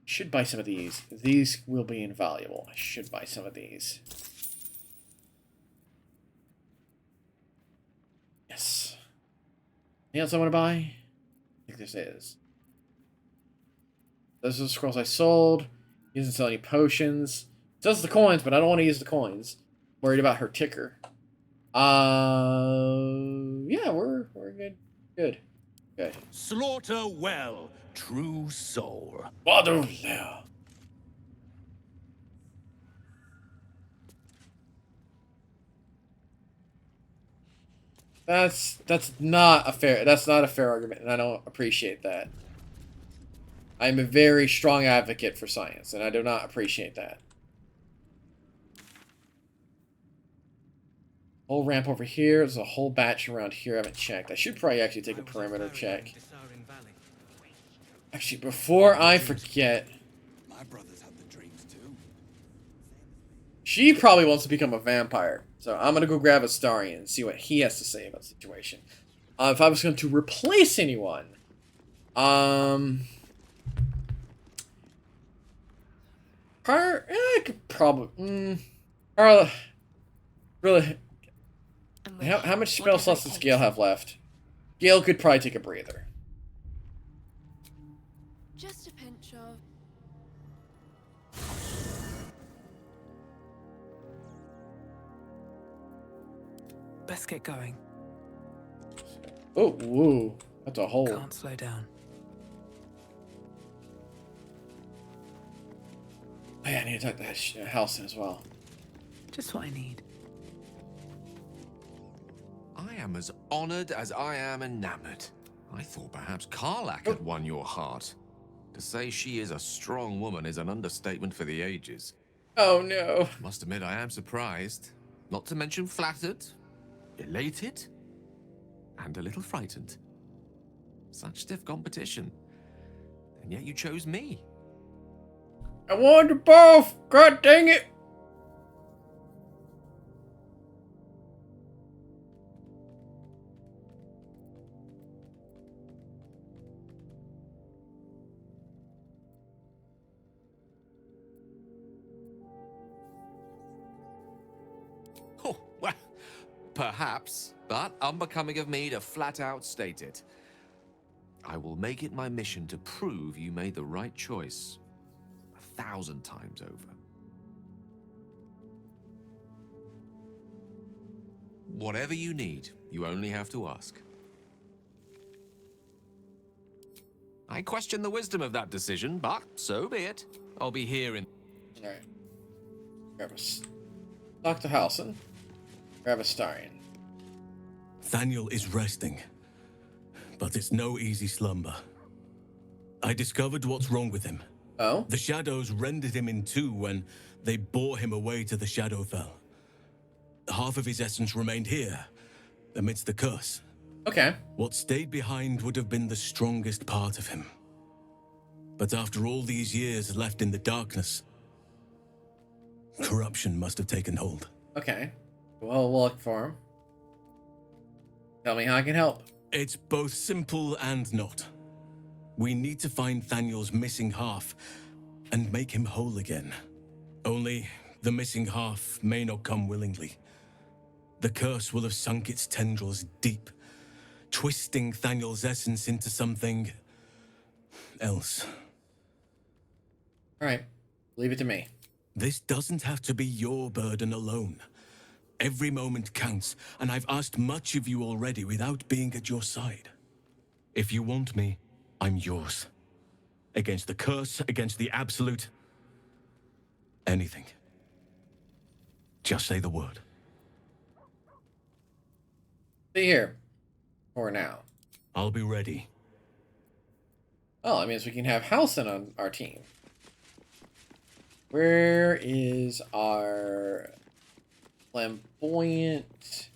Should buy some of these. These will be invaluable. I should buy some of these. Yes. Anything else I want to buy? I think this is. Those are the scrolls I sold. He doesn't sell any potions. Sells the coins, but I don't want to use the coins. Worried about her ticker. Yeah, we're good. Good. Good. Slaughter well, true soul. Father now. That's not a fair argument, and I don't appreciate that. I'm a very strong advocate for science, and I do not appreciate that. Whole ramp over here. There's a whole batch around here I haven't checked. I should probably actually take a perimeter check. Actually, before I forget, My brothers had the dreams too. she probably wants to become a vampire. So I'm gonna go grab Astarion and see what he has to say about the situation. If I was going to replace anyone, I could probably, really. How much spell slots does Gale have left? Gale could probably take a breather. Just a pinch of... Let's get going. Oh, whoa. That's a hole. Can't slow down. Oh, yeah, I need to talk to Halson as well. Just what I need. I am as honored as I am enamored. I thought perhaps Karlach had won your heart. To say she is a strong woman is an understatement for the ages. Oh, no. Must admit I am surprised. Not to mention flattered, elated, and a little frightened. Such stiff competition. And yet you chose me. I wanted both! God dang it! Oh, well, perhaps, but unbecoming of me to flat out state it. I will make it my mission to prove you made the right choice 1,000 times over. Whatever you need, you only have to ask. I question the wisdom of that decision, but so be it. I'll be here in... Alright. Grab Dr. Halson. Grab Astarion. Thaniel is resting, but it's no easy slumber. I discovered what's wrong with him. Oh? The shadows rendered him in two when they bore him away to the Shadowfell. Half of his essence remained here, amidst the curse. Okay. What stayed behind would have been the strongest part of him. But after all these years left in the darkness, corruption must have taken hold. Okay. Well, we'll look for him. Tell me how I can help. It's both simple and not. We need to find Thaniel's missing half and make him whole again. Only the missing half may not come willingly. The curse will have sunk its tendrils deep, twisting Thaniel's essence into something else. All right. Leave it to me. This doesn't have to be your burden alone. Every moment counts, and I've asked much of you already without being at your side. If you want me, I'm yours. Against the curse, against the absolute. Anything. Just say the word. Be here. For now. I'll be ready. Oh, that means we can have Halson on our team. Where is our flamboyant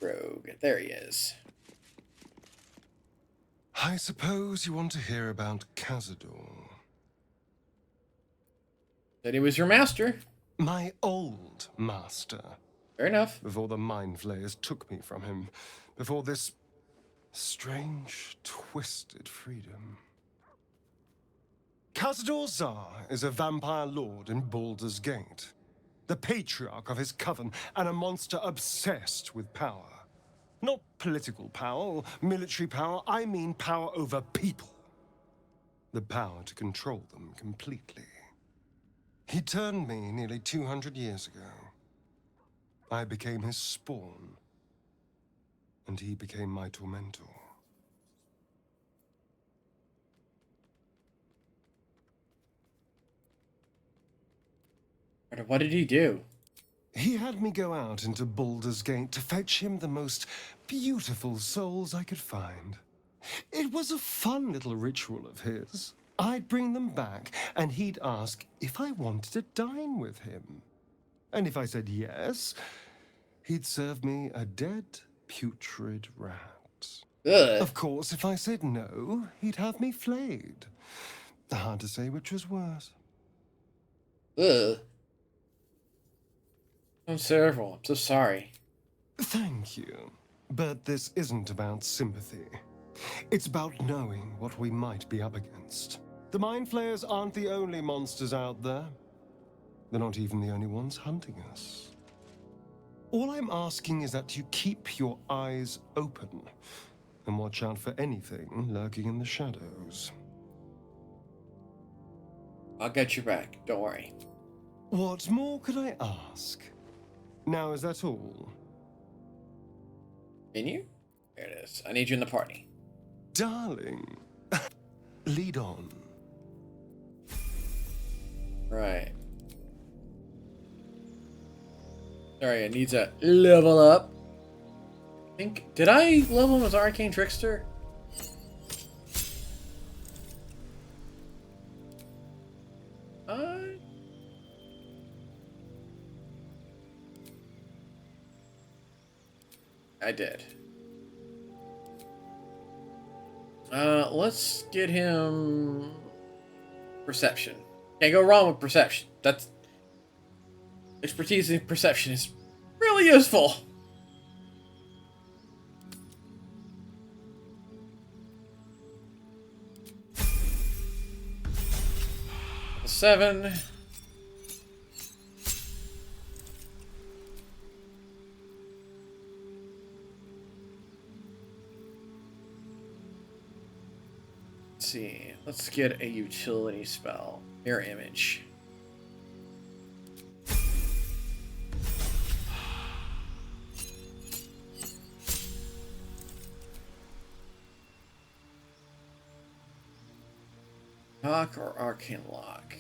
rogue? There he is. I suppose you want to hear about Cazador. Said he was your master. My old master. Fair enough. Before the Mind Flayers took me from him. Before this strange, twisted freedom. Cazador Zar is a vampire lord in Baldur's Gate. The patriarch of his coven, and a monster obsessed with power. Not political power or military power, I mean power over people. The power to control them completely. He turned me nearly 200 years ago. I became his spawn, and he became my tormentor. What did he do? He had me go out into Baldur's Gate to fetch him the most beautiful souls I could find. It was a fun little ritual of his. I'd bring them back, and he'd ask if I wanted to dine with him. And if I said yes, he'd serve me a dead, putrid rat. Ugh. Of course, if I said no, he'd have me flayed. Hard to say which was worse. Ugh. I'm terrible. I'm so sorry. Thank you. But this isn't about sympathy. It's about knowing what we might be up against. The Mind Flayers aren't the only monsters out there. They're not even the only ones hunting us. All I'm asking is that you keep your eyes open and watch out for anything lurking in the shadows. I'll get you back. Don't worry. What more could I ask? Now, is that all? Menu? There it is. I need you in the party. Darling, lead on. Right. Sorry, it needs a level up. I think, did I level him as Arcane Trickster? I did. Let's get him perception. Can't go wrong with perception. That's expertise in perception is really useful. Level 7. See, let's get a utility spell. Mirror image. Lock or arcane lock?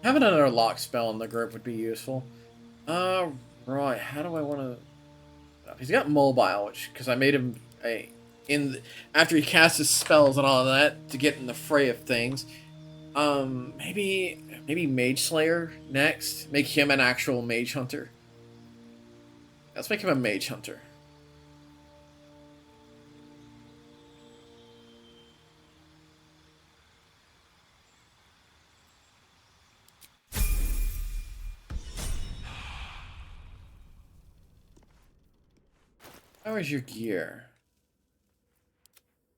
Having another lock spell in the group would be useful. Right, how do I want to... He's got mobile, which because I made him after he casts his spells and all of that to get in the fray of things. Maybe Mage Slayer next. Make him an actual mage hunter. Let's make him a mage hunter. How is your gear?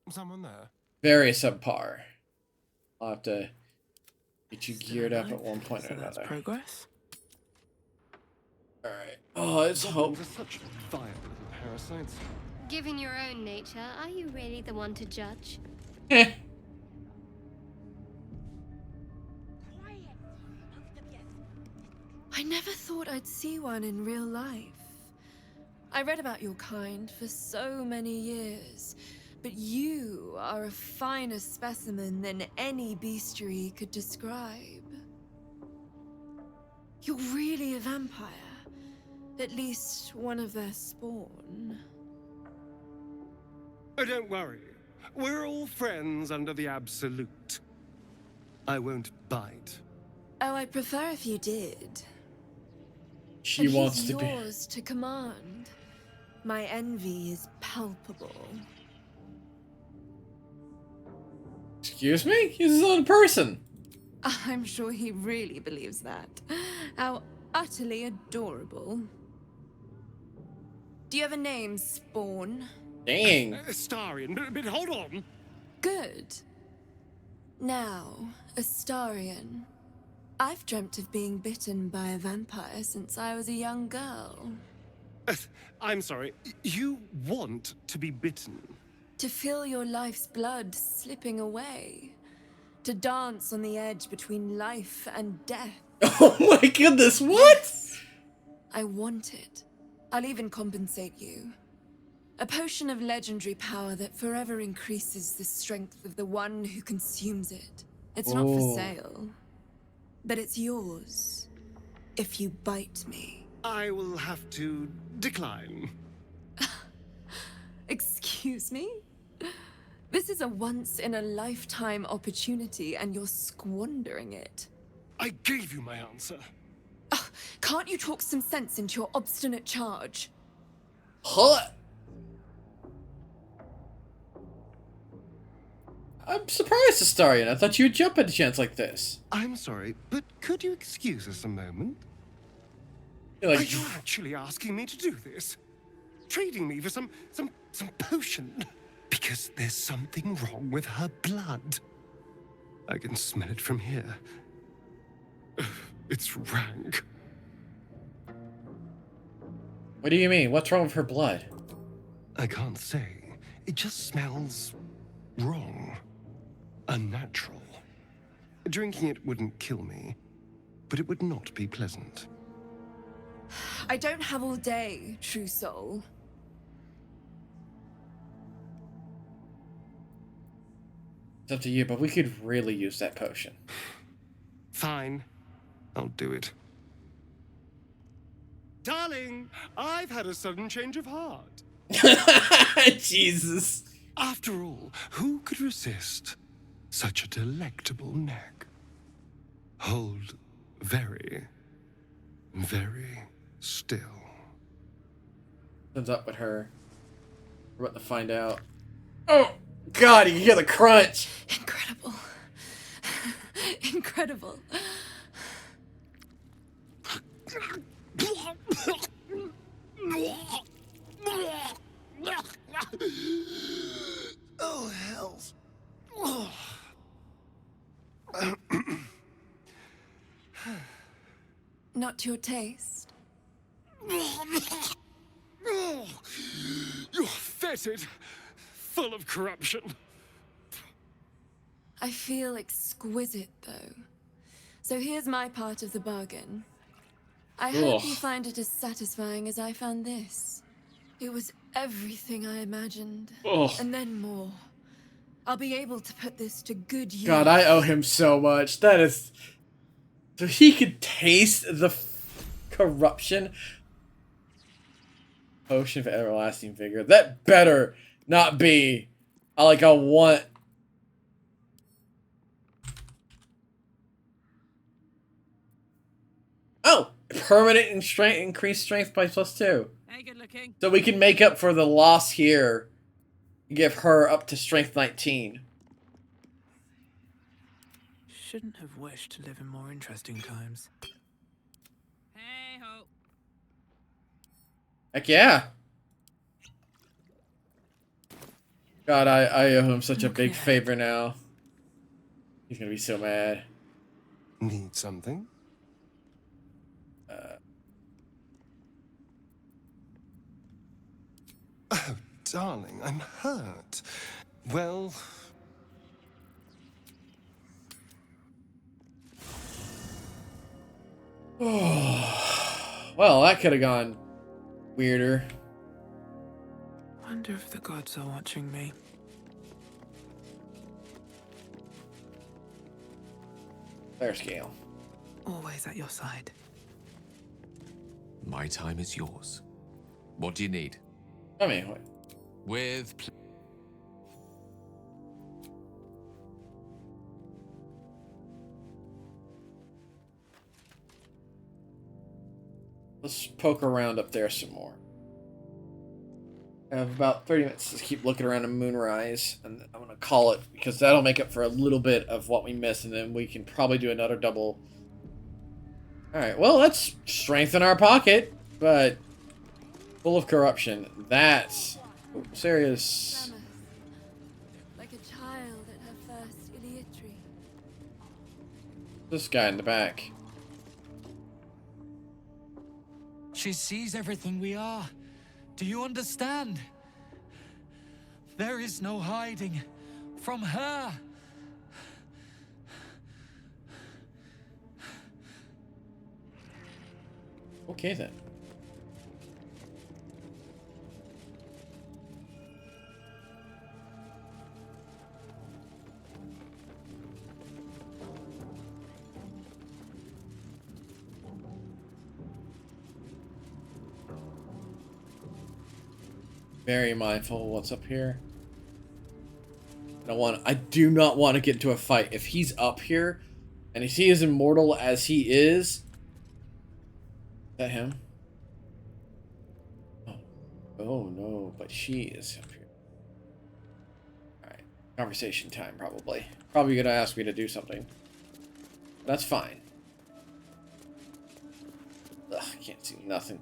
Someone there? Very subpar. I'll have to get you geared up at one point or another. Progress. Alright. Oh, let's hope. Such vile little parasites. Given your own nature, are you really the one to judge? I never thought I'd see one in real life. I read about your kind for so many years, but you are a finer specimen than any bestiary could describe. You're really a vampire. At least one of their spawn. Oh, don't worry. We're all friends under the Absolute. I won't bite. Oh, I'd prefer if you did. She wants to be yours to command. My envy is palpable. Excuse me? He's his own person. I'm sure he really believes that. How utterly adorable. Do you have a name, Spawn? Dang. Astarion, but hold on. Good. Now, Astarion. I've dreamt of being bitten by a vampire since I was a young girl. I'm sorry. You want to be bitten? To feel your life's blood slipping away. To dance on the edge between life and death. Oh my goodness, what? Yes, I want it. I'll even compensate you. A potion of legendary power that forever increases the strength of the one who consumes it. It's not for sale, but it's yours if you bite me. I will have to decline. Excuse me? This is a once-in-a-lifetime opportunity, and you're squandering it. I gave you my answer. Can't you talk some sense into your obstinate charge? Huh? I'm surprised, Astarion. I thought you'd jump at a chance like this. I'm sorry, but could you excuse us a moment? You're like, are you actually asking me to do this? Trading me for some potion? Because there's something wrong with her blood. I can smell it from here. It's rank. what do you mean? What's wrong with her blood? I can't say. It just smells wrong. Unnatural. Drinking it wouldn't kill me, but it would not be pleasant. I don't have all day, true soul. It's up to you, but we could really use that potion. Fine. I'll do it. Darling, I've had a sudden change of heart. Jesus. After all, who could resist such a delectable neck? Hold very, very still. What's up with her? We're about to find out. Oh, God, you can hear the crunch. Incredible. Incredible. Oh, hells. Not to your taste. You're fetid, full of corruption. I feel exquisite, though. So here's my part of the bargain. I hope you find it as satisfying as I found this. It was everything I imagined, and then more. I'll be able to put this to good use. God, I owe him so much. That is... So he could taste the corruption. Potion of everlasting vigor. That better not be like I want. Oh, permanent and strength, increased strength by +2. Hey, good looking. So we can make up for the loss here. Give her up to strength 19. Shouldn't have wished to live in more interesting times. Hey ho. Heck yeah. God, I owe him such a big favor now. He's gonna be so mad. Need something? Oh, darling, I'm hurt. Well... Well, that could have gone weirder. Wonder if the gods are watching me. Fair scale. Always at your side. My time is yours. What do you need? I mean, what? With Let's poke around up there some more. I have about 30 minutes to keep looking around at Moonrise, and I'm going to call it, because that'll make up for a little bit of what we missed, and then we can probably do another double. Alright, well, let's strengthen our pocket, but full of corruption. That's serious. Like a child at her first idiotry. This guy in the back. She sees everything we are. Do you understand? There is no hiding from her. Okay then. Very mindful of what's up here. I do not want to get into a fight. If he's up here, and if he is immortal as he is that him? Oh no, but she is up here. Alright. Conversation time, probably. Probably gonna ask me to do something. That's fine. Ugh, I can't see nothing.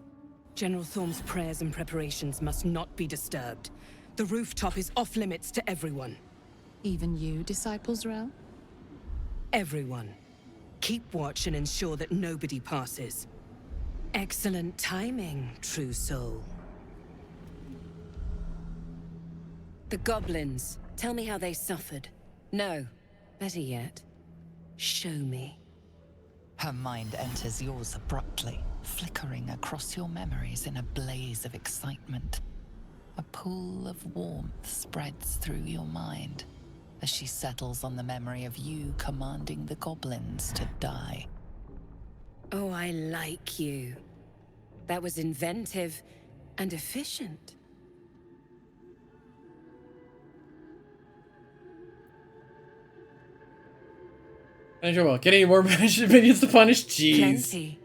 General Thorm's prayers and preparations must not be disturbed. The rooftop is off limits to everyone. Even you, Disciples Realm? Everyone. Keep watch and ensure that nobody passes. Excellent timing, true soul. The goblins. Tell me how they suffered. No. Better yet, show me. Her mind enters yours abruptly, flickering across your memories in a blaze of excitement. A pool of warmth spreads through your mind as she settles on the memory of you commanding the goblins to die. Oh, I like you. That was inventive and efficient. Well, getting more minions to punish? Jeez. Plenty.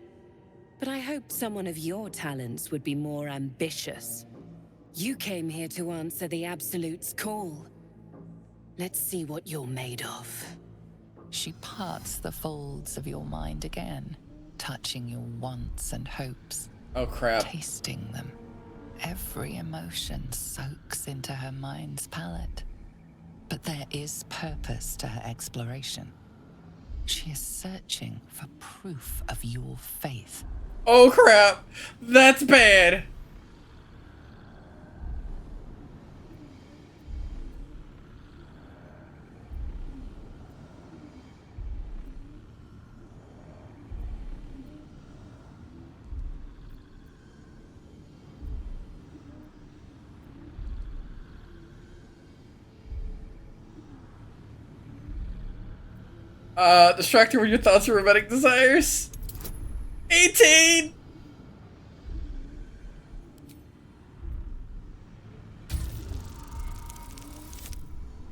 But I hoped someone of your talents would be more ambitious. You came here to answer the Absolute's call. Let's see what you're made of. She parts the folds of your mind again, touching your wants and hopes. Oh crap. Tasting them. Every emotion soaks into her mind's palette. But there is purpose to her exploration. She is searching for proof of your faith. Oh crap! That's bad! Distract her with your thoughts or romantic desires. 18!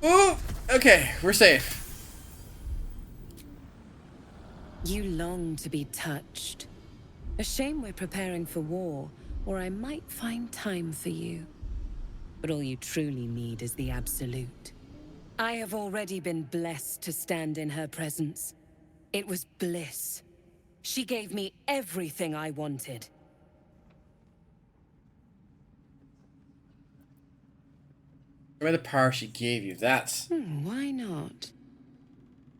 Ooh! Okay, we're safe. You long to be touched. A shame we're preparing for war, or I might find time for you. But all you truly need is the Absolute. I have already been blessed to stand in her presence. It was bliss. She gave me everything I wanted. Remember the power she gave you, that's... Why not?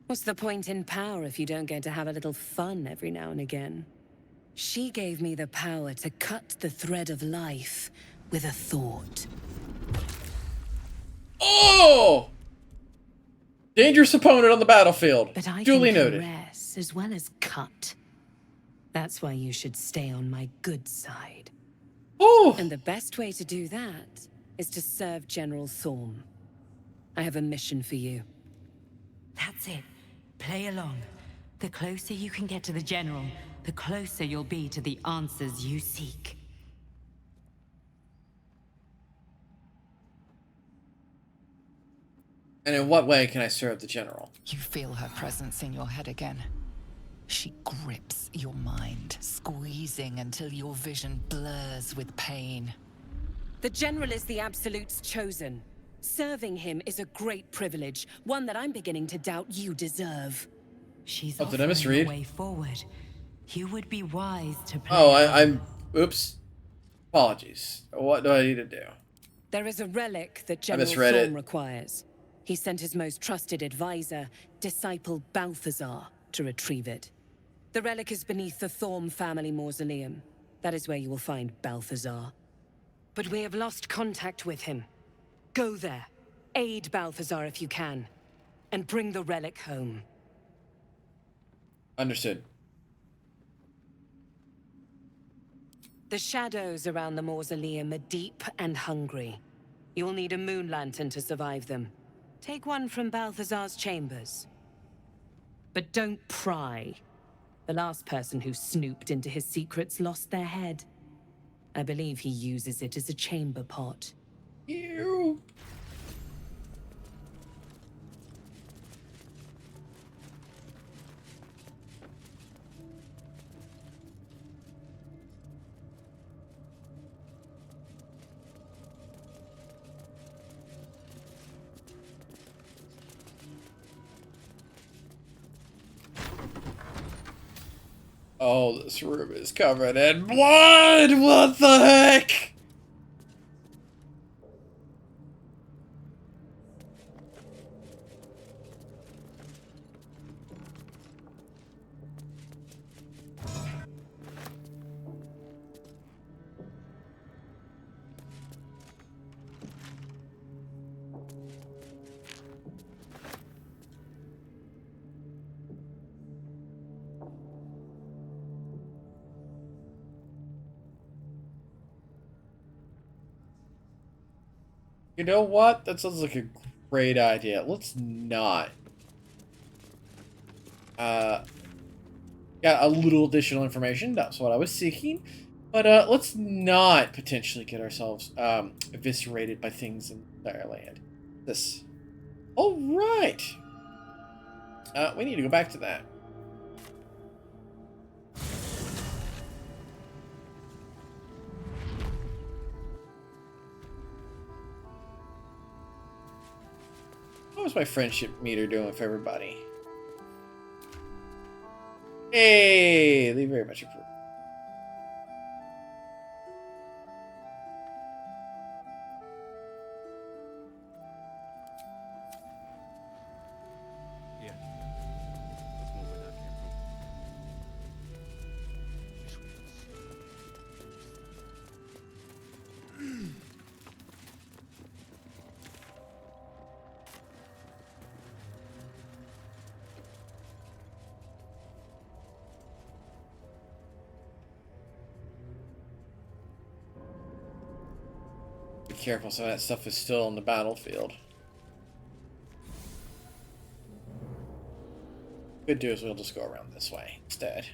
What's the point in power if you don't get to have a little fun every now and again? She gave me the power to cut the thread of life with a thought. Oh! Dangerous opponent on the battlefield. But I Duly can noted. caress as well as cut. That's why you should stay on my good side. Oh! And the best way to do that is to serve General Thorm. I have a mission for you. That's it. Play along. The closer you can get to the General, the closer you'll be to the answers you seek. And in what way can I serve the General? You feel her presence in your head again. She grips your mind, squeezing until your vision blurs with pain. The General is the Absolute's chosen. Serving him is a great privilege, one that I'm beginning to doubt you deserve. She's did I offering misread? a way forward. You would be wise to play. Oh, I'm... Oops. Apologies. What do I need to do? There is a relic that General misread it. Thorm requires. He sent his most trusted advisor, Disciple Balthazar, to retrieve it. The relic is beneath the Thorm family mausoleum. That is where you will find Balthazar. But we have lost contact with him. Go there, aid Balthazar if you can, and bring the relic home. Understood. The shadows around the mausoleum are deep and hungry. You'll need a moon lantern to survive them. Take one from Balthazar's chambers. But don't pry. The last person who snooped into his secrets lost their head. I believe he uses it as a chamber pot. Ew. Oh, this room is covered in blood! What the heck? You know what? That sounds like a great idea. Let's not. Got a little additional information. That's what I was seeking. But let's not potentially get ourselves eviscerated by things in Fireland. This. All right. We need to go back to that. How's my friendship meter doing for everybody? Hey, they very much approve. Yeah. That's more where that came from. Be careful, some of that stuff is still on the battlefield. Good do is we'll just go around this way instead.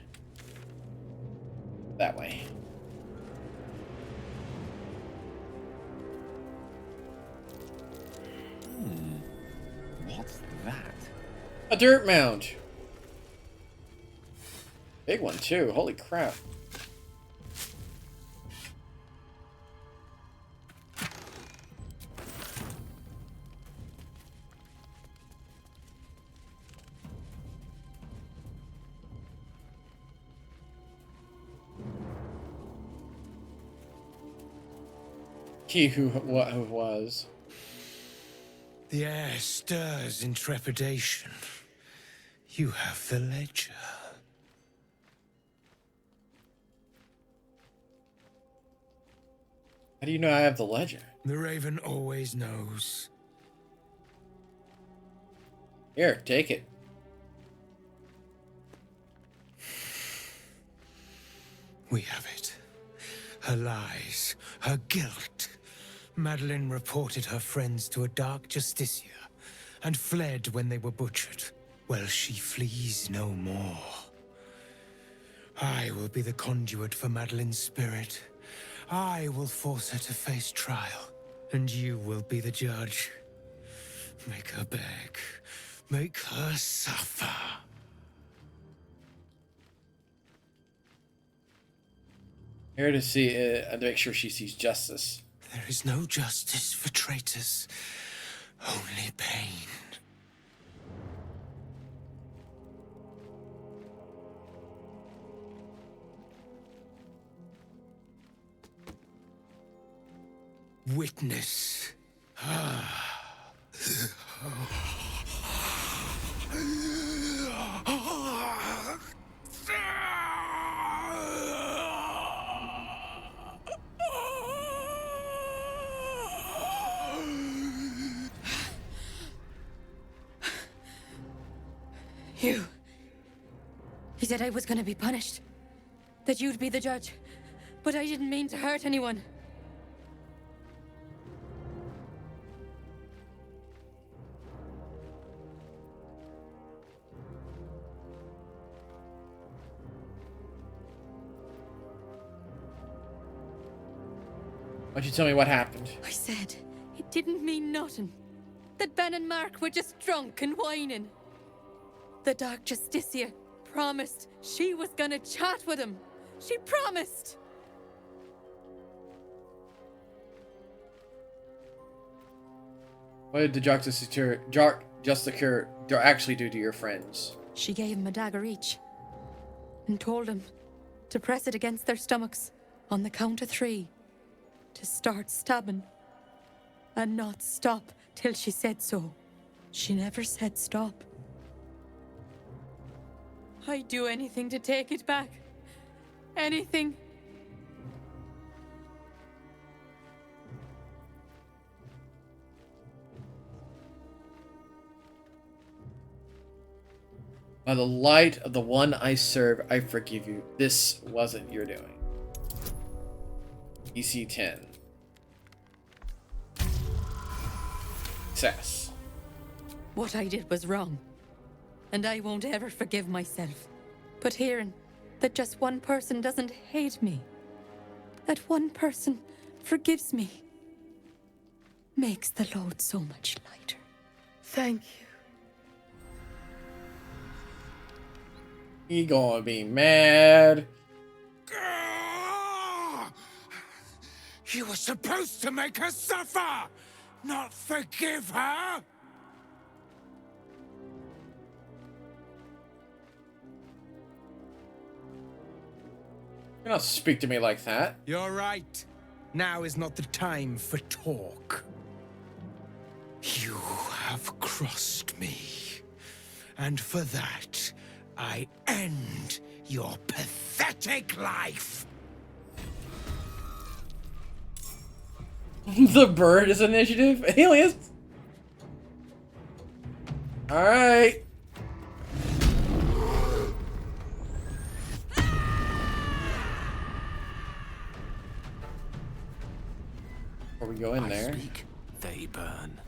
That way. What's that? A dirt mound. Big one too. Holy crap. He who was. The air stirs in trepidation. You have the ledger. How do you know I have the ledger? The Raven always knows. Here, take it. We have it. Her lies, her guilt. Madeline reported her friends to a dark justiciar and fled when they were butchered. Well, she flees no more. I will be the conduit for Madeline's spirit. I will force her to face trial, and you will be the judge. Make her beg. Make her suffer. Here to see to make sure she sees justice. There is no justice for traitors, only pain. Witness. You said I was gonna be punished. That you'd be the judge. But I didn't mean to hurt anyone. Why don't you tell me what happened? I said it didn't mean nothing. That Ben and Mark were just drunk and whining. The Dark Justicia promised she was gonna chat with him. She promised! What did the Justicar actually do to your friends? She gave him a dagger each and told him to press it against their stomachs on the count of 3 to start stabbing and not stop till she said so. She never said stop. I'd do anything to take it back. Anything. By the light of the one I serve, I forgive you. This wasn't your doing. EC 10. Success. What I did was wrong, and I won't ever forgive myself. But hearing that just one person doesn't hate me, that one person forgives me, makes the load so much lighter. Thank you. You gonna be mad. You were supposed to make her suffer, not forgive her! You don't speak to me like that. You're right. Now is not the time for talk. You have crossed me. And for that, I end your pathetic life. The bird is initiative? Aliens? Alright. Before we go in there. Speak, they burn.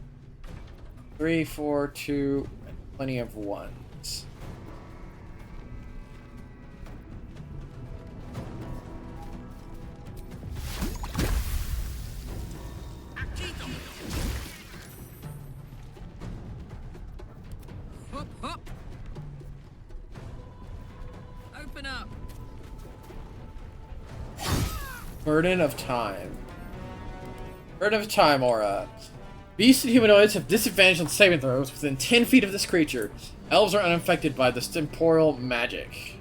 3, 4, 2, and plenty of ones. Hop, hop. Open up. Burden of time. Burden of time aura. Beasts and humanoids have disadvantage on saving throws within 10 feet of this creature. Elves are unaffected by this temporal magic.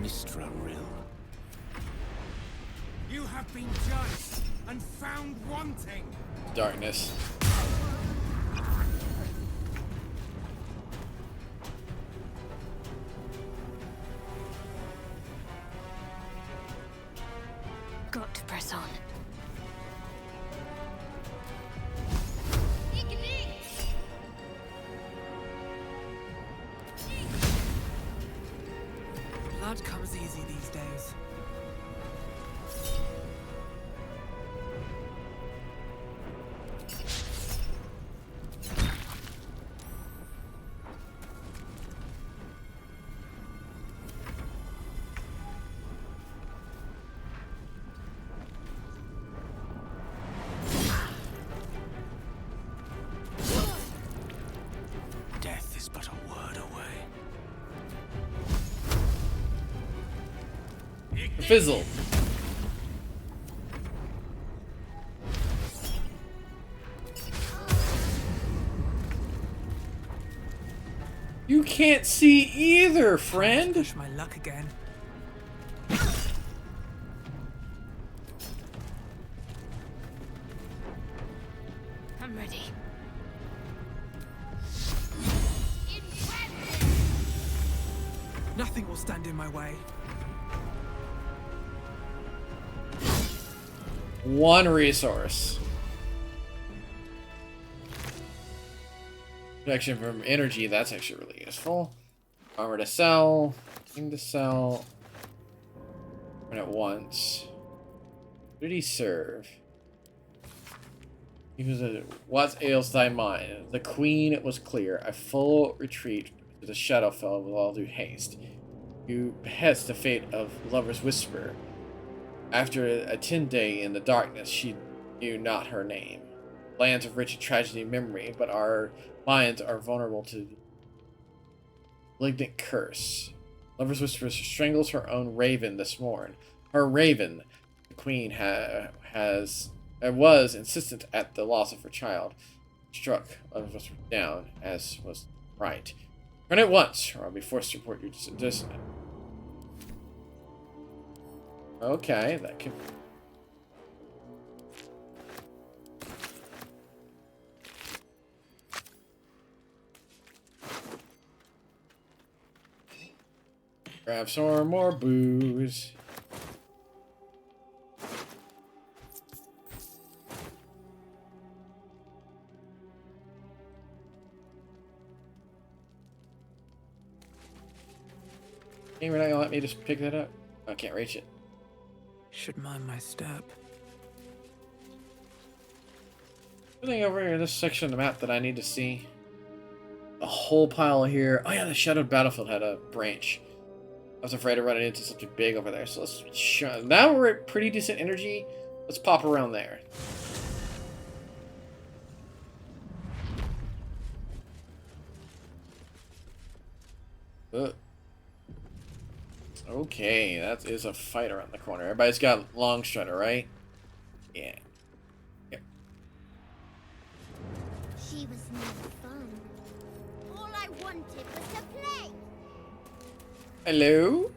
Mistraril. You have been judged and found wanting. Darkness. Got to press on. Blood comes easy these days. Death is but a word away. Fizzle. You can't see either, friend. Push my luck again. I'm ready. Nothing will stand in my way. One resource. Protection from energy, that's actually really useful. Armor to sell. Thing to sell. Run at once. Who did he serve? He was a what ails thy mind? The queen was clear. A full retreat to the Shadowfell with all due haste. You behest the fate of lover's whisper. After a 10-day in the darkness, she knew not her name. Lands of rich tragedy and memory, but our minds are vulnerable to malignant curse. Lover's whisper strangles her own raven this morn. Her raven, the queen, was insistent at the loss of her child. Struck Lover's whisper down, as was right. Run at once, or I'll be forced to report you dissident. Okay, that can... Grab some more booze. You're not gonna let me just pick that up? I can't reach it. Should mind my step. Anything over here in this section of the map that I need to see? A whole pile here. Oh yeah, the Shadowed Battlefield had a branch. I was afraid of running into something big over there, so let's... Now we're at pretty decent energy. Let's pop around there. Okay, that is a fight around the corner. Everybody's got long strider, right? Yeah. Yep. She was never fun. All I wanted was to play. Hello?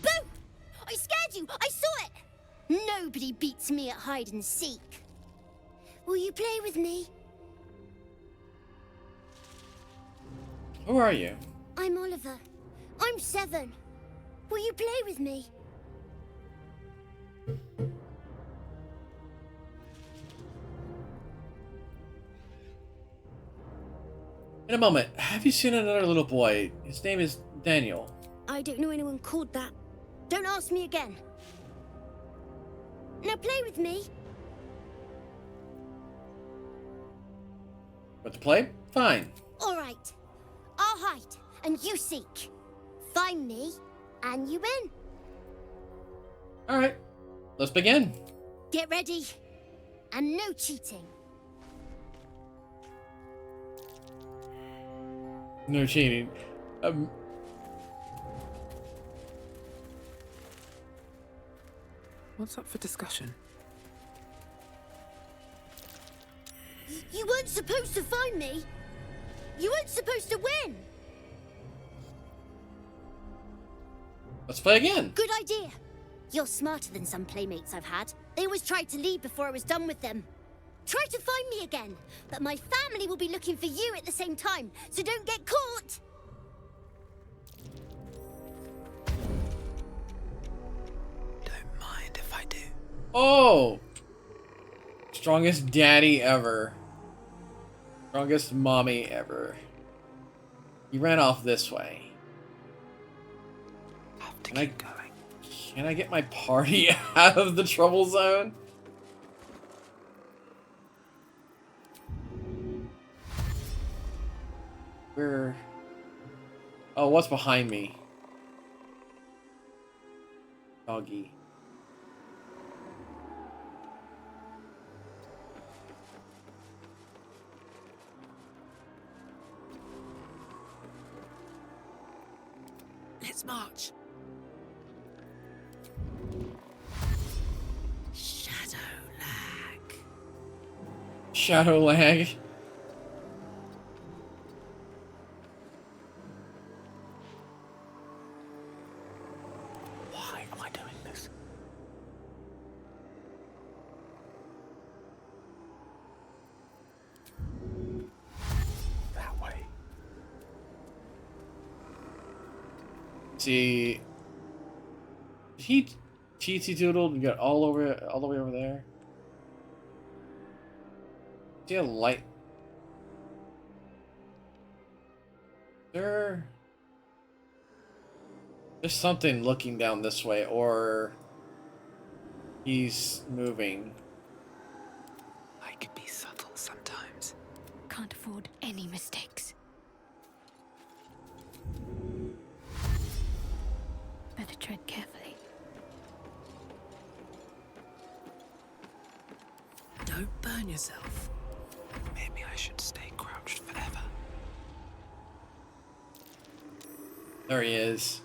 Boo! I scared you! I saw it! Nobody beats me at hide and seek. Will you play with me? Who are you? I'm Oliver. I'm 7. Will you play with me? In a moment, have you seen another little boy? His name is Daniel. I don't know anyone called that. Don't ask me again. Now play with me. Want to play? Fine. All right. I'll hide, and you seek. Find me, and you win. Alright. Let's begin. Get ready. And no cheating. No cheating. What's up for discussion? You weren't supposed to find me. You weren't supposed to win. Let's play again. Good idea. You're smarter than some playmates I've had. They always tried to leave before I was done with them. Try to find me again, but my family will be looking for you at the same time, so don't get caught. Don't mind if I do. Oh! Strongest daddy ever. Strongest mommy ever. He ran off this way. Can I get my party out of the trouble zone? Where? Oh, what's behind me? Doggy. Let's march. Shadow lag. Shadow lag. Why am I doing this? That way. See, He teensy doodled and got all the way over there. See a light? There's something looking down this way, or he's moving. I can be subtle sometimes. Can't afford any mistakes. Better tread carefully. Don't burn yourself. Maybe I should stay crouched forever. There he is.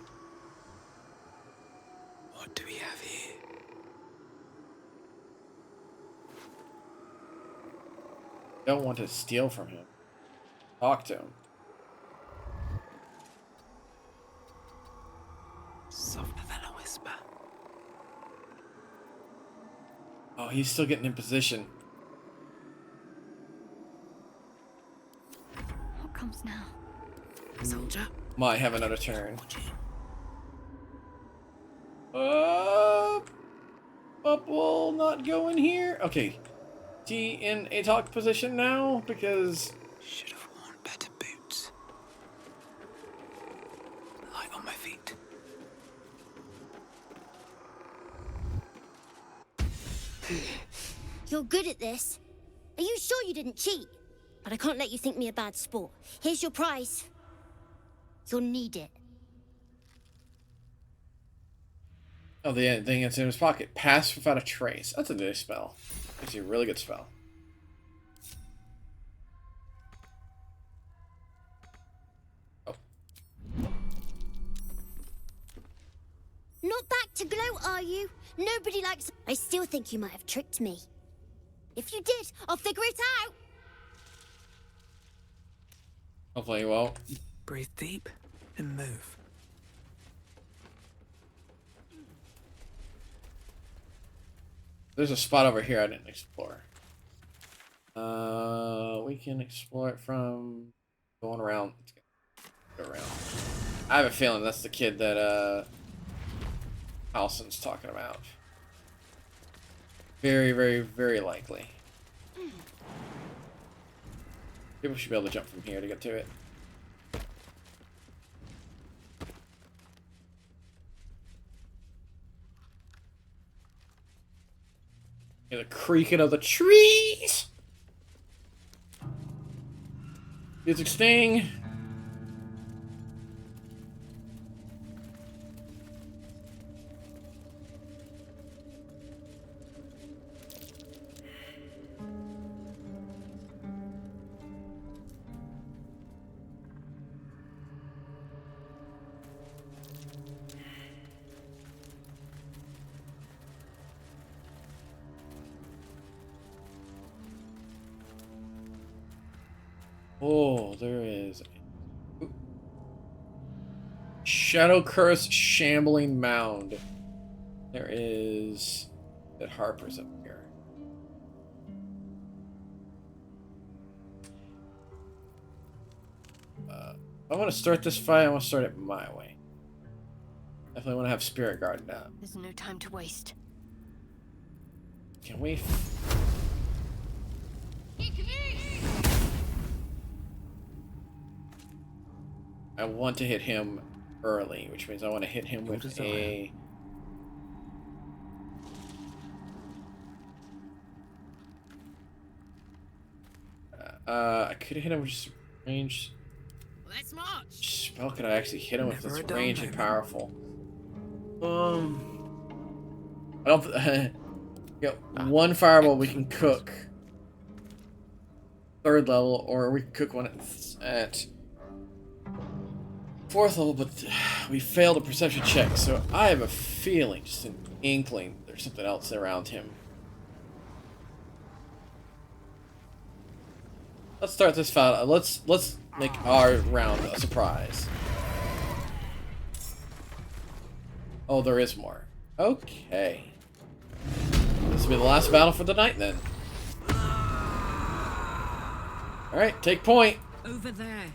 What do we have here? Don't want to steal from him. Talk to him. Softer than a whisper. Oh, he's still getting in position. What comes now? Soldier? Might have another turn. Up will not go in here. Okay. Is he in a talk position now? Because Should have worn better boots. Light on my feet. You're good at this. Are you sure you didn't cheat? But I can't let you think me a bad sport. Here's your prize. You'll need it. oh, the thing that's in his pocket. Pass without a trace. That's a nice spell. Actually, a really good spell. Oh. Not back to gloat, are you? Nobody likes... I still think you might have tricked me. If you did, I'll figure it out. Hopefully you won't. Breathe deep and move. There's a spot over here I didn't explore. We can explore it from going around. Let's go around. I have a feeling that's the kid that Halson's talking about. Very, very, very likely. People should be able to jump from here to get to it. Hear the creaking of the trees. Music sting. Oh, there is a Shadow Curse Shambling Mound. There is that Harper's up here. I want to start this fight. I want to start it my way. Definitely want to have Spirit Guard down. There's no time to waste. Can we? I want to hit him early, which means I want to hit him with a... I could have hit him with just range. Let's march. Spell could I actually hit him with this range and powerful? I don't. One fireball we can cook. 3rd level, or we can cook one at 4th level, but we failed a perception check, so I have a feeling, just an inkling, there's something else around him. Let's start this fight. Let's make our round a surprise. Oh, there is more. Okay. This will be the last battle for the night then. Alright, take point. Over there.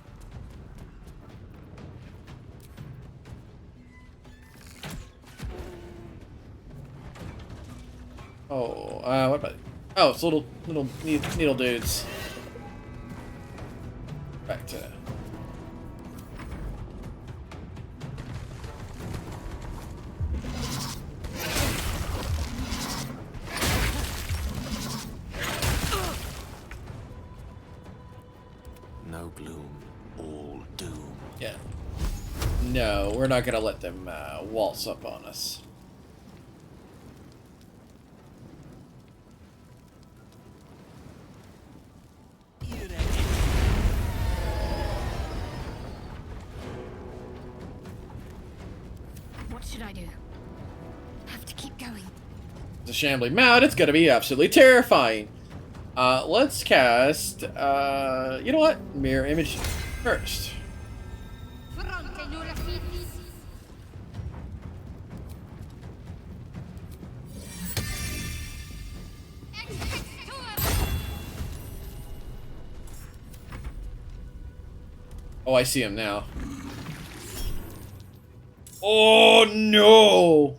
Oh, what about? Oh, it's little needle dudes. Back to. No gloom, all doom. Yeah. No, we're not gonna let them waltz up on us. What should I do? Have to keep going. It's a shambling mound. It's gonna be absolutely terrifying. Let's cast. You know what? Mirror image first. Oh, I see him now. Oh no!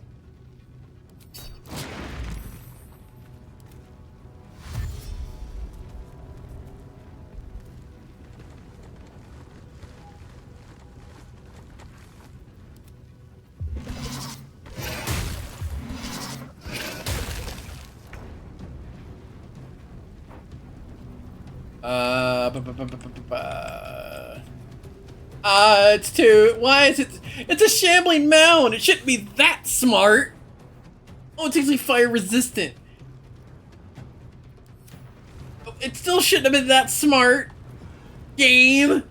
It's too. Why is it? It's a shambling mound. It shouldn't be that smart. Oh, it's actually fire resistant. It still shouldn't have been that smart. Game.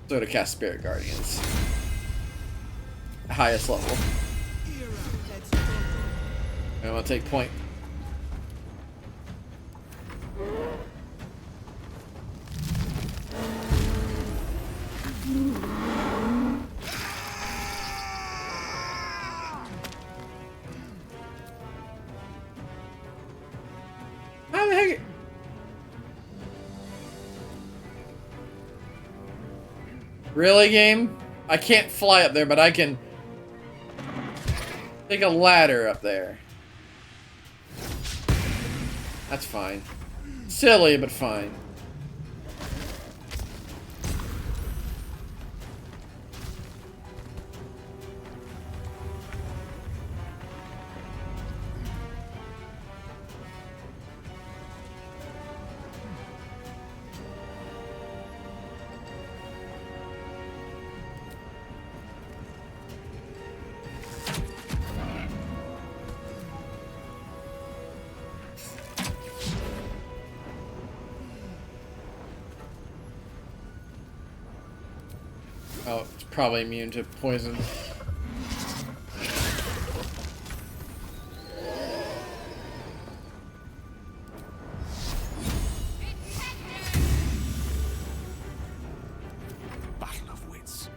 So to cast Spirit Guardians. Highest level. I want to take point. How the heck? Really, game? I can't fly up there, but I can take a ladder up there. That's fine. Silly, but fine. Oh, it's probably immune to poison. Battle of wits.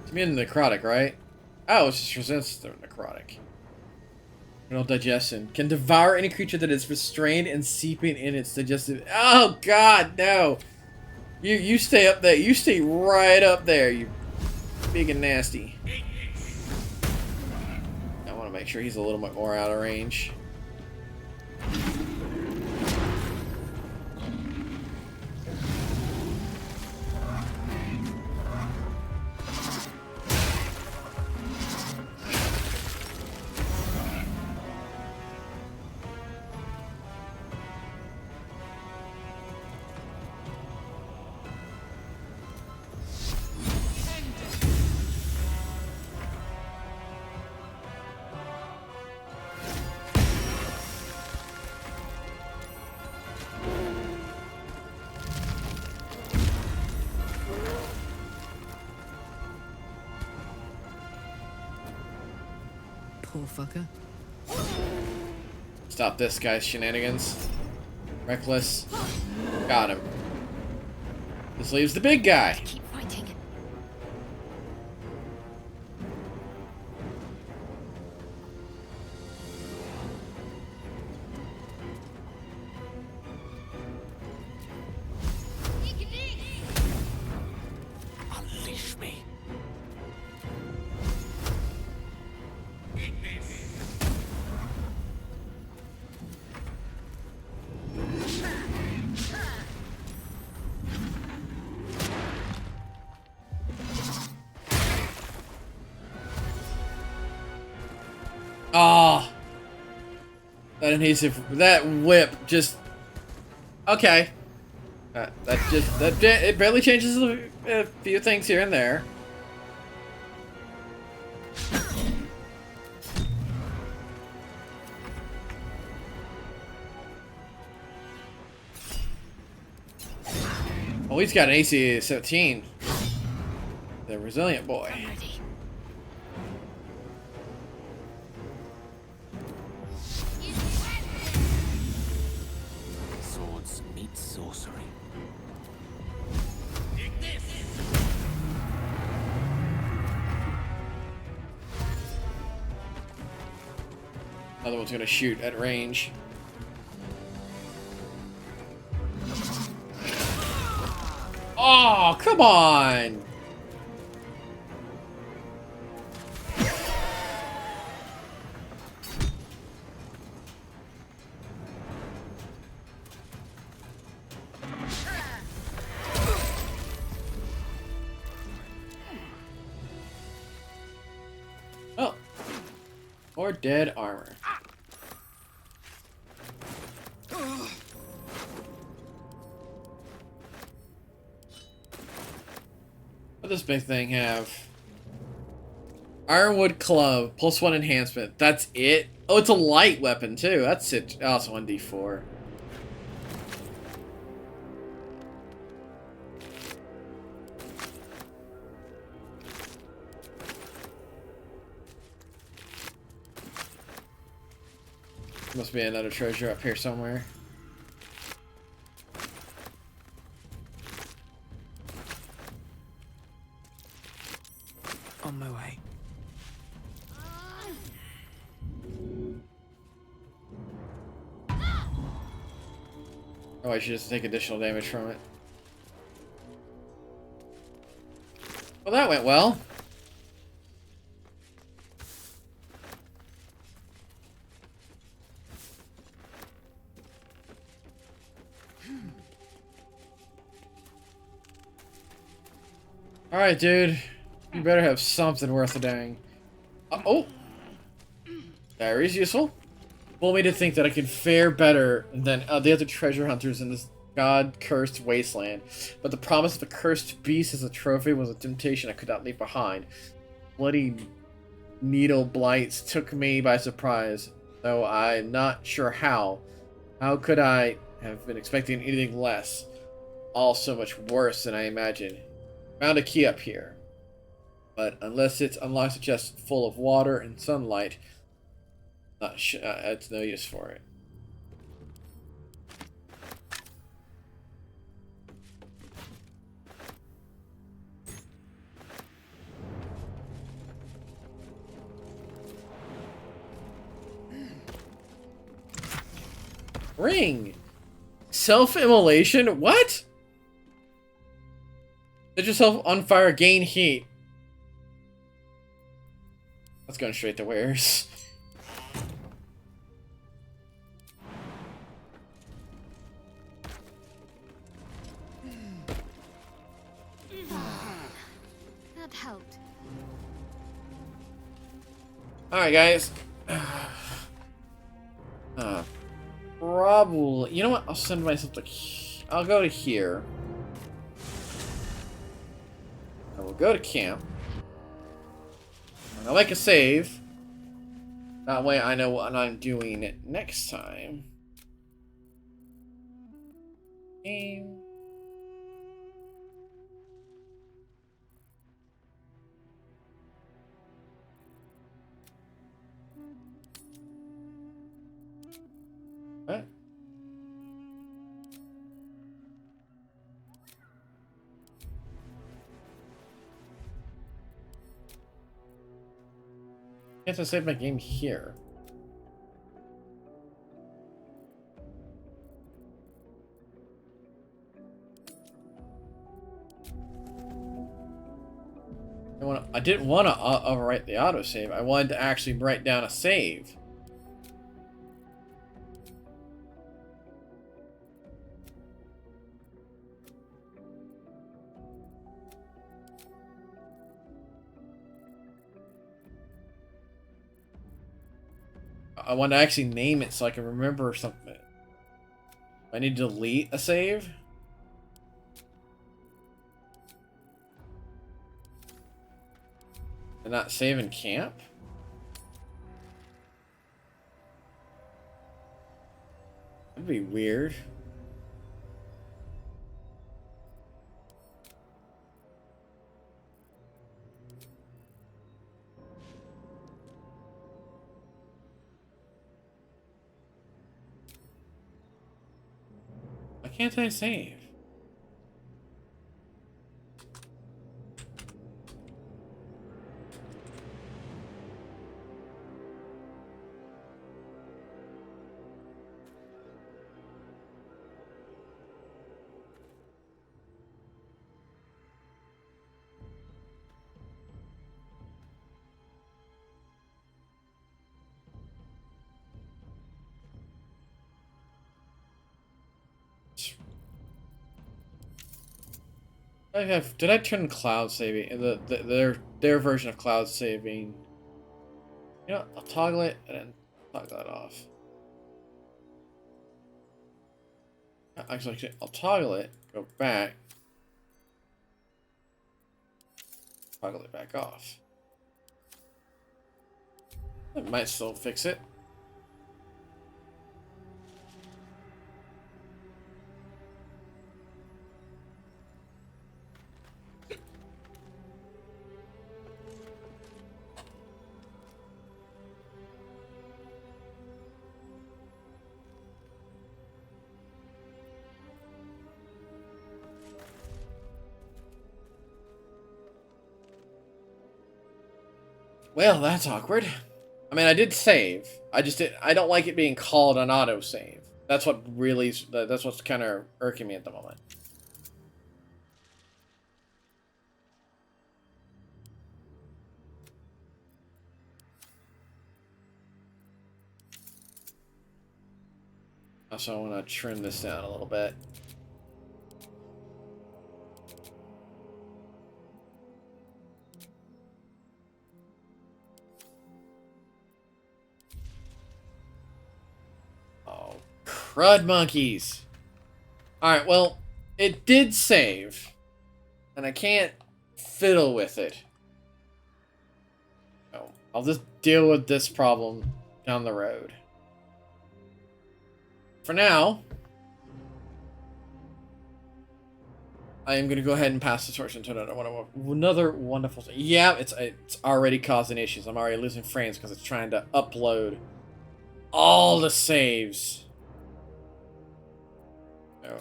It's immune to necrotic, right? Oh, it's just resistance to necrotic. Criminal digestion. Can devour any creature that is restrained and seeping in its digestive. Oh god, no! You stay up there. You stay right up there, you big and nasty. I want to make sure he's a little bit more out of range. Poor fucker. Stop this guy's shenanigans. Reckless. Got him. This leaves the big guy. Keep fighting. Unleash me. Oh, that adhesive, that whip just okay. It barely changes a few things here and there. Oh, he's got an AC 17. The resilient boy. Swords meet sorcery. Another one's gonna shoot at range. Oh, come on! Oh. Or dead armor. What does this big thing have? Ironwood Club, +1 enhancement. That's it? Oh, it's a light weapon too. That's it. Oh, it's 1d4. Must be another treasure up here somewhere. On my way. Oh, I should just take additional damage from it. Well, that went well. Alright, dude. You better have something worth a dang. Oh! Diary's useful. Told me to think that I could fare better than the other treasure hunters in this god-cursed wasteland. But the promise of the cursed beast as a trophy was a temptation I could not leave behind. Bloody needle blights took me by surprise, though I'm not sure how. How could I have been expecting anything less? All so much worse than I imagined. Found a key up here. But unless it's unlocks a chest full of water and sunlight, it's no use for it. Ring! Self-immolation? What? Set yourself on fire, gain heat. That's going straight to wares. That helped. Alright, guys. Probably. You know what? I'll send myself to. I'll go to here. I will go to camp. I'll make a save. That way I know what I'm doing next time. Game. What? I have to save my game here. I didn't want to overwrite the autosave. I wanted to actually write down a save. I want to actually name it so I can remember something. I need to delete a save. And not save in camp? That'd be weird. Why can't I save? Did I turn cloud saving? Their version of cloud saving. You know, I'll toggle it and then toggle that off. Actually, I'll toggle it, go back, toggle it back off. That might still fix it. Well, that's awkward. I mean, I did save. I don't like it being called an autosave. That's what's kind of irking me at the moment. Also, I want to trim this down a little bit. Oh, crud monkeys. Alright, well, it did save. And I can't fiddle with it. So, I'll just deal with this problem down the road. For now, I am going to go ahead and pass the torch into another wonderful thing. Yeah, it's already causing issues. I'm already losing frames because it's trying to upload all the saves. Oh.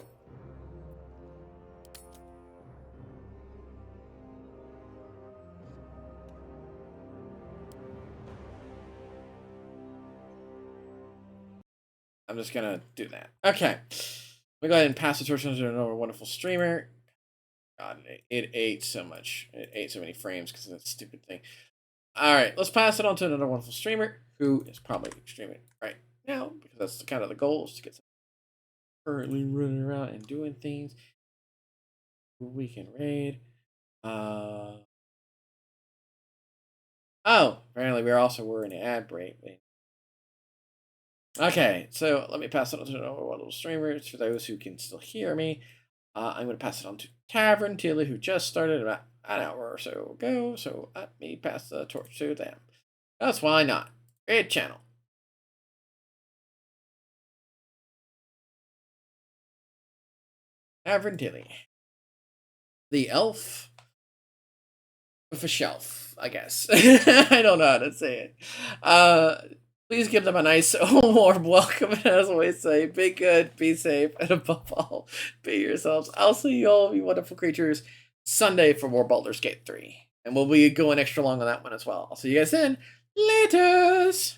I'm just going to do that. Okay. Let me go ahead and pass the torch into another wonderful streamer. God, it ate so much. It ate so many frames because of that stupid thing. Alright, let's pass it on to another wonderful streamer who is probably streaming right now because that's kind of the goal is to get some currently running around and doing things. We can raid. Oh, apparently we're in an ad break. Okay, so let me pass it on to another one of those streamers for those who can still hear me. I'm going to pass it on to Tavern Tilly, who just started about an hour or so ago. So let me pass the torch to them. That's why not. Great channel. Tavern Tilly. The elf with a shelf, I guess. I don't know how to say it. Please give them a nice, warm welcome. And as always say, be good, be safe, and above all, be yourselves. I'll see you all, you wonderful creatures, Sunday for more Baldur's Gate 3. And we'll be going extra long on that one as well. I'll see you guys then. Laters!